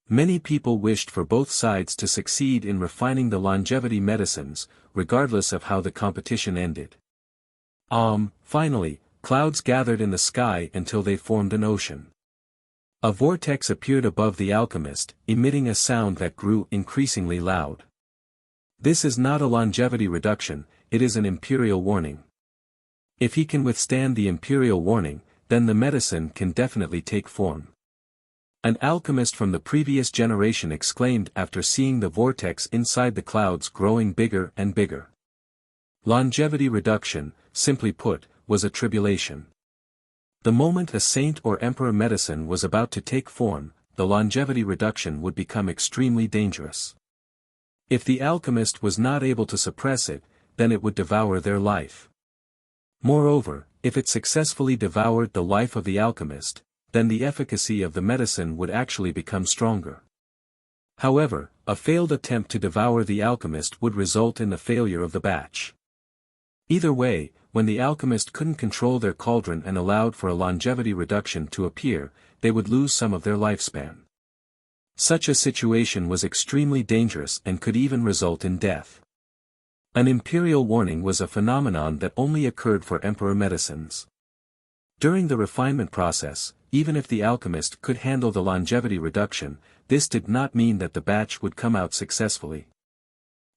Many people wished for both sides to succeed in refining the longevity medicines, regardless of how the competition ended. Finally, clouds gathered in the sky until they formed an ocean. A vortex appeared above the alchemist, emitting a sound that grew increasingly loud. This is not a longevity reduction, it is an imperial warning. If he can withstand the imperial warning, then the medicine can definitely take form. An alchemist from the previous generation exclaimed after seeing the vortex inside the clouds growing bigger and bigger. Longevity reduction, simply put, was a tribulation. The moment a saint or emperor medicine was about to take form, the longevity reduction would become extremely dangerous. If the alchemist was not able to suppress it, then it would devour their life. Moreover, if it successfully devoured the life of the alchemist, then the efficacy of the medicine would actually become stronger. However, a failed attempt to devour the alchemist would result in the failure of the batch. Either way, when the alchemist couldn't control their cauldron and allowed for a longevity reduction to appear, they would lose some of their lifespan. Such a situation was extremely dangerous and could even result in death. An imperial warning was a phenomenon that only occurred for emperor medicines. During the refinement process, even if the alchemist could handle the longevity reduction, this did not mean that the batch would come out successfully.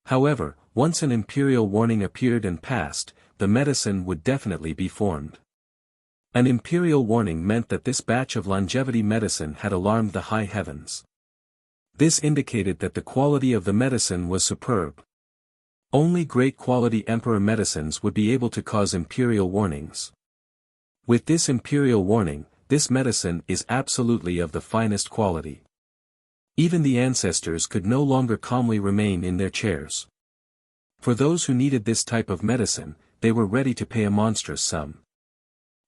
However, once an imperial warning appeared and passed, the medicine would definitely be formed. An imperial warning meant that this batch of longevity medicine had alarmed the high heavens. This indicated that the quality of the medicine was superb. Only great quality emperor medicines would be able to cause imperial warnings. With this imperial warning, this medicine is absolutely of the finest quality. Even the ancestors could no longer calmly remain in their chairs. For those who needed this type of medicine, they were ready to pay a monstrous sum.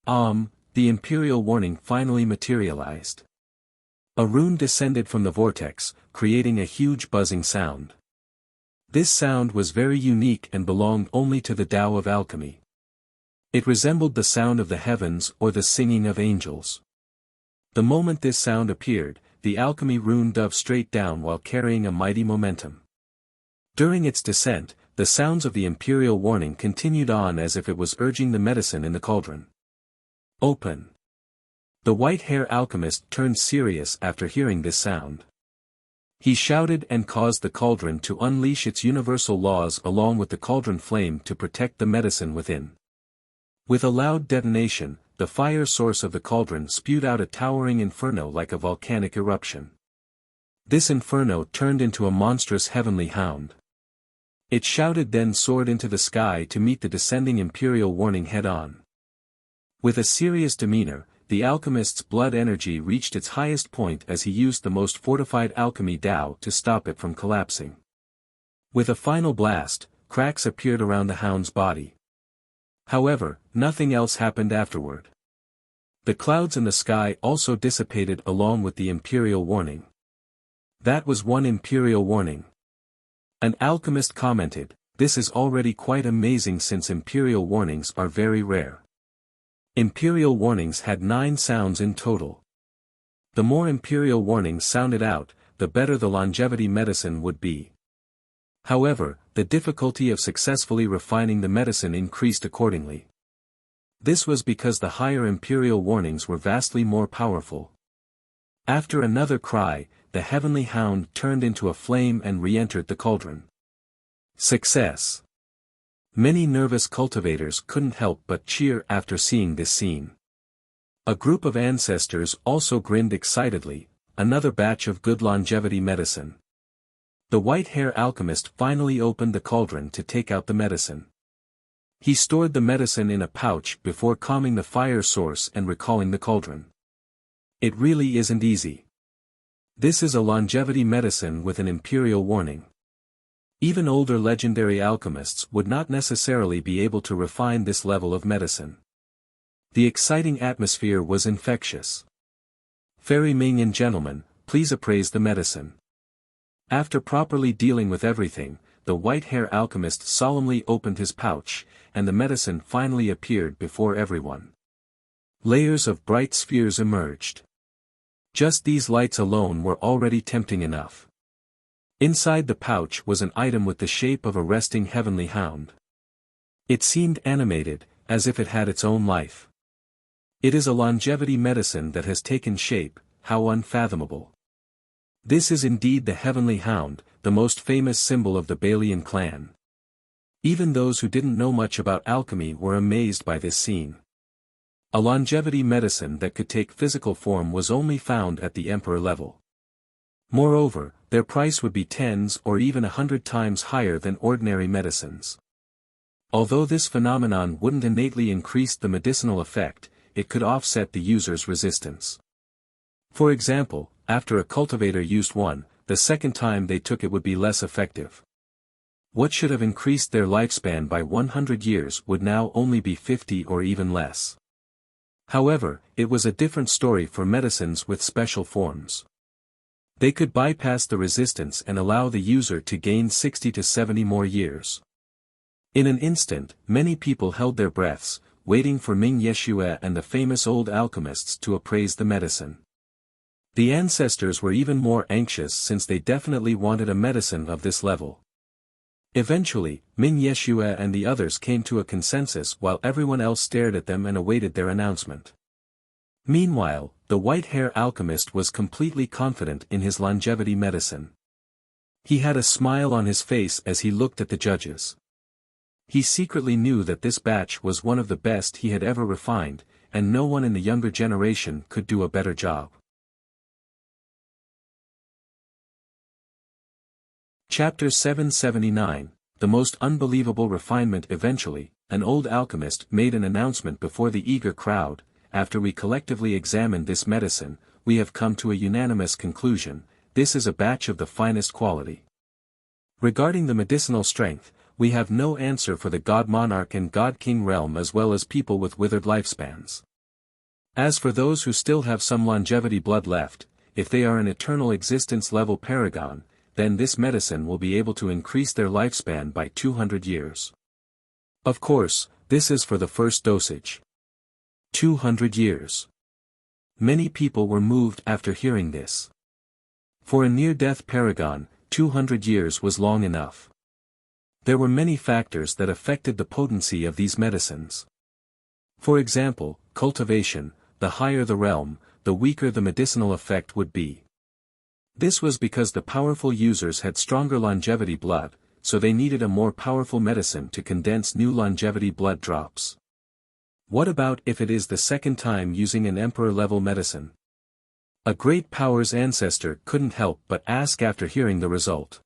The imperial warning finally materialized. A rune descended from the vortex, creating a huge buzzing sound. This sound was very unique and belonged only to the Tao of alchemy. It resembled the sound of the heavens or the singing of angels. The moment this sound appeared, the alchemy rune dove straight down while carrying a mighty momentum. During its descent, the sounds of the imperial warning continued on as if it was urging the medicine in the cauldron. Open. The white-hair alchemist turned serious after hearing this sound. He shouted and caused the cauldron to unleash its universal laws along with the cauldron flame to protect the medicine within. With a loud detonation, the fire source of the cauldron spewed out a towering inferno like a volcanic eruption. This inferno turned into a monstrous heavenly hound. It shouted then soared into the sky to meet the descending imperial warning head-on. With a serious demeanor, the alchemist's blood energy reached its highest point as he used the most fortified alchemy Tao to stop it from collapsing. With a final blast, cracks appeared around the hound's body. However, nothing else happened afterward. The clouds in the sky also dissipated along with the imperial warning. That was one imperial warning. An alchemist commented, "This is already quite amazing since imperial warnings are very rare." Imperial warnings had 9 sounds in total. The more imperial warnings sounded out, the better the longevity medicine would be. However, the difficulty of successfully refining the medicine increased accordingly. This was because the higher imperial warnings were vastly more powerful. After another cry, the heavenly hound turned into a flame and re-entered the cauldron. Success! Many nervous cultivators couldn't help but cheer after seeing this scene. A group of ancestors also grinned excitedly, another batch of good longevity medicine. The white-hair alchemist finally opened the cauldron to take out the medicine. He stored the medicine in a pouch before calming the fire source and recalling the cauldron. It really isn't easy. This is a longevity medicine with an imperial warning. Even older legendary alchemists would not necessarily be able to refine this level of medicine. The exciting atmosphere was infectious. "Fairy Ming and gentlemen, please appraise the medicine." After properly dealing with everything, the white-hair alchemist solemnly opened his pouch, and the medicine finally appeared before everyone. Layers of bright spheres emerged. Just these lights alone were already tempting enough. Inside the pouch was an item with the shape of a resting heavenly hound. It seemed animated, as if it had its own life. It is a longevity medicine that has taken shape, how unfathomable. This is indeed the heavenly hound, the most famous symbol of the Balian clan. Even those who didn't know much about alchemy were amazed by this scene. A longevity medicine that could take physical form was only found at the emperor level. Moreover, their price would be 10s or even 100 times higher than ordinary medicines. Although this phenomenon wouldn't innately increase the medicinal effect, it could offset the user's resistance. For example, after a cultivator used one, the second time they took it would be less effective. What should have increased their lifespan by 100 years would now only be 50 or even less. However, it was a different story for medicines with special forms. They could bypass the resistance and allow the user to gain 60 to 70 more years. In an instant, many people held their breaths, waiting for Ming Yeshua and the famous old alchemists to appraise the medicine. The ancestors were even more anxious since they definitely wanted a medicine of this level. Eventually, Ming Yeshua and the others came to a consensus while everyone else stared at them and awaited their announcement. Meanwhile, the white-hair alchemist was completely confident in his longevity medicine. He had a smile on his face as he looked at the judges. He secretly knew that this batch was one of the best he had ever refined, and no one in the younger generation could do a better job. Chapter 779, The Most Unbelievable Refinement. Eventually, an old alchemist made an announcement before the eager crowd. "After we collectively examined this medicine, we have come to a unanimous conclusion: this is a batch of the finest quality. Regarding the medicinal strength, we have no answer for the God Monarch and God King realm as well as people with withered lifespans. As for those who still have some longevity blood left, if they are an eternal existence level paragon, then this medicine will be able to increase their lifespan by 200 years. Of course, this is for the first dosage. 200 years. Many people were moved after hearing this. For a near-death paragon, 200 years was long enough. There were many factors that affected the potency of these medicines. For example, cultivation: the higher the realm, the weaker the medicinal effect would be. This was because the powerful users had stronger longevity blood, so they needed a more powerful medicine to condense new longevity blood drops. What about if it is the second time using an emperor-level medicine? A great power's ancestor couldn't help but ask after hearing the result.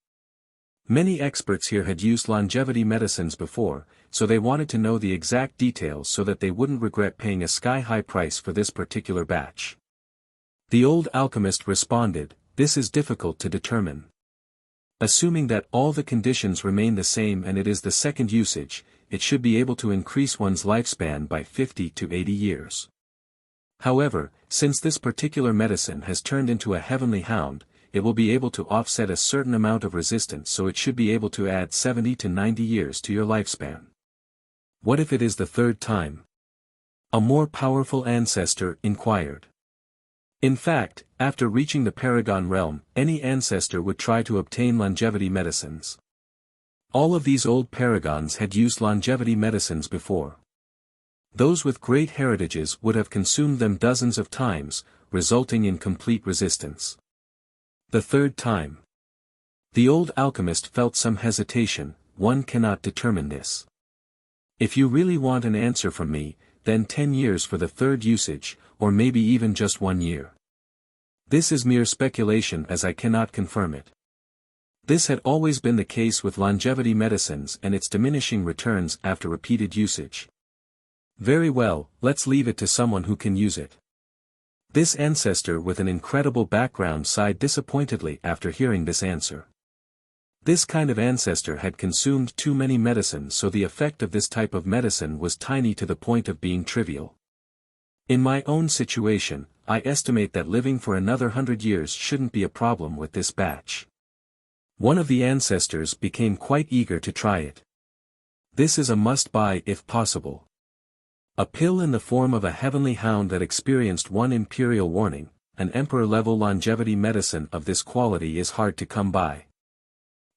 Many experts here had used longevity medicines before, so they wanted to know the exact details so that they wouldn't regret paying a sky-high price for this particular batch. The old alchemist responded, "This is difficult to determine. Assuming that all the conditions remain the same and it is the second usage, it should be able to increase one's lifespan by 50 to 80 years. However, since this particular medicine has turned into a heavenly hound, it will be able to offset a certain amount of resistance, so it should be able to add 70 to 90 years to your lifespan. What if it is the third time?" A more powerful ancestor inquired. In fact, after reaching the Paragon realm, any ancestor would try to obtain longevity medicines. All of these old paragons had used longevity medicines before. Those with great heritages would have consumed them dozens of times, resulting in complete resistance. The third time. The old alchemist felt some hesitation. One cannot determine this. If you really want an answer from me, then 10 years for the third usage, or maybe even just 1 year. This is mere speculation as I cannot confirm it. This had always been the case with longevity medicines and its diminishing returns after repeated usage. Very well, let's leave it to someone who can use it. This ancestor with an incredible background sighed disappointedly after hearing this answer. This kind of ancestor had consumed too many medicines, so the effect of this type of medicine was tiny to the point of being trivial. In my own situation, I estimate that living for another 100 years shouldn't be a problem with this batch. One of the ancestors became quite eager to try it. This is a must-buy if possible. A pill in the form of a heavenly hound that experienced 1 imperial warning, an emperor-level longevity medicine of this quality is hard to come by.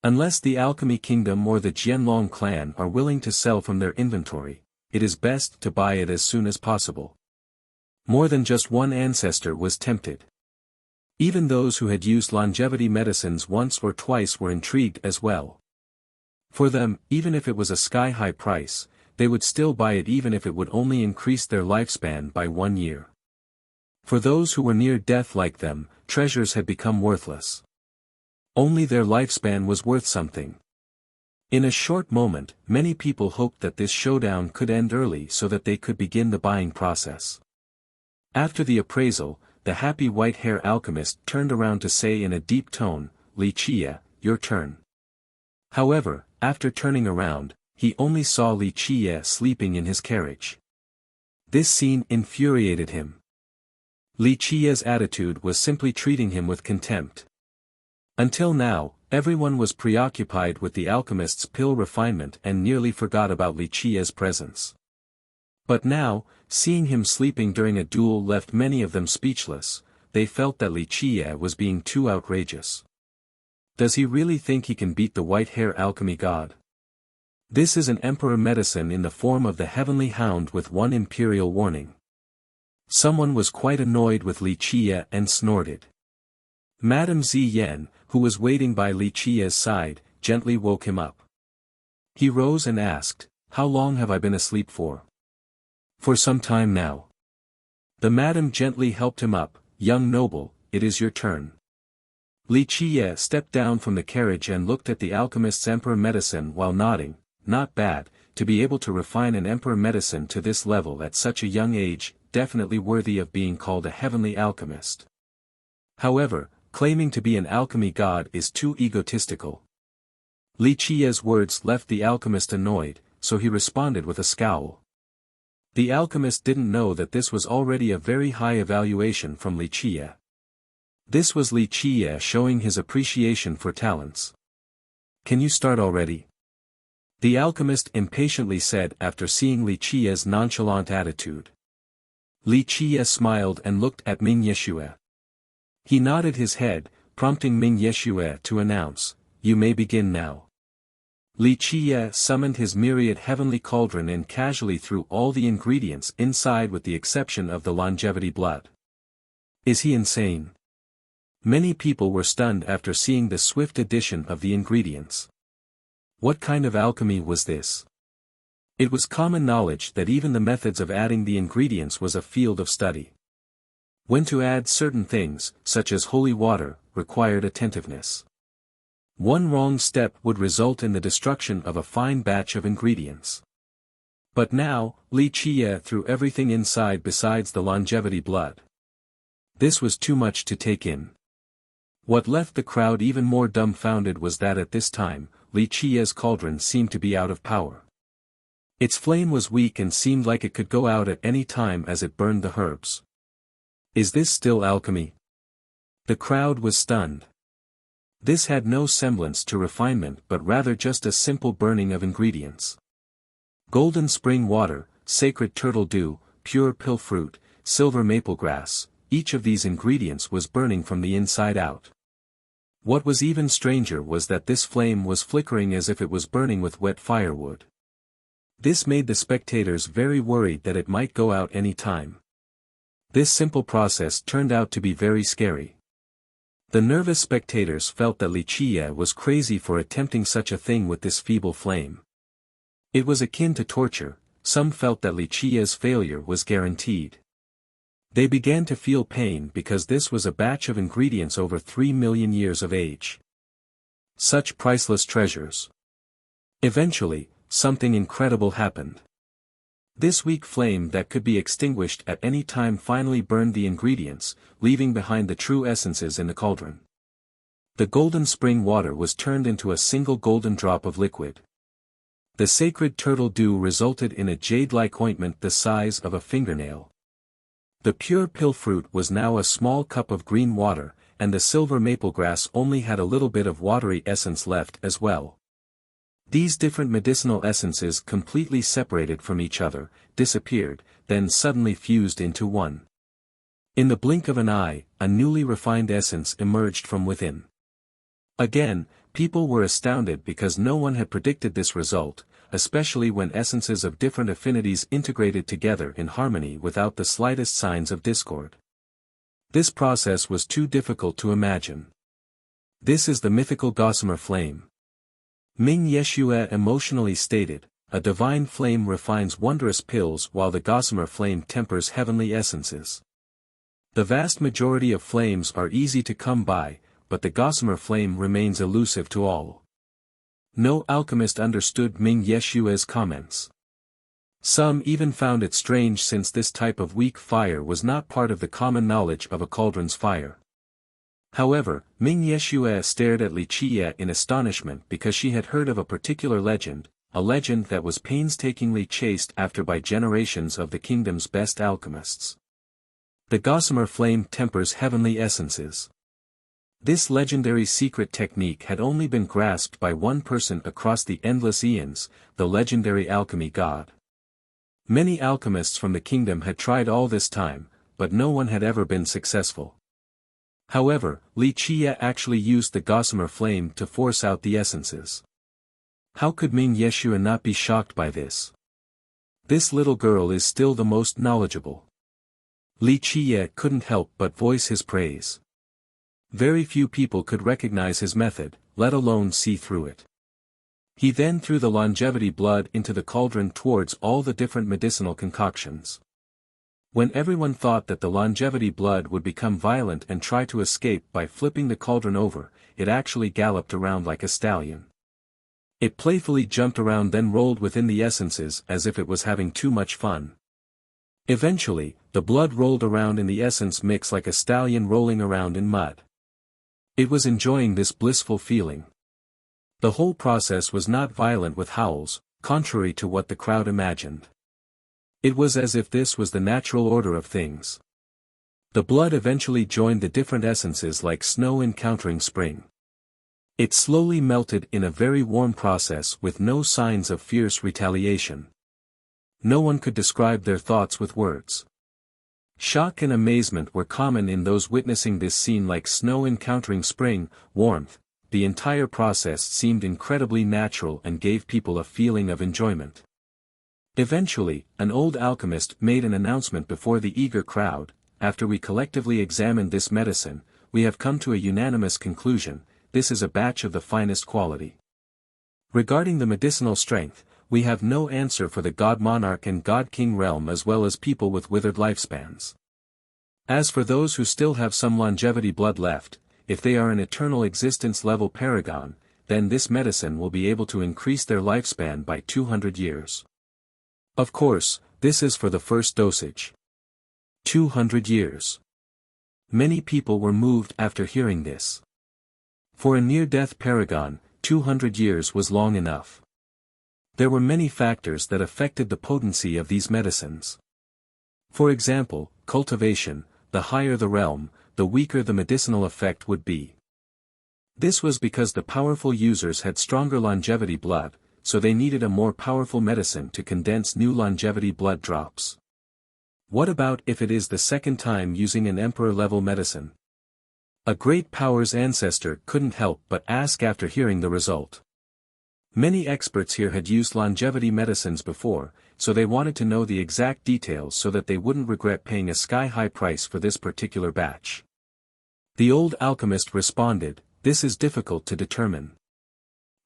Unless the Alchemy Kingdom or the Jianlong clan are willing to sell from their inventory, it is best to buy it as soon as possible. More than just one ancestor was tempted. Even those who had used longevity medicines once or twice were intrigued as well. For them, even if it was a sky-high price, they would still buy it even if it would only increase their lifespan by 1 year. For those who were near death like them, treasures had become worthless. Only their lifespan was worth something. In a short moment, many people hoped that this showdown could end early so that they could begin the buying process. After the appraisal, the happy white-hair alchemist turned around to say in a deep tone, "Li Qie, your turn." However, after turning around, he only saw Li Qie sleeping in his carriage. This scene infuriated him. Li Qie's attitude was simply treating him with contempt. Until now, everyone was preoccupied with the alchemist's pill refinement and nearly forgot about Li Qie's presence. But now, seeing him sleeping during a duel left many of them speechless. They felt that Li Qie was being too outrageous. Does he really think he can beat the white-hair alchemy god? This is an emperor medicine in the form of the heavenly hound with 1 imperial warning. Someone was quite annoyed with Li Qie and snorted. Madame Ziyan, who was waiting by Li Qie's side, gently woke him up. He rose and asked, "How long have I been asleep for?" "For some time now." The madam gently helped him up. "Young noble, it is your turn." Li Qie stepped down from the carriage and looked at the alchemist's emperor medicine while nodding. Not bad, to be able to refine an emperor medicine to this level at such a young age, definitely worthy of being called a heavenly alchemist. However, claiming to be an alchemy god is too egotistical. Li Qie's words left the alchemist annoyed, so he responded with a scowl. The alchemist didn't know that this was already a very high evaluation from Li Qie. This was Li Qie showing his appreciation for talents. "Can you start already?" The alchemist impatiently said after seeing Li Qie's nonchalant attitude. Li Qie smiled and looked at Ming Yeshue. He nodded his head, prompting Ming Yeshue to announce, "You may begin now." Li Qie summoned his myriad heavenly cauldron and casually threw all the ingredients inside with the exception of the longevity blood. Is he insane? Many people were stunned after seeing the swift addition of the ingredients. What kind of alchemy was this? It was common knowledge that even the methods of adding the ingredients was a field of study. When to add certain things, such as holy water, required attentiveness. One wrong step would result in the destruction of a fine batch of ingredients. But now, Li Qiye threw everything inside besides the longevity blood. This was too much to take in. What left the crowd even more dumbfounded was that at this time, Li Qiye's cauldron seemed to be out of power. Its flame was weak and seemed like it could go out at any time as it burned the herbs. Is this still alchemy? The crowd was stunned. This had no semblance to refinement but rather just a simple burning of ingredients. Golden spring water, sacred turtle dew, pure pill fruit, silver maple grass, each of these ingredients was burning from the inside out. What was even stranger was that this flame was flickering as if it was burning with wet firewood. This made the spectators very worried that it might go out any time. This simple process turned out to be very scary. The nervous spectators felt that Li Qiye was crazy for attempting such a thing with this feeble flame. It was akin to torture. Some felt that Li Qiye's failure was guaranteed. They began to feel pain because this was a batch of ingredients over 3 million years of age. Such priceless treasures. Eventually, something incredible happened. This weak flame that could be extinguished at any time finally burned the ingredients, leaving behind the true essences in the cauldron. The golden spring water was turned into a single golden drop of liquid. The sacred turtle dew resulted in a jade-like ointment the size of a fingernail. The pure pill fruit was now a small cup of green water, and the silver maple grass only had a little bit of watery essence left as well. These different medicinal essences completely separated from each other, disappeared, then suddenly fused into one. In the blink of an eye, a newly refined essence emerged from within. Again, people were astounded because no one had predicted this result, especially when essences of different affinities integrated together in harmony without the slightest signs of discord. This process was too difficult to imagine. This is the mythical gossamer flame. Ming Yeshue emotionally stated, a divine flame refines wondrous pills while the gossamer flame tempers heavenly essences. The vast majority of flames are easy to come by, but the gossamer flame remains elusive to all. No alchemist understood Ming Yeshue's comments. Some even found it strange since this type of weak fire was not part of the common knowledge of a cauldron's fire. However, Ming Yeshue stared at Li Qiye in astonishment because she had heard of a particular legend, a legend that was painstakingly chased after by generations of the kingdom's best alchemists. The gossamer flame tempers heavenly essences. This legendary secret technique had only been grasped by one person across the endless eons, the legendary alchemy god. Many alchemists from the kingdom had tried all this time, but no one had ever been successful. However, Li Qiye actually used the gossamer flame to force out the essences. How could Ming Yeshue not be shocked by this? This little girl is still the most knowledgeable. Li Qiye couldn't help but voice his praise. Very few people could recognize his method, let alone see through it. He then threw the longevity blood into the cauldron towards all the different medicinal concoctions. When everyone thought that the longevity blood would become violent and try to escape by flipping the cauldron over, it actually galloped around like a stallion. It playfully jumped around then rolled within the essences as if it was having too much fun. Eventually, the blood rolled around in the essence mix like a stallion rolling around in mud. It was enjoying this blissful feeling. The whole process was not violent with howls, contrary to what the crowd imagined. It was as if this was the natural order of things. The blood eventually joined the different essences like snow encountering spring. It slowly melted in a very warm process with no signs of fierce retaliation. No one could describe their thoughts with words. Shock and amazement were common in those witnessing this scene like snow encountering spring, warmth. The entire process seemed incredibly natural and gave people a feeling of enjoyment. Eventually, an old alchemist made an announcement before the eager crowd, after we collectively examined this medicine, we have come to a unanimous conclusion, this is a batch of the finest quality. Regarding the medicinal strength, we have no answer for the God Monarch and God King realm as well as people with withered lifespans. As for those who still have some longevity blood left, if they are an eternal existence level paragon, then this medicine will be able to increase their lifespan by 200 years. Of course, this is for the first dosage. 200 years. Many people were moved after hearing this. For a near-death paragon, 200 years was long enough. There were many factors that affected the potency of these medicines. For example, cultivation: the higher the realm, the weaker the medicinal effect would be. This was because the powerful users had stronger longevity blood, so they needed a more powerful medicine to condense new longevity blood drops. What about if it is the second time using an emperor-level medicine? A great power's ancestor couldn't help but ask after hearing the result. Many experts here had used longevity medicines before, so they wanted to know the exact details so that they wouldn't regret paying a sky-high price for this particular batch. The old alchemist responded, "This is difficult to determine.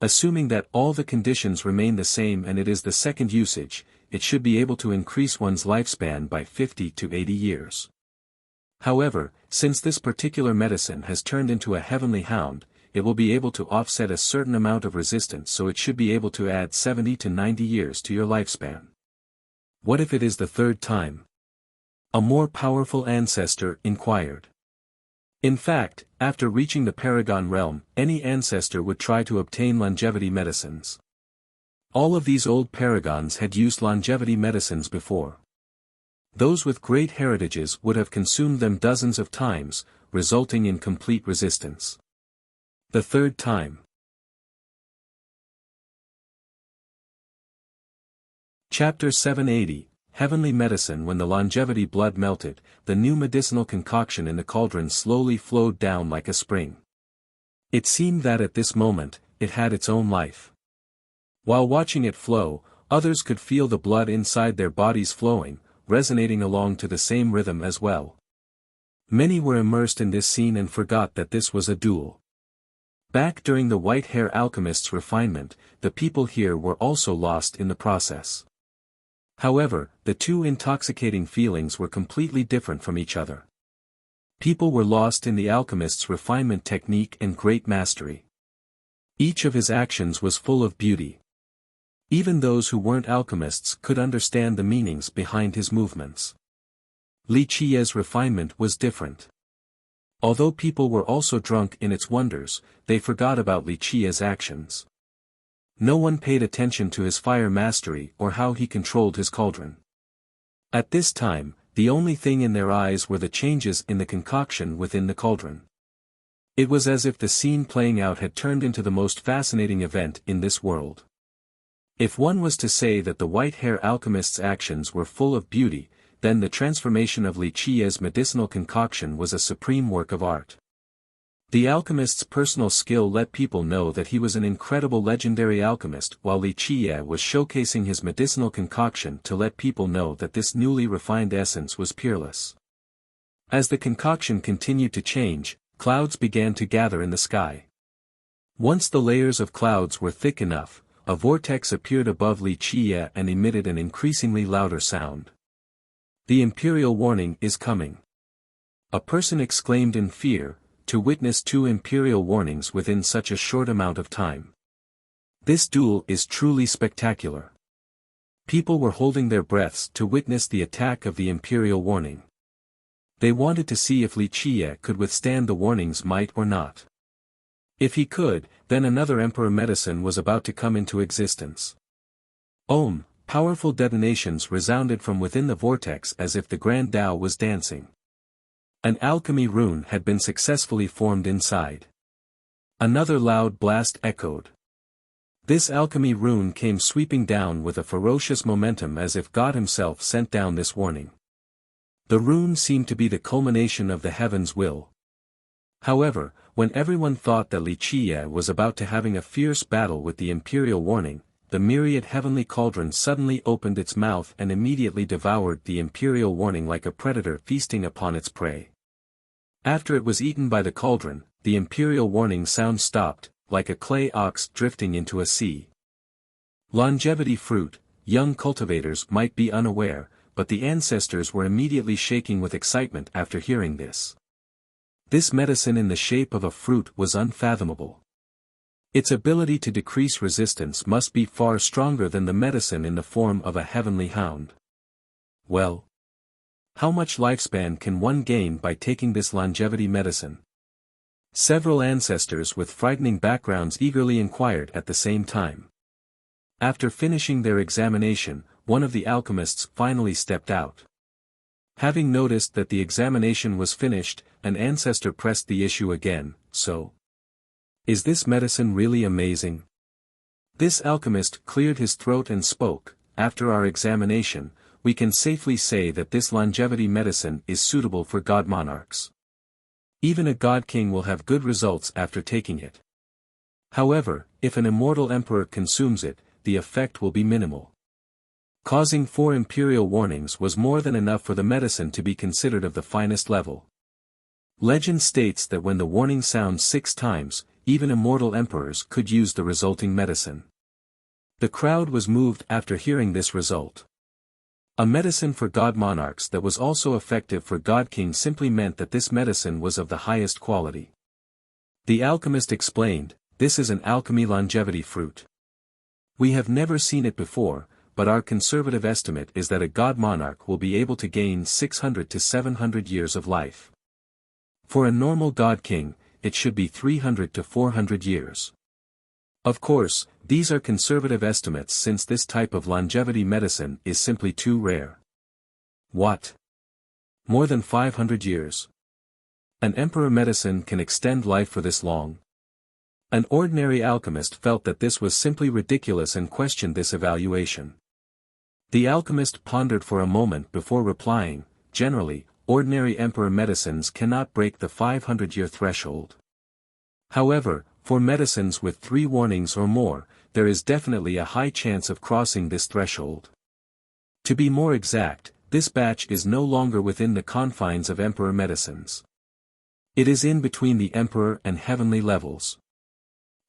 Assuming that all the conditions remain the same and it is the second usage, it should be able to increase one's lifespan by 50 to 80 years. However, since this particular medicine has turned into a heavenly hound, it will be able to offset a certain amount of resistance, so it should be able to add 70 to 90 years to your lifespan. What if it is the third time?" A more powerful ancestor inquired. In fact, after reaching the Paragon realm, any ancestor would try to obtain longevity medicines. All of these old paragons had used longevity medicines before. Those with great heritages would have consumed them dozens of times, resulting in complete resistance. The third time. Chapter 780, Heavenly Medicine. When the longevity blood melted, the new medicinal concoction in the cauldron slowly flowed down like a spring. It seemed that at this moment, it had its own life. While watching it flow, others could feel the blood inside their bodies flowing, resonating along to the same rhythm as well. Many were immersed in this scene and forgot that this was a duel. Back during the white-hair alchemist's refinement, the people here were also lost in the process. However, the two intoxicating feelings were completely different from each other. People were lost in the alchemist's refinement technique and great mastery. Each of his actions was full of beauty. Even those who weren't alchemists could understand the meanings behind his movements. Li Qiye's refinement was different. Although people were also drunk in its wonders, they forgot about Li Qiye's actions. No one paid attention to his fire mastery or how he controlled his cauldron. At this time, the only thing in their eyes were the changes in the concoction within the cauldron. It was as if the scene playing out had turned into the most fascinating event in this world. If one was to say that the white-hair alchemist's actions were full of beauty, then the transformation of Li Qiye's medicinal concoction was a supreme work of art. The alchemist's personal skill let people know that he was an incredible legendary alchemist, while Li Qiye was showcasing his medicinal concoction to let people know that this newly refined essence was peerless. As the concoction continued to change, clouds began to gather in the sky. Once the layers of clouds were thick enough, a vortex appeared above Li Qiye and emitted an increasingly louder sound. "The Imperial warning is coming." A person exclaimed in fear, to witness two Imperial warnings within such a short amount of time. This duel is truly spectacular. People were holding their breaths to witness the attack of the Imperial warning. They wanted to see if Li Qiye could withstand the warning's might or not. If he could, then another Emperor medicine was about to come into existence. Om! Powerful detonations resounded from within the vortex as if the Grand Tao was dancing. An alchemy rune had been successfully formed inside. Another loud blast echoed. This alchemy rune came sweeping down with a ferocious momentum as if God himself sent down this warning. The rune seemed to be the culmination of the heaven's will. However, when everyone thought that Li Qiye was about to having a fierce battle with the Imperial warning, the myriad heavenly cauldron suddenly opened its mouth and immediately devoured the Imperial warning like a predator feasting upon its prey. After it was eaten by the cauldron, the Imperial warning sound stopped, like a clay ox drifting into a sea. Longevity fruit. Young cultivators might be unaware, but the ancestors were immediately shaking with excitement after hearing this. This medicine in the shape of a fruit was unfathomable. Its ability to decrease resistance must be far stronger than the medicine in the form of a heavenly hound. Well, how much lifespan can one gain by taking this longevity medicine? Several ancestors with frightening backgrounds eagerly inquired at the same time. After finishing their examination, one of the alchemists finally stepped out. Having noticed that the examination was finished, an ancestor pressed the issue again. So, is this medicine really amazing? This alchemist cleared his throat and spoke. After our examination, we can safely say that this longevity medicine is suitable for god monarchs. Even a god king will have good results after taking it. However, if an immortal emperor consumes it, the effect will be minimal. Causing 4 imperial warnings was more than enough for the medicine to be considered of the finest level. Legend states that when the warning sounds 6 times, even immortal emperors could use the resulting medicine. The crowd was moved after hearing this result. A medicine for god monarchs that was also effective for god kings simply meant that this medicine was of the highest quality. The alchemist explained, "This is an alchemy longevity fruit. We have never seen it before, but our conservative estimate is that a god monarch will be able to gain 600 to 700 years of life. For a normal god king, it should be 300 to 400 years. Of course, these are conservative estimates since this type of longevity medicine is simply too rare." What? More than 500 years? An emperor medicine can extend life for this long? An ordinary alchemist felt that this was simply ridiculous and questioned this evaluation. The alchemist pondered for a moment before replying, "Generally, ordinary emperor medicines cannot break the 500-year threshold. However, for medicines with 3 warnings or more, there is definitely a high chance of crossing this threshold. To be more exact, this batch is no longer within the confines of emperor medicines. It is in between the emperor and heavenly levels.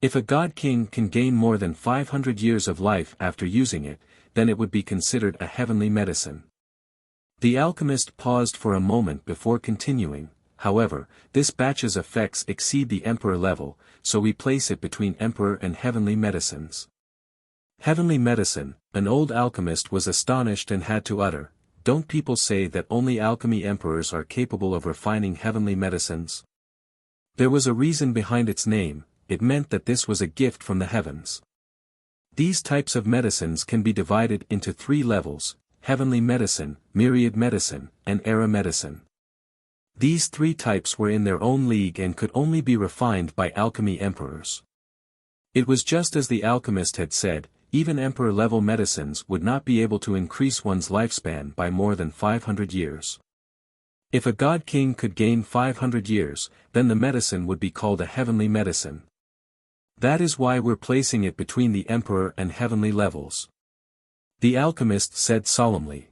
If a god king can gain more than 500 years of life after using it, then it would be considered a heavenly medicine." The alchemist paused for a moment before continuing. "However, this batch's effects exceed the emperor level, so we place it between emperor and heavenly medicines." Heavenly medicine, an old alchemist was astonished and had to utter, "Don't people say that only alchemy emperors are capable of refining heavenly medicines?" There was a reason behind its name. It meant that this was a gift from the heavens. These types of medicines can be divided into 3 levels: heavenly medicine, myriad medicine, and era medicine. These 3 types were in their own league and could only be refined by alchemy emperors. It was just as the alchemist had said, even emperor-level medicines would not be able to increase one's lifespan by more than 500 years. If a god king could gain 500 years, then the medicine would be called a heavenly medicine. That is why we're placing it between the emperor and heavenly levels." The alchemist said solemnly.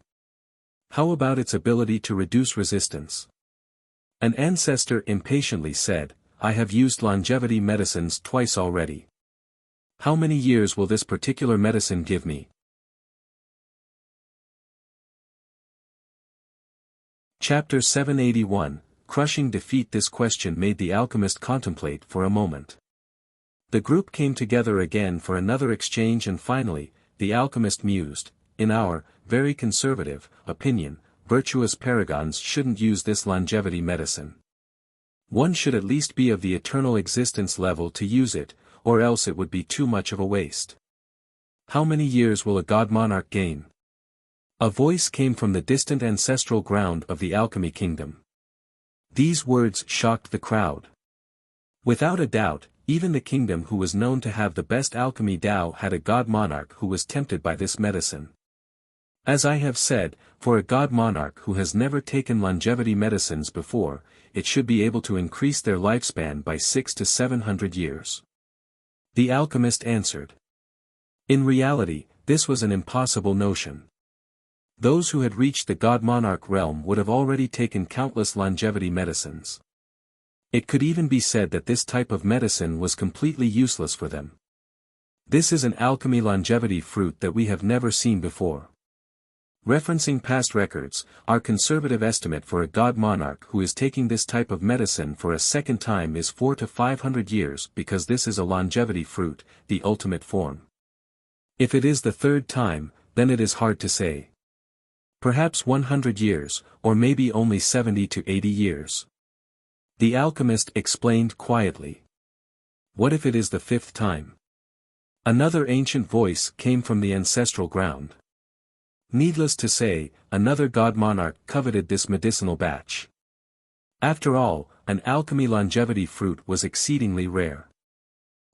"How about its ability to reduce resistance?" An ancestor impatiently said, "I have used longevity medicines twice already. How many years will this particular medicine give me?" Chapter 781, Crushing Defeat. This question made the alchemist contemplate for a moment. The group came together again for another exchange and finally, the alchemist mused, "In our, very conservative, opinion, virtuous paragons shouldn't use this longevity medicine. One should at least be of the eternal existence level to use it, or else it would be too much of a waste. How many years will a god monarch gain?" A voice came from the distant ancestral ground of the alchemy kingdom. These words shocked the crowd. Without a doubt, even the kingdom who was known to have the best alchemy Tao had a god monarch who was tempted by this medicine. As I have said, for a god monarch who has never taken longevity medicines before, it should be able to increase their lifespan by 600 to 700 years. The alchemist answered. In reality, this was an impossible notion. Those who had reached the god monarch realm would have already taken countless longevity medicines. It could even be said that this type of medicine was completely useless for them. This is an alchemy longevity fruit that we have never seen before. Referencing past records, our conservative estimate for a god monarch who is taking this type of medicine for a second time is 400 to 500 years because this is a longevity fruit, the ultimate form. If it is the third time, then it is hard to say. Perhaps 100 years, or maybe only 70 to 80 years. The alchemist explained quietly. What if it is the fifth time? Another ancient voice came from the ancestral ground. Needless to say, another god monarch coveted this medicinal batch. After all, an alchemy longevity fruit was exceedingly rare.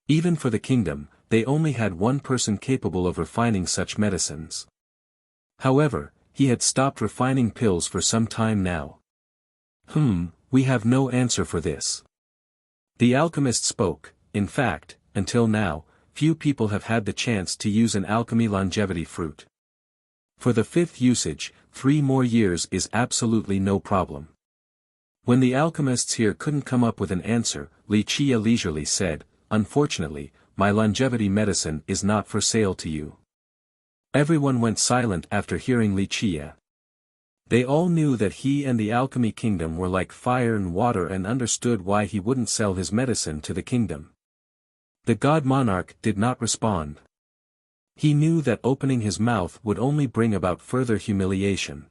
Even for the kingdom, they only had one person capable of refining such medicines. However, he had stopped refining pills for some time now. We have no answer for this. The alchemist spoke. In fact, until now, few people have had the chance to use an alchemy longevity fruit. For the fifth usage, 3 more years is absolutely no problem. When the alchemists here couldn't come up with an answer, Wuxia leisurely said, "Unfortunately, my longevity medicine is not for sale to you." Everyone went silent after hearing Wuxia. They all knew that he and the alchemy kingdom were like fire and water and understood why he wouldn't sell his medicine to the kingdom. The god monarch did not respond. He knew that opening his mouth would only bring about further humiliation.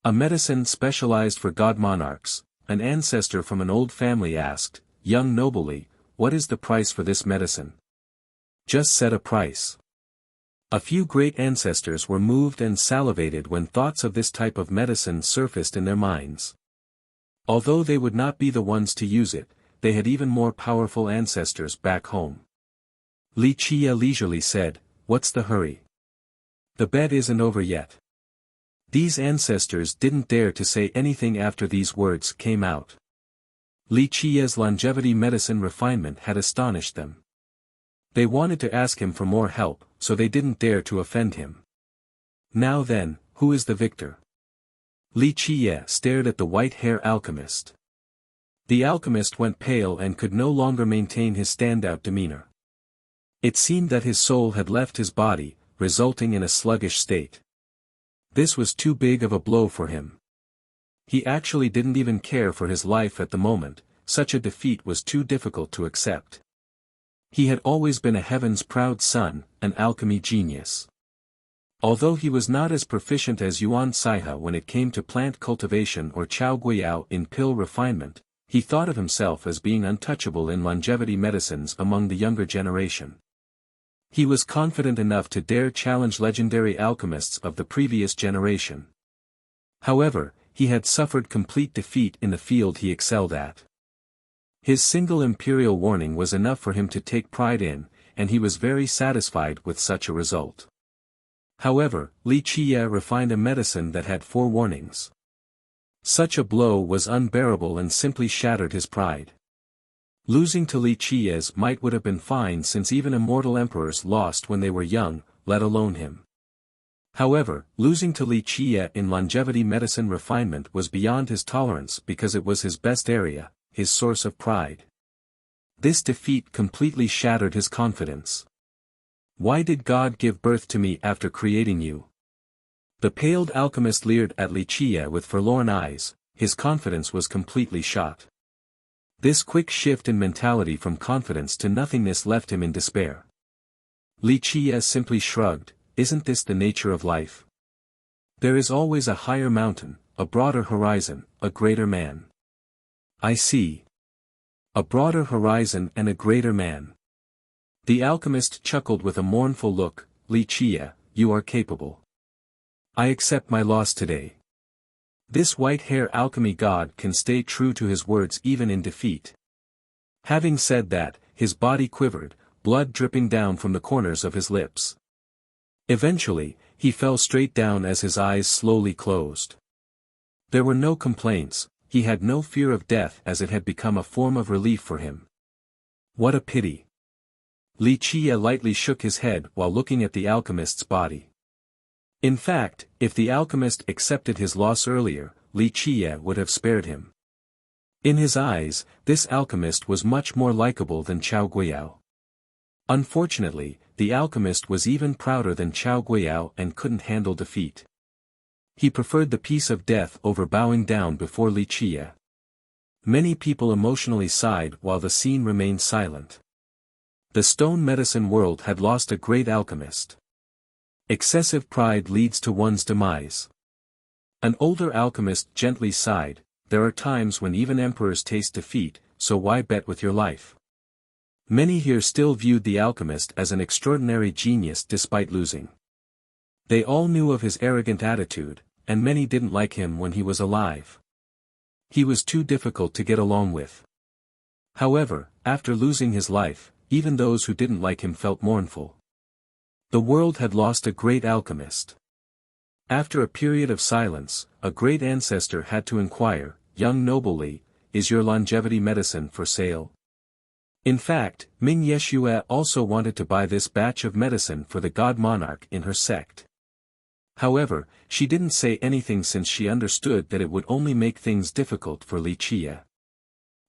A medicine specialized for god monarchs, an ancestor from an old family asked, "Young nobly, what is the price for this medicine?" "Just set a price." A few great ancestors were moved and salivated when thoughts of this type of medicine surfaced in their minds. Although they would not be the ones to use it, they had even more powerful ancestors back home. Wuxia leisurely said, "What's the hurry? The bet isn't over yet." These ancestors didn't dare to say anything after these words came out. Wuxia's longevity medicine refinement had astonished them. They wanted to ask him for more help, so they didn't dare to offend him. Now then, who is the victor? Wuxia stared at the white-hair alchemist. The alchemist went pale and could no longer maintain his standout demeanor. It seemed that his soul had left his body, resulting in a sluggish state. This was too big of a blow for him. He actually didn't even care for his life at the moment, such a defeat was too difficult to accept. He had always been a heaven's proud son, an alchemy genius. Although he was not as proficient as Yuan Saihe when it came to plant cultivation or Chao Guiyao in pill refinement, he thought of himself as being untouchable in longevity medicines among the younger generation. He was confident enough to dare challenge legendary alchemists of the previous generation. However, he had suffered complete defeat in the field he excelled at. His single imperial warning was enough for him to take pride in, and he was very satisfied with such a result. However, Wuxia refined a medicine that had 4 warnings. Such a blow was unbearable and simply shattered his pride. Losing to Wuxia's might would have been fine since even immortal emperors lost when they were young, let alone him. However, losing to Wuxia in longevity medicine refinement was beyond his tolerance because it was his best area, his source of pride. This defeat completely shattered his confidence. Why did God give birth to me after creating you? The paled alchemist leered at Wuxia with forlorn eyes, his confidence was completely shot. This quick shift in mentality from confidence to nothingness left him in despair. Wuxia simply shrugged, "Isn't this the nature of life? There is always a higher mountain, a broader horizon, a greater man." "I see. A broader horizon and a greater man." The alchemist chuckled with a mournful look, "Wuxia, you are capable. I accept my loss today." This white-hair alchemy god can stay true to his words even in defeat. Having said that, his body quivered, blood dripping down from the corners of his lips. Eventually, he fell straight down as his eyes slowly closed. There were no complaints, he had no fear of death as it had become a form of relief for him. What a pity. Wuxia lightly shook his head while looking at the alchemist's body. In fact, if the alchemist accepted his loss earlier, Wuxia would have spared him. In his eyes, this alchemist was much more likable than Chao Guiyao. Unfortunately, the alchemist was even prouder than Chao Guiyao and couldn't handle defeat. He preferred the peace of death over bowing down before Li Qie. Many people emotionally sighed while the scene remained silent. The stone medicine world had lost a great alchemist. Excessive pride leads to one's demise. An older alchemist gently sighed, there are times when even emperors taste defeat, so why bet with your life? Many here still viewed the alchemist as an extraordinary genius despite losing. They all knew of his arrogant attitude, and many didn't like him when he was alive. He was too difficult to get along with. However, after losing his life, even those who didn't like him felt mournful. The world had lost a great alchemist. After a period of silence, a great ancestor had to inquire, young noble Li, is your longevity medicine for sale? In fact, Ming Yeshue also wanted to buy this batch of medicine for the god monarch in her sect. However, she didn't say anything since she understood that it would only make things difficult for Li Qie.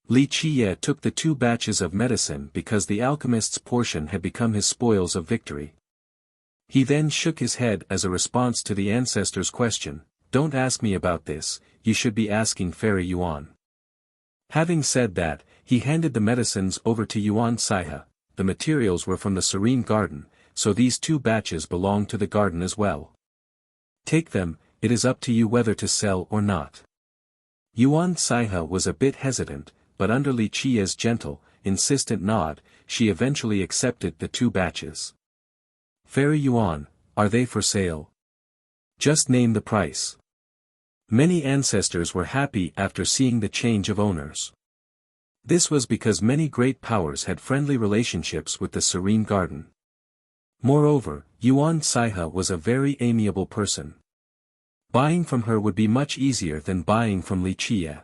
Li Qie took the 2 batches of medicine because the alchemist's portion had become his spoils of victory. He then shook his head as a response to the ancestor's question, don't ask me about this, you should be asking Fairy Yuan. Having said that, he handed the medicines over to Yuan Saihe. The materials were from the Serene Garden, so these 2 batches belong to the garden as well. Take them, it is up to you whether to sell or not. Yuan Saihe was a bit hesitant, but under Li Qie's gentle, insistent nod, she eventually accepted the 2 batches. Fairy Yuan, are they for sale? Just name the price. Many ancestors were happy after seeing the change of owners. This was because many great powers had friendly relationships with the Serene Garden. Moreover, Yuan Saihe was a very amiable person. Buying from her would be much easier than buying from Li Qie.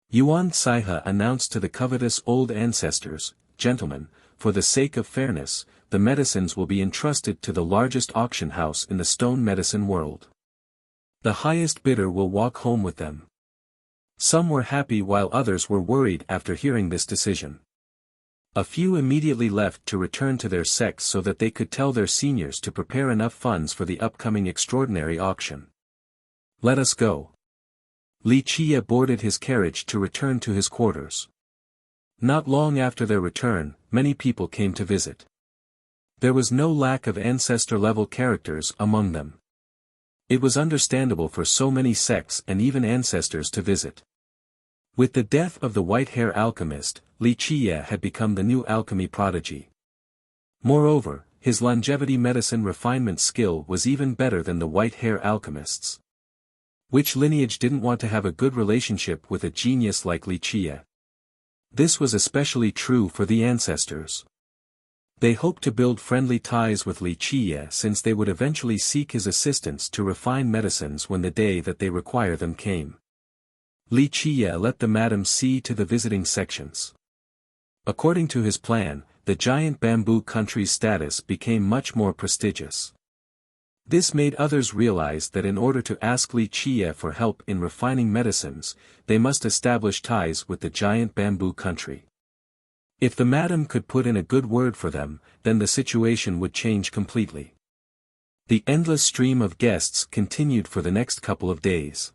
Yuan Saihe announced to the covetous old ancestors, gentlemen, for the sake of fairness, the medicines will be entrusted to the largest auction house in the stone medicine world. The highest bidder will walk home with them. Some were happy while others were worried after hearing this decision. A few immediately left to return to their sects so that they could tell their seniors to prepare enough funds for the upcoming extraordinary auction. Let us go. Li Qie boarded his carriage to return to his quarters. Not long after their return, many people came to visit. There was no lack of ancestor-level characters among them. It was understandable for so many sects and even ancestors to visit. With the death of the white-hair alchemist, Li Qie had become the new alchemy prodigy. Moreover, his longevity medicine refinement skill was even better than the white-hair alchemists. Which lineage didn't want to have a good relationship with a genius like Li Qie? This was especially true for the ancestors. They hoped to build friendly ties with Li Qie since they would eventually seek his assistance to refine medicines when the day that they require them came. Li Qie let the madam see to the visiting sections. According to his plan, the giant bamboo country's status became much more prestigious. This made others realize that in order to ask Li Qie for help in refining medicines, they must establish ties with the giant bamboo country. If the madam could put in a good word for them, then the situation would change completely. The endless stream of guests continued for the next couple of days.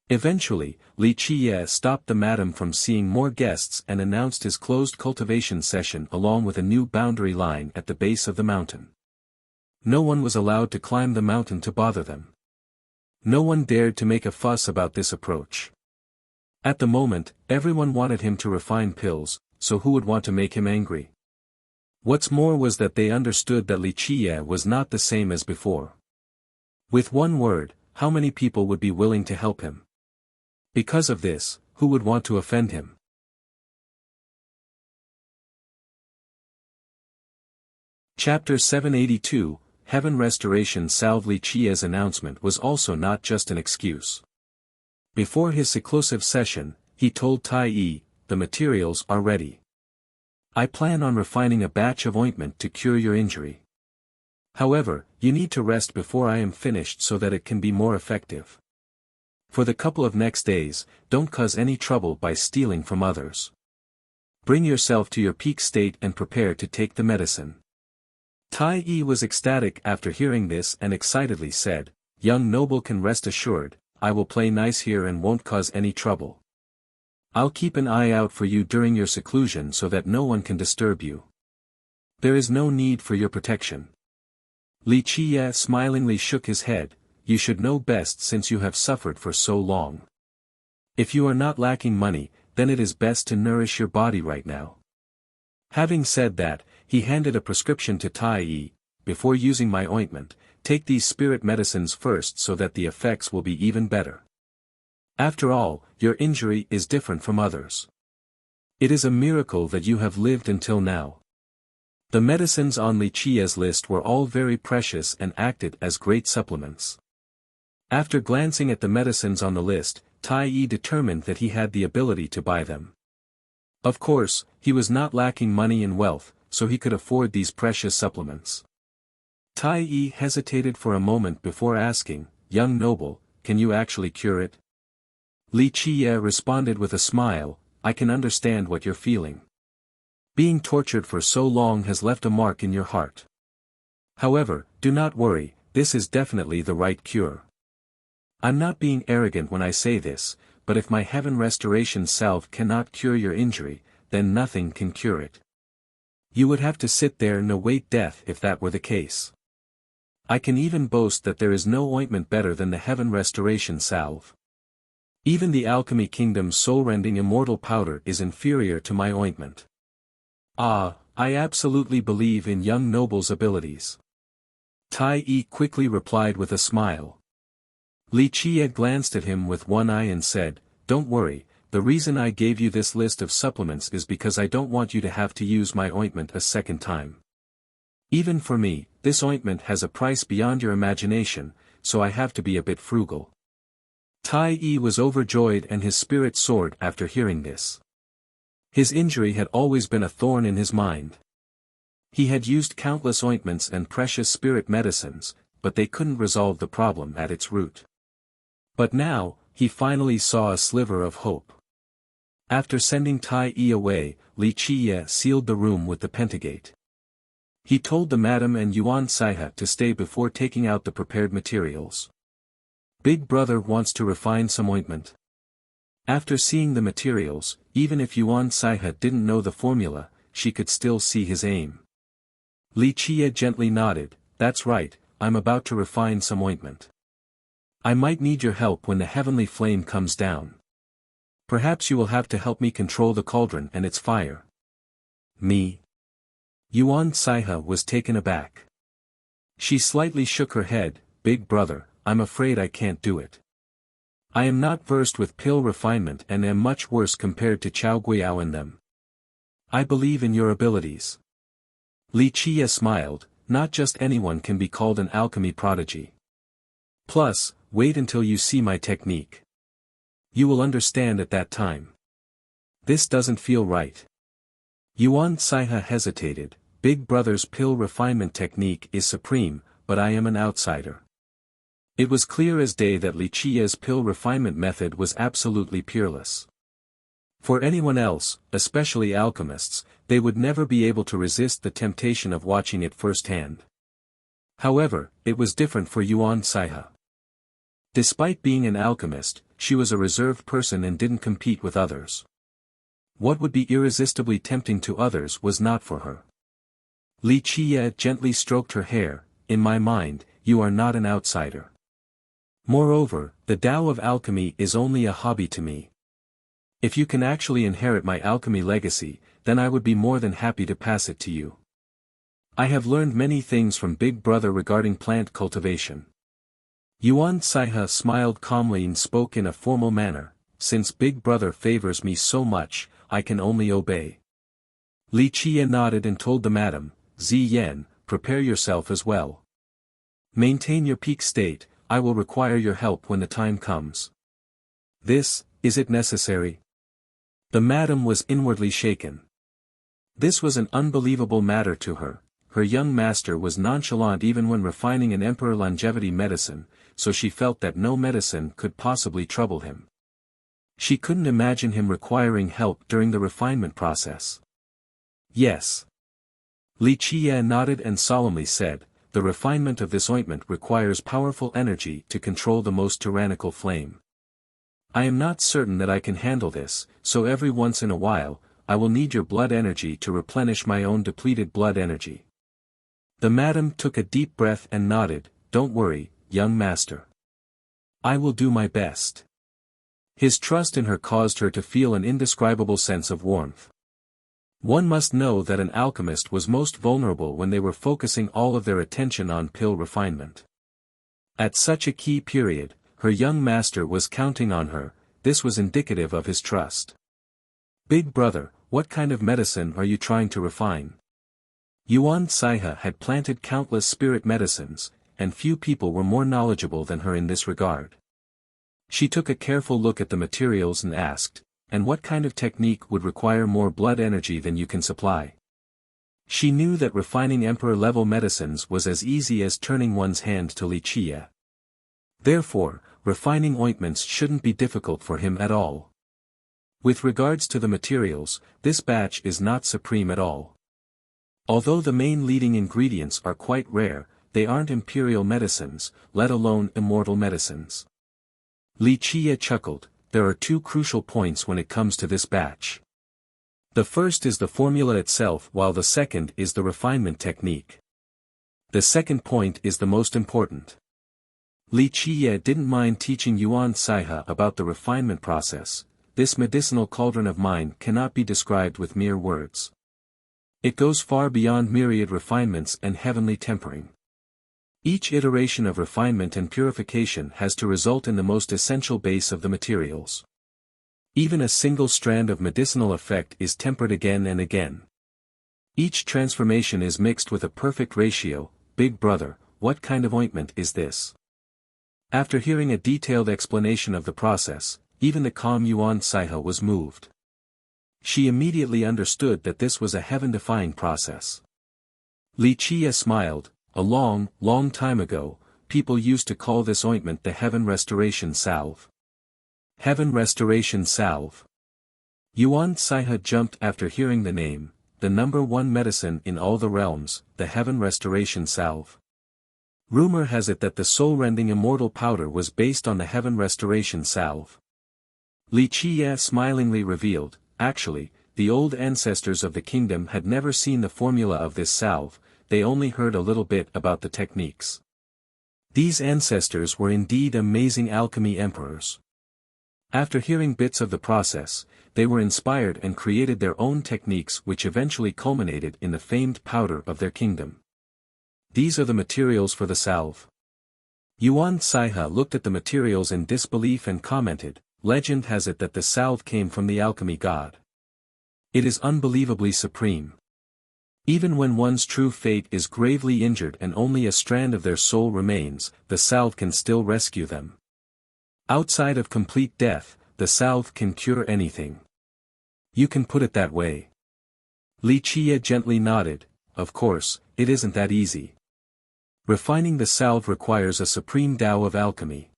Eventually, Li Qie stopped the madam from seeing more guests and announced his closed cultivation session along with a new boundary line at the base of the mountain. No one was allowed to climb the mountain to bother them. No one dared to make a fuss about this approach. At the moment, everyone wanted him to refine pills, so who would want to make him angry? What's more was that they understood that Li Qie was not the same as before. With one word, how many people would be willing to help him? Because of this, who would want to offend him? Chapter 782, Heaven Restoration Salve. Li Qie's announcement was also not just an excuse. Before his seclusive session, he told Tai Yi, the materials are ready. I plan on refining a batch of ointment to cure your injury. However, you need to rest before I am finished so that it can be more effective. For the couple of next days, don't cause any trouble by stealing from others. Bring yourself to your peak state and prepare to take the medicine. Tai Yi was ecstatic after hearing this and excitedly said, "Young noble can rest assured, I will play nice here and won't cause any trouble. I'll keep an eye out for you during your seclusion so that no one can disturb you. There is no need for your protection." Li Qiye smilingly shook his head, "You should know best since you have suffered for so long. If you are not lacking money, then it is best to nourish your body right now." Having said that, he handed a prescription to Tai Yi. "Before using my ointment, take these spirit medicines first so that the effects will be even better. After all, your injury is different from others. It is a miracle that you have lived until now." The medicines on Li Qiye's list were all very precious and acted as great supplements. After glancing at the medicines on the list, Tai Yi determined that he had the ability to buy them. Of course, he was not lacking money and wealth, so he could afford these precious supplements. Tai Yi hesitated for a moment before asking, "Young noble, can you actually cure it?" Li Qiye responded with a smile, "I can understand what you're feeling. Being tortured for so long has left a mark in your heart. However, do not worry, this is definitely the right cure. I'm not being arrogant when I say this, but if my heaven restoration salve cannot cure your injury, then nothing can cure it. You would have to sit there and await death if that were the case. I can even boast that there is no ointment better than the heaven restoration salve. Even the alchemy kingdom's soul-rending immortal powder is inferior to my ointment. Ah, I absolutely believe in young noble's abilities." Tai Yi quickly replied with a smile. Li Qiye glanced at him with one eye and said, "Don't worry, the reason I gave you this list of supplements is because I don't want you to have to use my ointment a second time. Even for me, this ointment has a price beyond your imagination, so I have to be a bit frugal." Tai Yi was overjoyed and his spirit soared after hearing this. His injury had always been a thorn in his mind. He had used countless ointments and precious spirit medicines, but they couldn't resolve the problem at its root. But now, he finally saw a sliver of hope. After sending Tai Yi away, Li Qiye sealed the room with the pentagate. He told the madam and Yuan Saiha to stay before taking out the prepared materials. Big brother wants to refine some ointment. After seeing the materials, even if Yuan Saiha didn't know the formula, she could still see his aim. Li Qiye gently nodded, "That's right, I'm about to refine some ointment. I might need your help when the heavenly flame comes down. Perhaps you will have to help me control the cauldron and its fire." "Me?" Yuan Saiha was taken aback. She slightly shook her head, "Big brother, I'm afraid I can't do it. I am not versed with pill refinement and am much worse compared to Chao Guiyao and them. I believe in your abilities." Li Qiye smiled, "Not just anyone can be called an alchemy prodigy. Plus, wait until you see my technique. You will understand at that time. This doesn't feel right." Yuan Saiha hesitated, "Big brother's pill refinement technique is supreme, but I am an outsider." It was clear as day that Li Qiye's pill refinement method was absolutely peerless. For anyone else, especially alchemists, they would never be able to resist the temptation of watching it firsthand. However, it was different for Yuan Saiha. Despite being an alchemist, she was a reserved person and didn't compete with others. What would be irresistibly tempting to others was not for her. Li Qiye gently stroked her hair, "In my mind, you are not an outsider. Moreover, the Tao of alchemy is only a hobby to me. If you can actually inherit my alchemy legacy, then I would be more than happy to pass it to you. I have learned many things from Big Brother regarding plant cultivation." Yuan Saiha smiled calmly and spoke in a formal manner, "Since Big Brother favors me so much, I can only obey." Li Qiye nodded and told the madam, "Zi Yan, prepare yourself as well. Maintain your peak state, I will require your help when the time comes." Is it necessary?" The madam was inwardly shaken. This was an unbelievable matter to her. Her young master was nonchalant even when refining an emperor longevity medicine, so she felt that no medicine could possibly trouble him. She couldn't imagine him requiring help during the refinement process. "Yes. Li Qiye nodded and solemnly said, "The refinement of this ointment requires powerful energy to control the most tyrannical flame. I am not certain that I can handle this, so every once in a while, I will need your blood energy to replenish my own depleted blood energy." The madam took a deep breath and nodded, "Don't worry, young master. I will do my best." His trust in her caused her to feel an indescribable sense of warmth. One must know that an alchemist was most vulnerable when they were focusing all of their attention on pill refinement. At such a key period, her young master was counting on her. This was indicative of his trust. "Big brother, what kind of medicine are you trying to refine?" Yuan Saihe had planted countless spirit medicines, and few people were more knowledgeable than her in this regard. She took a careful look at the materials and asked, "And what kind of technique would require more blood energy than you can supply?" She knew that refining emperor-level medicines was as easy as turning one's hand to Li Qiye. Therefore, refining ointments shouldn't be difficult for him at all. With regards to the materials, this batch is not supreme at all. Although the main leading ingredients are quite rare, they aren't imperial medicines, let alone immortal medicines. Li Qiye chuckled, "There are two crucial points when it comes to this batch. The first is the formula itself while the second is the refinement technique. The second point is the most important." Li Qiye didn't mind teaching Yuan Saihe about the refinement process. This medicinal cauldron of mine cannot be described with mere words. It goes far beyond myriad refinements and heavenly tempering. Each iteration of refinement and purification has to result in the most essential base of the materials. Even a single strand of medicinal effect is tempered again and again. Each transformation is mixed with a perfect ratio. "Big brother, what kind of ointment is this?" After hearing a detailed explanation of the process, even the calm Yuan Saihe was moved. She immediately understood that this was a heaven-defying process. Li Qiye smiled. "A long, long time ago, people used to call this ointment the Heaven Restoration Salve." Heaven Restoration Salve. Yuan Saihe jumped after hearing the name, the #1 medicine in all the realms, the Heaven Restoration Salve. Rumor has it that the soul-rending immortal powder was based on the Heaven Restoration Salve. Li Qiye smilingly revealed, "Actually, the old ancestors of the kingdom had never seen the formula of this salve, they only heard a little bit about the techniques. These ancestors were indeed amazing alchemy emperors. After hearing bits of the process, they were inspired and created their own techniques which eventually culminated in the famed powder of their kingdom. These are the materials for the salve." Yuan Saihe looked at the materials in disbelief and commented, "Legend has it that the salve came from the alchemy god. It is unbelievably supreme. Even when one's true fate is gravely injured and only a strand of their soul remains, the salve can still rescue them. Outside of complete death, the salve can cure anything." "You can put it that way." Li Qiye gently nodded, "Of course, it isn't that easy. Refining the salve requires a supreme Tao of alchemy.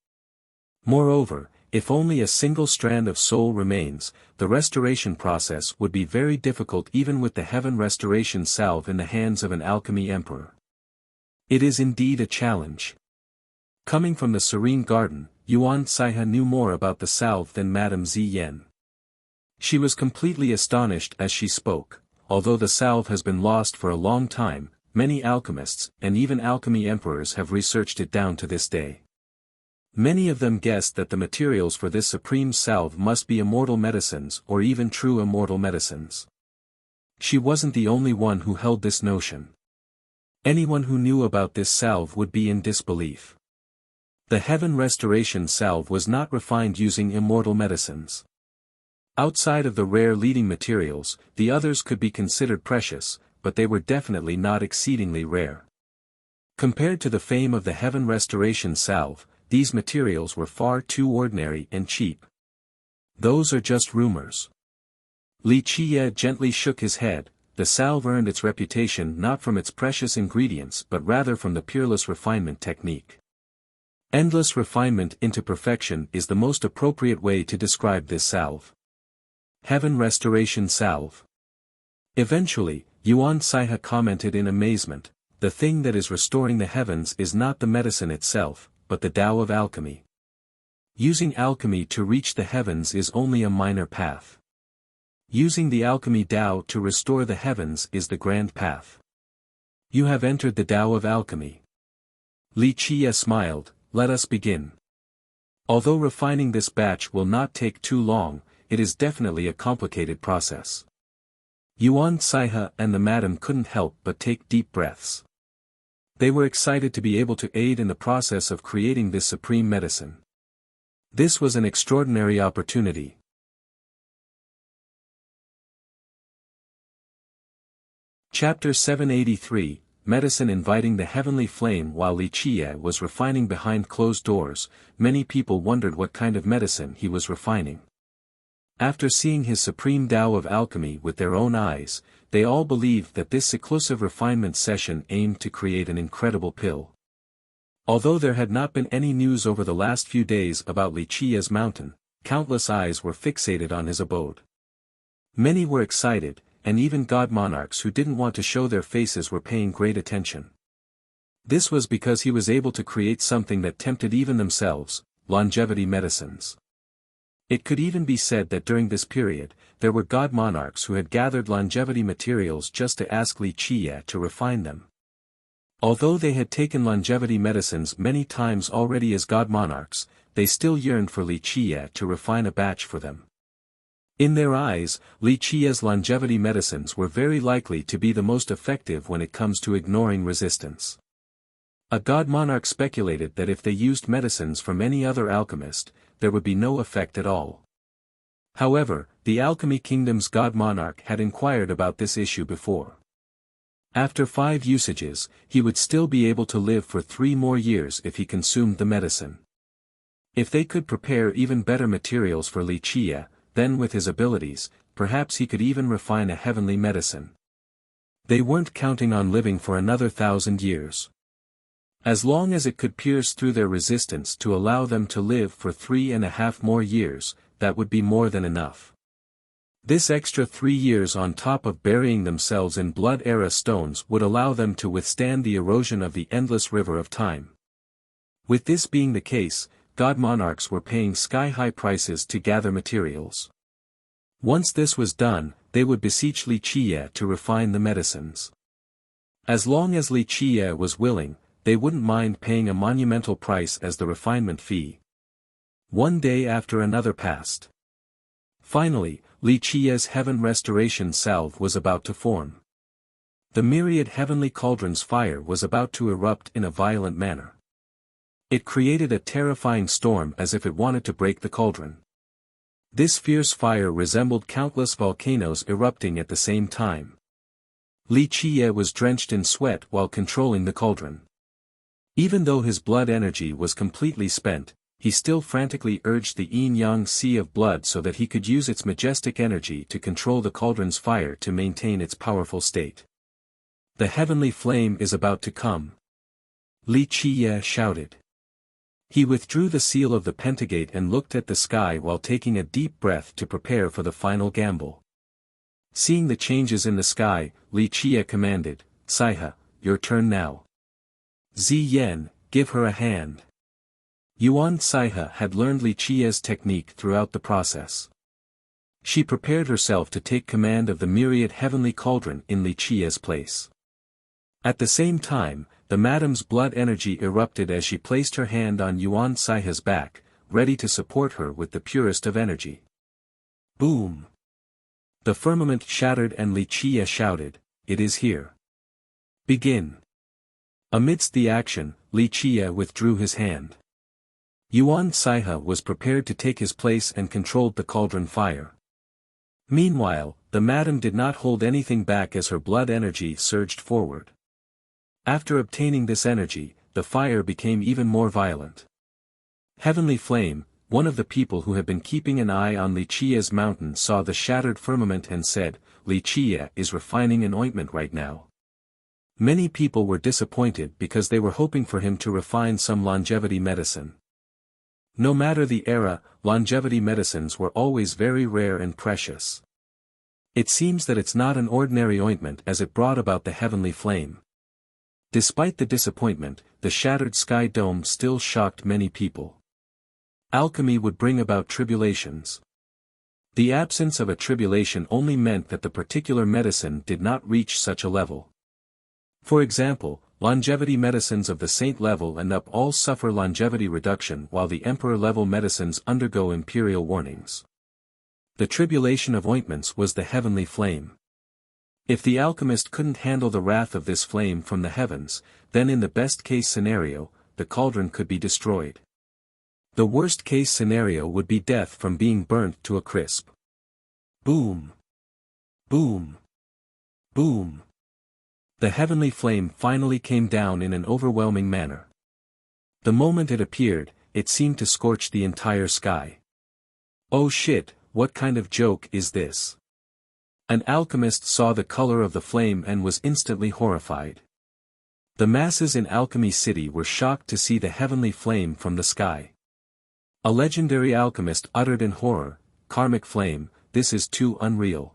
Moreover, if only a single strand of soul remains, the restoration process would be very difficult even with the Heaven Restoration Salve in the hands of an alchemy emperor. It is indeed a challenge." Coming from the serene garden, Yuan Saihe knew more about the salve than Madame Ziyan. She was completely astonished as she spoke. Although the salve has been lost for a long time, many alchemists and even alchemy emperors have researched it down to this day. Many of them guessed that the materials for this supreme salve must be immortal medicines or even true immortal medicines. She wasn't the only one who held this notion. Anyone who knew about this salve would be in disbelief. The Heaven Restoration Salve was not refined using immortal medicines. Outside of the rare leading materials, the others could be considered precious, but they were definitely not exceedingly rare. Compared to the fame of the Heaven Restoration Salve, these materials were far too ordinary and cheap. "Those are just rumors." Li Qiye gently shook his head. The salve earned its reputation not from its precious ingredients but rather from the peerless refinement technique. Endless refinement into perfection is the most appropriate way to describe this salve. Heaven Restoration Salve. Eventually, Yuan Saihe commented in amazement, the thing that is restoring the heavens is not the medicine itself, but the Tao of alchemy. Using alchemy to reach the heavens is only a minor path. Using the alchemy Tao to restore the heavens is the grand path. You have entered the Tao of alchemy. Li Qiye smiled, let us begin. Although refining this batch will not take too long, it is definitely a complicated process. Yuan Saihe and the madam couldn't help but take deep breaths. They were excited to be able to aid in the process of creating this supreme medicine. This was an extraordinary opportunity. Chapter 783, Medicine Inviting the Heavenly Flame. While Li Qiye was refining behind closed doors, many people wondered what kind of medicine he was refining. After seeing his supreme Tao of alchemy with their own eyes, they all believed that this exclusive refinement session aimed to create an incredible pill. Although there had not been any news over the last few days about Li Qiye's mountain, countless eyes were fixated on his abode. Many were excited, and even god monarchs who didn't want to show their faces were paying great attention. This was because he was able to create something that tempted even themselves, longevity medicines. It could even be said that during this period, there were god monarchs who had gathered longevity materials just to ask Li Qiye to refine them. Although they had taken longevity medicines many times already as god monarchs, they still yearned for Li Qiye to refine a batch for them. In their eyes, Li Qiye's longevity medicines were very likely to be the most effective when it comes to ignoring resistance. A god monarch speculated that if they used medicines from any other alchemist, there would be no effect at all. However, the Alchemy Kingdom's god monarch had inquired about this issue before. After 5 usages, he would still be able to live for 3 more years if he consumed the medicine. If they could prepare even better materials for Li Qiye, then with his abilities, perhaps he could even refine a heavenly medicine. They weren't counting on living for another 1,000 years. As long as it could pierce through their resistance to allow them to live for 3.5 more years, that would be more than enough. This extra 3 years on top of burying themselves in blood-era stones would allow them to withstand the erosion of the endless river of time. With this being the case, god monarchs were paying sky-high prices to gather materials. Once this was done, they would beseech Li Qiye to refine the medicines. As long as Li Qiye was willing, they wouldn't mind paying a monumental price as the refinement fee. One day after another passed. Finally, Li Qiye's heaven restoration salve was about to form. The myriad heavenly cauldron's fire was about to erupt in a violent manner. It created a terrifying storm as if it wanted to break the cauldron. This fierce fire resembled countless volcanoes erupting at the same time. Li Qiye was drenched in sweat while controlling the cauldron. Even though his blood energy was completely spent, he still frantically urged the yin-yang sea of blood so that he could use its majestic energy to control the cauldron's fire to maintain its powerful state. The heavenly flame is about to come. Li Qiye shouted. He withdrew the seal of the pentagate and looked at the sky while taking a deep breath to prepare for the final gamble. Seeing the changes in the sky, Li Qiye commanded, Saihe, your turn now. Ziyan, give her a hand. Yuan Saihe had learned Li Qiye's technique throughout the process. She prepared herself to take command of the myriad heavenly cauldron in Li Qiye's place. At the same time, the madam's blood energy erupted as she placed her hand on Yuan Saihe's back, ready to support her with the purest of energy. Boom! The firmament shattered and Li Qiye shouted, it is here. Begin. Amidst the action, Li Qiye withdrew his hand. Yuan Saihe was prepared to take his place and controlled the cauldron fire. Meanwhile, the madam did not hold anything back as her blood energy surged forward. After obtaining this energy, the fire became even more violent. Heavenly Flame, one of the people who had been keeping an eye on Li Qiye's mountain, saw the shattered firmament and said, Li Qiye is refining an ointment right now. Many people were disappointed because they were hoping for him to refine some longevity medicine. No matter the era, longevity medicines were always very rare and precious. It seems that it's not an ordinary ointment as it brought about the heavenly flame. Despite the disappointment, the shattered sky dome still shocked many people. Alchemy would bring about tribulations. The absence of a tribulation only meant that the particular medicine did not reach such a level. For example, longevity medicines of the saint level and up all suffer longevity reduction while the emperor level medicines undergo imperial warnings. The tribulation of ointments was the heavenly flame. If the alchemist couldn't handle the wrath of this flame from the heavens, then in the best-case scenario, the cauldron could be destroyed. The worst-case scenario would be death from being burnt to a crisp. Boom! Boom! Boom! The heavenly flame finally came down in an overwhelming manner. The moment it appeared, it seemed to scorch the entire sky. Oh shit, what kind of joke is this? An alchemist saw the color of the flame and was instantly horrified. The masses in Alchemy City were shocked to see the heavenly flame from the sky. A legendary alchemist uttered in horror, "Karmic flame, this is too unreal.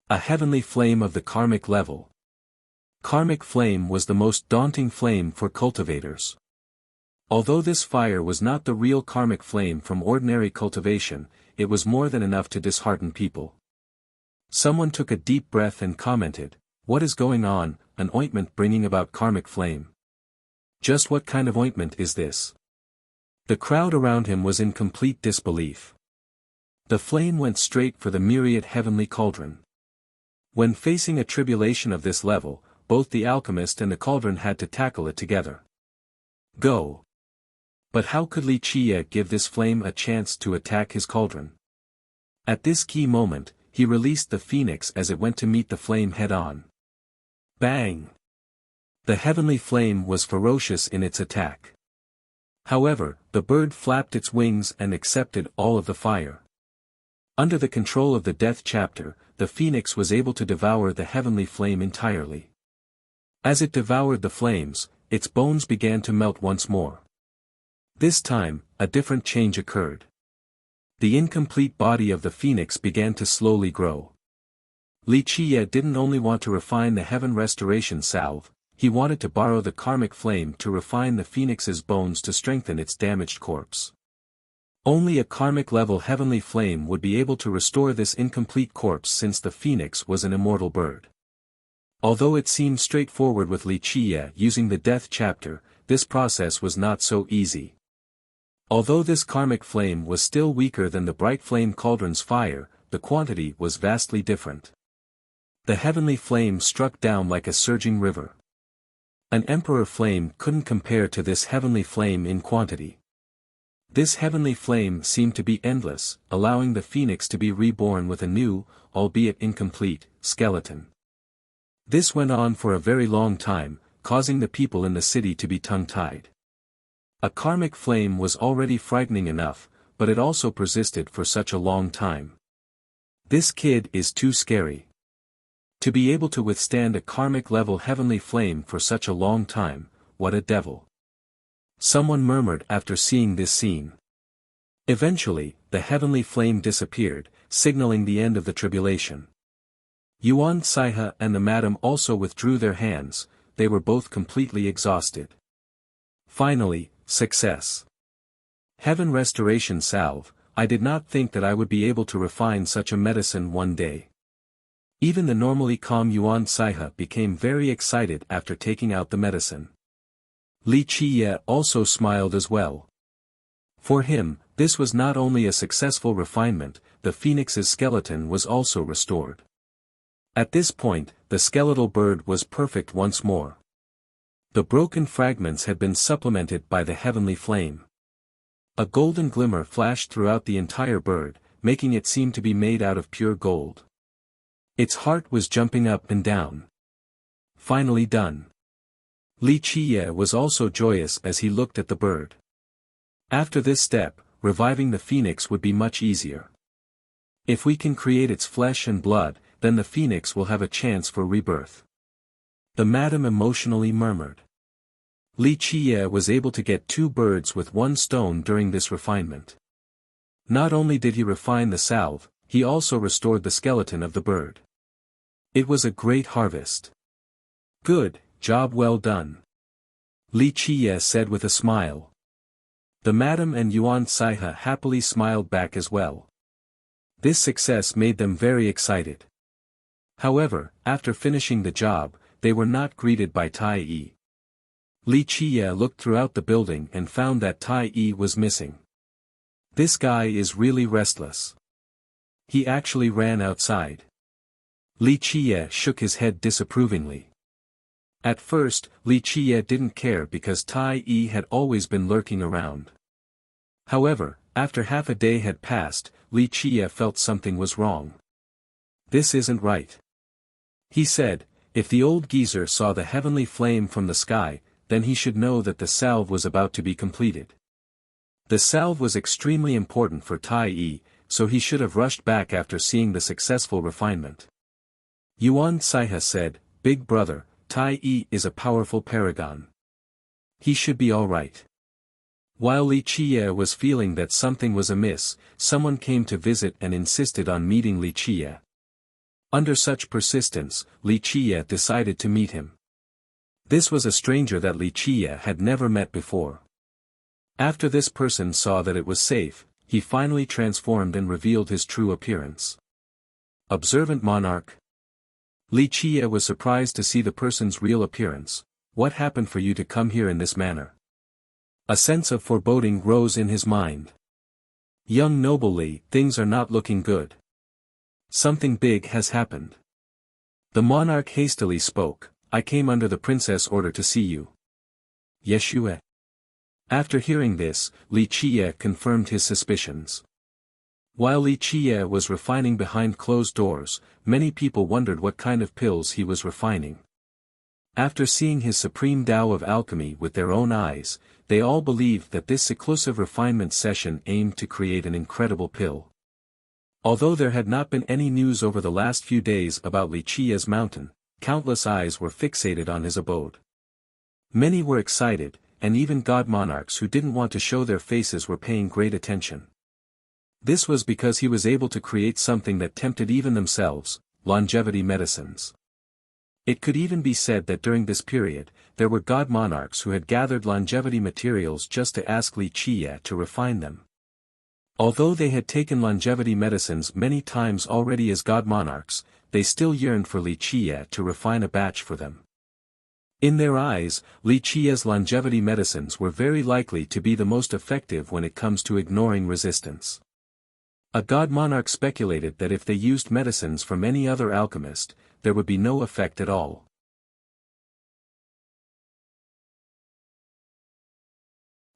A heavenly flame of the karmic level." Karmic flame was the most daunting flame for cultivators. Although this fire was not the real karmic flame from ordinary cultivation, it was more than enough to dishearten people. Someone took a deep breath and commented, "What is going on, an ointment bringing about karmic flame? Just what kind of ointment is this?" The crowd around him was in complete disbelief. The flame went straight for the myriad heavenly cauldron. When facing a tribulation of this level, both the alchemist and the cauldron had to tackle it together. Go! But how could Li Qie give this flame a chance to attack his cauldron? At this key moment, he released the phoenix as it went to meet the flame head-on. Bang! The heavenly flame was ferocious in its attack. However, the bird flapped its wings and accepted all of the fire. Under the control of the death chapter, the phoenix was able to devour the heavenly flame entirely. As it devoured the flames, its bones began to melt once more. This time, a different change occurred. The incomplete body of the phoenix began to slowly grow. Li Qie didn't only want to refine the heaven restoration salve, he wanted to borrow the karmic flame to refine the phoenix's bones to strengthen its damaged corpse. Only a karmic-level heavenly flame would be able to restore this incomplete corpse since the phoenix was an immortal bird. Although it seemed straightforward with Li Qie using the death chapter, this process was not so easy. Although this karmic flame was still weaker than the bright flame cauldron's fire, the quantity was vastly different. The heavenly flame struck down like a surging river. An emperor flame couldn't compare to this heavenly flame in quantity. This heavenly flame seemed to be endless, allowing the phoenix to be reborn with a new, albeit incomplete, skeleton. This went on for a very long time, causing the people in the city to be tongue-tied. A karmic flame was already frightening enough, but it also persisted for such a long time. This kid is too scary. To be able to withstand a karmic-level heavenly flame for such a long time, what a devil. Someone murmured after seeing this scene. Eventually, the heavenly flame disappeared, signaling the end of the tribulation. Yuan Saihe and the madam also withdrew their hands, they were both completely exhausted. Finally, success. Heaven restoration salve, I did not think that I would be able to refine such a medicine one day. Even the normally calm Yuan Saihe became very excited after taking out the medicine. Li Qie also smiled as well. For him, this was not only a successful refinement, the phoenix's skeleton was also restored. At this point, the skeletal bird was perfect once more. The broken fragments had been supplemented by the heavenly flame. A golden glimmer flashed throughout the entire bird, making it seem to be made out of pure gold. Its heart was jumping up and down. Finally done. Li Qie was also joyous as he looked at the bird. After this step, reviving the phoenix would be much easier. If we can create its flesh and blood, then the phoenix will have a chance for rebirth. The madam emotionally murmured. Li Qie was able to get 2 birds with 1 stone during this refinement. Not only did he refine the salve, he also restored the skeleton of the bird. It was a great harvest. Good, job well done. Li Qiye said with a smile. The madam and Yuan Saihe happily smiled back as well. This success made them very excited. However, after finishing the job, they were not greeted by Tai Yi. Li Qiye looked throughout the building and found that Tai Yi was missing. This guy is really restless. He actually ran outside. Li Qiye shook his head disapprovingly. At first, Li Qiye didn't care because Tai Yi had always been lurking around. However, after half a day had passed, Li Qiye felt something was wrong. This isn't right. He said, if the old geezer saw the heavenly flame from the sky, then he should know that the salve was about to be completed. The salve was extremely important for Tai Yi, so he should have rushed back after seeing the successful refinement. Yuan Saihe said, Big brother, Tai Yi is a powerful paragon. He should be alright. While Li Qiye was feeling that something was amiss, someone came to visit and insisted on meeting Li Qiye. Under such persistence, Li Qiye decided to meet him. This was a stranger that Li Qiye had never met before. After this person saw that it was safe, he finally transformed and revealed his true appearance. Observant monarch. Li Qiye was surprised to see the person's real appearance. What happened for you to come here in this manner? A sense of foreboding rose in his mind. Young noble Li, things are not looking good. Something big has happened. The monarch hastily spoke, I came under the princess' order to see you. Yeshua. After hearing this, Li Qiye confirmed his suspicions. While Li Qiye was refining behind closed doors, many people wondered what kind of pills he was refining. After seeing his supreme Tao of alchemy with their own eyes, they all believed that this seclusive refinement session aimed to create an incredible pill. Although there had not been any news over the last few days about Li Qiye's mountain, countless eyes were fixated on his abode. Many were excited, and even god monarchs who didn't want to show their faces were paying great attention. This was because he was able to create something that tempted even themselves, longevity medicines. It could even be said that during this period, there were god monarchs who had gathered longevity materials just to ask Li Qiye to refine them. Although they had taken longevity medicines many times already as god monarchs, they still yearned for Li Qiye to refine a batch for them. In their eyes, Li Qiye's longevity medicines were very likely to be the most effective when it comes to ignoring resistance. A god monarch speculated that if they used medicines from any other alchemist, there would be no effect at all.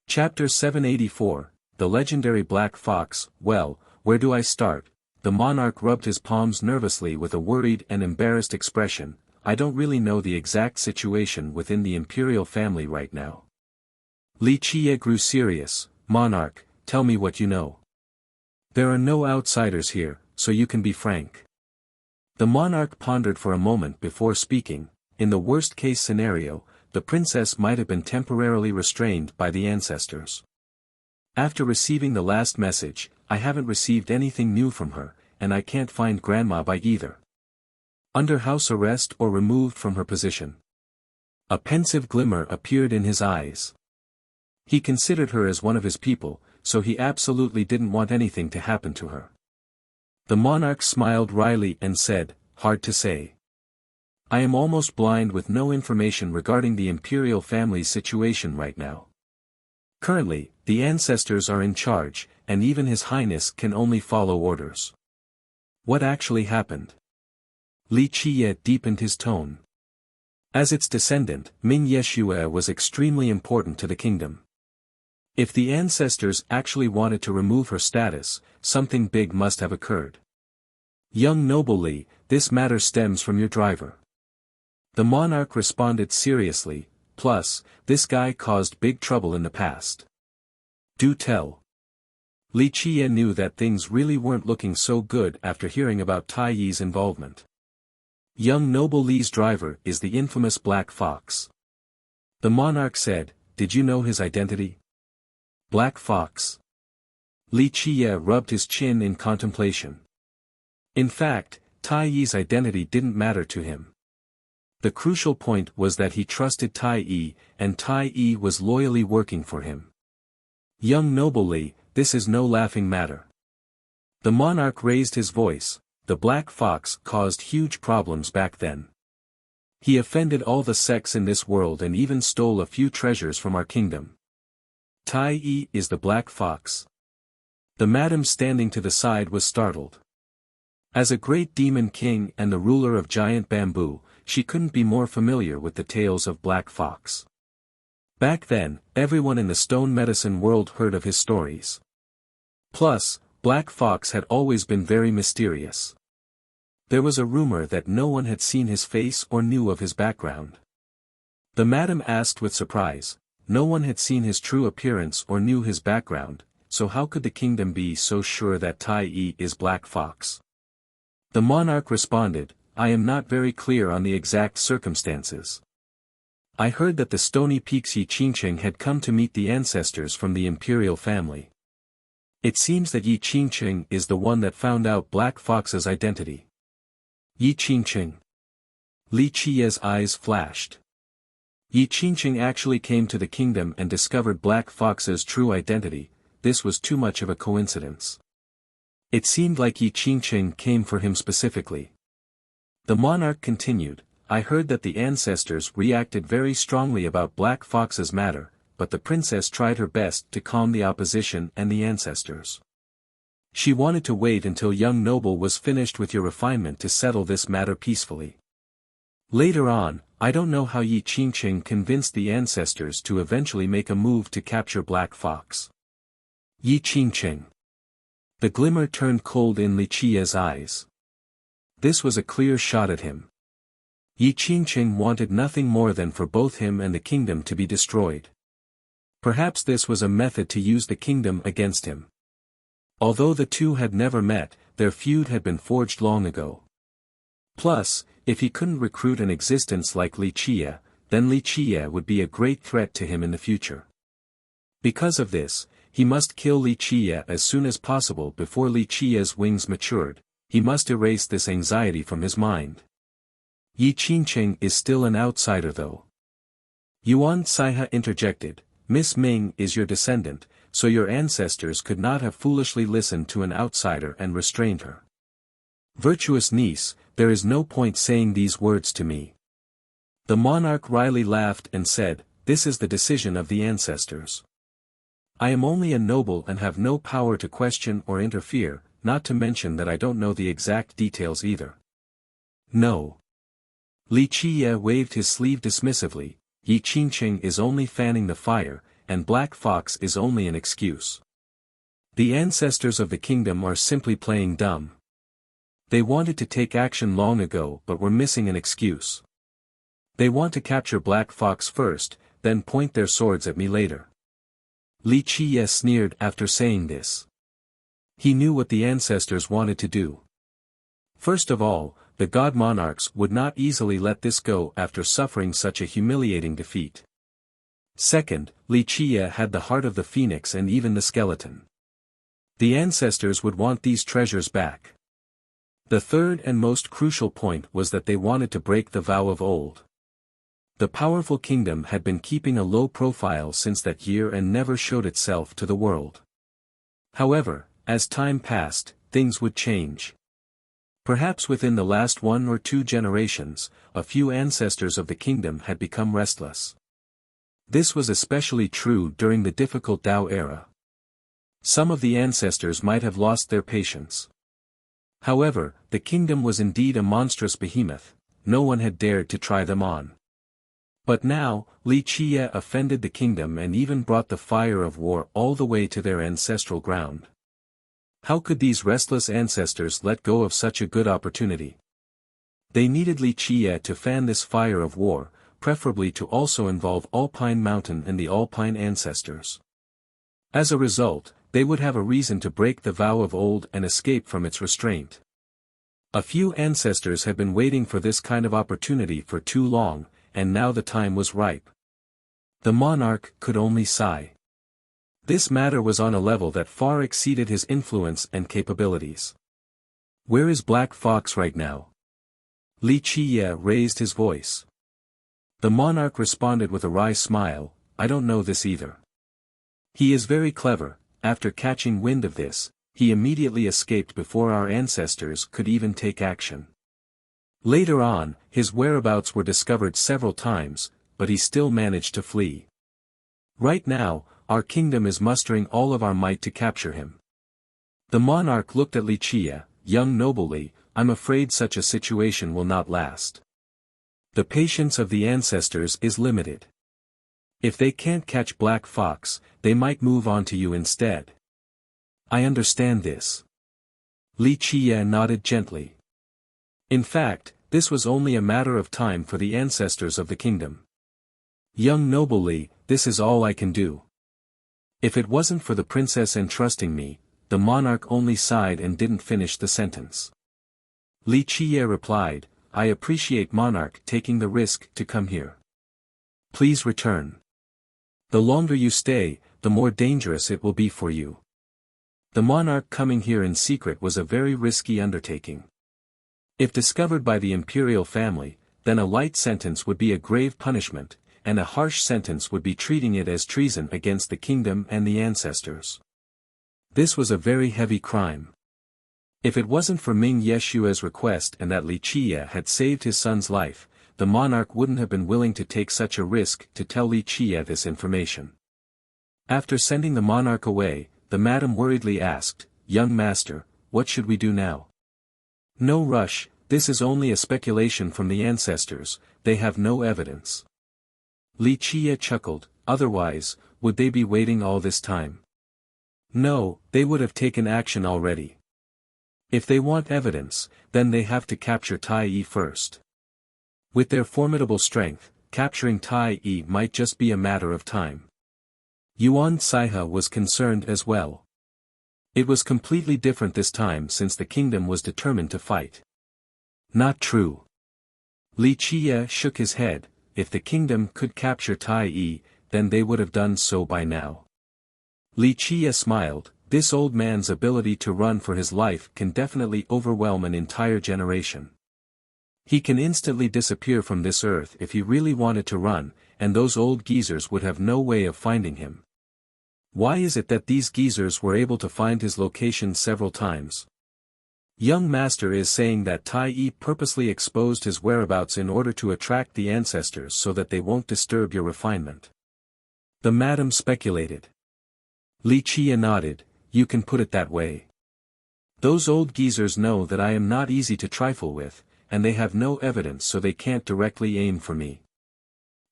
Chapter 784, The Legendary Black Fox. Well, where do I start? The monarch rubbed his palms nervously with a worried and embarrassed expression. I don't really know the exact situation within the imperial family right now. Li Qiye grew serious. Monarch, tell me what you know. There are no outsiders here, so you can be frank. The monarch pondered for a moment before speaking. In the worst-case scenario, the princess might have been temporarily restrained by the ancestors. After receiving the last message, I haven't received anything new from her, and I can't find grandma by either. Under house arrest or removed from her position. A pensive glimmer appeared in his eyes. He considered her as one of his people, so he absolutely didn't want anything to happen to her. The monarch smiled wryly and said, hard to say. I am almost blind with no information regarding the imperial family's situation right now. Currently, the ancestors are in charge, and even His Highness can only follow orders. What actually happened? Li Qiye deepened his tone. As its descendant, Ming Yeshue was extremely important to the kingdom. If the ancestors actually wanted to remove her status, something big must have occurred. Young noble Li, this matter stems from your driver. The monarch responded seriously, plus, this guy caused big trouble in the past. Do tell. Li Qiye knew that things really weren't looking so good after hearing about Tai Yi's involvement. Young noble Li's driver is the infamous Black Fox. The monarch said, did you know his identity? Black Fox. Li Qiye rubbed his chin in contemplation. In fact, Tai Yi's identity didn't matter to him. The crucial point was that he trusted Tai Yi, and Tai Yi was loyally working for him. Young noble Li, this is no laughing matter. The monarch raised his voice. The black fox caused huge problems back then. He offended all the sects in this world and even stole a few treasures from our kingdom. Tai Yi is the black fox. The madam standing to the side was startled. As a great demon king and the ruler of giant bamboo, she couldn't be more familiar with the tales of Black Fox. Back then, everyone in the stone medicine world heard of his stories. Plus, Black Fox had always been very mysterious. There was a rumor that no one had seen his face or knew of his background. The madam asked with surprise, no one had seen his true appearance or knew his background, so how could the kingdom be so sure that Tai Yi is Black Fox? The monarch responded, I am not very clear on the exact circumstances. I heard that the Stony Peaks Yi Qingqing had come to meet the ancestors from the imperial family. It seems that Yi Qingqing is the one that found out Black Fox's identity. Yi Qingqing. Li Qiye's eyes flashed. Yi Qingqing actually came to the kingdom and discovered Black Fox's true identity. This was too much of a coincidence. It seemed like Yi Qingqing came for him specifically. The monarch continued, I heard that the ancestors reacted very strongly about Black Fox's matter, but the princess tried her best to calm the opposition and the ancestors. She wanted to wait until young noble was finished with your refinement to settle this matter peacefully. Later on, I don't know how Yi Qingqing convinced the ancestors to eventually make a move to capture Black Fox. Yi Qingqing. The glimmer turned cold in Li Qiye's eyes. This was a clear shot at him. Yi Qingqing wanted nothing more than for both him and the kingdom to be destroyed. Perhaps this was a method to use the kingdom against him. Although the two had never met, their feud had been forged long ago. Plus, if he couldn't recruit an existence like Li Qiye, then Li Qiye would be a great threat to him in the future. Because of this, he must kill Li Qiye as soon as possible before Li Qiye's wings matured. He must erase this anxiety from his mind. Yi Qingqing is still an outsider though. Yuan Saiha interjected, Miss Ming is your descendant, so your ancestors could not have foolishly listened to an outsider and restrained her. Virtuous niece, there is no point saying these words to me. The monarch wryly laughed and said, this is the decision of the ancestors. I am only a noble and have no power to question or interfere, not to mention that I don't know the exact details either. No. Li Qiye waved his sleeve dismissively, Yi Qingqing is only fanning the fire, and Black Fox is only an excuse. The ancestors of the kingdom are simply playing dumb. They wanted to take action long ago but were missing an excuse. They want to capture Black Fox first, then point their swords at me later. Li Qiye sneered after saying this. He knew what the ancestors wanted to do. First of all, the god monarchs would not easily let this go after suffering such a humiliating defeat. Second, Li Qiye had the heart of the phoenix and even the skeleton. The ancestors would want these treasures back. The third and most crucial point was that they wanted to break the vow of old. The powerful kingdom had been keeping a low profile since that year and never showed itself to the world. However, as time passed, things would change. Perhaps within the last 1 or 2 generations, a few ancestors of the kingdom had become restless. This was especially true during the difficult Tao era. Some of the ancestors might have lost their patience. However, the kingdom was indeed a monstrous behemoth, no one had dared to try them on. But now, Li Qiye offended the kingdom and even brought the fire of war all the way to their ancestral ground. How could these restless ancestors let go of such a good opportunity? They needed Li Qiye to fan this fire of war, preferably to also involve Alpine Mountain and the Alpine ancestors. As a result, they would have a reason to break the vow of old and escape from its restraint. A few ancestors had been waiting for this kind of opportunity for too long, and now the time was ripe. The monarch could only sigh. This matter was on a level that far exceeded his influence and capabilities. Where is Black Fox right now? Li Qiye raised his voice. The monarch responded with a wry smile, I don't know this either. He is very clever. After catching wind of this, he immediately escaped before our ancestors could even take action. Later on, his whereabouts were discovered several times, but he still managed to flee. Right now, our kingdom is mustering all of our might to capture him. The monarch looked at Li Qiye, young nobly, I'm afraid such a situation will not last. The patience of the ancestors is limited. If they can't catch Black Fox, they might move on to you instead. I understand this. Li Qiye nodded gently. In fact, this was only a matter of time for the ancestors of the kingdom. Young nobly, this is all I can do. If it wasn't for the princess entrusting me, the monarch only sighed and didn't finish the sentence. Li Qiye replied, I appreciate monarch taking the risk to come here. Please return. The longer you stay, the more dangerous it will be for you. The monarch coming here in secret was a very risky undertaking. If discovered by the imperial family, then a light sentence would be a grave punishment, and a harsh sentence would be treating it as treason against the kingdom and the ancestors. This was a very heavy crime. If it wasn't for Ming Yeshua's request and that Li Qiye had saved his son's life, the monarch wouldn't have been willing to take such a risk to tell Li Qiye this information. After sending the monarch away, the madam worriedly asked, Young master, what should we do now? No rush, this is only a speculation from the ancestors, they have no evidence. Li Qiye chuckled, otherwise, would they be waiting all this time? No, they would have taken action already. If they want evidence, then they have to capture Tai Yi first. With their formidable strength, capturing Tai Yi might just be a matter of time. Yuan Saihe was concerned as well. It was completely different this time since the kingdom was determined to fight. Not true. Li Qiye shook his head, if the kingdom could capture Tai Yi, then they would have done so by now. Li Qiye smiled, this old man's ability to run for his life can definitely overwhelm an entire generation. He can instantly disappear from this earth if he really wanted to run, and those old geezers would have no way of finding him. Why is it that these geezers were able to find his location several times? Young master is saying that Tai Yi purposely exposed his whereabouts in order to attract the ancestors so that they won't disturb your refinement. The madam speculated. Li Qiye nodded, you can put it that way. Those old geezers know that I am not easy to trifle with, and they have no evidence so they can't directly aim for me.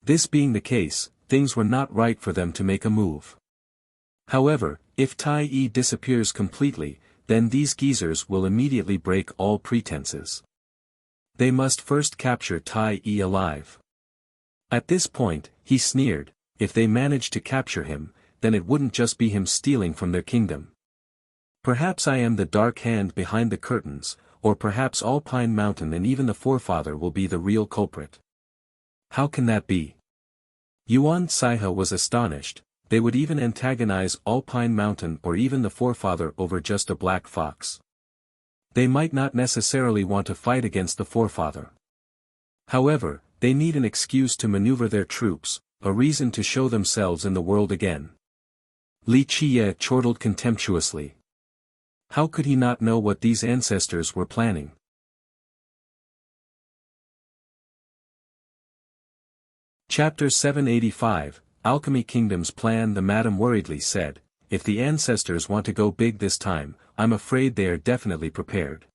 This being the case, things were not right for them to make a move. However, if Tai Yi disappears completely, then these geezers will immediately break all pretenses. They must first capture Tai Yi alive. At this point, he sneered, if they manage to capture him, then it wouldn't just be him stealing from their kingdom. Perhaps I am the dark hand behind the curtains, or perhaps Alpine Mountain and even the forefather will be the real culprit. How can that be? Yuan Saihe was astonished, they would even antagonize Alpine Mountain or even the forefather over just a black fox. They might not necessarily want to fight against the forefather. However, they need an excuse to maneuver their troops, a reason to show themselves in the world again. Li Qiye chortled contemptuously. How could he not know what these ancestors were planning? Chapter 785, Alchemy Kingdom's Plan. The madam worriedly said, if the ancestors want to go big this time, I'm afraid they are definitely prepared.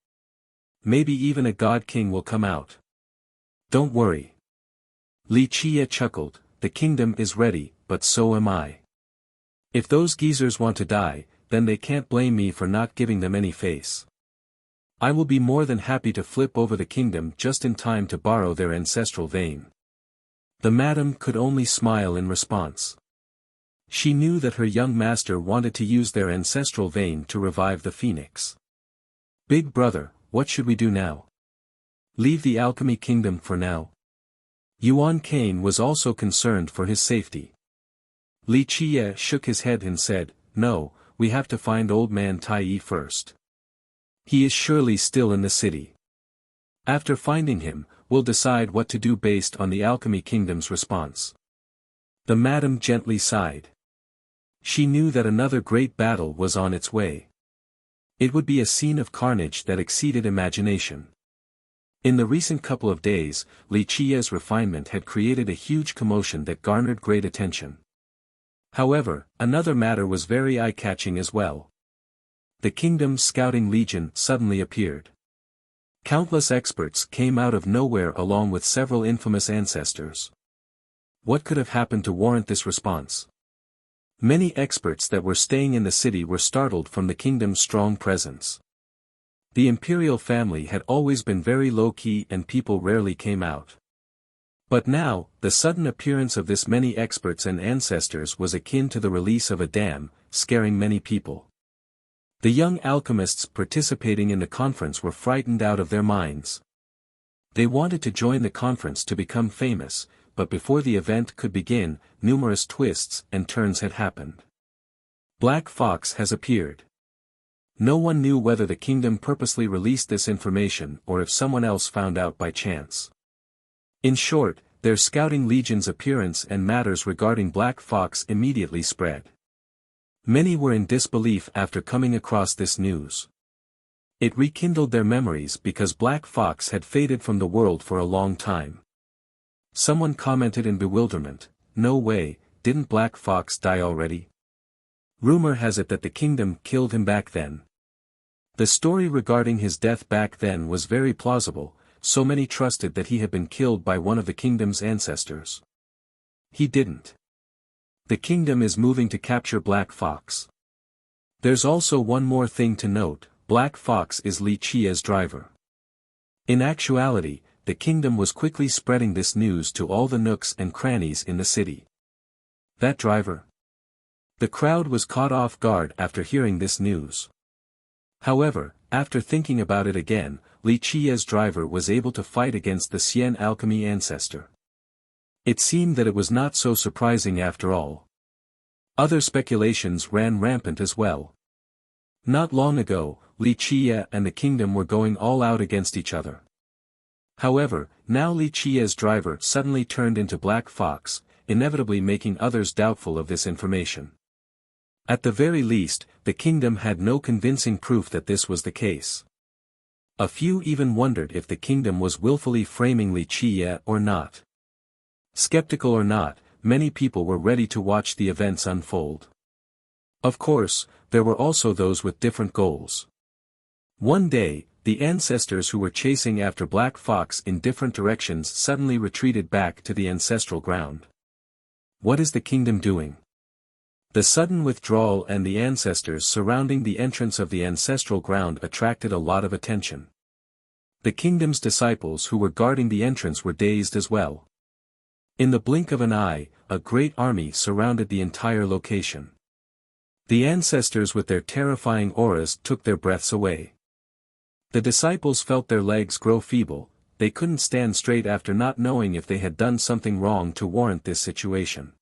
Maybe even a god king will come out. Don't worry. Li Qiye chuckled, the kingdom is ready, but so am I. If those geezers want to die, then they can't blame me for not giving them any face. I will be more than happy to flip over the kingdom just in time to borrow their ancestral vein. The madam could only smile in response. She knew that her young master wanted to use their ancestral vein to revive the phoenix. Big brother, what should we do now? Leave the alchemy kingdom for now? Yuan Kane was also concerned for his safety. Li Qiye shook his head and said, no, we have to find old man Tai Yi first. He is surely still in the city. After finding him, we'll decide what to do based on the Alchemy Kingdom's response. The madam gently sighed. She knew that another great battle was on its way. It would be a scene of carnage that exceeded imagination. In the recent couple of days, Li Qiye's refinement had created a huge commotion that garnered great attention. However, another matter was very eye-catching as well. The kingdom's scouting legion suddenly appeared. Countless experts came out of nowhere along with several infamous ancestors. What could have happened to warrant this response? Many experts that were staying in the city were startled from the kingdom's strong presence. The imperial family had always been very low-key and people rarely came out. But now, the sudden appearance of this many experts and ancestors was akin to the release of a dam, scaring many people. The young alchemists participating in the conference were frightened out of their minds. They wanted to join the conference to become famous, but before the event could begin, numerous twists and turns had happened. Black Fox has appeared. No one knew whether the kingdom purposely released this information or if someone else found out by chance. In short, their scouting legion's appearance and matters regarding Black Fox immediately spread. Many were in disbelief after coming across this news. It rekindled their memories because Black Fox had faded from the world for a long time. Someone commented in bewilderment, "No way, didn't Black Fox die already? Rumor has it that the kingdom killed him back then." The story regarding his death back then was very plausible, so many trusted that he had been killed by one of the kingdom's ancestors. He didn't. The kingdom is moving to capture Black Fox. There's also one more thing to note, Black Fox is Li Qiye's driver. In actuality, the kingdom was quickly spreading this news to all the nooks and crannies in the city. That driver? The crowd was caught off guard after hearing this news. However, after thinking about it again, Li Qiye's driver was able to fight against the Xian alchemy ancestor. It seemed that it was not so surprising after all. Other speculations ran rampant as well. Not long ago, Li Qiye and the kingdom were going all out against each other. However, now Li Qiye's driver suddenly turned into Black Fox, inevitably making others doubtful of this information. At the very least, the kingdom had no convincing proof that this was the case. A few even wondered if the kingdom was willfully framing Li Qiye or not. Skeptical or not, many people were ready to watch the events unfold. Of course, there were also those with different goals. One day, the ancestors who were chasing after Black Fox in different directions suddenly retreated back to the ancestral ground. What is the kingdom doing? The sudden withdrawal and the ancestors surrounding the entrance of the ancestral ground attracted a lot of attention. The kingdom's disciples who were guarding the entrance were dazed as well. In the blink of an eye, a great army surrounded the entire location. The ancestors with their terrifying auras took their breaths away. The disciples felt their legs grow feeble, they couldn't stand straight after not knowing if they had done something wrong to warrant this situation.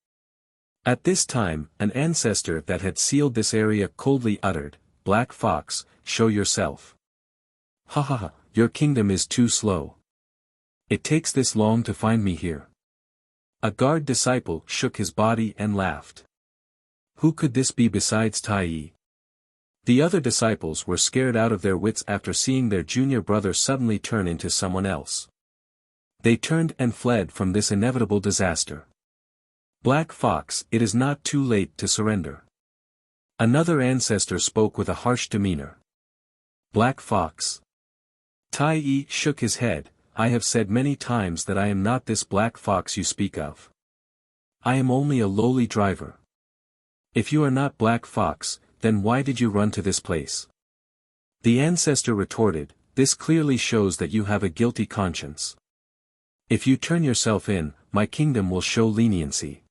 At this time, an ancestor that had sealed this area coldly uttered, "Black Fox, show yourself." "Ha ha ha, your kingdom is too slow. It takes this long to find me here." A guard disciple shook his body and laughed. Who could this be besides Tai? The other disciples were scared out of their wits after seeing their junior brother suddenly turn into someone else. They turned and fled from this inevitable disaster. "Black Fox, it is not too late to surrender." Another ancestor spoke with a harsh demeanor. "Black Fox." Tai shook his head, "I have said many times that I am not this Black Fox you speak of. I am only a lowly driver. If you are not Black Fox, then why did you run to this place?" The ancestor retorted, "This clearly shows that you have a guilty conscience. If you turn yourself in, my kingdom will show leniency."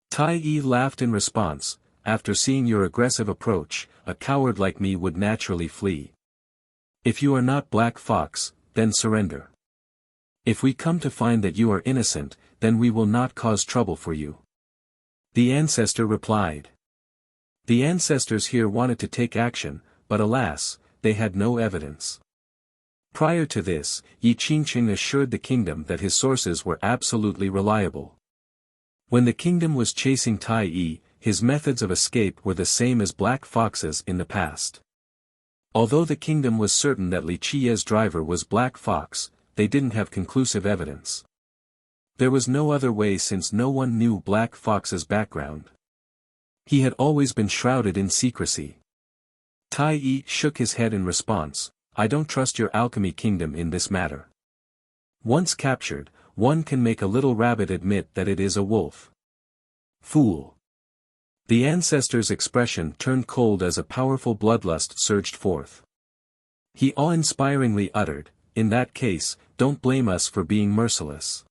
Tai laughed in response, "After seeing your aggressive approach, a coward like me would naturally flee. If you are not Black Fox, then surrender. If we come to find that you are innocent, then we will not cause trouble for you." The ancestor replied. The ancestors here wanted to take action, but alas, they had no evidence. Prior to this, Yi Qingqing assured the kingdom that his sources were absolutely reliable. When the kingdom was chasing Tai Yi, his methods of escape were the same as black foxes in the past. Although the kingdom was certain that Li Qiye's driver was Black Fox, they didn't have conclusive evidence. There was no other way since no one knew Black Fox's background. He had always been shrouded in secrecy. Tai Yi shook his head in response, "I don't trust your alchemy kingdom in this matter. Once captured, one can make a little rabbit admit that it is a wolf." Fool. The ancestor's expression turned cold as a powerful bloodlust surged forth. He awe-inspiringly uttered, "In that case, don't blame us for being merciless."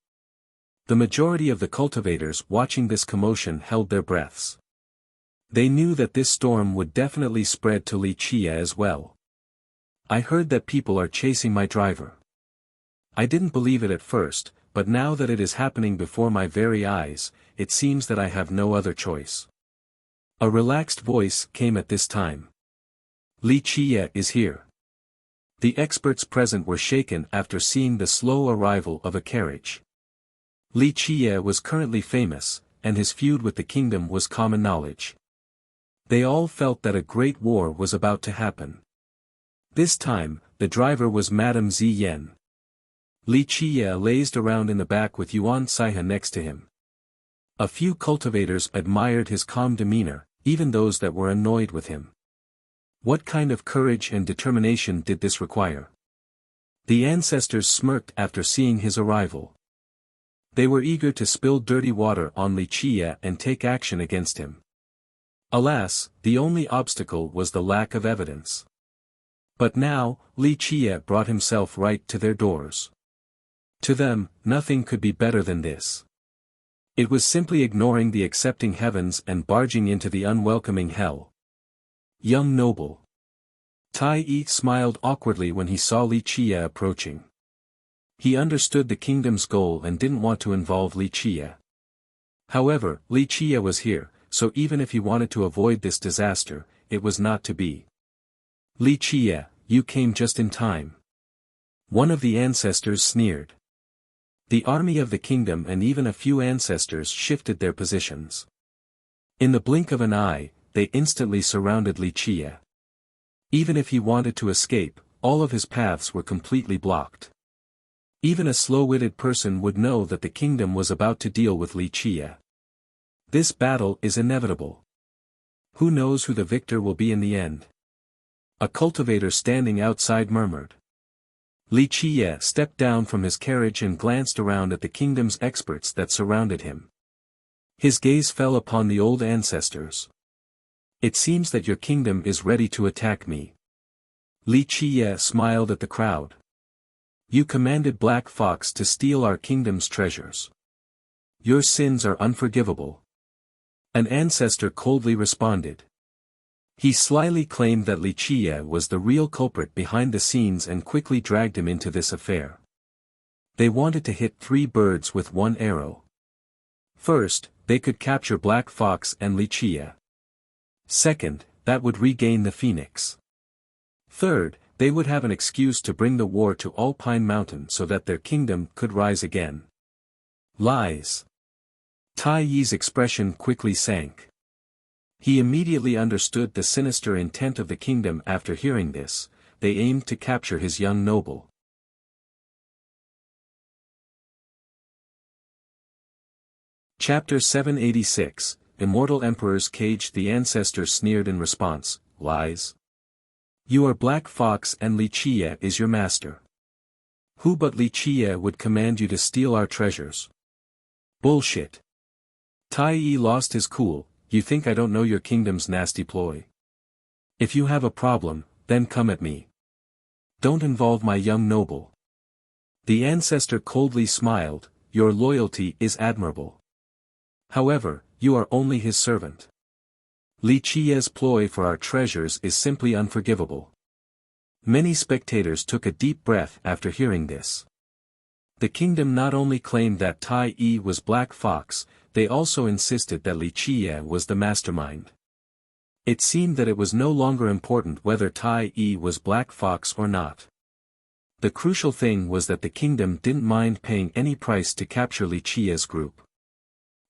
The majority of the cultivators watching this commotion held their breaths. They knew that this storm would definitely spread to Li Qiye as well. "I heard that people are chasing my driver. I didn't believe it at first, but now that it is happening before my very eyes, it seems that I have no other choice." A relaxed voice came at this time. "Li Qiye is here." The experts present were shaken after seeing the slow arrival of a carriage. Li Qiye was currently famous, and his feud with the kingdom was common knowledge. They all felt that a great war was about to happen. This time, the driver was Madame Ziyan. Li Qiye lazed around in the back with Yuan Saiha next to him. A few cultivators admired his calm demeanor, even those that were annoyed with him. What kind of courage and determination did this require? The ancestors smirked after seeing his arrival. They were eager to spill dirty water on Li Qiye and take action against him. Alas, the only obstacle was the lack of evidence. But now, Li Qiye brought himself right to their doors. To them, nothing could be better than this. It was simply ignoring the accepting heavens and barging into the unwelcoming hell. Young noble. Tai Yi smiled awkwardly when he saw Li Qiye approaching. He understood the kingdom's goal and didn't want to involve Li Qiye. However, Li Qiye was here, so even if he wanted to avoid this disaster, it was not to be. "Li Qiye, you came just in time." One of the ancestors sneered. The army of the kingdom and even a few ancestors shifted their positions. In the blink of an eye, they instantly surrounded Li Qiye. Even if he wanted to escape, all of his paths were completely blocked. Even a slow-witted person would know that the kingdom was about to deal with Li Qiye. This battle is inevitable. Who knows who the victor will be in the end? A cultivator standing outside murmured. Li Qiye stepped down from his carriage and glanced around at the kingdom's experts that surrounded him. His gaze fell upon the old ancestors. "It seems that your kingdom is ready to attack me." Li Qiye smiled at the crowd. "You commanded Black Fox to steal our kingdom's treasures. Your sins are unforgivable." An ancestor coldly responded. He slyly claimed that Li Qiye was the real culprit behind the scenes and quickly dragged him into this affair. They wanted to hit 3 birds with 1 arrow. First, they could capture Black Fox and Li Qiye. Second, that would regain the phoenix. Third, they would have an excuse to bring the war to Alpine Mountain so that their kingdom could rise again. Lies. Tai Yi's expression quickly sank. He immediately understood the sinister intent of the kingdom. After hearing this, they aimed to capture his young noble. Chapter 786, Immortal Emperor's Cage. The ancestors sneered in response, "Lies. You are Black Fox and Li Qiye is your master. Who but Li Qiye would command you to steal our treasures?" "Bullshit." Tai Yi lost his cool. "You think I don't know your kingdom's nasty ploy? If you have a problem, then come at me. Don't involve my young noble." The ancestor coldly smiled, "Your loyalty is admirable. However, you are only his servant. Li Qiye's ploy for our treasures is simply unforgivable." Many spectators took a deep breath after hearing this. The kingdom not only claimed that Tai Yi was Black Fox, they also insisted that Li Qiye was the mastermind. It seemed that it was no longer important whether Tai was Black Fox or not. The crucial thing was that the kingdom didn't mind paying any price to capture Li Qia's group.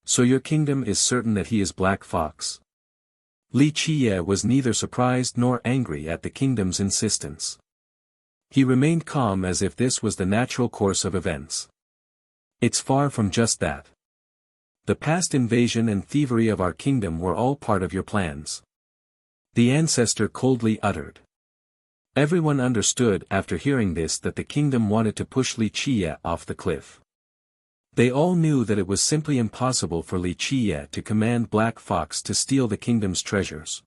So your kingdom is certain that he is Black Fox? Li Qia was neither surprised nor angry at the kingdom's insistence. He remained calm as if this was the natural course of events. It's far from just that. The past invasion and thievery of our kingdom were all part of your plans. The ancestor coldly uttered. Everyone understood after hearing this that the kingdom wanted to push Li Qia off the cliff. They all knew that it was simply impossible for Li Qia to command Black Fox to steal the kingdom's treasures.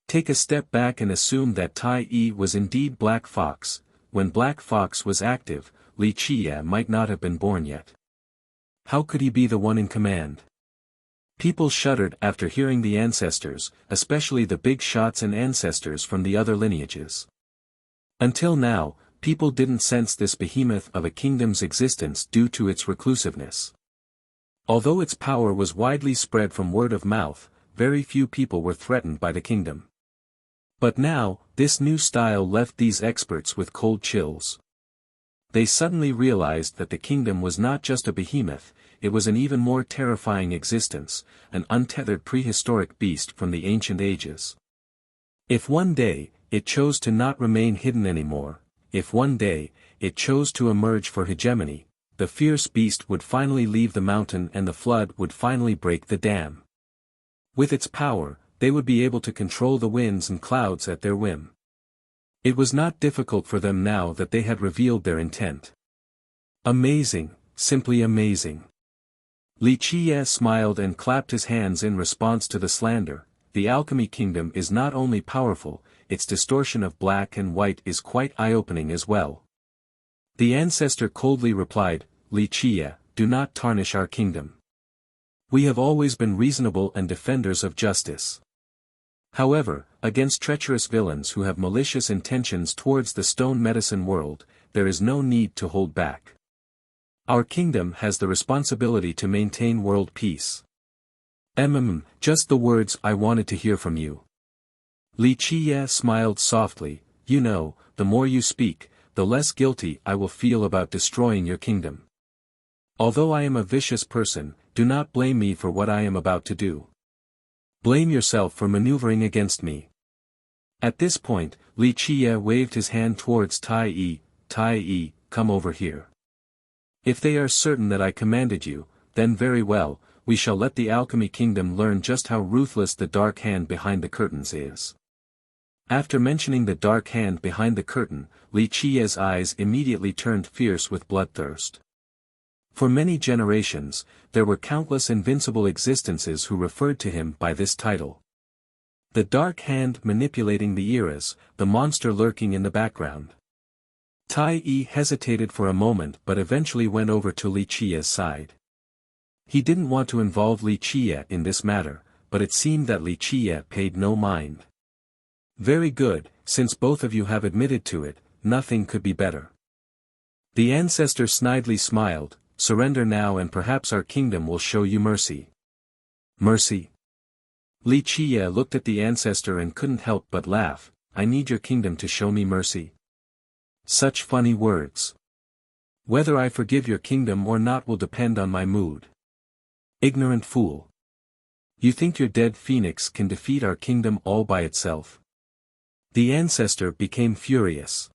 Take a step back and assume that Tai was indeed Black Fox. When Black Fox was active, Li Qia might not have been born yet. How could he be the one in command? People shuddered after hearing the ancestors, especially the big shots and ancestors from the other lineages. Until now, people didn't sense this behemoth of a kingdom's existence due to its reclusiveness. Although its power was widely spread from word of mouth, very few people were threatened by the kingdom. But now, this new style left these experts with cold chills. They suddenly realized that the kingdom was not just a behemoth, it was an even more terrifying existence, an untethered prehistoric beast from the ancient ages. If one day, it chose to not remain hidden anymore, if one day, it chose to emerge for hegemony, the fierce beast would finally leave the mountain and the flood would finally break the dam. With its power, they would be able to control the winds and clouds at their whim. It was not difficult for them now that they had revealed their intent. Amazing, simply amazing. Li Qia smiled and clapped his hands in response to the slander. The alchemy kingdom is not only powerful, its distortion of black and white is quite eye-opening as well. The ancestor coldly replied, Li Qia, do not tarnish our kingdom. We have always been reasonable and defenders of justice. However, against treacherous villains who have malicious intentions towards the stone medicine world, there is no need to hold back. Our kingdom has the responsibility to maintain world peace. Just the words I wanted to hear from you. Li Qia smiled softly, you know, the more you speak, the less guilty I will feel about destroying your kingdom. Although I am a vicious person, do not blame me for what I am about to do. Blame yourself for maneuvering against me. At this point, Li Qia waved his hand towards Tai. Tai, come over here. If they are certain that I commanded you, then very well, we shall let the alchemy kingdom learn just how ruthless the dark hand behind the curtains is. After mentioning the dark hand behind the curtain, Li Qia's eyes immediately turned fierce with bloodthirst. For many generations, there were countless invincible existences who referred to him by this title. The dark hand manipulating the eras, the monster lurking in the background. Tai hesitated for a moment but eventually went over to Li Qia's side. He didn't want to involve Li Qia in this matter, but it seemed that Li Qia paid no mind. Very good, since both of you have admitted to it, nothing could be better. The ancestor snidely smiled, surrender now and perhaps our kingdom will show you mercy. Mercy? Li Qia looked at the ancestor and couldn't help but laugh, I need your kingdom to show me mercy. Such funny words. Whether I forgive your kingdom or not will depend on my mood. Ignorant fool. You think your dead phoenix can defeat our kingdom all by itself? The ancestor became furious.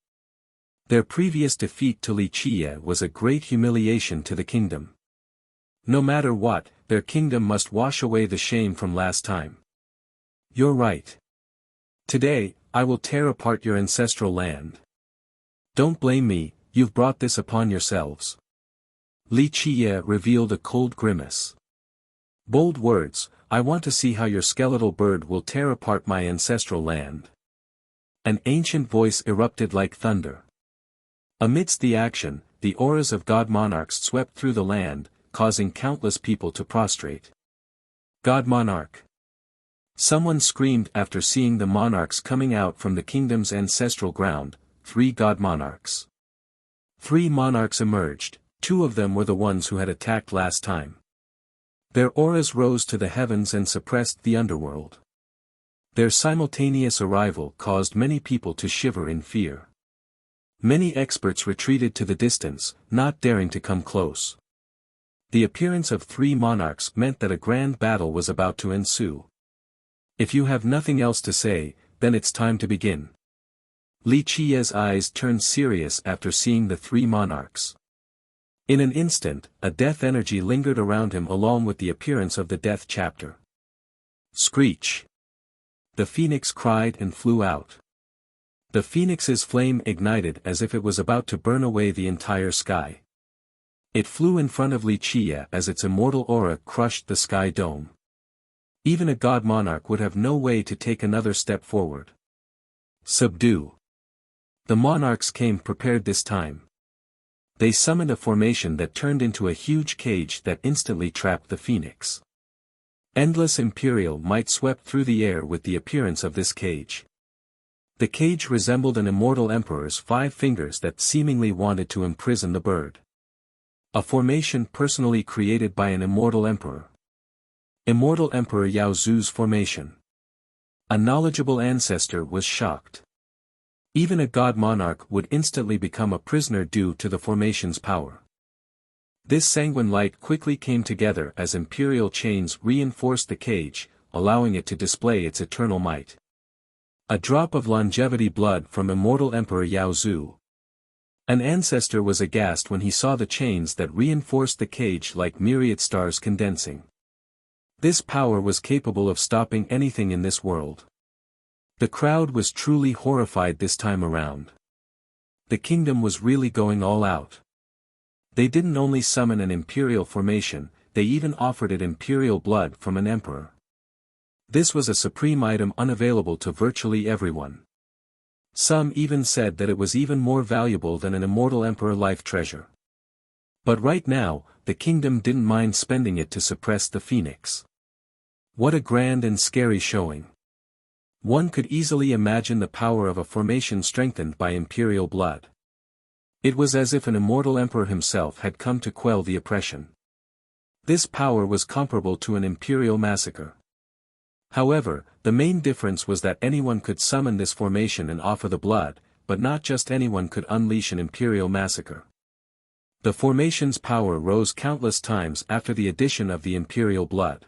Their previous defeat to Li Qia was a great humiliation to the kingdom. No matter what, their kingdom must wash away the shame from last time. You're right. Today, I will tear apart your ancestral land. Don't blame me, you've brought this upon yourselves. Li Qia revealed a cold grimace. Bold words, I want to see how your skeletal bird will tear apart my ancestral land. An ancient voice erupted like thunder. Amidst the action, the auras of god monarchs swept through the land, causing countless people to prostrate. God monarch. Someone screamed after seeing the monarchs coming out from the kingdom's ancestral ground, 3 god monarchs. 3 monarchs emerged, 2 of them were the ones who had attacked last time. Their auras rose to the heavens and suppressed the underworld. Their simultaneous arrival caused many people to shiver in fear. Many experts retreated to the distance, not daring to come close. The appearance of three monarchs meant that a grand battle was about to ensue. If you have nothing else to say, then it's time to begin. Li Qiye's eyes turned serious after seeing the three monarchs. In an instant, a death energy lingered around him along with the appearance of the death chapter. Screech! The phoenix cried and flew out. The phoenix's flame ignited as if it was about to burn away the entire sky. It flew in front of Li Qiye as its immortal aura crushed the sky dome. Even a god monarch would have no way to take another step forward. Subdue! The monarchs came prepared this time. They summoned a formation that turned into a huge cage that instantly trapped the phoenix. Endless imperial might swept through the air with the appearance of this cage. The cage resembled an immortal emperor's 5 fingers that seemingly wanted to imprison the bird. A formation personally created by an immortal emperor. Immortal Emperor Yao Zu's formation. A knowledgeable ancestor was shocked. Even a god monarch would instantly become a prisoner due to the formation's power. This sanguine light quickly came together as imperial chains reinforced the cage, allowing it to display its eternal might. A drop of longevity blood from immortal Emperor Yao Zu. An ancestor was aghast when he saw the chains that reinforced the cage like myriad stars condensing. This power was capable of stopping anything in this world. The crowd was truly horrified this time around. The kingdom was really going all out. They didn't only summon an imperial formation, they even offered it imperial blood from an emperor. This was a supreme item unavailable to virtually everyone. Some even said that it was even more valuable than an immortal emperor life treasure. But right now, the kingdom didn't mind spending it to suppress the phoenix. What a grand and scary showing. One could easily imagine the power of a formation strengthened by imperial blood. It was as if an immortal emperor himself had come to quell the oppression. This power was comparable to an imperial massacre. However, the main difference was that anyone could summon this formation and offer the blood, but not just anyone could unleash an imperial massacre. The formation's power rose countless times after the addition of the imperial blood.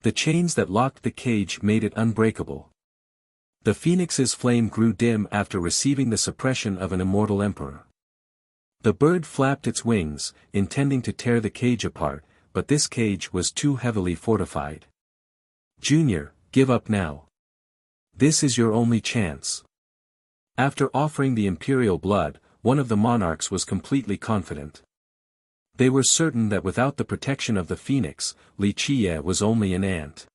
The chains that locked the cage made it unbreakable. The phoenix's flame grew dim after receiving the suppression of an immortal emperor. The bird flapped its wings, intending to tear the cage apart, but this cage was too heavily fortified. Junior, give up now. This is your only chance. After offering the imperial blood, one of the monarchs was completely confident. They were certain that without the protection of the phoenix, Li Qiye was only an ant.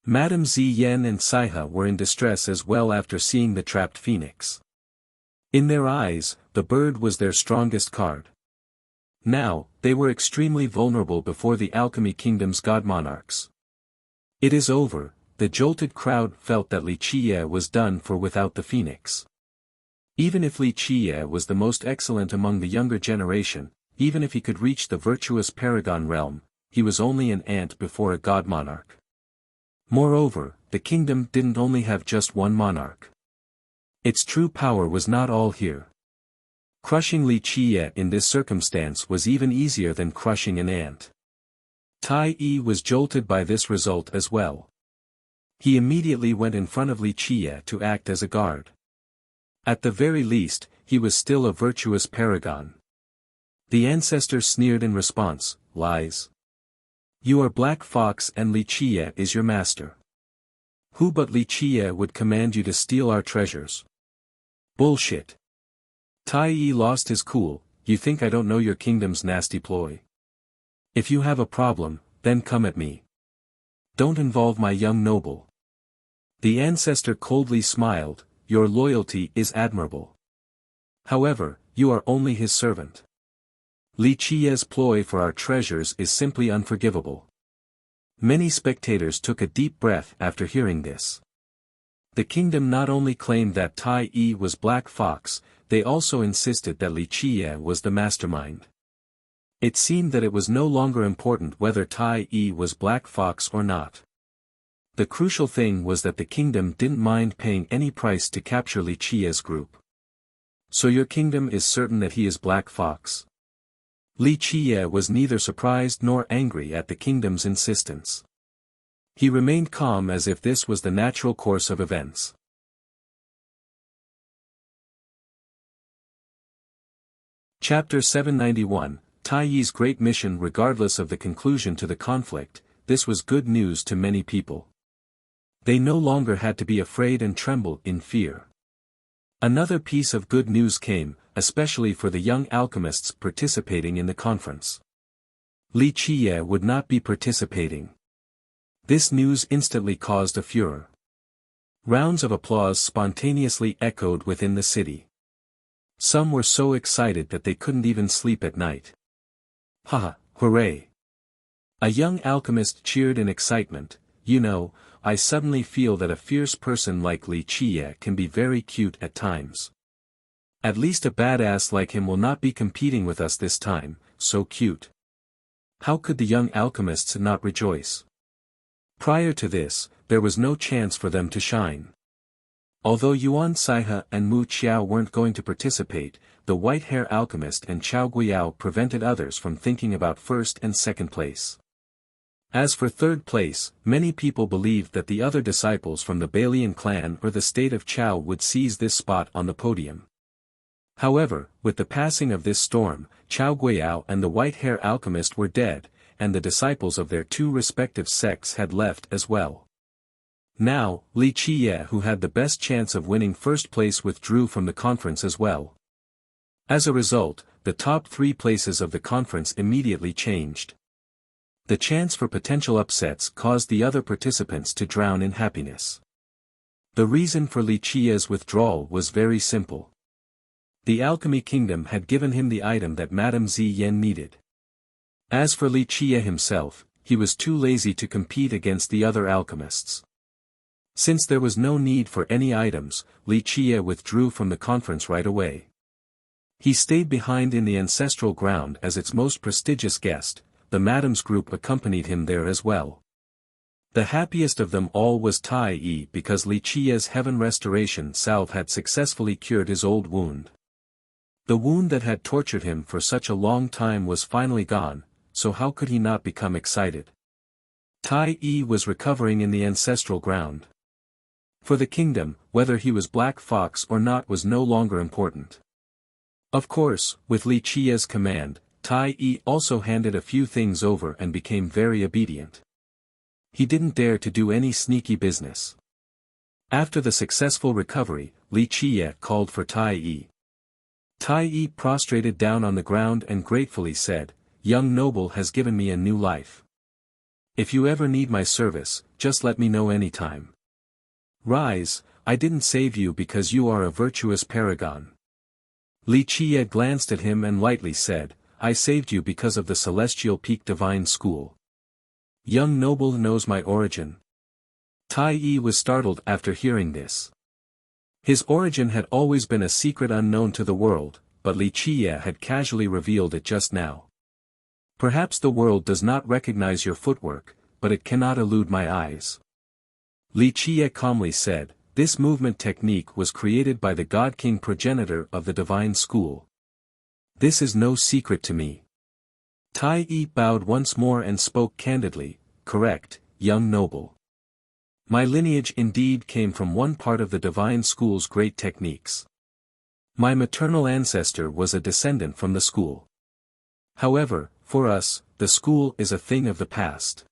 Madame Ziyan and Saiha were in distress as well after seeing the trapped phoenix. In their eyes, the bird was their strongest card. Now, they were extremely vulnerable before the Alchemy Kingdom's god monarchs. It is over, the jolted crowd felt that Li Qiye was done for without the phoenix. Even if Li Qiye was the most excellent among the younger generation, even if he could reach the virtuous Paragon realm, he was only an ant before a god monarch. Moreover, the kingdom didn't only have just one monarch. Its true power was not all here. Crushing Li Qiye in this circumstance was even easier than crushing an ant. Tai Yi was jolted by this result as well. He immediately went in front of Li Qiye to act as a guard. At the very least, he was still a virtuous paragon. The ancestor sneered in response, lies. You are Black Fox and Li Qiye is your master. Who but Li Qiye would command you to steal our treasures? Bullshit. Tai Yi lost his cool, you think I don't know your kingdom's nasty ploy? If you have a problem, then come at me. Don't involve my young noble. The ancestor coldly smiled, your loyalty is admirable. However, you are only his servant. Li Qiye's ploy for our treasures is simply unforgivable. Many spectators took a deep breath after hearing this. The kingdom not only claimed that Tai Yi was Black Fox, they also insisted that Li Qiye was the mastermind. It seemed that it was no longer important whether Tai Yi was Black Fox or not. The crucial thing was that the kingdom didn't mind paying any price to capture Li Qiye's group. So your kingdom is certain that he is Black Fox? Li Qiye was neither surprised nor angry at the kingdom's insistence. He remained calm as if this was the natural course of events. Chapter 791, Tai Yi's Great Mission. Regardless of the conclusion to the conflict, this was good news to many people. They no longer had to be afraid and tremble in fear. Another piece of good news came, especially for the young alchemists participating in the conference. Li Qiye would not be participating. This news instantly caused a furor. Rounds of applause spontaneously echoed within the city. Some were so excited that they couldn't even sleep at night. Haha, hooray! A young alchemist cheered in excitement. You know, I suddenly feel that a fierce person like Li Qiye can be very cute at times. At least a badass like him will not be competing with us this time, so cute. How could the young alchemists not rejoice? Prior to this, there was no chance for them to shine. Although Yuan Saihe and Mu Qiao weren't going to participate, the white-hair alchemist and Chao Guiyao prevented others from thinking about first and second place. As for third place, many people believed that the other disciples from the Balian clan or the state of Chao would seize this spot on the podium. However, with the passing of this storm, Chao Guiyao and the white-hair alchemist were dead, and the disciples of their two respective sects had left as well. Now, Li Qiye, who had the best chance of winning first place, withdrew from the conference as well. As a result, the top 3 places of the conference immediately changed. The chance for potential upsets caused the other participants to drown in happiness. The reason for Li Qiye's withdrawal was very simple. The Alchemy Kingdom had given him the item that Madame Ziyan needed. As for Li Qiye himself, he was too lazy to compete against the other alchemists. Since there was no need for any items, Li Qiye withdrew from the conference right away. He stayed behind in the ancestral ground as its most prestigious guest. The Madame's group accompanied him there as well. The happiest of them all was Tai Yi, because Li Qiye's heaven restoration salve had successfully cured his old wound. The wound that had tortured him for such a long time was finally gone, so how could he not become excited? Tai Yi was recovering in the ancestral ground. For the kingdom, whether he was Black Fox or not was no longer important. Of course, with Li Qiye's command, Tai Yi also handed a few things over and became very obedient. He didn't dare to do any sneaky business. After the successful recovery, Li Qiye called for Tai Yi. Tai Yi prostrated down on the ground and gratefully said, "Young noble has given me a new life. If you ever need my service, just let me know anytime. Rise, I didn't save you because you are a virtuous paragon." Li Qiye glanced at him and lightly said, "I saved you because of the Celestial Peak Divine School. Young noble knows my origin." Tai Yi was startled after hearing this. His origin had always been a secret unknown to the world, but Li Qiye had casually revealed it just now. "Perhaps the world does not recognize your footwork, but it cannot elude my eyes." Li Qiye calmly said, "This movement technique was created by the God King progenitor of the Divine School. This is no secret to me." Tai Yi bowed once more and spoke candidly, "Correct, young noble. My lineage indeed came from one part of the Divine School's great techniques. My maternal ancestor was a descendant from the school. However, for us, the school is a thing of the past.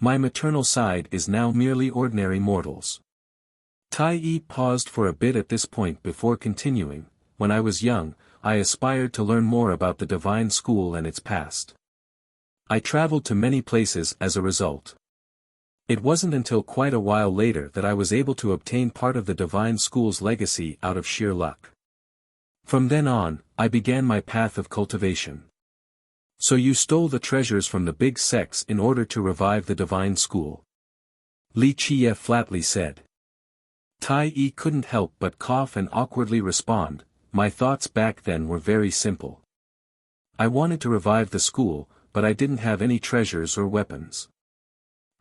My maternal side is now merely ordinary mortals." Tai Yi paused for a bit at this point before continuing, "When I was young, I aspired to learn more about the Divine School and its past. I traveled to many places as a result. It wasn't until quite a while later that I was able to obtain part of the Divine School's legacy out of sheer luck. From then on, I began my path of cultivation." "So you stole the treasures from the big sects in order to revive the Divine School?" Li Qiye flatly said. Tai Yi couldn't help but cough and awkwardly respond, "My thoughts back then were very simple. I wanted to revive the school, but I didn't have any treasures or weapons.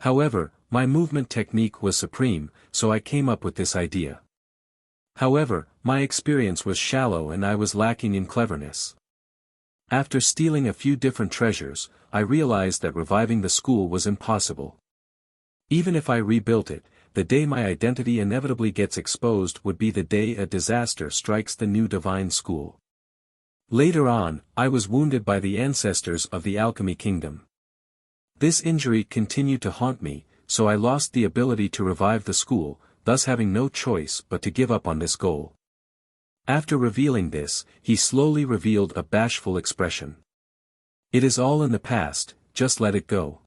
However, my movement technique was supreme, so I came up with this idea. However, my experience was shallow and I was lacking in cleverness. After stealing a few different treasures, I realized that reviving the school was impossible. Even if I rebuilt it, the day my identity inevitably gets exposed would be the day a disaster strikes the new divine school. Later on, I was wounded by the ancestors of the Alchemy Kingdom. This injury continued to haunt me, so I lost the ability to revive the school, thus having no choice but to give up on this goal. After revealing this, he slowly revealed a bashful expression. It is all in the past, just let it go.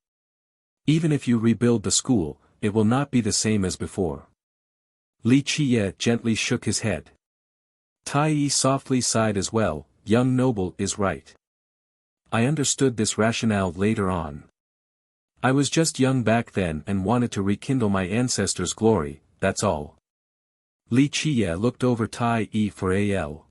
Even if you rebuild the school, it will not be the same as before. Li Qiye gently shook his head. Tai Yi softly sighed as well. Young noble is right. I understood this rationale later on. I was just young back then and wanted to rekindle my ancestors' glory, that's all. Li Qiye looked over Tai Yi for al.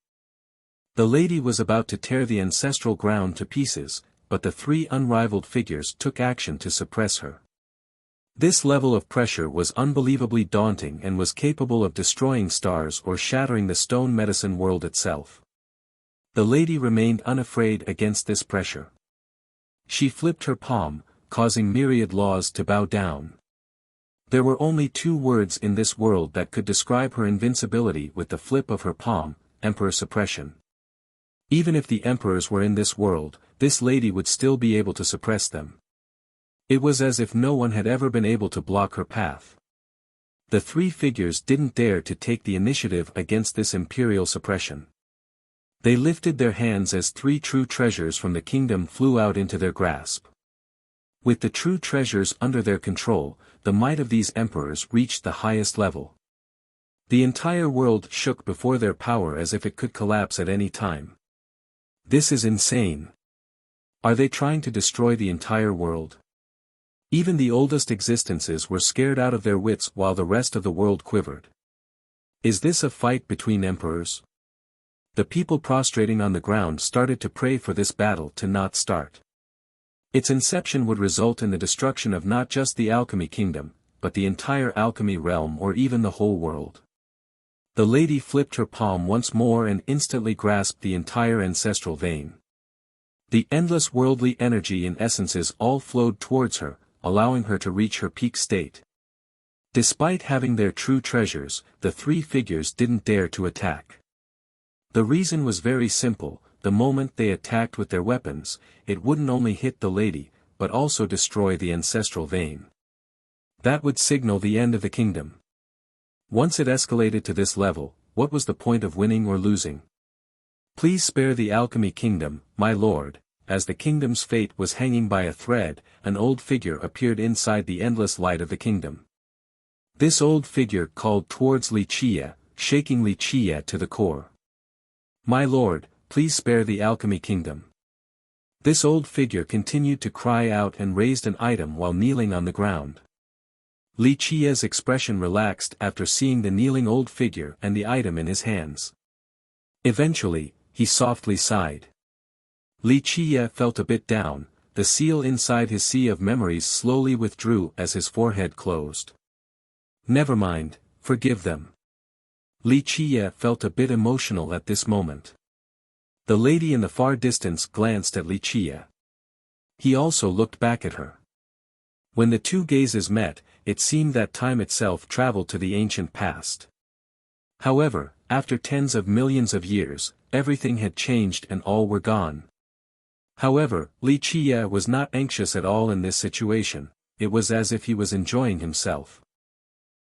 The lady was about to tear the ancestral ground to pieces, but the three unrivaled figures took action to suppress her. This level of pressure was unbelievably daunting and was capable of destroying stars or shattering the stone medicine world itself. The lady remained unafraid against this pressure. She flipped her palm, causing myriad laws to bow down. There were only two words in this world that could describe her invincibility with the flip of her palm: Emperor Suppression. Even if the emperors were in this world, this lady would still be able to suppress them. It was as if no one had ever been able to block her path. The three figures didn't dare to take the initiative against this imperial suppression. They lifted their hands as three true treasures from the kingdom flew out into their grasp. With the true treasures under their control, the might of these emperors reached the highest level. The entire world shook before their power as if it could collapse at any time. This is insane. Are they trying to destroy the entire world? Even the oldest existences were scared out of their wits while the rest of the world quivered. Is this a fight between emperors? The people prostrating on the ground started to pray for this battle to not start. Its inception would result in the destruction of not just the Alchemy Kingdom, but the entire alchemy realm or even the whole world. The lady flipped her palm once more and instantly grasped the entire ancestral vein. The endless worldly energy and essences all flowed towards her, allowing her to reach her peak state. Despite having their true treasures, the three figures didn't dare to attack. The reason was very simple: the moment they attacked with their weapons, it wouldn't only hit the lady, but also destroy the ancestral vein. That would signal the end of the kingdom. Once it escalated to this level, what was the point of winning or losing? Please spare the Alchemy Kingdom, my lord. As the kingdom's fate was hanging by a thread, an old figure appeared inside the endless light of the kingdom. This old figure called towards Li Qiye, shaking Li Qiye to the core. My lord, please spare the Alchemy Kingdom. This old figure continued to cry out and raised an item while kneeling on the ground. Li Qiye's expression relaxed after seeing the kneeling old figure and the item in his hands. Eventually, he softly sighed. Li Qiye felt a bit down. The seal inside his sea of memories slowly withdrew as his forehead closed. Never mind, forgive them. Li Qiye felt a bit emotional at this moment. The lady in the far distance glanced at Li Qiye. He also looked back at her. When the two gazes met, it seemed that time itself traveled to the ancient past. However, after tens of millions of years, everything had changed and all were gone. However, Li Qiye was not anxious at all in this situation. It was as if he was enjoying himself.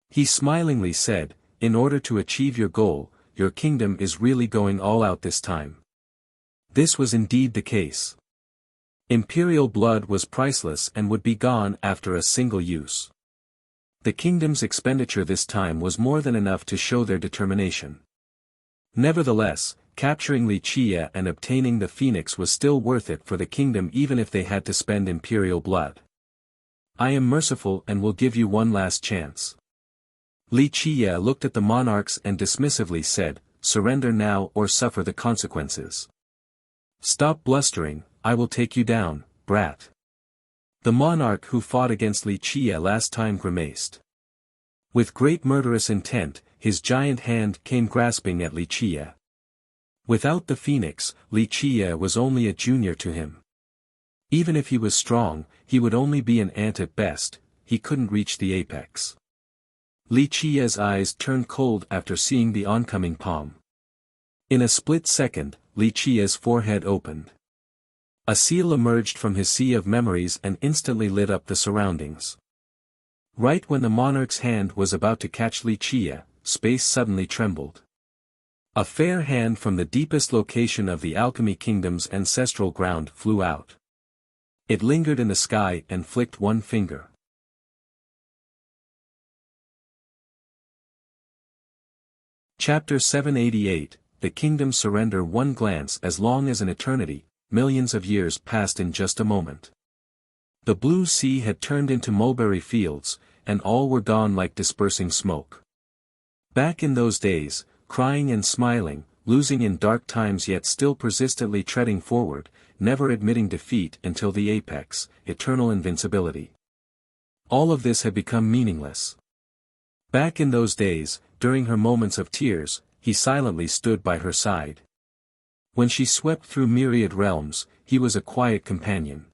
He smilingly said, "In order to achieve your goal, your kingdom is really going all out this time." This was indeed the case. Imperial blood was priceless and would be gone after a single use. The kingdom's expenditure this time was more than enough to show their determination. Nevertheless, capturing Li Qiye and obtaining the phoenix was still worth it for the kingdom even if they had to spend imperial blood. I am merciful and will give you one last chance. Li Qiye looked at the monarchs and dismissively said, "Surrender now or suffer the consequences." "Stop blustering, I will take you down, brat." The monarch who fought against Li Qie last time grimaced. With great murderous intent, his giant hand came grasping at Li Qie. Without the phoenix, Li Qie was only a junior to him. Even if he was strong, he would only be an ant at best, he couldn't reach the apex. Li Qie's eyes turned cold after seeing the oncoming palm. In a split second, Li Qie's forehead opened. A seal emerged from his sea of memories and instantly lit up the surroundings. Right when the monarch's hand was about to catch Li Qie, space suddenly trembled. A fair hand from the deepest location of the Alchemy Kingdom's ancestral ground flew out. It lingered in the sky and flicked one finger. Chapter 788, The Kingdom Surrender. One glance. As long as an eternity, millions of years passed in just a moment. The blue sea had turned into mulberry fields, and all were gone like dispersing smoke. Back in those days, crying and smiling, losing in dark times yet still persistently treading forward, never admitting defeat until the apex, eternal invincibility. All of this had become meaningless. Back in those days, during her moments of tears, he silently stood by her side. When she swept through myriad realms, he was a quiet companion.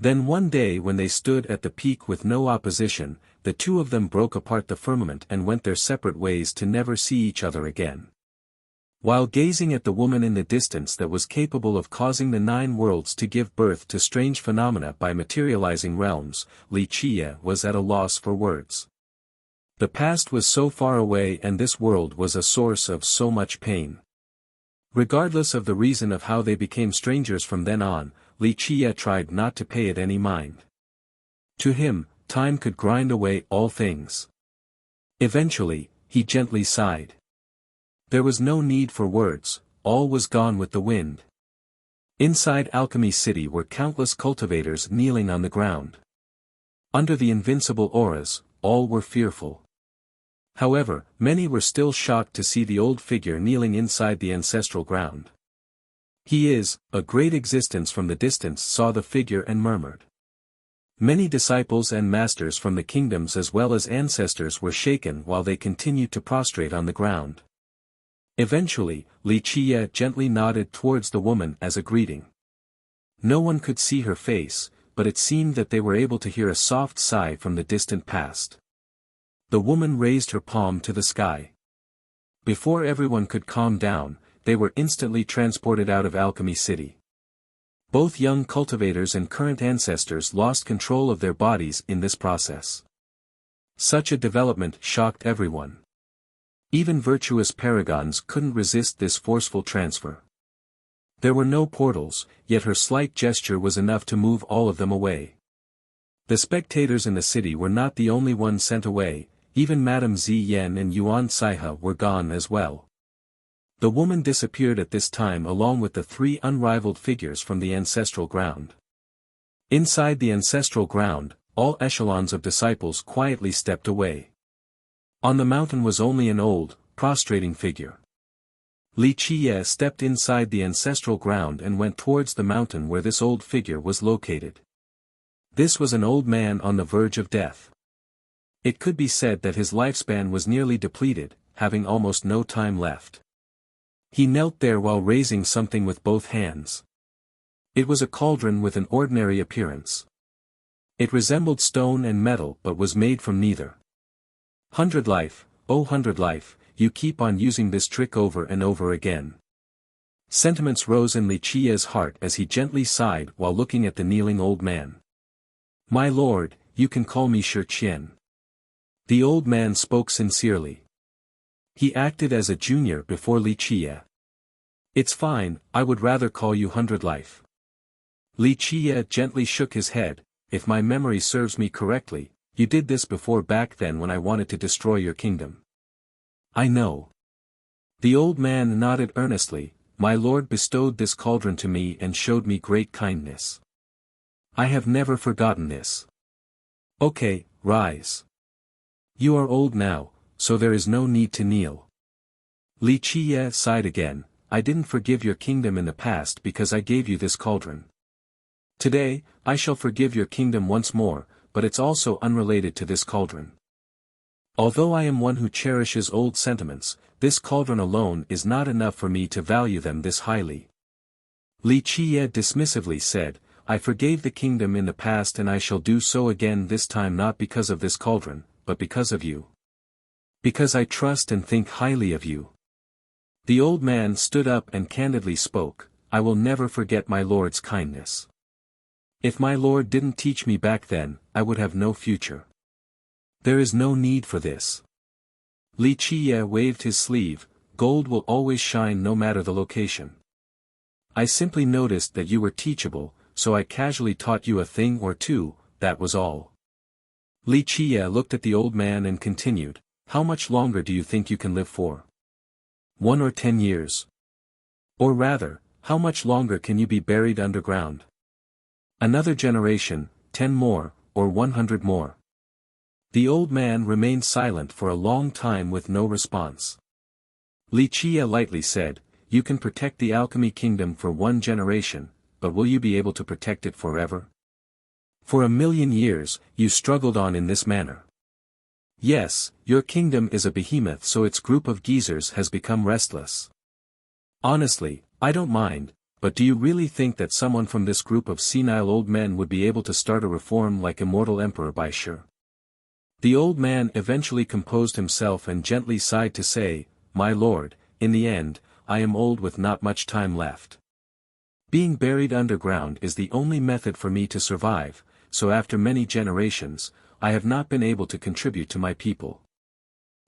Then one day when they stood at the peak with no opposition, the two of them broke apart the firmament and went their separate ways to never see each other again. While gazing at the woman in the distance that was capable of causing the 9 worlds to give birth to strange phenomena by materializing realms, Li Qie was at a loss for words. The past was so far away and this world was a source of so much pain. Regardless of the reason of how they became strangers from then on, Li Qie tried not to pay it any mind. To him, time could grind away all things. Eventually, he gently sighed. There was no need for words, all was gone with the wind. Inside Alchemy City were countless cultivators kneeling on the ground. Under the invincible auras, all were fearful. However, many were still shocked to see the old figure kneeling inside the ancestral ground. He is, a great existence from the distance saw the figure and murmured. Many disciples and masters from the kingdoms as well as ancestors were shaken while they continued to prostrate on the ground. Eventually, Li Qie gently nodded towards the woman as a greeting. No one could see her face, but it seemed that they were able to hear a soft sigh from the distant past. The woman raised her palm to the sky. Before everyone could calm down, they were instantly transported out of Alchemy City. Both young cultivators and current ancestors lost control of their bodies in this process. Such a development shocked everyone. Even virtuous paragons couldn't resist this forceful transfer. There were no portals, yet her slight gesture was enough to move all of them away. The spectators in the city were not the only ones sent away, even Madame Ziyan and Yuan Saiha were gone as well. The woman disappeared at this time along with the 3 unrivaled figures from the ancestral ground. Inside the ancestral ground, all echelons of disciples quietly stepped away. On the mountain was only an old, prostrating figure. Li Qie stepped inside the ancestral ground and went towards the mountain where this old figure was located. This was an old man on the verge of death. It could be said that his lifespan was nearly depleted, having almost no time left. He knelt there while raising something with both hands. It was a cauldron with an ordinary appearance. It resembled stone and metal but was made from neither. 100 life, oh 100 life, you keep on using this trick over and over again. Sentiments rose in Li Qie's heart as he gently sighed while looking at the kneeling old man. My lord, you can call me Shi Qian. The old man spoke sincerely. He acted as a junior before Li Qie. It's fine, I would rather call you 100 life. Li Qie gently shook his head. If my memory serves me correctly, you did this before back then when I wanted to destroy your kingdom. I know. The old man nodded earnestly. My lord bestowed this cauldron to me and showed me great kindness. I have never forgotten this. Okay, rise. You are old now, so there is no need to kneel. Li Qie sighed again. I didn't forgive your kingdom in the past because I gave you this cauldron. Today, I shall forgive your kingdom once more, but it's also unrelated to this cauldron. Although I am one who cherishes old sentiments, this cauldron alone is not enough for me to value them this highly. Li Qiye dismissively said, I forgave the kingdom in the past and I shall do so again, this time not because of this cauldron, but because of you. Because I trust and think highly of you. The old man stood up and candidly spoke, I will never forget my lord's kindness. If my lord didn't teach me back then, I would have no future. There is no need for this. Li Qiye waved his sleeve, gold will always shine no matter the location. I simply noticed that you were teachable, so I casually taught you a thing or two, that was all. Li Qiye looked at the old man and continued, how much longer do you think you can live for? 1 or 10 years? Or rather, how much longer can you be buried underground? Another generation, 10 more, or 100 more? The old man remained silent for a long time with no response. Li Qiye lightly said, you can protect the alchemy kingdom for 1 generation, but will you be able to protect it forever? For 1,000,000 years, you struggled on in this manner. Yes, your kingdom is a behemoth, so its group of geezers has become restless. Honestly, I don't mind, but do you really think that someone from this group of senile old men would be able to start a reform like Immortal Emperor Bai Shi? The old man eventually composed himself and gently sighed to say, my lord, in the end, I am old with not much time left. Being buried underground is the only method for me to survive, so after many generations, I have not been able to contribute to my people.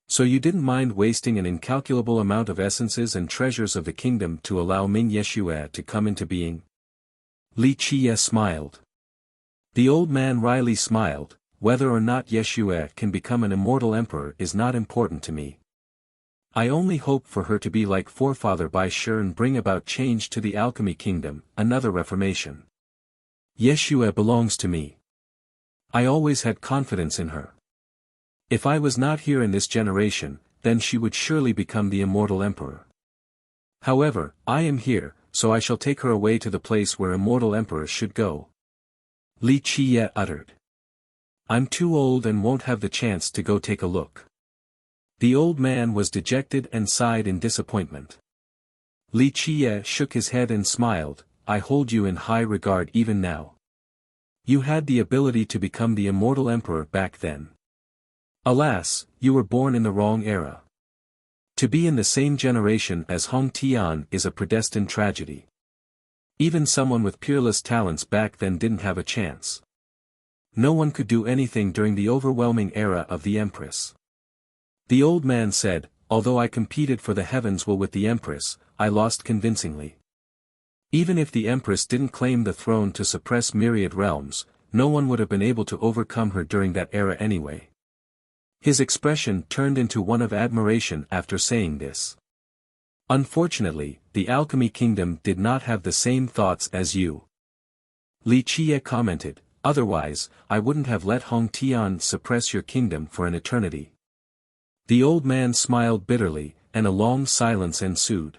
So you didn't mind wasting an incalculable amount of essences and treasures of the kingdom to allow Ming Yeshua to come into being? Li Qiye smiled. The old man wryly smiled, whether or not Yeshua can become an immortal emperor is not important to me. I only hope for her to be like forefather Bai Shi and bring about change to the alchemy kingdom, another reformation. Yeshua belongs to me. I always had confidence in her. If I was not here in this generation, then she would surely become the immortal emperor. However, I am here, so I shall take her away to the place where immortal emperors should go. Li Qiye uttered. I'm too old and won't have the chance to go take a look. The old man was dejected and sighed in disappointment. Li Qiye shook his head and smiled, I hold you in high regard even now. You had the ability to become the immortal emperor back then. Alas, you were born in the wrong era. To be in the same generation as Hong Tian is a predestined tragedy. Even someone with peerless talents back then didn't have a chance. No one could do anything during the overwhelming era of the Empress. The old man said, although I competed for the heavens will with the Empress, I lost convincingly. Even if the Empress didn't claim the throne to suppress myriad realms, no one would have been able to overcome her during that era anyway. His expression turned into one of admiration after saying this. Unfortunately, the alchemy kingdom did not have the same thoughts as you. Li Qiye commented, otherwise, I wouldn't have let Hong Tian suppress your kingdom for an eternity. The old man smiled bitterly, and a long silence ensued.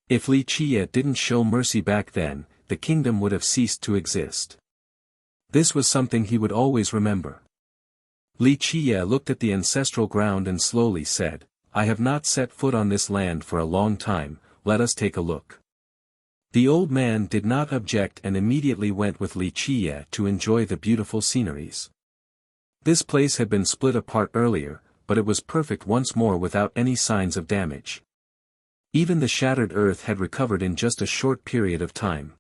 If Li Qiye didn't show mercy back then, the kingdom would have ceased to exist. This was something he would always remember. Li Qiye looked at the ancestral ground and slowly said, I have not set foot on this land for a long time, let us take a look. The old man did not object and immediately went with Li Qiye to enjoy the beautiful sceneries. This place had been split apart earlier, but it was perfect once more without any signs of damage. Even the shattered earth had recovered in just a short period of time.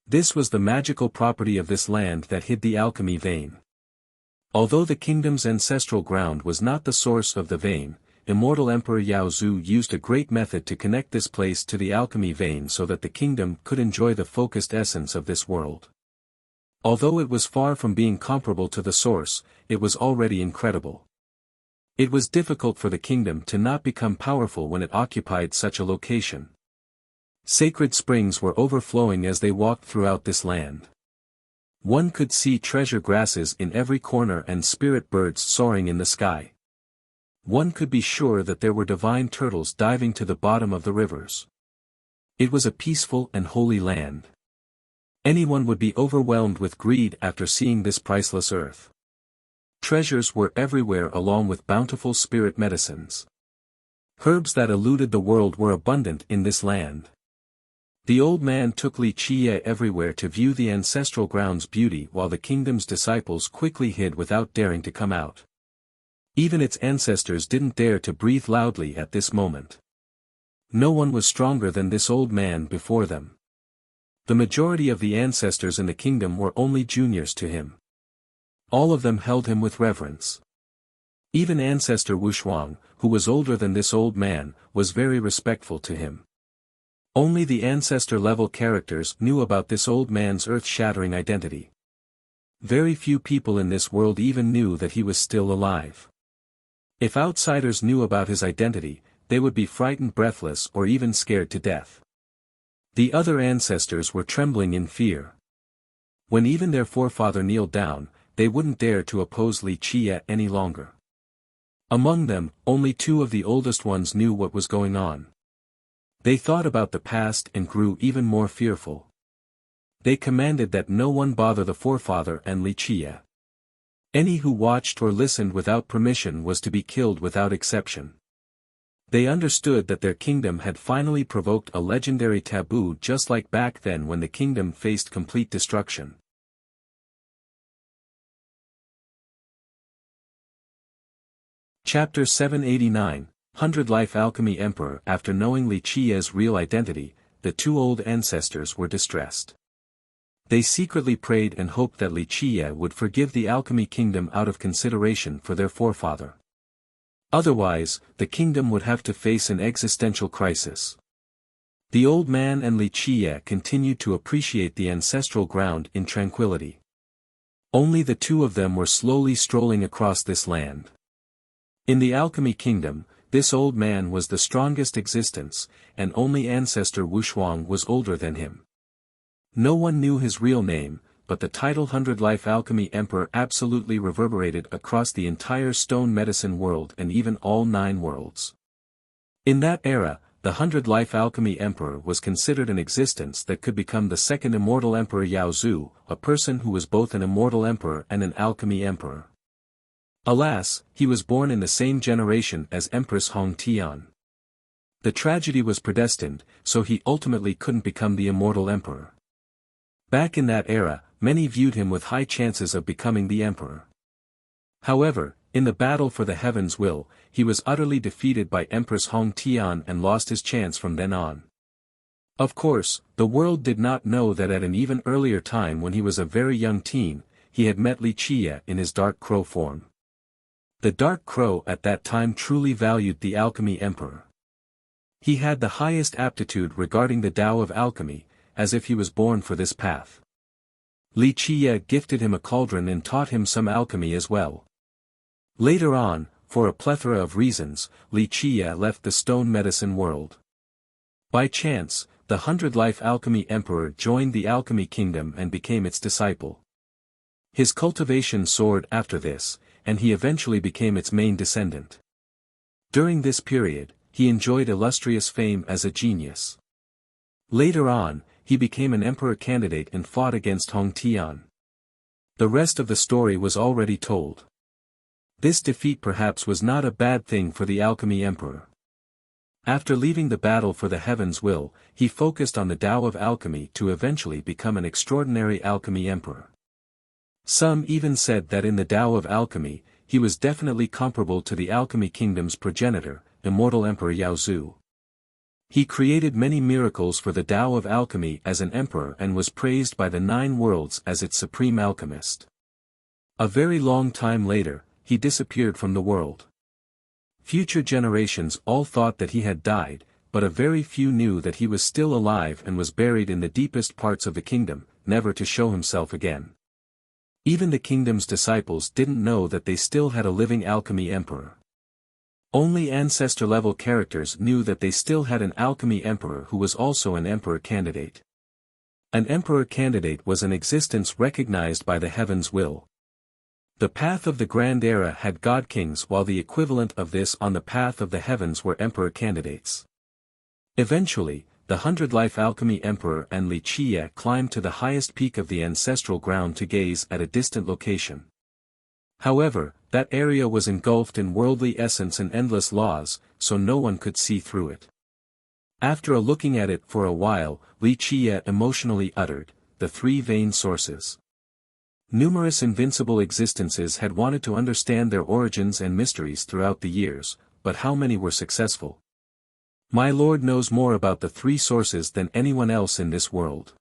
This was the magical property of this land that hid the alchemy vein. Although the kingdom's ancestral ground was not the source of the vein, Immortal Emperor Yao Zu used a great method to connect this place to the alchemy vein so that the kingdom could enjoy the focused essence of this world. Although it was far from being comparable to the source, it was already incredible. It was difficult for the kingdom to not become powerful when it occupied such a location. Sacred springs were overflowing as they walked throughout this land. One could see treasure grasses in every corner and spirit birds soaring in the sky. One could be sure that there were divine turtles diving to the bottom of the rivers. It was a peaceful and holy land. Anyone would be overwhelmed with greed after seeing this priceless earth. Treasures were everywhere along with bountiful spirit medicines. Herbs that eluded the world were abundant in this land. The old man took Li Qie everywhere to view the ancestral ground's beauty while the kingdom's disciples quickly hid without daring to come out. Even its ancestors didn't dare to breathe loudly at this moment. No one was stronger than this old man before them. The majority of the ancestors in the kingdom were only juniors to him. All of them held him with reverence. Even ancestor Wushuang, who was older than this old man, was very respectful to him. Only the ancestor-level characters knew about this old man's earth-shattering identity. Very few people in this world even knew that he was still alive. If outsiders knew about his identity, they would be frightened breathless or even scared to death. The other ancestors were trembling in fear. When even their forefather kneeled down, they wouldn't dare to oppose Li Qie any longer. Among them, only 2 of the oldest ones knew what was going on. They thought about the past and grew even more fearful. They commanded that no one bother the forefather and Li Qie. Any who watched or listened without permission was to be killed without exception. They understood that their kingdom had finally provoked a legendary taboo just like back then when the kingdom faced complete destruction. Chapter 789, 100 Life Alchemy Emperor. After knowing Li Qie's real identity, the 2 old ancestors were distressed. They secretly prayed and hoped that Li Qie would forgive the alchemy kingdom out of consideration for their forefather. Otherwise, the kingdom would have to face an existential crisis. The old man and Li Qie continued to appreciate the ancestral ground in tranquility. Only the 2 of them were slowly strolling across this land. In the alchemy kingdom, this old man was the strongest existence, and only ancestor Wushuang was older than him. No one knew his real name, but the title 100 Life Alchemy Emperor absolutely reverberated across the entire stone medicine world and even all 9 worlds. In that era, the 100 Life Alchemy Emperor was considered an existence that could become the second immortal emperor Yao Zhu, a person who was both an immortal emperor and an alchemy emperor. Alas, he was born in the same generation as Empress Hong Tian. The tragedy was predestined, so he ultimately couldn't become the immortal emperor. Back in that era, many viewed him with high chances of becoming the emperor. However, in the battle for the heaven's will, he was utterly defeated by Empress Hong Tian and lost his chance from then on. Of course, the world did not know that at an even earlier time when he was a very young teen, he had met Li Qie in his dark crow form. The Dark Crow at that time truly valued the alchemy emperor. He had the highest aptitude regarding the Tao of alchemy, as if he was born for this path. Li Qie gifted him a cauldron and taught him some alchemy as well. Later on, for a plethora of reasons, Li Qie left the stone medicine world. By chance, the 100 Life Alchemy Emperor joined the alchemy kingdom and became its disciple. His cultivation soared after this, and he eventually became its main descendant. During this period, he enjoyed illustrious fame as a genius. Later on, he became an emperor candidate and fought against Hong Tian. The rest of the story was already told. This defeat perhaps was not a bad thing for the alchemy emperor. After leaving the battle for the heaven's will, he focused on the Tao of alchemy to eventually become an extraordinary alchemy emperor. Some even said that in the Tao of alchemy, he was definitely comparable to the alchemy kingdom's progenitor, immortal emperor Yao Zhu. He created many miracles for the Tao of alchemy as an emperor and was praised by the 9 worlds as its supreme alchemist. A very long time later, he disappeared from the world. Future generations all thought that he had died, but a very few knew that he was still alive and was buried in the deepest parts of the kingdom, never to show himself again. Even the kingdom's disciples didn't know that they still had a living alchemy emperor. Only ancestor-level characters knew that they still had an alchemy emperor who was also an emperor candidate. An emperor candidate was an existence recognized by the heaven's will. The path of the Grand Era had god-kings while the equivalent of this on the path of the heavens were emperor candidates. Eventually, the 100-Life Alchemy Emperor and Li Qiye climbed to the highest peak of the ancestral ground to gaze at a distant location. However, that area was engulfed in worldly essence and endless laws, so no one could see through it. After looking at it for a while, Li Qiye emotionally uttered, "The three vain sources." Numerous invincible existences had wanted to understand their origins and mysteries throughout the years, but how many were successful? My lord knows more about the three sources than anyone else in this world.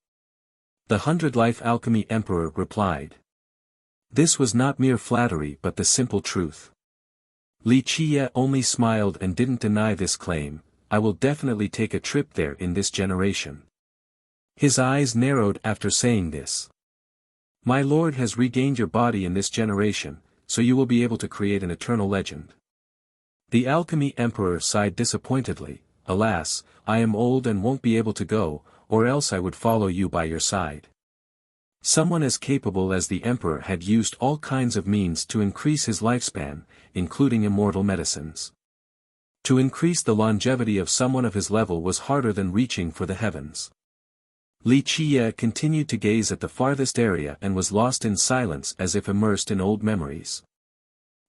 The 100-Life Alchemy Emperor replied. This was not mere flattery but the simple truth. Li Qiye only smiled and didn't deny this claim. I will definitely take a trip there in this generation. His eyes narrowed after saying this. My lord has regained your body in this generation, so you will be able to create an eternal legend. The Alchemy Emperor sighed disappointedly. Alas, I am old and won't be able to go, or else I would follow you by your side. Someone as capable as the Emperor had used all kinds of means to increase his lifespan, including immortal medicines. To increase the longevity of someone of his level was harder than reaching for the heavens. Li Qiye continued to gaze at the farthest area and was lost in silence as if immersed in old memories.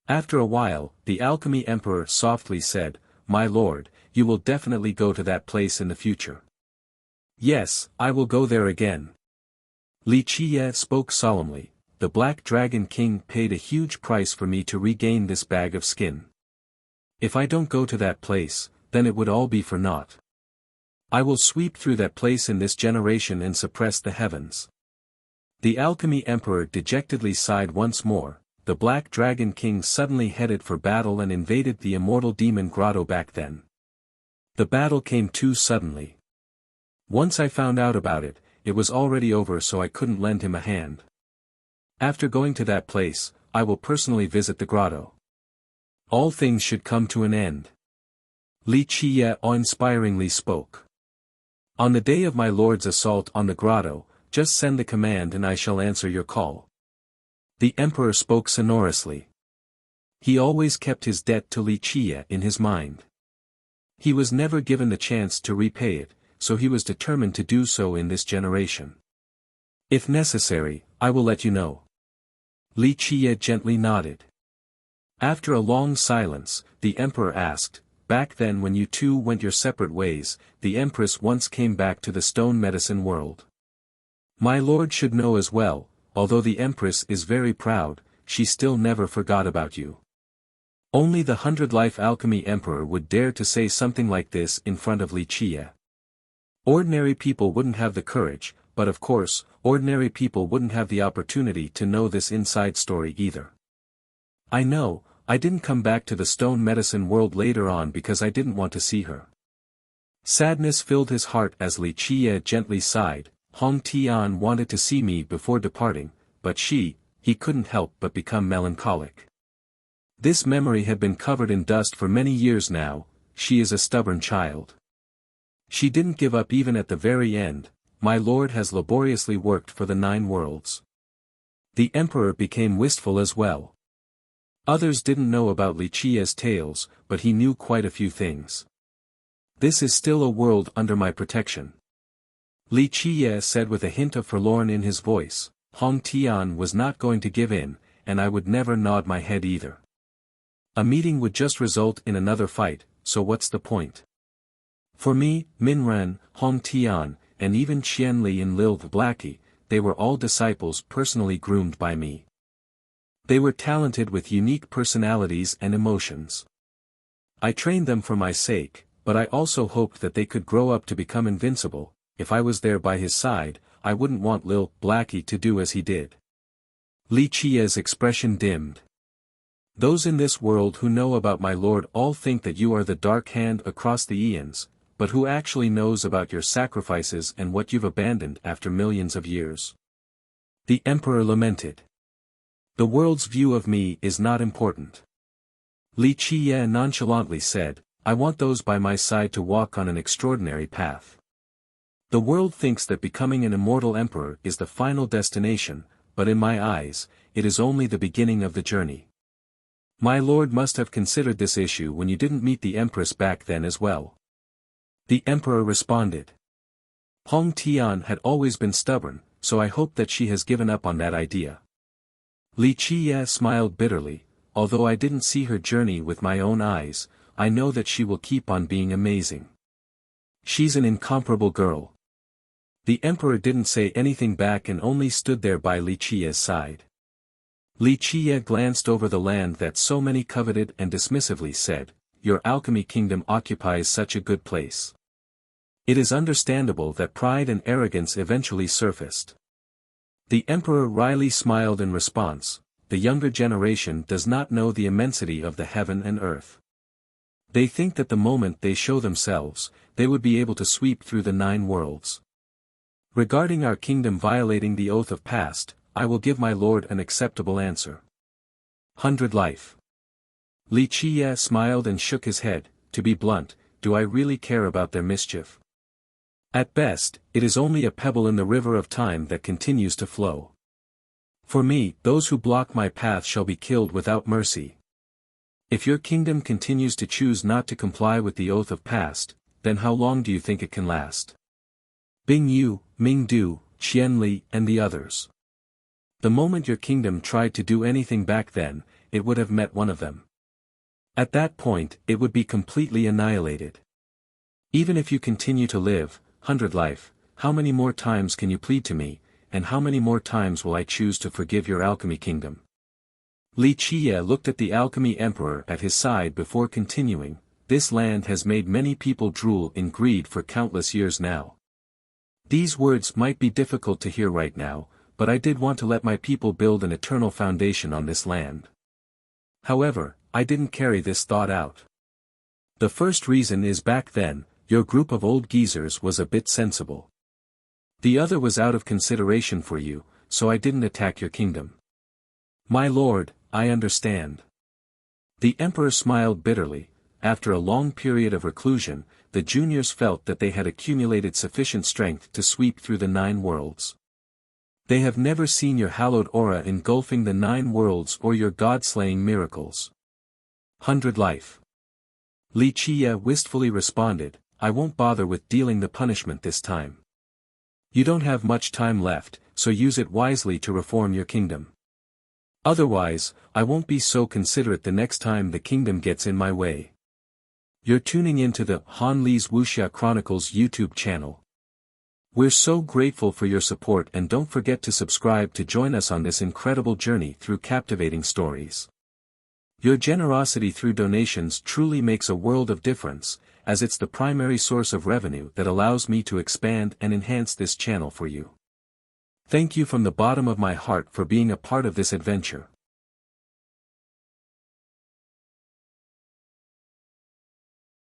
After a while, the Alchemy Emperor softly said, My lord, you will definitely go to that place in the future. Yes, I will go there again. Li Qiye spoke solemnly, the Black Dragon King paid a huge price for me to regain this bag of skin. If I don't go to that place, then it would all be for naught. I will sweep through that place in this generation and suppress the heavens. The Alchemy Emperor dejectedly sighed once more. The Black Dragon King suddenly headed for battle and invaded the immortal demon grotto back then. The battle came too suddenly. Once I found out about it, it was already over, so I couldn't lend him a hand. After going to that place, I will personally visit the grotto. All things should come to an end. Li Qiye awe-inspiringly spoke. On the day of my lord's assault on the grotto, just send the command and I shall answer your call. The Emperor spoke sonorously. He always kept his debt to Li Qiye in his mind. He was never given the chance to repay it, so he was determined to do so in this generation. If necessary, I will let you know. Li Qiye gently nodded. After a long silence, the Emperor asked, Back then when you two went your separate ways, the Empress once came back to the stone medicine world. My lord should know as well, although the Empress is very proud, she still never forgot about you. Only the 100-Life Alchemy Emperor would dare to say something like this in front of Li Qiye. Ordinary people wouldn't have the courage, but of course, ordinary people wouldn't have the opportunity to know this inside story either. I know, I didn't come back to the stone medicine world later on because I didn't want to see her. Sadness filled his heart as Li Qiye gently sighed. Hong Tian wanted to see me before departing, but he couldn't help but become melancholic. This memory had been covered in dust for many years now. She is a stubborn child. She didn't give up even at the very end. My lord has laboriously worked for the 9 worlds. The Emperor became wistful as well. Others didn't know about Li Qiye's tales, but he knew quite a few things. This is still a world under my protection. Li Qiye said with a hint of forlorn in his voice. Hong Tian was not going to give in, and I would never nod my head either. A meeting would just result in another fight, so what's the point? For me, Min Ren, Hong Tian, and even Qian Li and Lil Blackie, they were all disciples personally groomed by me. They were talented with unique personalities and emotions. I trained them for my sake, but I also hoped that they could grow up to become invincible. If I was there by his side, I wouldn't want Lil Blackie to do as he did. Li Qiye's expression dimmed. Those in this world who know about my lord all think that you are the dark hand across the eons, but who actually knows about your sacrifices and what you've abandoned after millions of years? The Emperor lamented. The world's view of me is not important. Li Qiye nonchalantly said, I want those by my side to walk on an extraordinary path. The world thinks that becoming an immortal emperor is the final destination, but in my eyes, it is only the beginning of the journey. My lord must have considered this issue when you didn't meet the Empress back then as well. The Emperor responded. Hong Tian had always been stubborn, so I hope that she has given up on that idea. Li Qiye smiled bitterly. Although I didn't see her journey with my own eyes, I know that she will keep on being amazing. She's an incomparable girl. The emperor didn't say anything back and only stood there by Li Qiye's side. Li Qiye glanced over the land that so many coveted and dismissively said, "Your alchemy kingdom occupies such a good place." It is understandable that pride and arrogance eventually surfaced. The emperor wryly smiled in response. The younger generation does not know the immensity of the heaven and earth. They think that the moment they show themselves, they would be able to sweep through the 9 worlds. Regarding our kingdom violating the oath of past, I will give my lord an acceptable answer. 100 life. Li Qiye smiled and shook his head. To be blunt, do I really care about their mischief? At best, it is only a pebble in the river of time that continues to flow. For me, those who block my path shall be killed without mercy. If your kingdom continues to choose not to comply with the oath of past, then how long do you think it can last? Bing Yu, Ming Du, Qian Li, and the others. The moment your kingdom tried to do anything back then, it would have met one of them. At that point, it would be completely annihilated. Even if you continue to live, 100 life, how many more times can you plead to me, and how many more times will I choose to forgive your alchemy kingdom? Li Qiye looked at the alchemy emperor at his side before continuing. This land has made many people drool in greed for countless years now. These words might be difficult to hear right now, but I did want to let my people build an eternal foundation on this land. However, I didn't carry this thought out. The first reason is back then, your group of old geezers was a bit sensible. The other was out of consideration for you, so I didn't attack your kingdom. My lord, I understand. The emperor smiled bitterly. After a long period of reclusion, the juniors felt that they had accumulated sufficient strength to sweep through the 9 worlds. They have never seen your hallowed aura engulfing the 9 worlds or your god-slaying miracles. 100 life. Li Qiye wistfully responded, I won't bother with dealing the punishment this time. You don't have much time left, so use it wisely to reform your kingdom. Otherwise, I won't be so considerate the next time the kingdom gets in my way. You're tuning into the Han Li's Wuxia Chronicles YouTube channel. We're so grateful for your support, and don't forget to subscribe to join us on this incredible journey through captivating stories. Your generosity through donations truly makes a world of difference, as it's the primary source of revenue that allows me to expand and enhance this channel for you. Thank you from the bottom of my heart for being a part of this adventure.